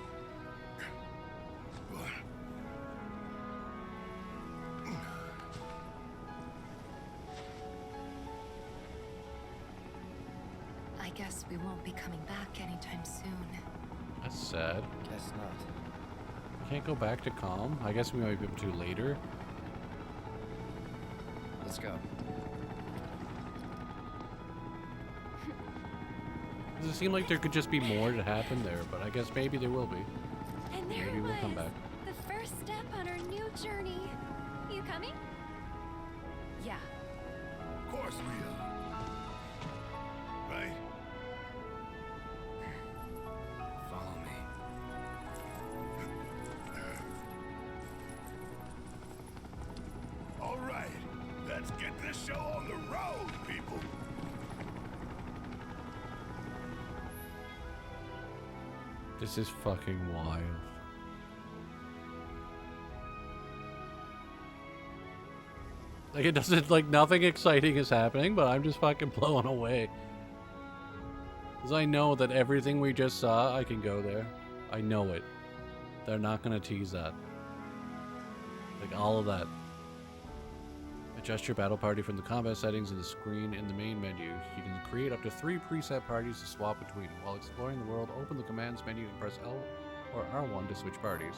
Speaker 14: I guess we won't be coming back anytime soon.
Speaker 1: That's sad.
Speaker 9: Guess not.
Speaker 1: Can't go back to Calm. I guess we might be able to later.
Speaker 9: Let's go.
Speaker 1: Does it seem like there could just be more to happen there, but I guess maybe there will be.
Speaker 4: And there
Speaker 1: Maybe we'll come back.
Speaker 4: The first step on our new journey. You coming?
Speaker 14: Yeah.
Speaker 7: Of course we are. Right?
Speaker 12: Follow me.
Speaker 7: All right, let's get this show on the road, people.
Speaker 1: This is fucking wild. Like, it doesn't, like, nothing exciting is happening, but I'm just fucking blown away. Because I know that everything we just saw, I can go there. I know it. They're not gonna tease that. Like, all of that. Adjust your battle party from the combat settings in the screen in the main menu. You can create up to 3 preset parties to swap between. While exploring the world, open the commands menu and press L or R1 to switch parties.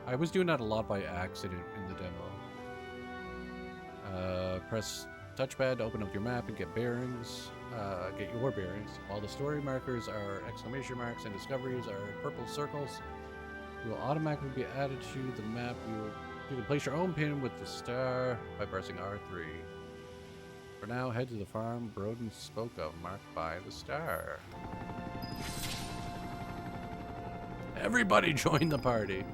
Speaker 1: I was doing that a lot by accident in the demo. Press touchpad to open up your map and get bearings. Get your bearings. While the story markers are exclamation marks and discoveries are purple circles, you will automatically be added to the map. You can place your own pin with the star by pressing R3. For now, head to the farm Broden spoke of, marked by the star. Everybody join the party!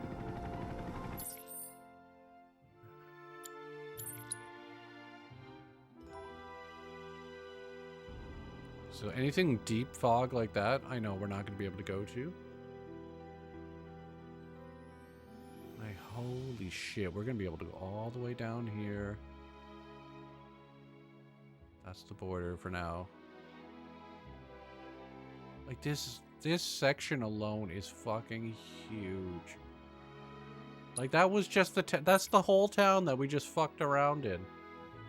Speaker 1: So anything deep fog like that, I know we're not going to be able to go to. Like, holy shit, we're going to be able to go all the way down here. That's the border for now. Like, this section alone is fucking huge. Like, that was just that's the whole town that we just fucked around in.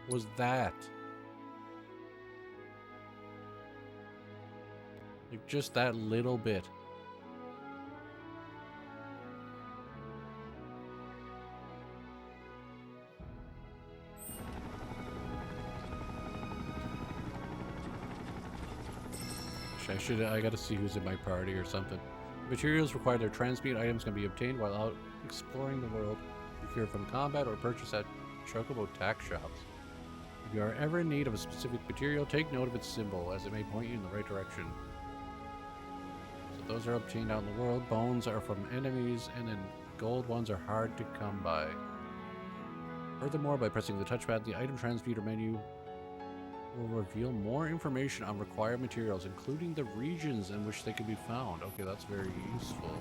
Speaker 1: Was that. Like, just that little bit. I gotta see who's in my party or something. Materials required their transmute items can be obtained while out exploring the world. Procure from combat or purchase at Chocobo tack shops. If you are ever in need of a specific material, take note of its symbol, as it may point you in the right direction. So those are obtained out in the world. Bones are from enemies, and then gold ones are hard to come by. Furthermore, by pressing the touchpad, the item transmuter menu will reveal more information on required materials, including the regions in which they can be found. Okay, that's very useful.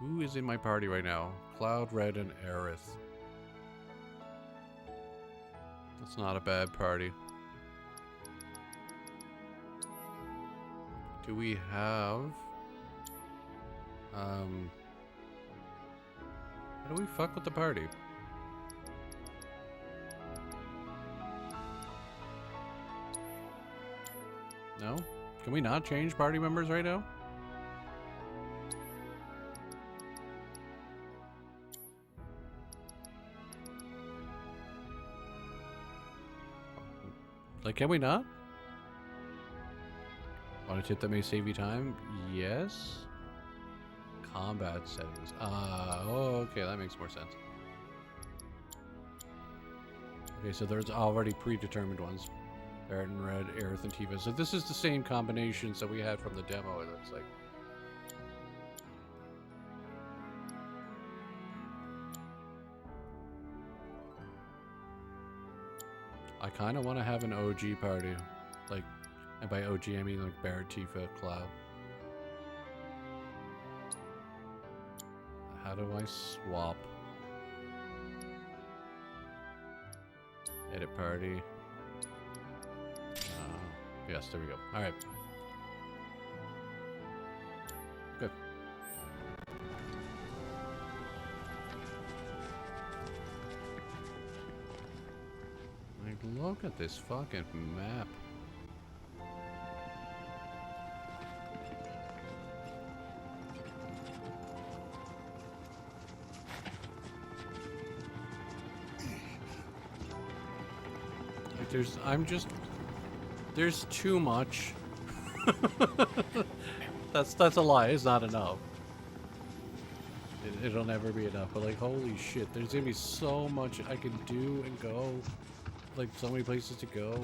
Speaker 1: Who is in my party right now? Cloud, Red, and Aerith. That's not a bad party. Do we have... How do we fuck with the party? No? Can we not change party members right now? Like, can we not? Want a tip that may save you time? Yes. Combat settings. Oh, okay, that makes more sense. Okay, so there's already predetermined ones. Barrett and Red, Aerith and Tifa. So this is the same combinations that we had from the demo, it looks like. I kind of want to have an OG party. Like, and by OG I mean like Barrett, Tifa, Cloud. How do I swap? Edit party. Yes, there we go. Alright. Good. Like, look at this fucking map. Like, there's too much. that's a lie. It's not enough. It'll never be enough. But like, holy shit, there's gonna be so much I can do and go. Like, so many places to go.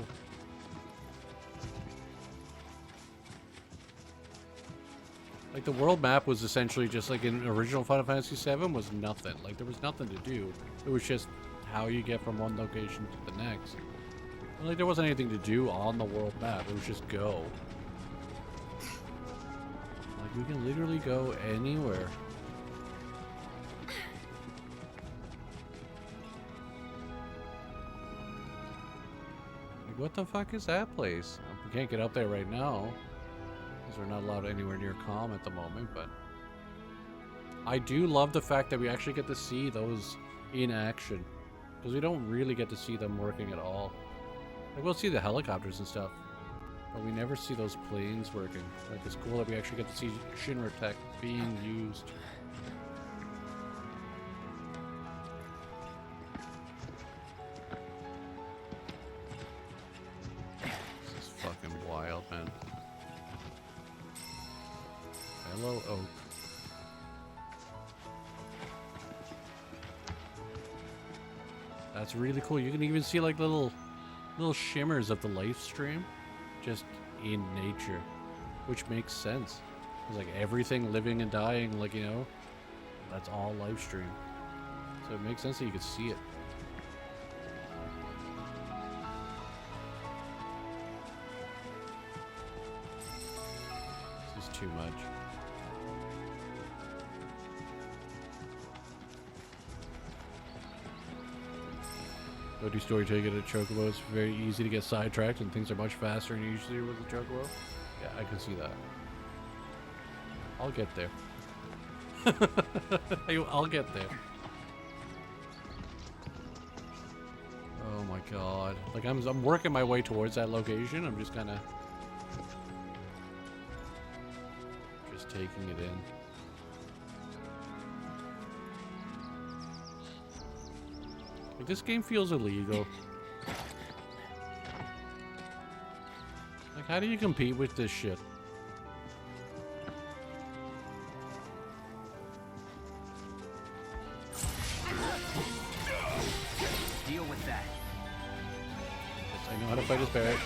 Speaker 1: Like, the world map was essentially just like in original Final Fantasy VII was nothing. Like, there was nothing to do. It was just how you get from one location to the next. And, like, there wasn't anything to do on the world map. It was just go. Like, we can literally go anywhere. Like, what the fuck is that place? We can't get up there right now. Because we're not allowed anywhere near calm at the moment, but... I do love the fact that we actually get to see those in action. Because we don't really get to see them working at all. Like, we'll see the helicopters and stuff. But we never see those planes working. Like, it's cool that we actually get to see Shinra tech being used. This is fucking wild, man. Hello, Oak. That's really cool. You can even see like little shimmers of the live stream just in nature, which makes sense. It's like everything living and dying, like, you know, that's all live stream. So it makes sense that you could see it. This is too much. Go do storytelling at a Chocobo. It's very easy to get sidetracked and things are much faster than usually with a Chocobo. Yeah, I can see that. I'll get there. I'll get there. Oh my god. Like, I'm working my way towards that location. I'm just kind of... just taking it in. Like, this game feels illegal. Like, how do you compete with this shit?
Speaker 3: Deal with that.
Speaker 1: I know how to fight his parrot.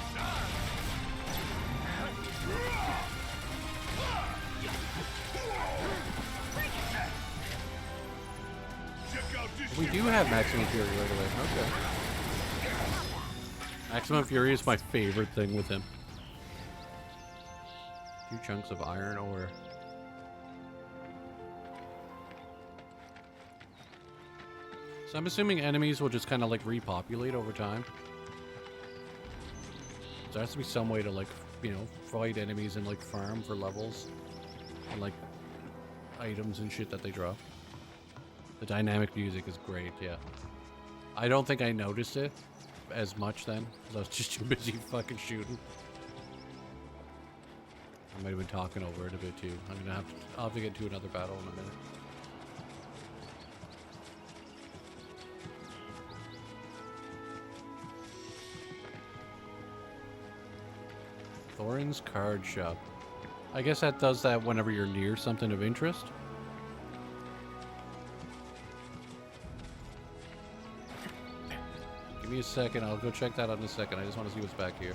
Speaker 1: We do have Maximum Fury right away. Okay. Maximum Fury is my favorite thing with him. 2 chunks of iron ore. So I'm assuming enemies will just kind of like repopulate over time. So there has to be some way to like, you know, fight enemies and like farm for levels and like items and shit that they drop. The dynamic music is great, yeah. I don't think I noticed it as much then, because I was just too busy fucking shooting. I might have been talking over it a bit too. I'll have to get to another battle in a minute. Thorin's Card Shop. I guess that does that whenever you're near something of interest. Give me a second, I'll go check that out in a second. I just want to see what's back here.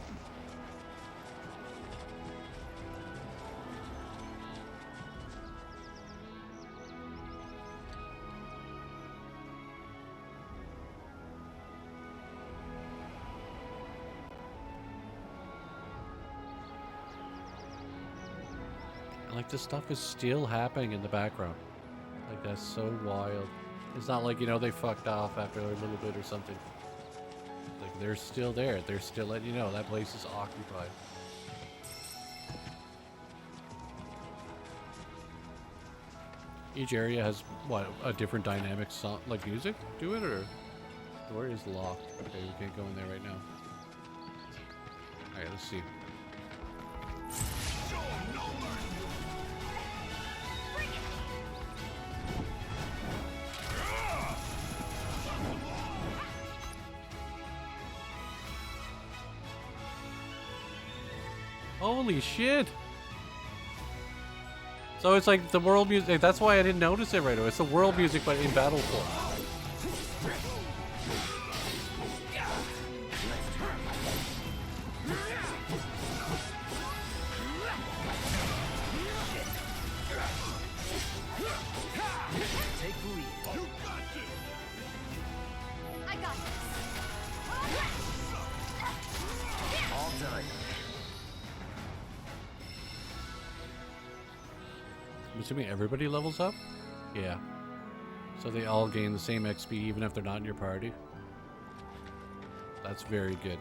Speaker 1: Like, this stuff is still happening in the background. Like, that's so wild. It's not like, you know, they fucked off after a little bit or something. Like, they're still there. They're still letting you know that place is occupied. Each area has, what, a different dynamic song, like music to it, or? The door is locked. Okay, we can't go in there right now. Alright, let's see. Holy shit! So it's like the world music. That's why I didn't notice it right away. It's the world music, but in battle form.
Speaker 9: Take the lead.
Speaker 19: I got this.
Speaker 9: All done.
Speaker 1: I'm assuming everybody levels up? Yeah. So they all gain the same XP even if they're not in your party. That's very good.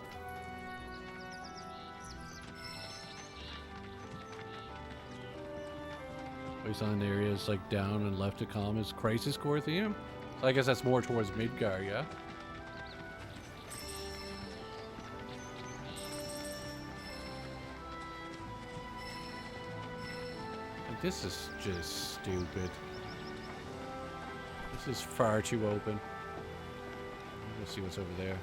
Speaker 1: Place on areas like down and left to calm is Crisis Core theme. So I guess that's more towards Midgar, yeah? This is just stupid. This is far too open. Let's see what's over there.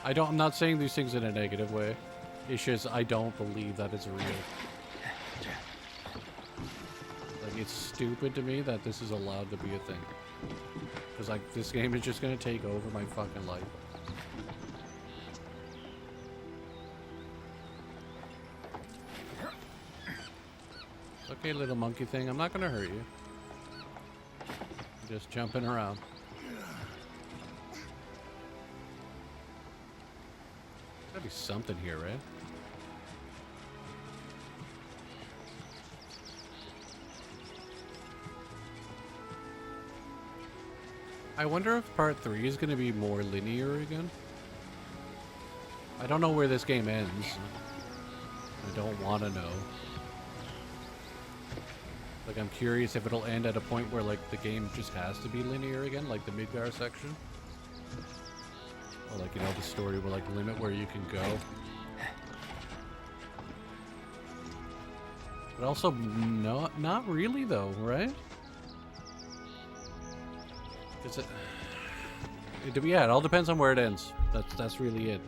Speaker 1: I'm not saying these things in a negative way. It's just I don't believe that it's real. Like, it's stupid to me that this is allowed to be a thing. Because like this game is just gonna take over my fucking life. Okay, little monkey thing, I'm not gonna hurt you. I'm just jumping around. Gotta be something here, right? I wonder if part 3 is gonna be more linear again. I don't know where this game ends. I don't want to know. Like, I'm curious if it'll end at a point where, like, the game just has to be linear again, like the Midgar section. Or, like, you know, the story will, like, limit where you can go. But also, not really, though, right? Because yeah, it all depends on where it ends. That's really it.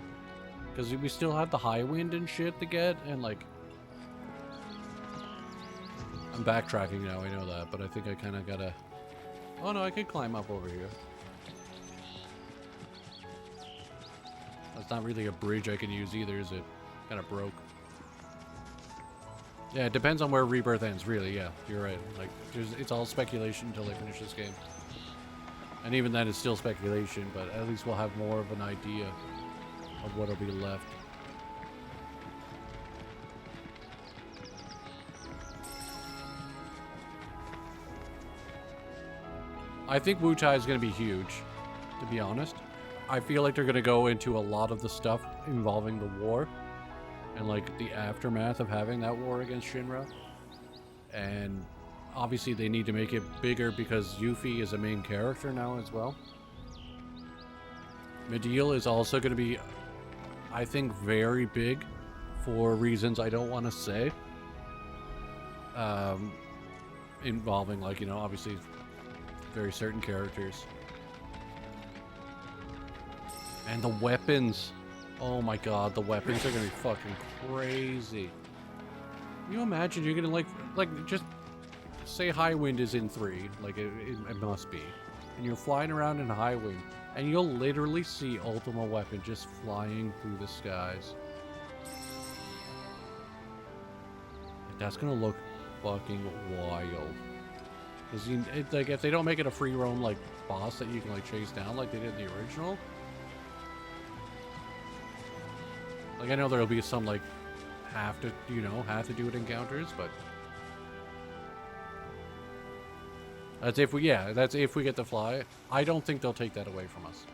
Speaker 1: Because we still have the high wind and shit to get, and, like... I'm backtracking now, I know that, but I think I kind of gotta... Oh no, I could climb up over here. That's not really a bridge I can use either, is it? Kind of broke. Yeah, it depends on where Rebirth ends, really, yeah. You're right. Like, it's all speculation until I finish this game. And even then, it's still speculation, but at least we'll have more of an idea of what'll be left. I think Wu Tai is going to be huge, to be honest. I feel like they're going to go into a lot of the stuff involving the war and like the aftermath of having that war against Shinra. And obviously they need to make it bigger because Yuffie is a main character now as well. Mideel is also going to be, I think, very big for reasons I don't want to say. Involving, like, you know, obviously very certain characters. And the weapons. Oh my god, the weapons are gonna be fucking crazy. Can you imagine you're gonna like just say High Wind is in 3, like it must be. And you're flying around in High Wind, and you'll literally see Ultima Weapon just flying through the skies. That's gonna look fucking wild. Because like, if they don't make it a free roam like boss that you can like chase down like they did in the original, like I know there'll be some like have to do it encounters, but that's if we get to fly. I don't think they'll take that away from us.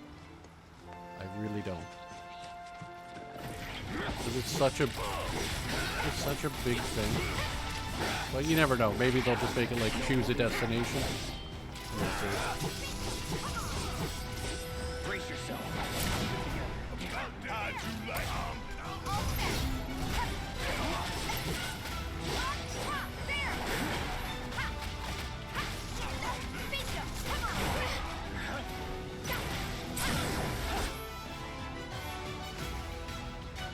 Speaker 1: I really don't. Because it's such a big thing. But you never know. Maybe they'll just make it like choose a destination.
Speaker 2: Brace yourself.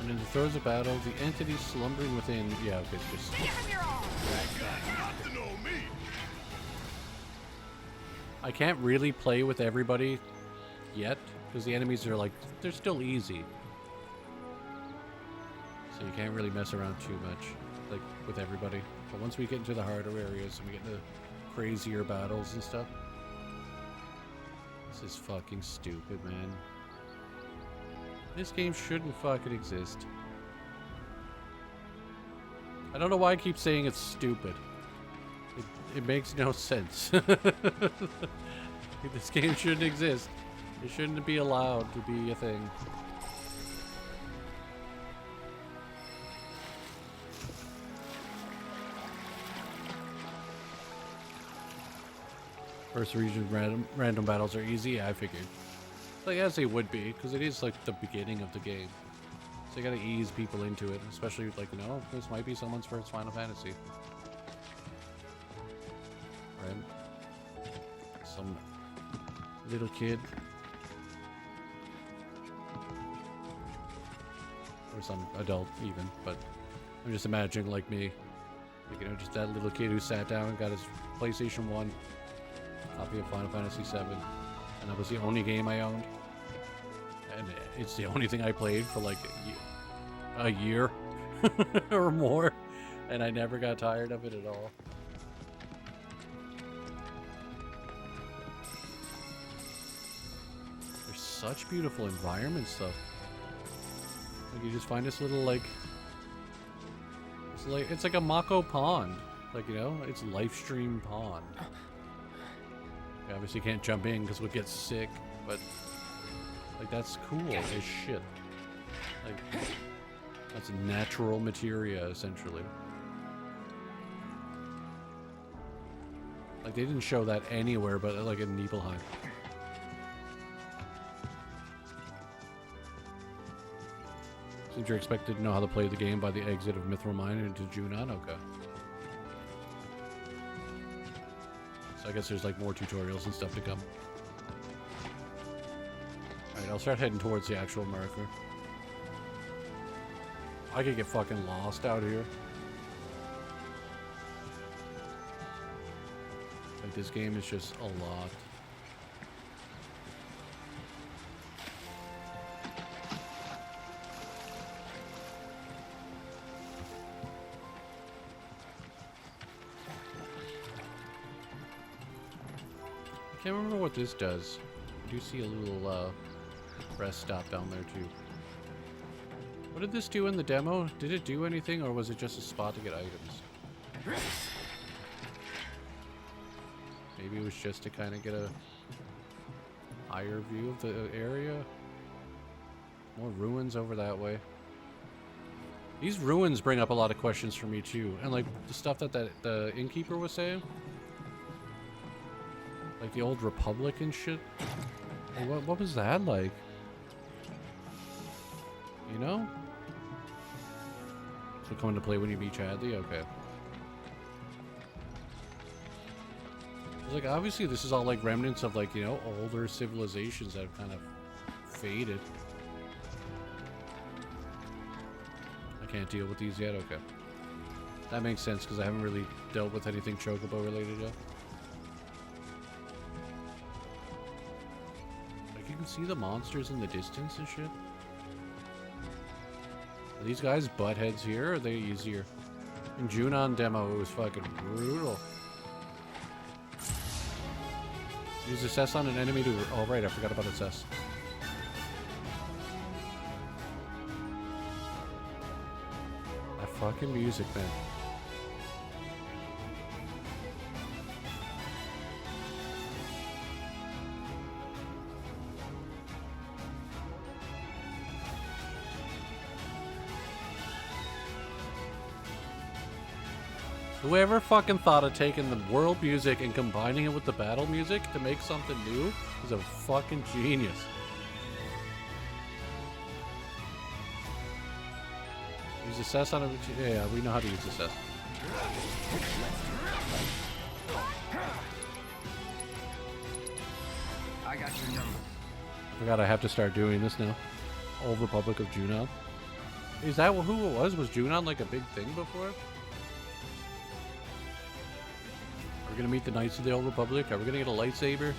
Speaker 1: And in the throes of battle, the entity slumbering within. Yeah, okay, it's just. I can't really play with everybody yet because the enemies are like, they're still easy. So you can't really mess around too much like with everybody. But once we get into the harder areas and we get into crazier battles and stuff. This is fucking stupid, man. This game shouldn't fucking exist. I don't know why I keep saying it's stupid. It makes no sense. This game shouldn't exist. It shouldn't be allowed to be a thing. First region random battles are easy, I figured. Like, as they would be, because it is like the beginning of the game. So you gotta ease people into it, especially like, you know, this might be someone's first Final Fantasy. Right? Some little kid. Or some adult even, but I'm just imagining like me. Like, you know, just that little kid who sat down and got his PlayStation 1 copy of Final Fantasy 7. And that was the only game I owned. And it's the only thing I played for like a year or more. And I never got tired of it at all. There's such beautiful environments though. Like you just find this little like... It's like a Mako pond. Like, you know, it's Lifestream pond. You obviously can't jump in because we'll get sick, but like that's cool as shit. Like that's natural materia essentially. Like they didn't show that anywhere but like in Nibelheim. Since you're expected to know how to play the game by the exit of Mithril Mine into Junon, okay. So I guess there's like more tutorials and stuff to come. Alright, I'll start heading towards the actual marker. I could get fucking lost out here. Like this game is just a lot. Can't remember what this does. I do see a little rest stop down there too. What did this do in the demo? Did it do anything, or was it just a spot to get items? Maybe it was just to kind of get a higher view of the area. More ruins over that way. These ruins bring up a lot of questions for me too, and like the stuff that the innkeeper was saying, like the old Republic and shit. Hey, what was that like? You know? So coming to play when you meet Chadley? Okay. Like obviously this is all like remnants of like, you know, older civilizations that have kind of faded. I can't deal with these yet? Okay. That makes sense because I haven't really dealt with anything Chocobo related yet. Like you can see the monsters in the distance and shit. Are these guys buttheads here or are they easier? In Junon demo it was fucking brutal. Use assess on an enemy to... Oh, right, I forgot about assess. That fucking music, man. Whoever fucking thought of taking the world music and combining it with the battle music to make something new is a fucking genius. Use assess on it. Yeah, we know how to use assess.
Speaker 9: I got your number.
Speaker 1: Forgot I have to start doing this now. Old Republic of Junon. Is that who it was? Was Junon like a big thing before? Are we gonna meet the Knights of the Old Republic? Are we gonna get a lightsaber?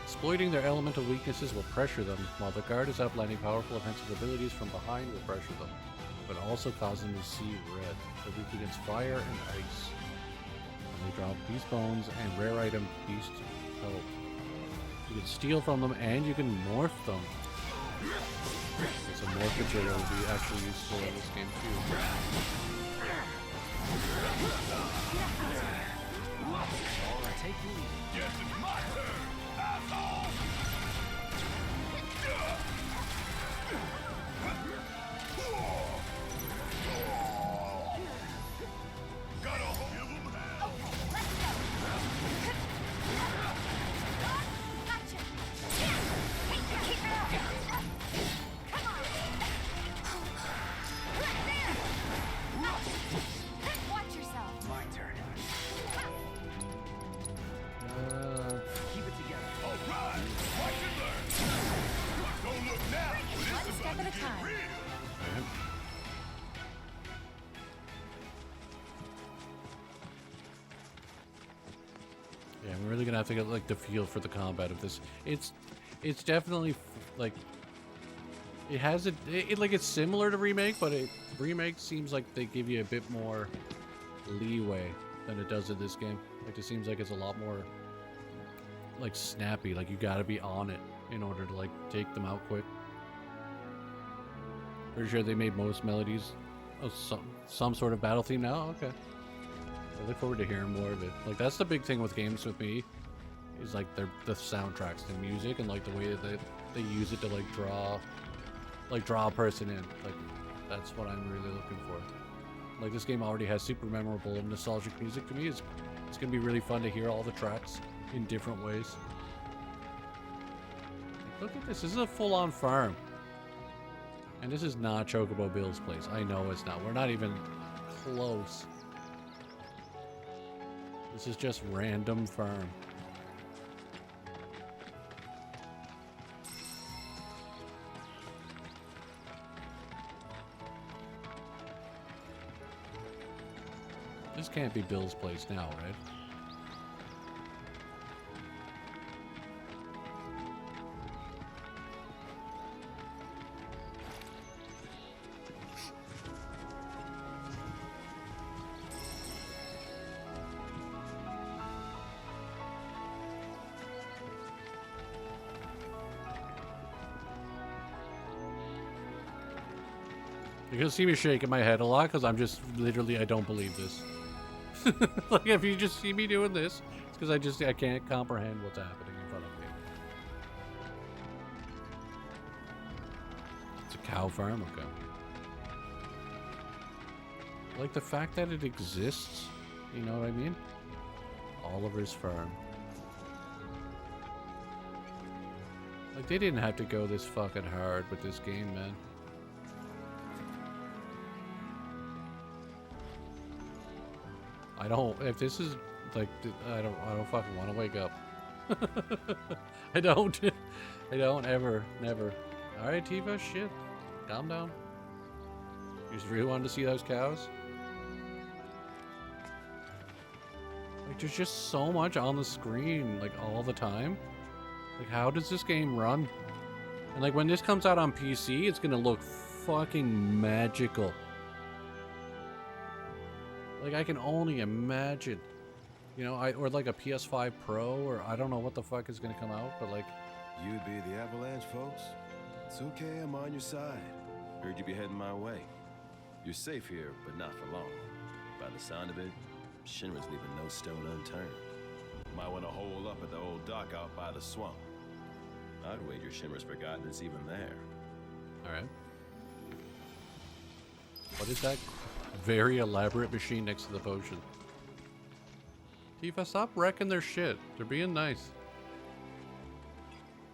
Speaker 1: Exploiting their elemental weaknesses will pressure them, while the guard is outlining powerful offensive abilities from behind will pressure them, but also cause them to see red. They're weak against fire and ice. And they drop beast bones and rare item beast pelt. You can steal from them and you can morph them. So morphature will be actually useful in this game too.
Speaker 9: Take me.
Speaker 7: Yes, it's my turn, asshole! Gotta give him hell!
Speaker 19: Watch yourself.
Speaker 9: My turn. Keep it together.
Speaker 7: All right, watch and learn. Don't look now, but
Speaker 19: One
Speaker 7: it's
Speaker 19: step
Speaker 7: about
Speaker 19: at
Speaker 7: to
Speaker 19: a
Speaker 7: get
Speaker 19: time.
Speaker 7: real.
Speaker 1: Yeah, we're really gonna have to get like the feel for the combat of this. It's definitely like it has like it's similar to remake, but remake seems like they give you a bit more leeway than it does in this game. Like it seems like it's a lot more like snappy. Like you gotta be on it in order to like take them out quick. Pretty sure they made most melodies of some sort of battle theme now. Okay. I look forward to hearing more of it. Like that's the big thing with games with me, is like the soundtracks, the music, and like the way that they use it to like draw a person in. Like that's what I'm really looking for. Like this game already has super memorable and nostalgic music to me. It's gonna be really fun to hear all the tracks in different ways. Look at this. This is a full-on farm, and this is not Chocobo Bill's place. I know it's not. We're not even close. This is just random farm. This can't be Bill's place now, right? You're gonna see me shaking my head a lot because I'm just literally, I don't believe this. Like, if you just see me doing this, it's because I can't comprehend what's happening in front of me. It's a cow farm? Okay. Like the fact that it exists, you know what I mean? Oliver's Farm. Like, they didn't have to go this fucking hard with this game, man. I don't, if this is, like, I don't fucking want to wake up. I don't ever, never. Alright, Tifa, shit. Calm down. You just really wanted to see those cows? Like, there's just so much on the screen, like, all the time. Like, how does this game run? And, like, when this comes out on PC, it's gonna look fucking magical. Like, I can only imagine. You know, or like a PS5 Pro, or I don't know what the fuck is gonna come out, but like...
Speaker 11: You'd be the Avalanche, folks? It's okay, I'm on your side. Heard you be heading my way. You're safe here, but not for long. By the sound of it, Shinra's leaving no stone unturned. Might want to hole up at the old dock out by the swamp. I'd wager Shinra's forgotten it's even there.
Speaker 1: Alright. What is that very elaborate machine next to the potion? Tifa, stop wrecking their shit. They're being nice.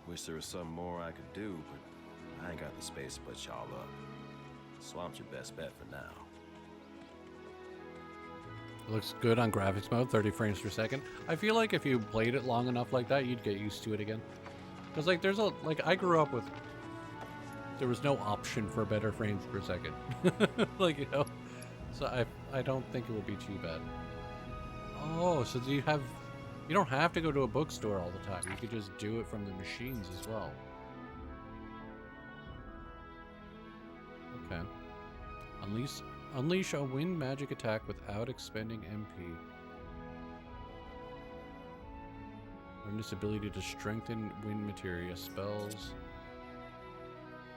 Speaker 11: Wish there was something more I could do, but I ain't got the space to put y'all up. Swamp's your best bet for now.
Speaker 1: It looks good on graphics mode, 30 frames per second. I feel like if you played it long enough like that, you'd get used to it again. Because, like, there's a... Like, I grew up with... There was no option for better frames per second. Like, you know? So I don't think it would be too bad. Oh, so do you have... You don't have to go to a bookstore all the time. You could just do it from the machines as well. Okay. Unleash a wind magic attack without expending MP. Learn this ability to strengthen wind materia spells.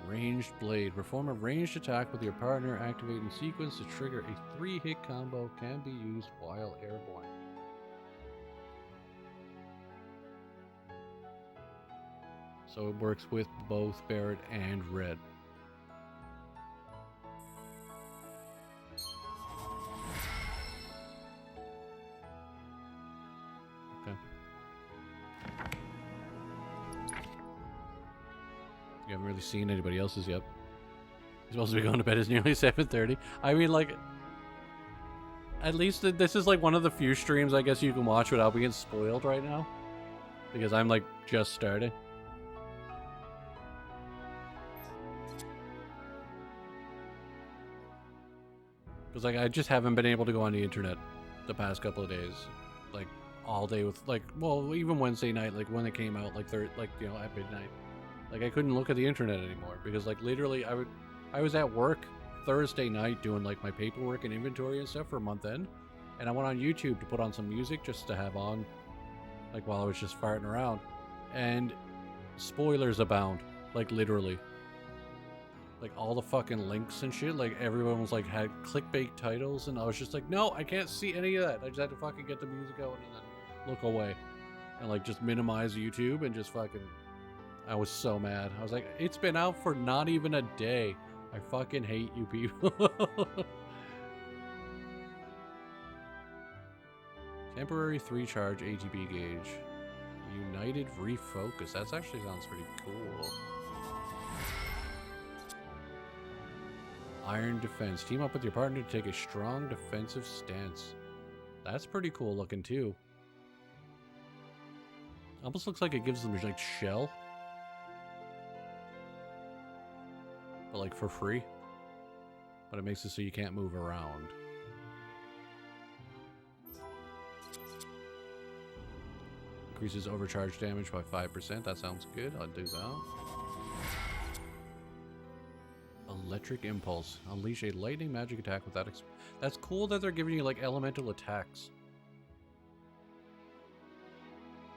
Speaker 1: Ranged blade. Perform a ranged attack with your partner. Activate in sequence to trigger a 3-hit combo. Can be used while airborne. So it works with both Barret and Red. Okay. You haven't really seen anybody else's yet. You're supposed to be going to bed. It's nearly 7:30. I mean, like, at least this is like one of the few streams I guess you can watch without being spoiled right now. Because I'm like just starting. Because, like, I just haven't been able to go on the internet the past couple of days. Like, all day with, like, well, even Wednesday night, like, when it came out, like, you know, at midnight. Like, I couldn't look at the internet anymore. Because, like, literally, I was at work Thursday night doing, like, my paperwork and inventory and stuff for month end. And I went on YouTube to put on some music just to have on, like, while I was just farting around. And spoilers abound. Like, literally. Like, all the fucking links and shit, like, everyone was, like, had clickbait titles, and I was just like, no, I can't see any of that. I just had to fucking get the music going and then look away. And, like, just minimize YouTube and just fucking... I was so mad. I was like, it's been out for not even a day. I fucking hate you people. Temporary 3-charge ATB gauge. United refocus. That actually sounds pretty cool. Iron defense. Team up with your partner to take a strong defensive stance. That's pretty cool looking too. Almost looks like it gives them like shell. But like for free. But it makes it so you can't move around. Increases overcharge damage by 5%. That sounds good. I'll do that. Electric Impulse. Unleash a lightning magic attack without... That's cool that they're giving you, like, elemental attacks.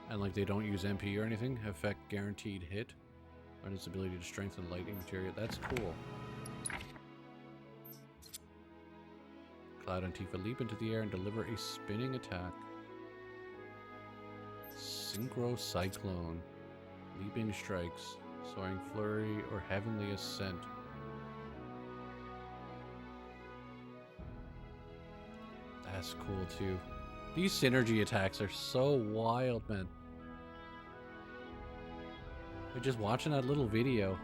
Speaker 1: And, like, they don't use MP or anything. Effect guaranteed hit. And its ability to strengthen lightning material. That's cool. Cloud and Tifa leap into the air and deliver a spinning attack. Synchro Cyclone. Leaping Strikes. Soaring Flurry or Heavenly Ascent. That's cool too. These synergy attacks are so wild, man. We're just watching that little video.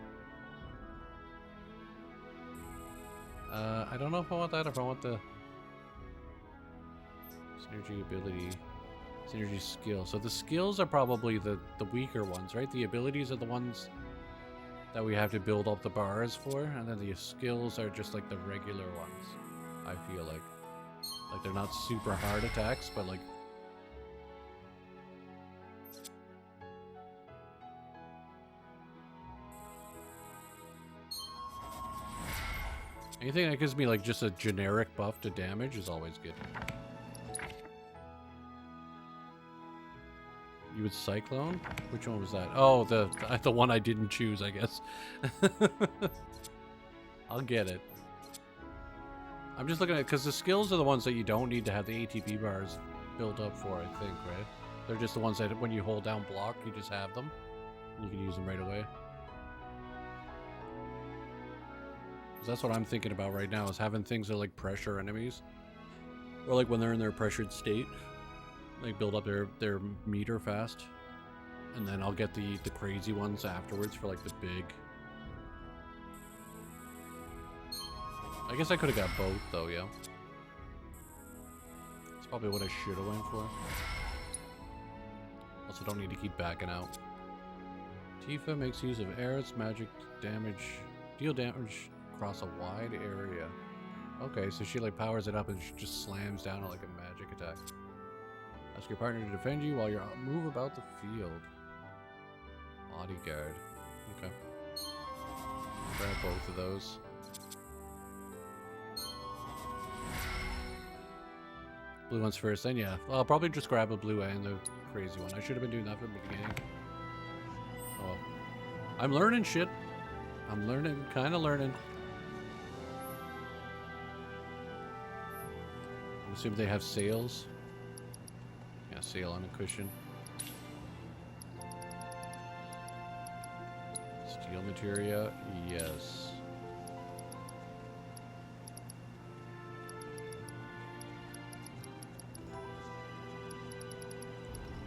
Speaker 1: I don't know if I want that or if I want the synergy ability, synergy skill. So the skills are probably the weaker ones, right? The abilities are the ones that we have to build up the bars for, and then the skills are just like the regular ones. I feel like they're not super hard attacks, but like anything that gives me like just a generic buff to damage is always good. You would Cyclone? Which one was that? Oh, the one I didn't choose, I guess. I'll get it. I'm just looking at it because the skills are the ones that you don't need to have the ATB bars built up for, I think, right? They're just the ones that when you hold down block, you just have them. And you can use them right away. That's what I'm thinking about right now, is having things that like pressure enemies. Or like when they're in their pressured state. They build up their meter fast. And then I'll get the crazy ones afterwards for like the big. I guess I could have got both though, yeah. That's probably what I should have went for. Also don't need to keep backing out. Tifa makes use of Aerith's magic damage. Deal damage across a wide area. Okay, so she like powers it up and she just slams down it like a magic attack. Ask your partner to defend you while you move about the field. Bodyguard. Okay. Grab both of those. Blue ones first, then yeah. Well, I'll probably just grab a blue and the crazy one. I should have been doing that from the beginning. Oh. I'm learning shit. I'm learning, kind of learning. I'm assuming they have sails. Yeah, sail on a cushion. Steel materia, yes.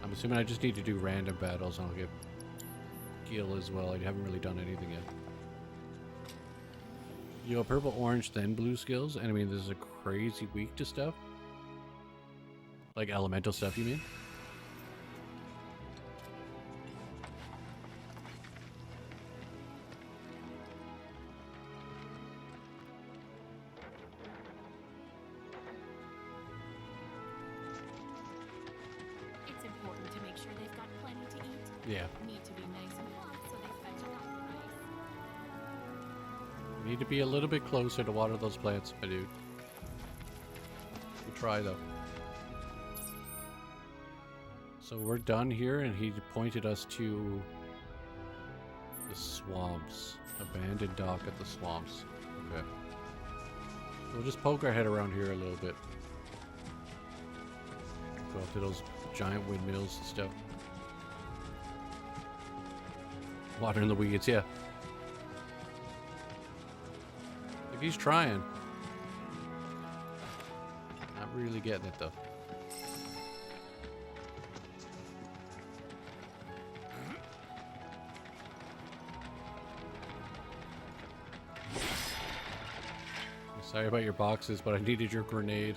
Speaker 1: I'm assuming I just need to do random battles and I'll get Gil as well. I haven't really done anything yet. You know, purple, orange, then blue skills. And I mean, this is a crazy weak to stuff. Like elemental stuff, you mean?
Speaker 21: It's important to make sure they've got plenty to eat.
Speaker 1: Yeah.
Speaker 21: Need to be nice and hot so they fetch a lot nice.
Speaker 1: Need to be a little bit closer to water those plants, my dude. We'll try though. So we're done here, and he pointed us to the swamps. Abandoned dock at the swamps. Okay. We'll just poke our head around here a little bit. Go up to those giant windmills and stuff. Water in the weeds, yeah. Like he's trying. Not really getting it though. Sorry about your boxes, but I needed your grenade.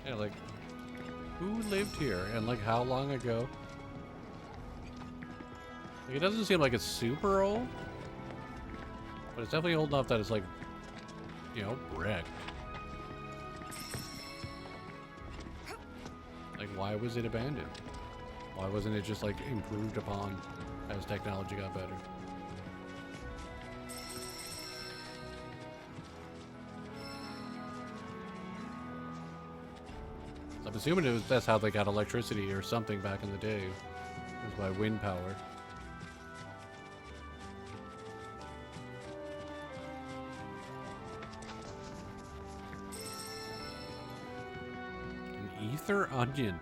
Speaker 1: Yeah, like, who lived here and like how long ago? Like, it doesn't seem like it's super old, but it's definitely old enough that it's like, you know, wrecked. why was it abandoned? Why wasn't it just like improved upon as technology got better? I'm assuming that's how they got electricity or something back in the day. It was by wind power. An ether onion.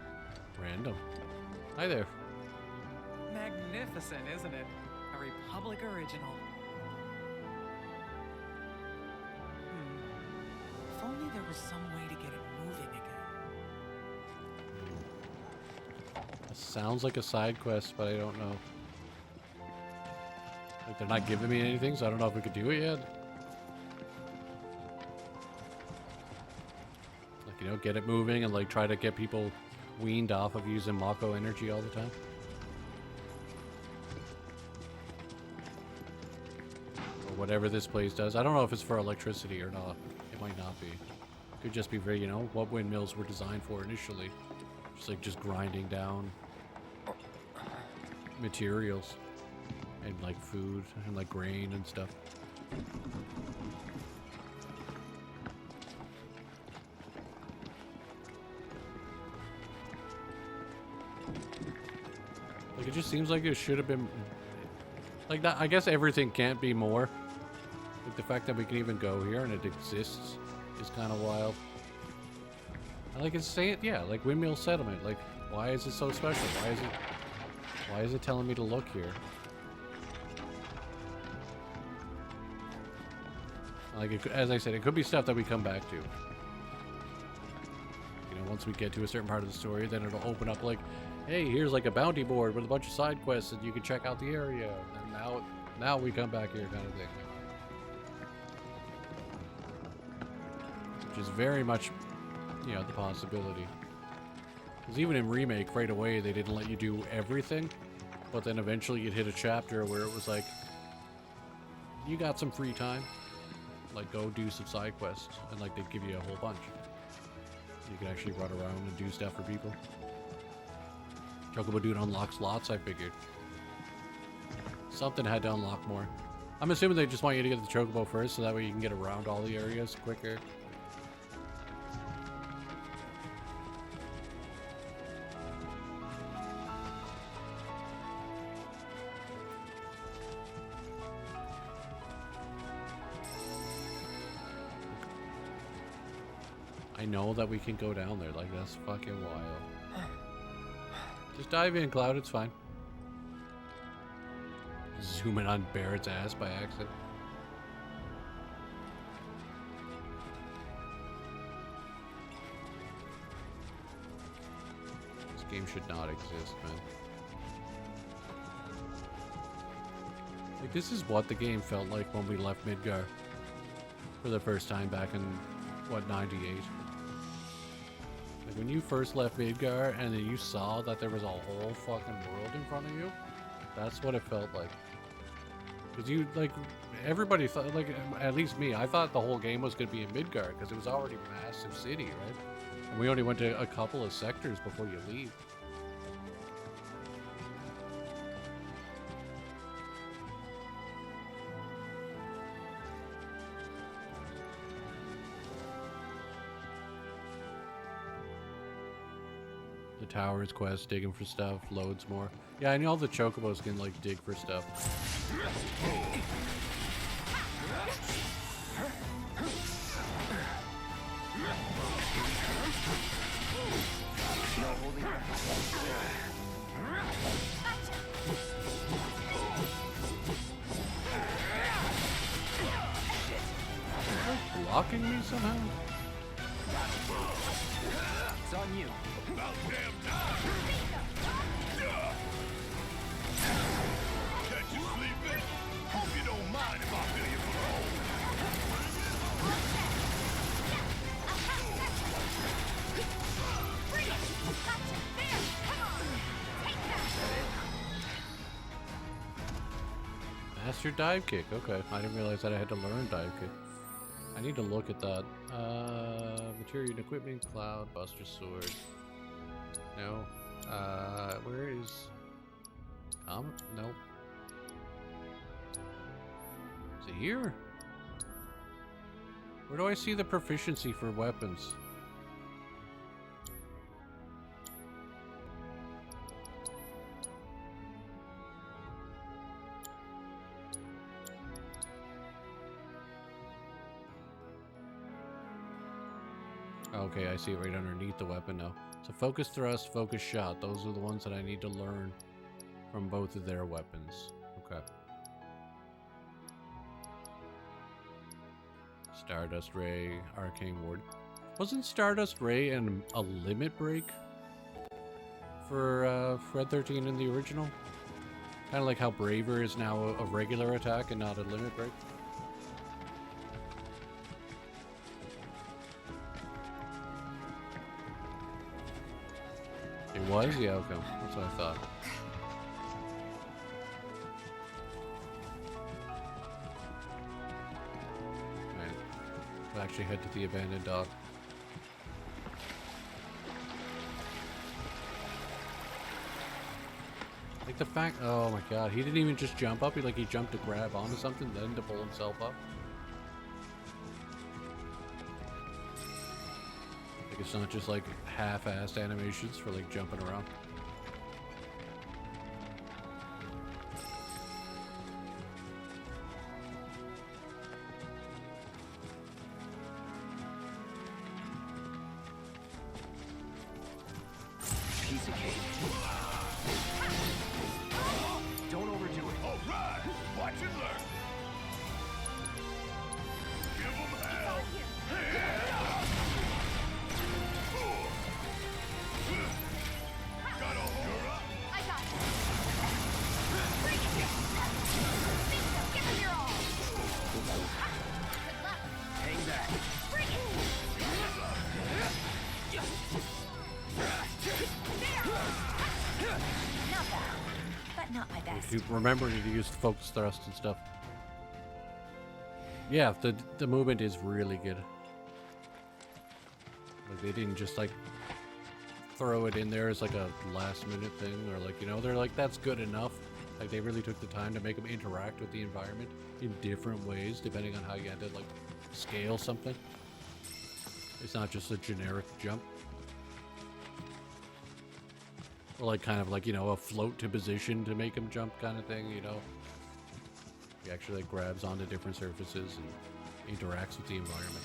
Speaker 1: Random. Hi there.
Speaker 5: Magnificent, isn't it? A Republic original. If only there was some way to get it moving again.
Speaker 1: Sounds like a side quest, but I don't know. Like, they're not giving me anything, so I don't know if we could do it yet. Like, you know, get it moving and like try to get people weaned off of using Mako energy all the time. Or whatever this place does. I don't know if it's for electricity or not. It might not be. Could just be for, you know, what windmills were designed for initially. Just grinding down materials and like food and like grain and stuff. Like, it just seems like it should have been like that. I guess everything can't be more. Like, the fact that we can even go here and it exists is kind of wild. And like, it's saying, yeah, like windmill settlement. Like, why is it so special? Why is it telling me to look here? Like, it, as I said, it could be stuff that we come back to. You know, once we get to a certain part of the story, then it'll open up like, hey, here's like a bounty board with a bunch of side quests and you can check out the area. And now we come back here, kind of thing. Which is very much, you know, the possibility. Because even in Remake, right away, they didn't let you do everything. But then eventually you'd hit a chapter where it was like, you got some free time. Like, go do some side quests. And like, they'd give you a whole bunch. You could actually run around and do stuff for people. Chocobo Dude unlocks lots, I figured. Something had to unlock more. I'm assuming they just want you to get the Chocobo first, so that way you can get around all the areas quicker. I know that we can go down there. Like, that's fucking wild. Just dive in, Cloud. It's fine. Zoom in on Barrett's ass by accident. This game should not exist, man. Like, this is what the game felt like when we left Midgar for the first time back in, what, 98? Like, when you first left Midgar and then you saw that there was a whole fucking world in front of you, that's what it felt like. Because you, like, everybody thought, like, at least me, I thought the whole game was going to be in Midgar because it was already a massive city, right? And we only went to a couple of sectors before you leave. The Towers quest, digging for stuff, loads more. Yeah, I know all the Chocobos can, like, dig for stuff. Blocking me somehow?
Speaker 13: It's on you.
Speaker 7: About damn time! Catch you sleeping? Hope you don't mind if I fill you for home.
Speaker 1: Master dive kick. Okay, I didn't realize that I had to learn dive kick. I need to look at that. Material and equipment, cloud, buster sword. No. Where is... Nope. Is it here? Where do I see the proficiency for weapons? Okay, I see it right underneath the weapon now. So focus thrust, focus shot. Those are the ones that I need to learn from both of their weapons. Okay. Stardust Ray, Arcane Ward. Wasn't Stardust Ray and a limit break for Red 13 in the original? Kind of like how Braver is now a regular attack and not a limit break. It was? Yeah, okay. That's what I thought. Alright. We'll actually head to the abandoned dock. Like the fact, oh my god, he didn't even just jump up, he jumped to grab onto something, then to pull himself up. Like it's not just like half-assed animations for like jumping around.
Speaker 9: Piece of cake. Don't overdo it.
Speaker 7: All right, watch and learn. Give 'em hell. Got all you're up.
Speaker 19: I got it. Bring it. Bingo, give him your all. Good luck.
Speaker 9: Hang back.
Speaker 19: Bring it. Not bad, but not my best.
Speaker 1: Keep remembering to use focus thrust and stuff. Yeah, the movement is really good. Like they didn't just like throw it in there as like a last minute thing, or like, you know, they're like, that's good enough. Like they really took the time to make them interact with the environment in different ways depending on how you had to like scale something. It's not just a generic jump. Or like kind of like, you know, a float to position to make him jump kind of thing, you know. He actually like grabs onto different surfaces and interacts with the environment.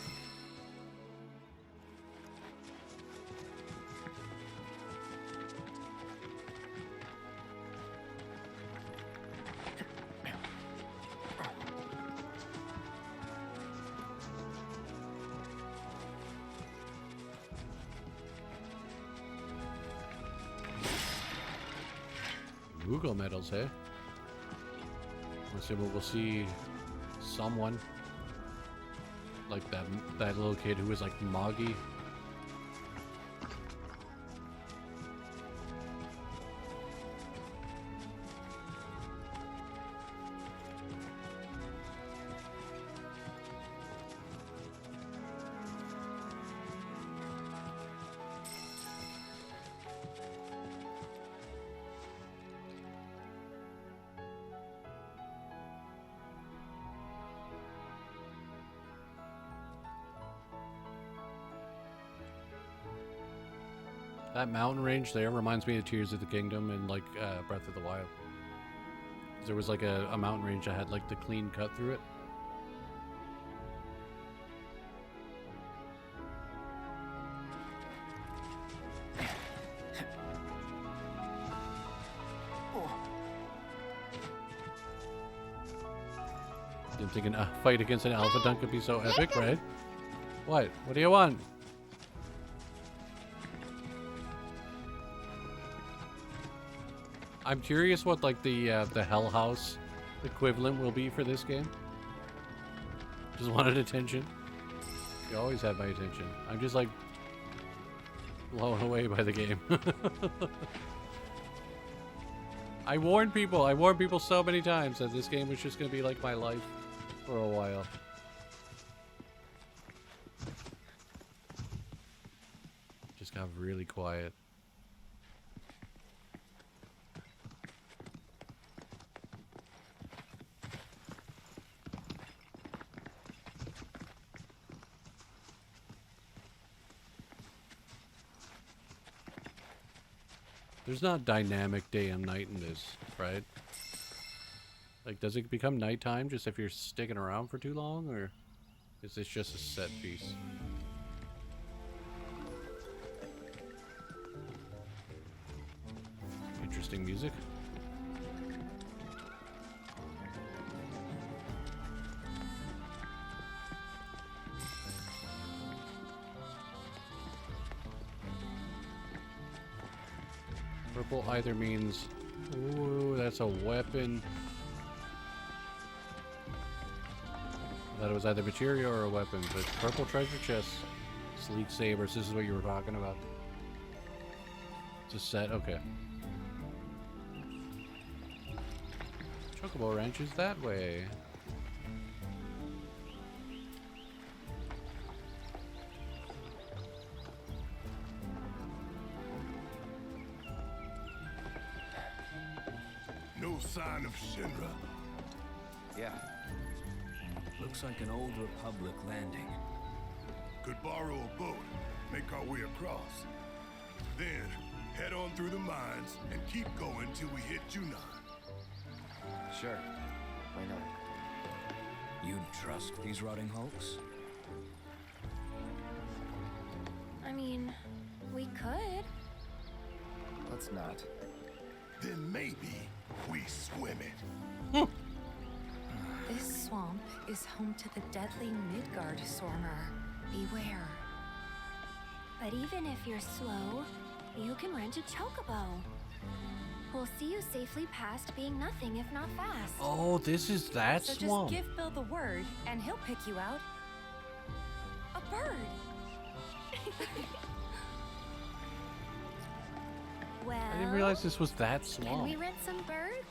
Speaker 1: Google medals, hey? I'm assuming we'll see someone like that little kid who was like Moggy. That mountain range there reminds me of Tears of the Kingdom and like Breath of the Wild. 'Cause there was like a mountain range that had like the clean cut through it. I'm thinking a fight against an alpha dunk could be so epic, right? What? What do you want? I'm curious what like the Hell House equivalent will be for this game. Just wanted attention. You always have my attention. I'm just like blown away by the game. I warned people so many times that this game was just gonna be like my life for a while. Just got really quiet. There's not dynamic day and night in this, right? Like, does it become nighttime just if you're sticking around for too long, or is this just a set piece? Interesting music. Purple either means, ooh, that's a weapon. I thought it was either materia or a weapon, but purple treasure chest, sleek sabers, this is what you were talking about. It's a set, okay. Chocobo Ranch is that way.
Speaker 7: No sign of Shinra.
Speaker 12: Yeah. Looks like an old Republic landing.
Speaker 7: Could borrow a boat, make our way across. Then, head on through the mines and keep going till we hit Junon.
Speaker 9: Sure. Why not?
Speaker 12: You'd trust these rotting hulks?
Speaker 4: I mean, we could.
Speaker 9: Let's not.
Speaker 7: Then maybe we swim it.
Speaker 14: This swamp is home to the deadly Midgard Sorner. Beware.
Speaker 4: But even if you're slow, you can rent a chocobo. We'll see you safely past being nothing if not fast.
Speaker 1: Oh, this is that
Speaker 14: So
Speaker 1: swamp.
Speaker 14: just give Bill the word, and he'll pick you out. A bird.
Speaker 4: Well,
Speaker 1: I didn't realize this was that
Speaker 4: can
Speaker 1: swamp.
Speaker 4: we rent some birds?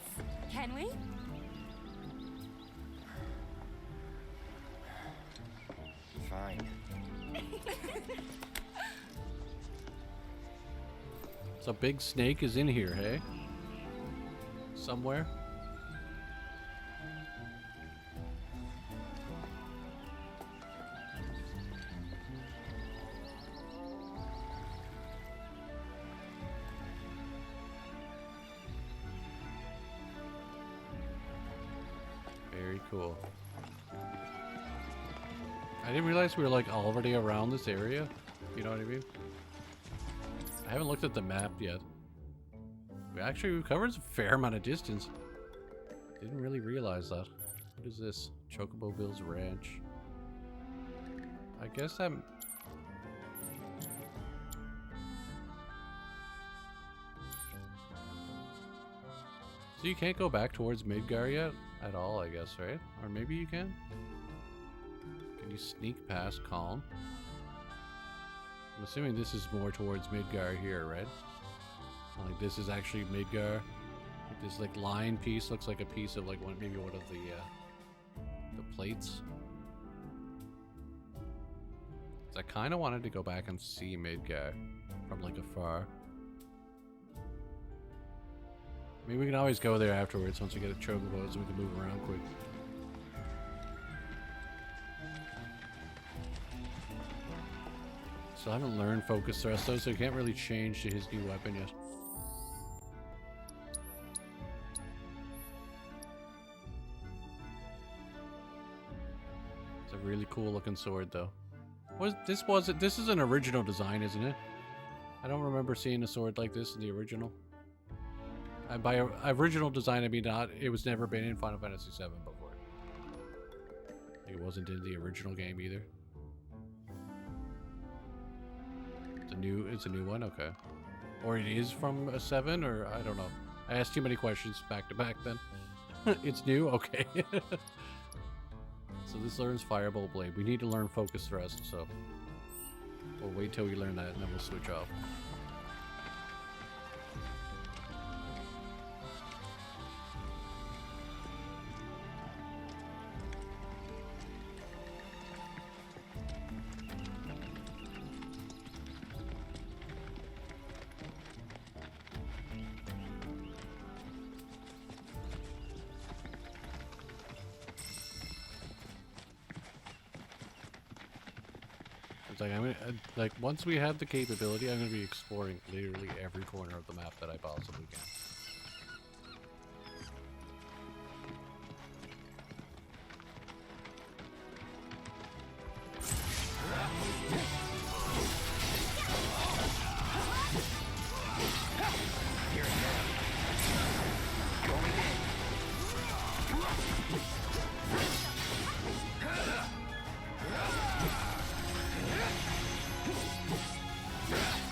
Speaker 14: Can we?
Speaker 9: Fine.
Speaker 1: So big snake is in here, hey? Somewhere? Very cool. I didn't realize we were like already around this area. You know what I mean? I haven't looked at the map yet. We've covered a fair amount of distance. Didn't really realize that. What is this? Chocobo Bill's Ranch. I guess I'm... So you can't go back towards Midgar yet? At all, I guess, right? Or maybe you can? Can you sneak past Calm? I'm assuming this is more towards Midgar here, right? Like this is actually Midgar. Like this like line piece looks like a piece of like maybe one of the plates. So I kind of wanted to go back and see Midgar from like afar. Maybe we can always go there afterwards once we get a chocobo so we can move around quick. So I haven't learned focus thrust though, so he can't really change to his new weapon yet. It's a really cool looking sword though. This is an original design, isn't it? I don't remember seeing a sword like this in the original. By original design, I mean it was never been in Final Fantasy VII before. It wasn't in the original game either. It's a new one, okay. Or it is from a 7, or I don't know. I asked too many questions back to back then. It's new, okay. So this learns Firebolt Blade. We need to learn Focus Thrust, so we'll wait till we learn that and then we'll switch off. It's like like once we have the capability, I'm gonna be exploring literally every corner of the map that I possibly can.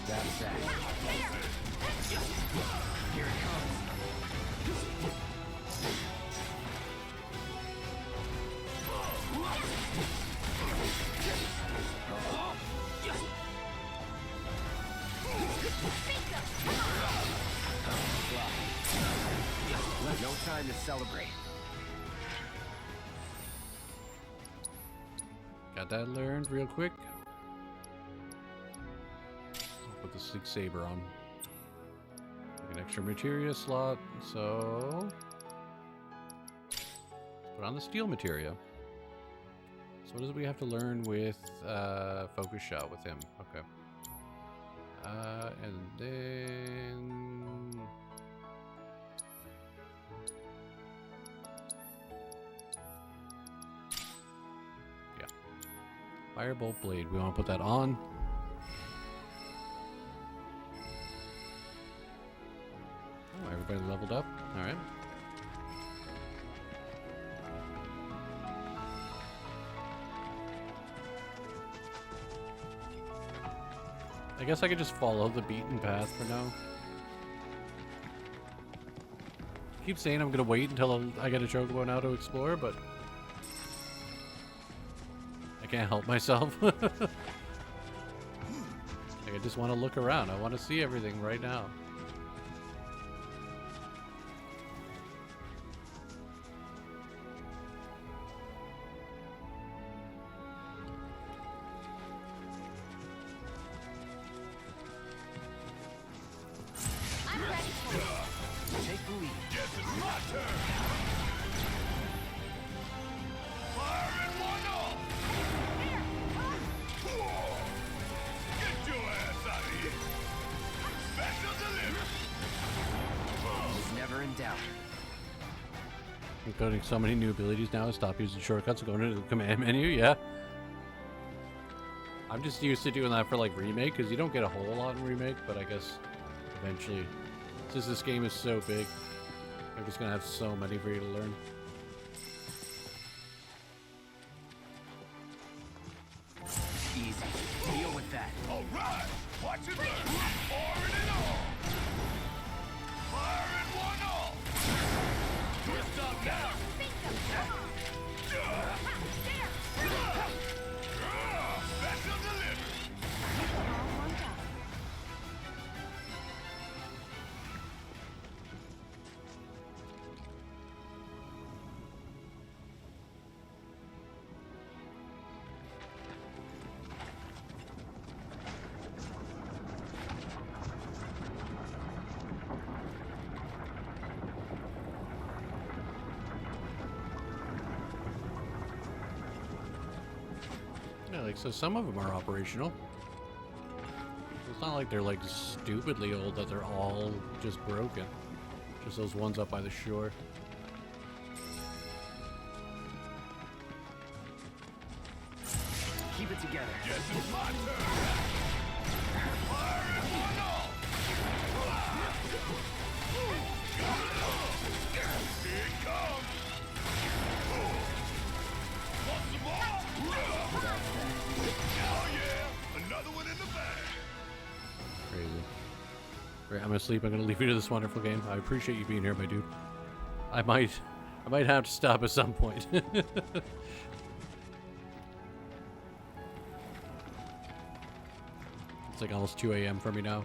Speaker 9: That's that. Here it comes. No time to celebrate.
Speaker 1: Got that learned real quick. I'll put the Six Saber on. An extra materia slot, so put on the steel materia. So what does we have to learn with focus shot with him? Okay. And then yeah, Firebolt Blade. We want to put that on. Oh, everybody leveled up. All right. I guess I could just follow the beaten path for now. I keep saying I'm gonna wait until I get a chocobo now to explore, but I can't help myself. Like, I just want to look around. I want to see everything right now.
Speaker 9: Take the lead.
Speaker 7: Yes, it's my turn. Fire in one all. Get your ass out of here. Special delivery.
Speaker 9: Was never in doubt.
Speaker 1: Including so many new abilities now. Stop using shortcuts and going into the command menu. Yeah. I'm just used to doing that for like remake because you don't get a whole lot in remake, but I guess eventually, since this game is so big, I'm just gonna have so many for you to learn.
Speaker 9: Easy. Deal with that.
Speaker 7: All right. Watch it learn. Fire in all. Fire in one all. Twist up now. Special delivery.
Speaker 1: Yeah, like, so some of them are operational. It's not like they're like stupidly old that they're all just broken. Just those ones up by the shore.
Speaker 9: Keep it together.
Speaker 7: Yes, it's my turn. Fire in one all. Here it comes. Want some more? Oh yeah, another one in the bag.
Speaker 1: Crazy. Right, I'm asleep. I'm gonna leave you to this wonderful game. I appreciate you being here, my dude. I might have to stop at some point. It's like almost 2 a.m. for me now.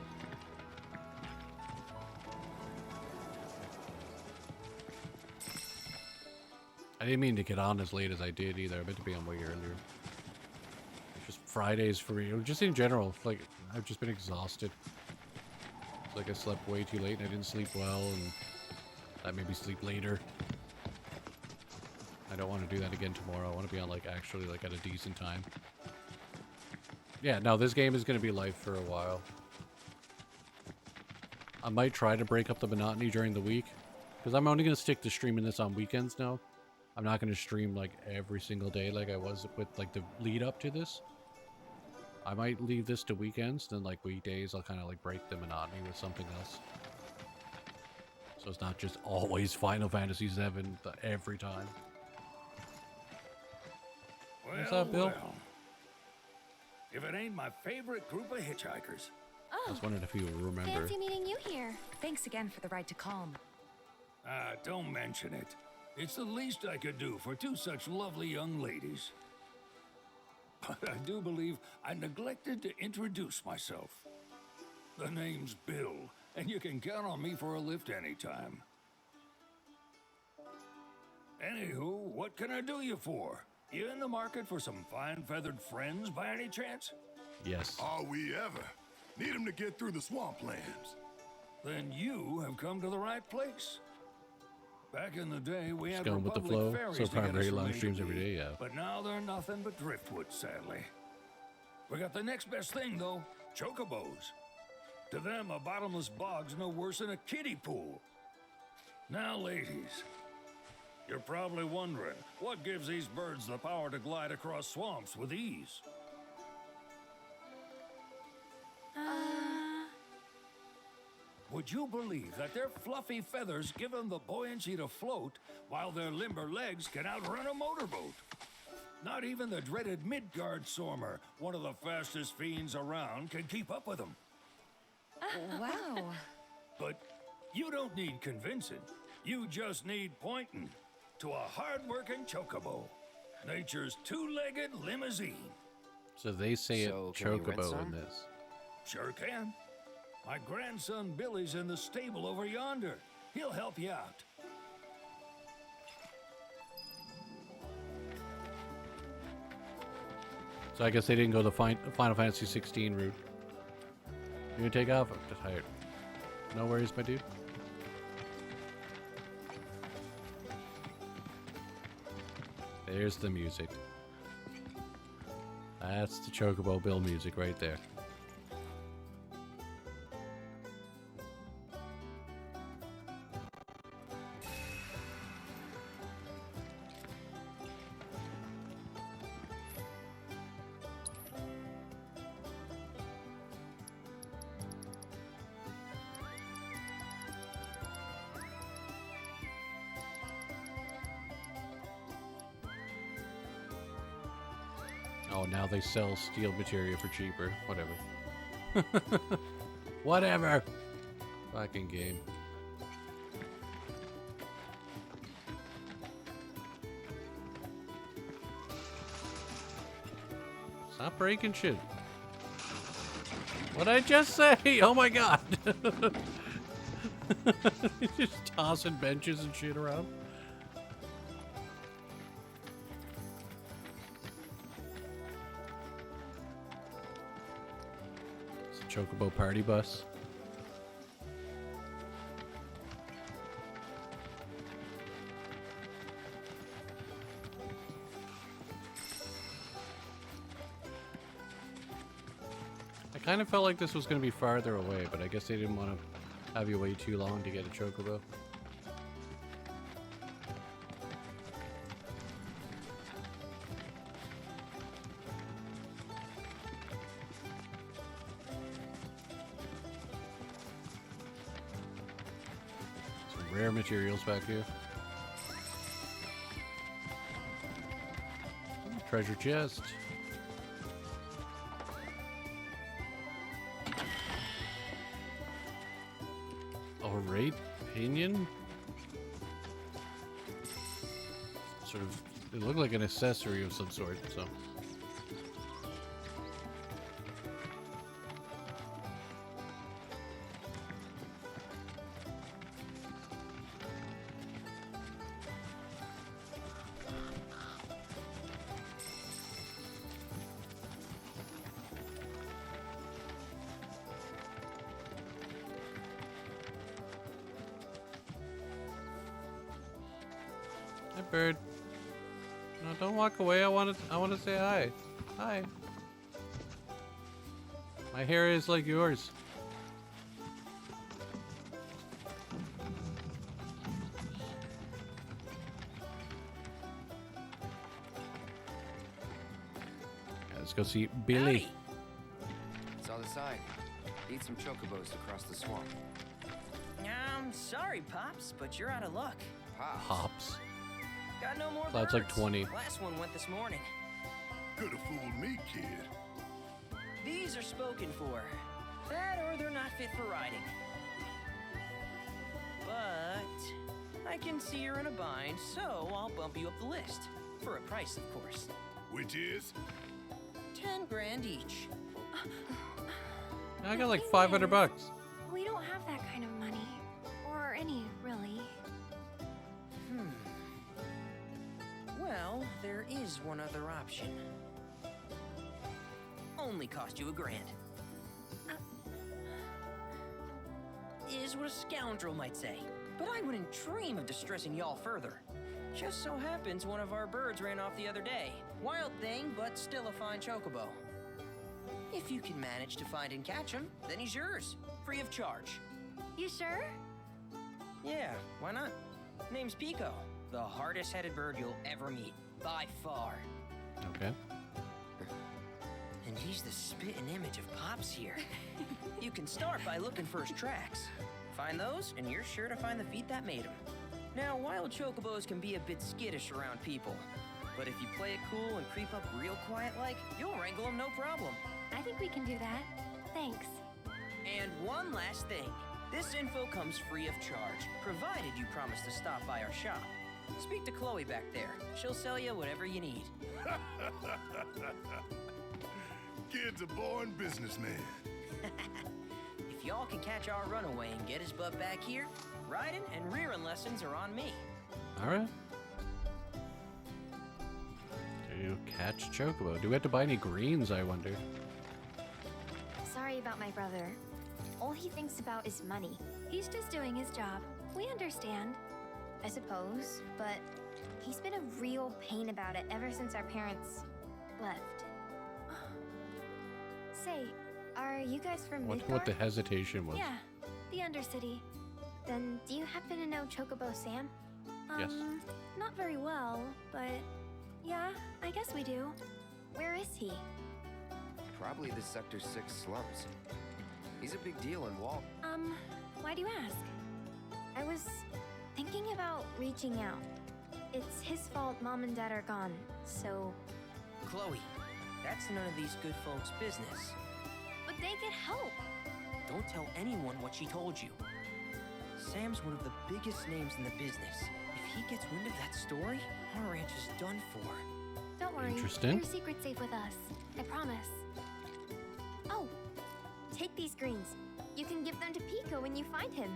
Speaker 1: I didn't mean to get on as late as I did either. I meant to be on way earlier. It's just Fridays for me, or just in general. Like, I've just been exhausted. It's like I slept way too late and I didn't sleep well, and I maybe sleep later. I don't want to do that again tomorrow. I want to be on like actually like at a decent time. Yeah, no, this game is going to be live for a while. I might try to break up the monotony during the week, because I'm only going to stick to streaming this on weekends now. I'm not going to stream like every single day like I was with like the lead up to this. I might leave this to weekends, then like weekdays I'll kind of like break the monotony with something else. So it's not just always Final Fantasy VII every time. What's up, Bill?
Speaker 8: Well. If it ain't my favorite group of hitchhikers.
Speaker 1: I was wondering if you remember.
Speaker 4: Fancy meeting you here.
Speaker 14: Thanks again for the ride to Calm.
Speaker 8: Don't mention it. It's the least I could do for two such lovely young ladies. But I do believe I neglected to introduce myself. The name's Bill, and you can count on me for a lift anytime. Anywho, what can I do you for? You in the market for some fine feathered friends by any chance?
Speaker 1: Yes.
Speaker 7: Are we ever? Need them to get through the swamplands.
Speaker 8: Then you have come to the right place. Back in the day, we had
Speaker 1: going with the
Speaker 8: Republic
Speaker 1: flow.
Speaker 8: ferries
Speaker 1: So
Speaker 8: to get
Speaker 1: very
Speaker 8: us from
Speaker 1: long
Speaker 8: A to
Speaker 1: streams
Speaker 8: B,
Speaker 1: every day, yeah.
Speaker 8: But now they're nothing but driftwood, sadly. We got the next best thing, though. Chocobos. To them, a bottomless bog's no worse than a kiddie pool. Now, ladies, you're probably wondering, what gives these birds the power to glide across swamps with ease? Would you believe that their fluffy feathers give them the buoyancy to float, while their limber legs can outrun a motorboat? Not even the dreaded Midgard Sormer, one of the fastest fiends around, can keep up with them.
Speaker 14: Wow.
Speaker 8: But you don't need convincing. You just need pointing to a hard-working chocobo. Nature's two-legged limousine.
Speaker 1: So they say
Speaker 9: So,
Speaker 1: it
Speaker 9: can we rent
Speaker 1: Chocobo
Speaker 9: some?
Speaker 1: in this.
Speaker 8: Sure can. My grandson Billy's in the stable over yonder. He'll help you out.
Speaker 1: So I guess they didn't go the Final Fantasy 16 route. You gonna take off? I'm just tired. No worries, my dude. There's the music. That's the Chocobo Bill music right there. Oh, now they sell steel material for cheaper. Whatever. Whatever. Fucking game. Stop breaking shit. What'd I just say? Oh my god. Just tossing benches and shit around. Chocobo party bus. I kind of felt like this was going to be farther away, but I guess they didn't want to have you wait too long to get a Chocobo. Rare materials back here. Treasure chest. Oh, raid pinion? Sort of, it looked like an accessory of some sort, so. Hi, bird. No, don't walk away. I want to say hi. Hi. My hair is like yours. Yeah, let's go see Billy.
Speaker 9: Saw the sign. Eat some chocobos to cross the swamp.
Speaker 16: I'm sorry, Pops, but you're out of luck.
Speaker 1: Pops.
Speaker 16: Got no more
Speaker 1: Cloud's
Speaker 16: birds.
Speaker 1: like 20.
Speaker 16: Last one went this morning.
Speaker 7: Could have fooled me, kid.
Speaker 16: These are spoken for. That or they're not fit for riding. But I can see you're in a bind, so I'll bump you up the list. For a price, of course.
Speaker 7: Which is?
Speaker 16: 10 grand each.
Speaker 1: I got like 500 bucks.
Speaker 4: We don't have that kind of money. Or any, really.
Speaker 16: Well, there is one other option. Only cost you $1 grand. Is what a scoundrel might say. But I wouldn't dream of distressing y'all further. Just so happens one of our birds ran off the other day. Wild thing, but still a fine chocobo. If you can manage to find and catch him, then he's yours. Free of charge.
Speaker 4: You sure?
Speaker 16: Yeah, why not? Name's Pico. The hardest-headed bird you'll ever meet. By far.
Speaker 1: Okay.
Speaker 16: And he's the spitting image of Pops here. You can start by looking for his tracks. Find those, and you're sure to find the feet that made him. Now, wild chocobos can be a bit skittish around people. But if you play it cool and creep up real quiet-like, you'll wrangle them no problem.
Speaker 4: I think we can do that. Thanks.
Speaker 16: And one last thing. This info comes free of charge, provided you promise to stop by our shop. Speak to Chloe back there. She'll sell you whatever you need.
Speaker 7: Kid's a born businessman.
Speaker 16: If y'all can catch our runaway and get his butt back here, riding and rearing lessons are on me.
Speaker 1: All right. To catch chocobo. Do we have to buy any greens, I wonder?
Speaker 4: Sorry about my brother. All he thinks about is money. He's just doing his job. We understand, I suppose, but he's been a real pain about it ever since our parents left. Say, are you guys from Midgard?
Speaker 1: What the hesitation was.
Speaker 4: Yeah, the Undercity. Then do you happen to know Chocobo Sam?
Speaker 1: Yes.
Speaker 4: Not very well, but yeah, I guess we do. Where is he?
Speaker 9: Probably the Sector 6 slums. He's a big deal in Wall.
Speaker 4: Why do you ask? I was thinking about reaching out. It's his fault Mom and Dad are gone, so...
Speaker 16: Chloe, that's none of these good folks' business.
Speaker 4: But they get help.
Speaker 16: Don't tell anyone what she told you. Sam's one of the biggest names in the business. If he gets wind of that story, our ranch is done for.
Speaker 4: Don't worry.
Speaker 1: Interesting.
Speaker 4: Your secret's safe with us. I promise. Oh, take these greens. You can give them to Pico when you find him.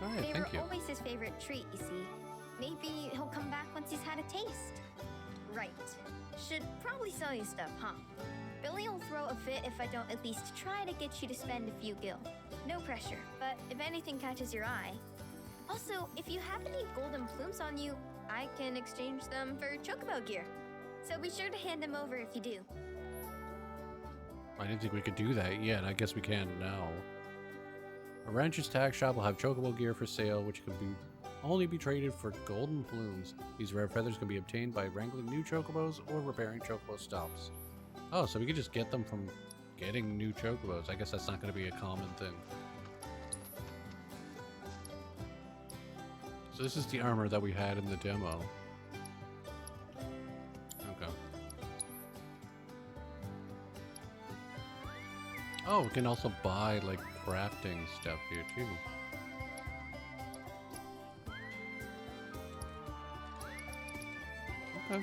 Speaker 1: All right,
Speaker 4: They
Speaker 1: thank
Speaker 4: were
Speaker 1: you.
Speaker 4: always his favorite treat, you see. Maybe he'll come back once he's had a taste. Right. Should probably sell you stuff, huh? Billy will throw a fit if I don't at least try to get you to spend a few gil. No pressure, but if anything catches your eye. Also, if you have any golden plumes on you, I can exchange them for chocobo gear. So be sure to hand them over if you do.
Speaker 1: I didn't think we could do that yet. I guess we can now. A rancher's tax shop will have chocobo gear for sale, which can only be traded for golden plumes. These rare feathers can be obtained by wrangling new chocobos or repairing chocobo stops. Oh, so we could just get them from getting new chocobos. I guess that's not going to be a common thing. So this is the armor that we had in the demo. Okay. Oh, we can also buy, like, crafting stuff here, too. Okay.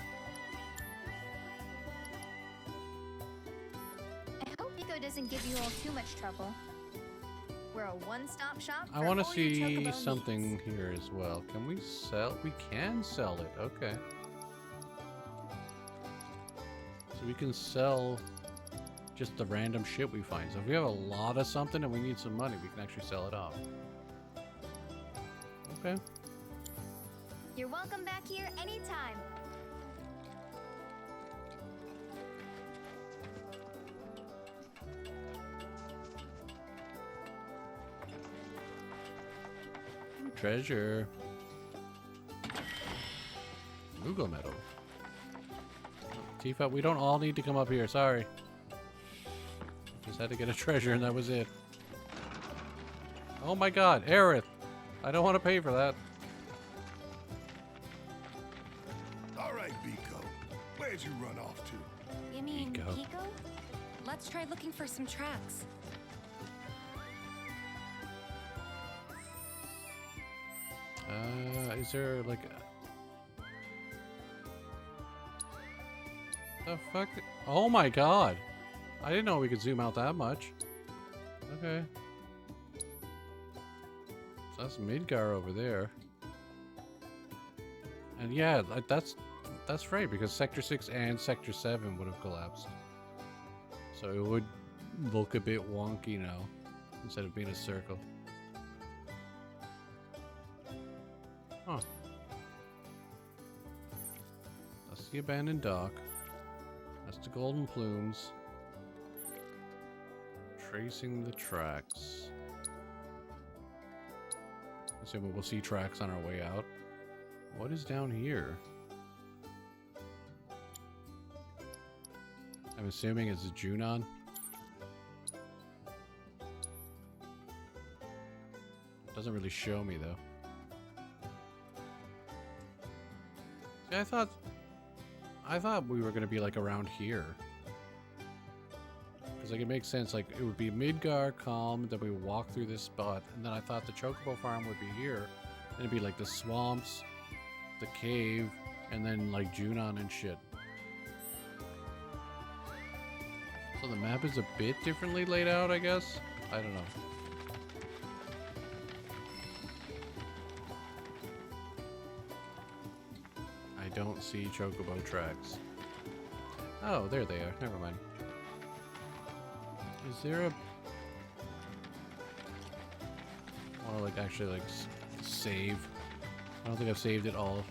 Speaker 4: I hope Pico doesn't give you all too much trouble. We're a one-stop shop for
Speaker 1: I want to
Speaker 4: all your
Speaker 1: see
Speaker 4: chocobo
Speaker 1: something
Speaker 4: needs.
Speaker 1: here as well. Can we sell? We can sell it. Okay. So we can sell just the random shit we find. So if we have a lot of something and we need some money, we can actually sell it off. Okay.
Speaker 4: You're welcome back here anytime.
Speaker 1: treasure. Moogle medal. Tifa, we don't all need to come up here. Sorry. Just had to get a treasure and that was it. Oh my god, Aerith. I don't want to pay for that.
Speaker 7: All right, Biko. Where'd you run off to?
Speaker 14: You mean
Speaker 1: Pico.
Speaker 14: Pico? Let's try looking for some tracks.
Speaker 1: Is there like the fuck? Oh my god. I didn't know we could zoom out that much. Okay. So that's Midgar over there. And yeah, that's right, because Sector 6 and Sector 7 would have collapsed. So it would look a bit wonky now, instead of being a circle. Huh. That's the abandoned dock. That's the golden plumes. Tracing the tracks. Assuming we'll see tracks on our way out. What is down here? I'm assuming it's a Junon. Doesn't really show me though. See, I thought we were gonna be like around here. Because like it makes sense, like it would be Midgar, Calm, then we would walk through this spot, and then I thought the Chocobo farm would be here. And it'd be like the swamps, the cave, and then like Junon and shit. So the map is a bit differently laid out, I guess? I don't know. I don't see Chocobo tracks. Oh, there they are. Never mind. Is there a... I want to like actually like save. I don't think I've saved it all.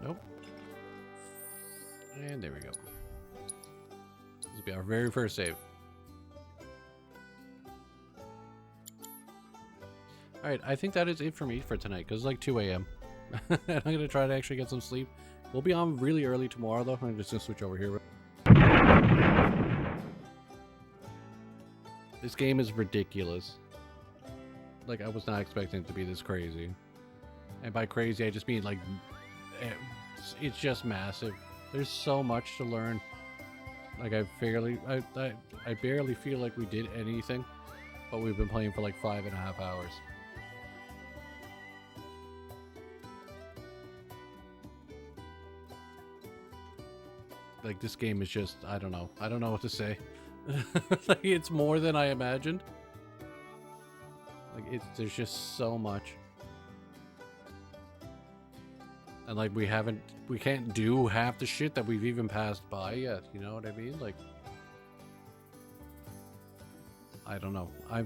Speaker 1: Nope. And there we go. This will be our very first save. Alright, I think that is it for me for tonight, because it's like 2 a.m. I'm going to try to actually get some sleep. We'll be on really early tomorrow, though. I'm just going to switch over here. This game is ridiculous. Like, I was not expecting it to be this crazy. And by crazy, I just mean, like, it's just massive. There's so much to learn. Like, I barely feel like we did anything, but we've been playing for like 5.5 hours. Like, this game is just, I don't know. I don't know what to say. Like, it's more than I imagined. Like, there's just so much. And like, we can't do half the shit that we've even passed by yet. You know what I mean? Like, I don't know. I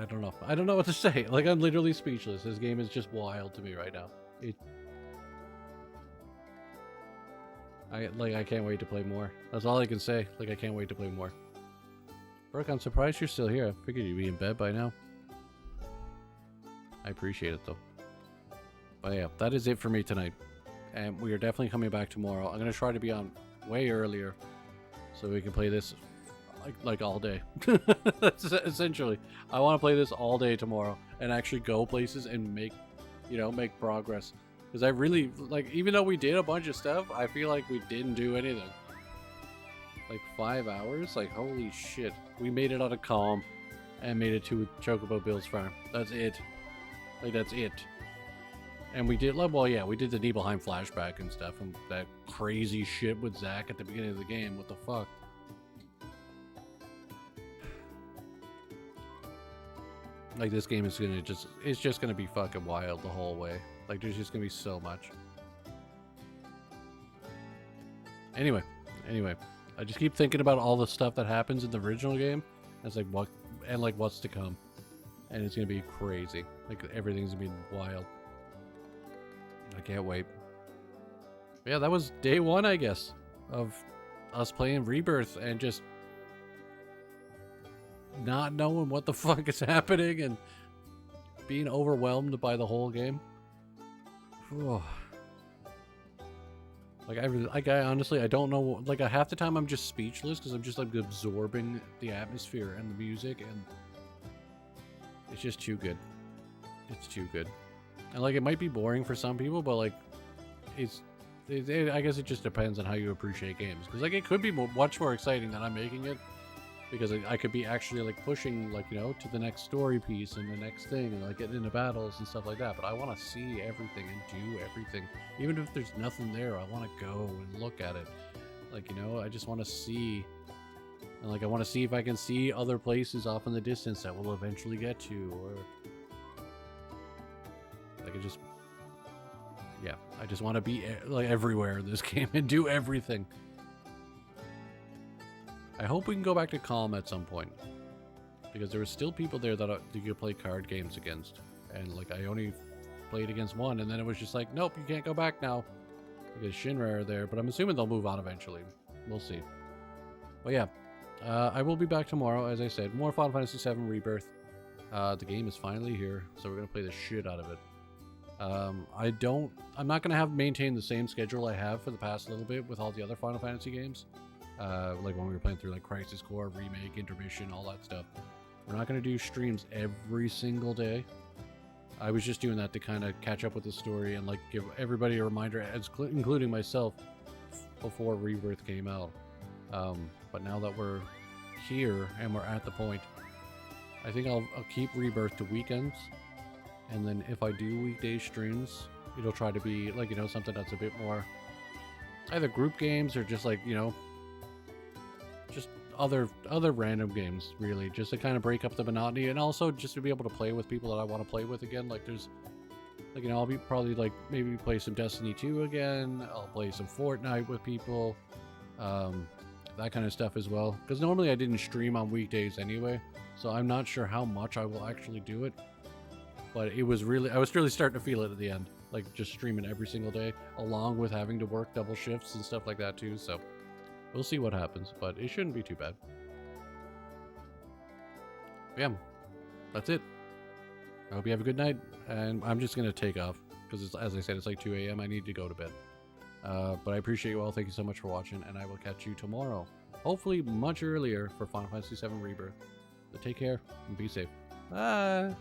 Speaker 1: don't know. I don't know what to say. Like, I'm literally speechless. This game is just wild to me right now. I can't wait to play more. That's all I can say. Like, I can't wait to play more. Brooke, I'm surprised you're still here. I figured you'd be in bed by now. I appreciate it, though. But yeah, that is it for me tonight. And we are definitely coming back tomorrow. I'm going to try to be on way earlier so we can play this like all day. That's essentially. I want to play this all day tomorrow and actually go places and make progress. Because I really, like, even though we did a bunch of stuff, I feel like we didn't do anything. Like, 5 hours? Like, holy shit. We made it out of Calm and made it to Chocobo Bill's farm. That's it. Like, that's it. And we did, well, yeah, we did the Nibelheim flashback and stuff, and that crazy shit with Zack at the beginning of the game. What the fuck? Like, this game is gonna it's just gonna be fucking wild the whole way. Like, there's just gonna be so much. Anyway, I just keep thinking about all the stuff that happens in the original game. It's like, what's to come. And it's gonna be crazy. Like, everything's gonna be wild. I can't wait. Yeah, that was day one, I guess, of us playing Rebirth and just not knowing what the fuck is happening and being overwhelmed by the whole game. Whew. Like I honestly, I don't know. Like half the time I'm just speechless because I'm just like absorbing the atmosphere and the music, and it's just too good. It's too good. And like it might be boring for some people, but like I guess it just depends on how you appreciate games. Because like it could be much more exciting than I'm making it, because I could be actually like pushing, like, you know, to the next story piece and the next thing, and like getting into battles and stuff like that. But I want to see everything and do everything, even if there's nothing there. I want to go and look at it, like, you know, I just want to see, and like I want to see if I can see other places off in the distance that we'll eventually get to, or like I just want to be like everywhere in this game and do everything. I hope we can go back to Calm at some point, because there were still people there that you could play card games against, and like I only played against one, and then it was just like, nope, you can't go back now because Shinra are there. But I'm assuming they'll move on eventually. We'll see. But yeah, I will be back tomorrow, as I said. More Final Fantasy VII Rebirth. The game is finally here, so we're gonna play the shit out of it. I'm not gonna maintain the same schedule I have for the past little bit with all the other Final Fantasy games. Like when we were playing through like Crisis Core, Remake, Intermission, all that stuff. We're not going to do streams every single day. I was just doing that to kind of catch up with the story and like give everybody a reminder, including myself, before Rebirth came out. But now that we're here and we're at the point, I think I'll keep Rebirth to weekends. And then if I do weekday streams, it'll try to be like, you know, something that's a bit more either group games or just like, you know, just other random games, really, just to kind of break up the monotony, and also just to be able to play with people that I want to play with again. Like there's, like, you know, I'll be probably like maybe play some Destiny 2 again. I'll play some Fortnite with people, that kind of stuff as well. Because normally I didn't stream on weekdays anyway, so I'm not sure how much I will actually do it. But I was really starting to feel it at the end, like just streaming every single day, along with having to work double shifts and stuff like that too. So we'll see what happens, but it shouldn't be too bad. Yeah, that's it. I hope you have a good night, and I'm just going to take off, because as I said, it's like 2 a.m. I need to go to bed. But I appreciate you all. Thank you so much for watching, and I will catch you tomorrow. Hopefully much earlier for Final Fantasy VII Rebirth. So take care, and be safe. Bye!